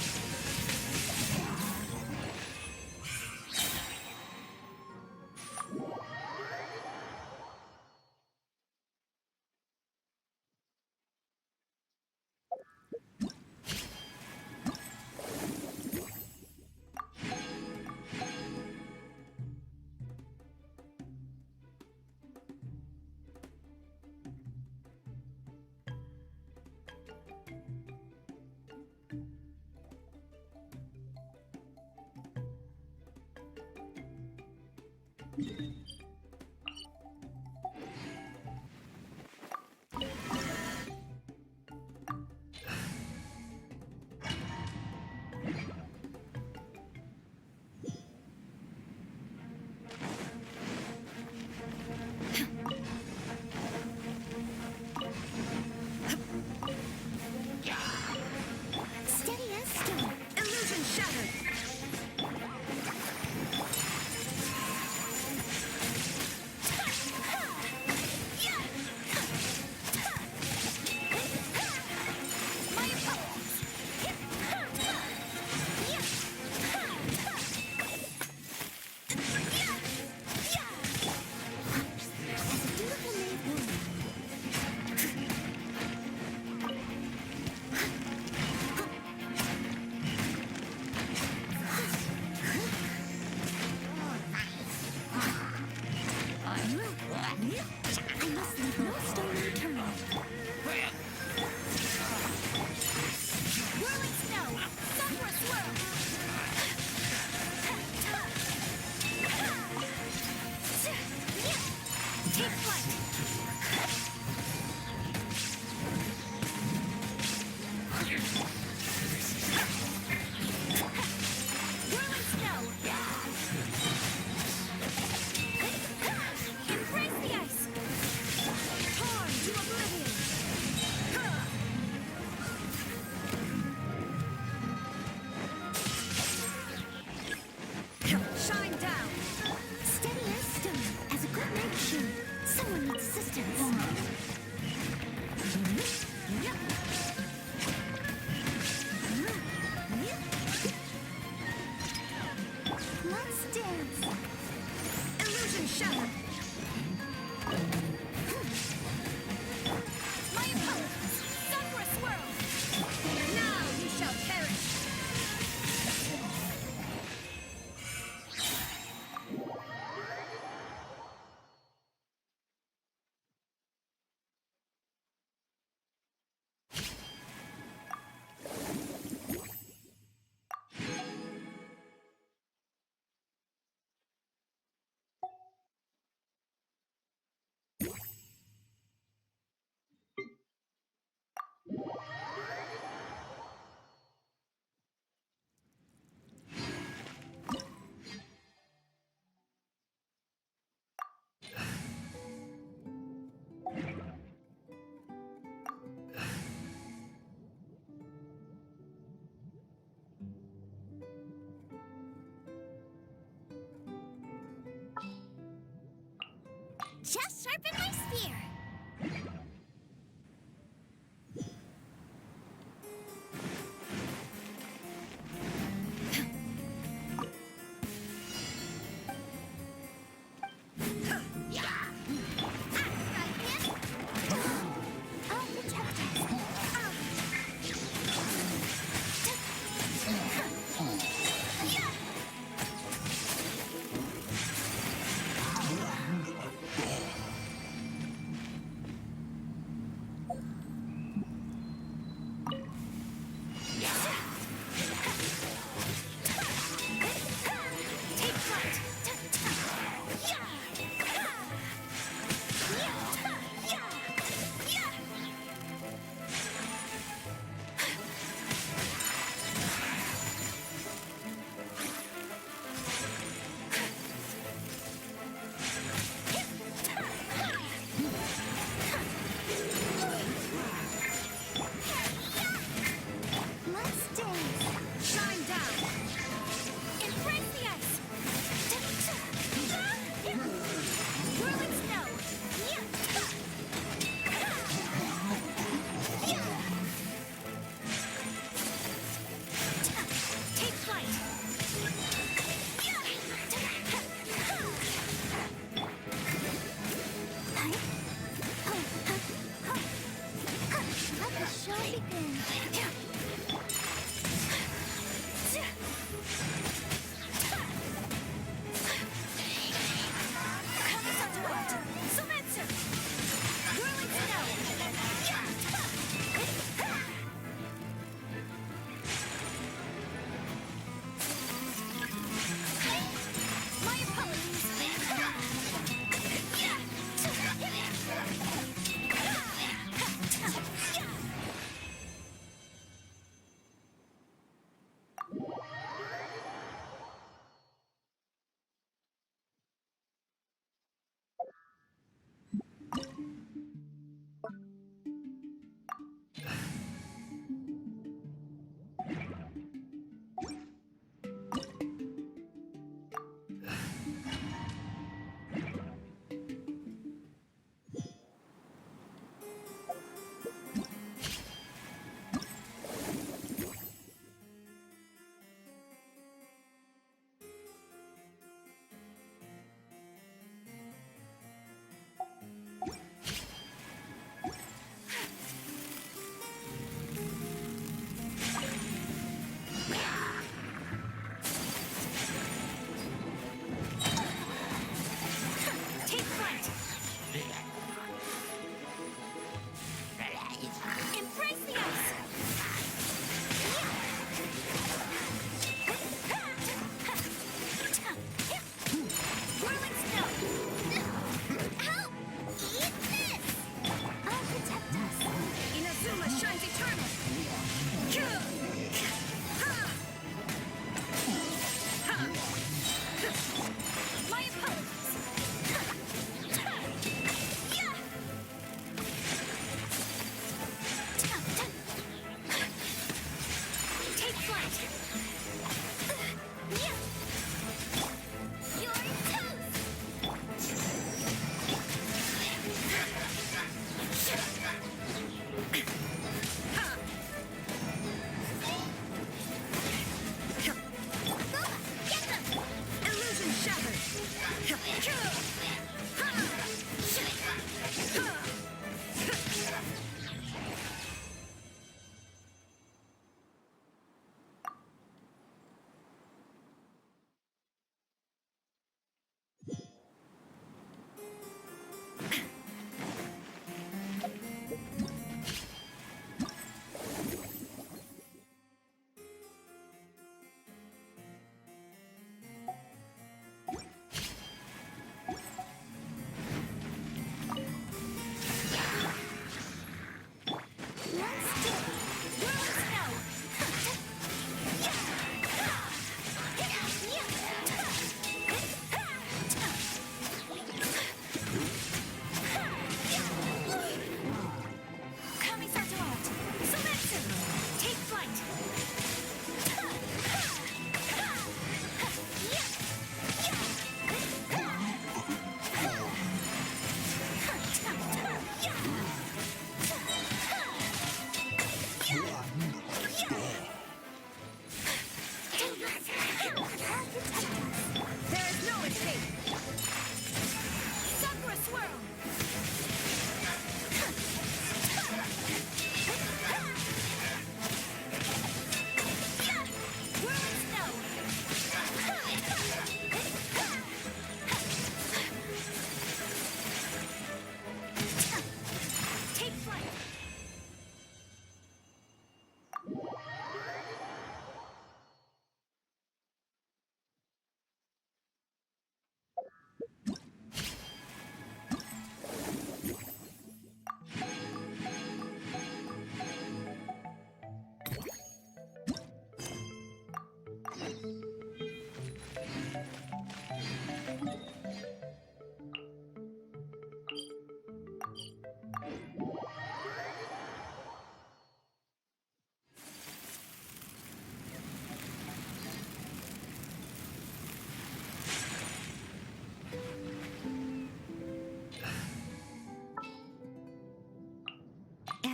Steady as stone. Illusion shattered. just sharpen my spear.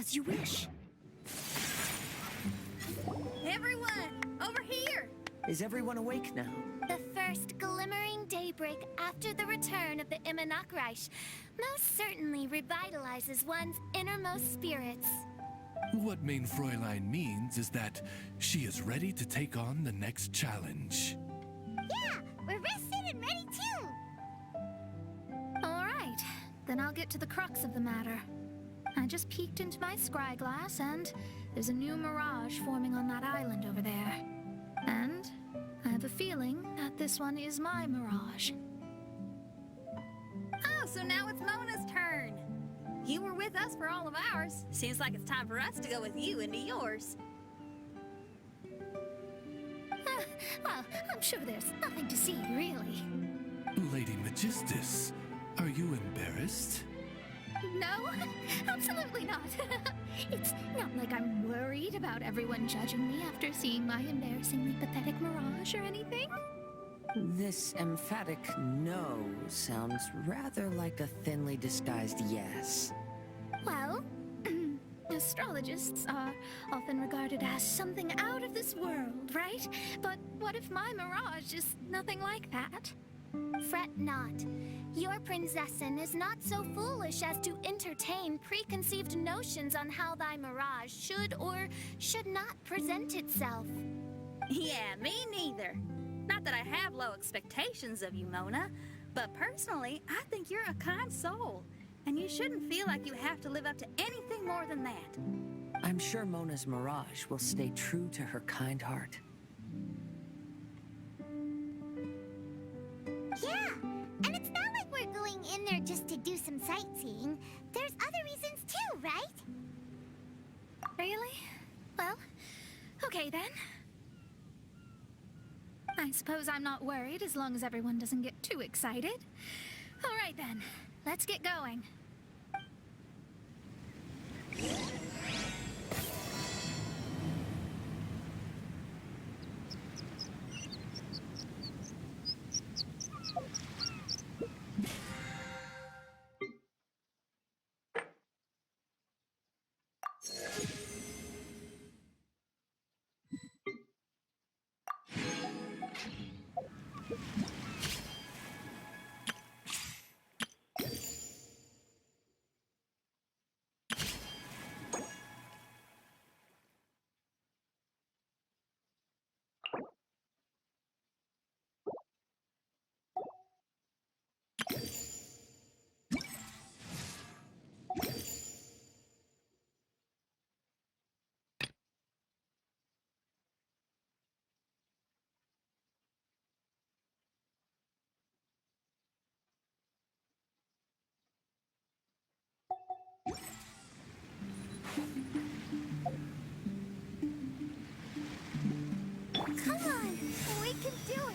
As you wish. Everyone, over here! Is everyone awake now? The first glimmering daybreak after the return of the Immonocreich most certainly revitalizes one's innermost spirits. What Main Fräulein means is that she is ready to take on the next challenge. Yeah, we're rested and ready too. All right, then I'll get to the crux of the matter. I just peeked into my scry glass, and there's a new mirage forming on that island over there. And I have a feeling that this one is my mirage. Oh, so now it's Mona's turn. You were with us for all of ours. Seems like it's time for us to go with you into yours. Well, I'm sure there's nothing to see, really. Lady Magistus, are you embarrassed? No, absolutely not. It's not like I'm worried about everyone judging me after seeing my embarrassingly pathetic mirage or anything. This emphatic no sounds rather like a thinly disguised yes. Well, astrologists are often regarded as something out of this world, right? But what if my mirage is nothing like that? Fret not. Your Prinzessin is not so foolish as to entertain preconceived notions on how thy mirage should or should not present itself. Yeah, me neither. Not that I have low expectations of you, Mona, but personally, I think you're a kind soul, and you shouldn't feel like you have to live up to anything more than that. I'm sure Mona's mirage will stay true to her kind heart. Yeah, and it's not like we're going in there just to do some sightseeing. There's other reasons too, right? Really? Well, okay then. I suppose I'm not worried as long as everyone doesn't get too excited. All right then, let's get going. Come on, we can do it.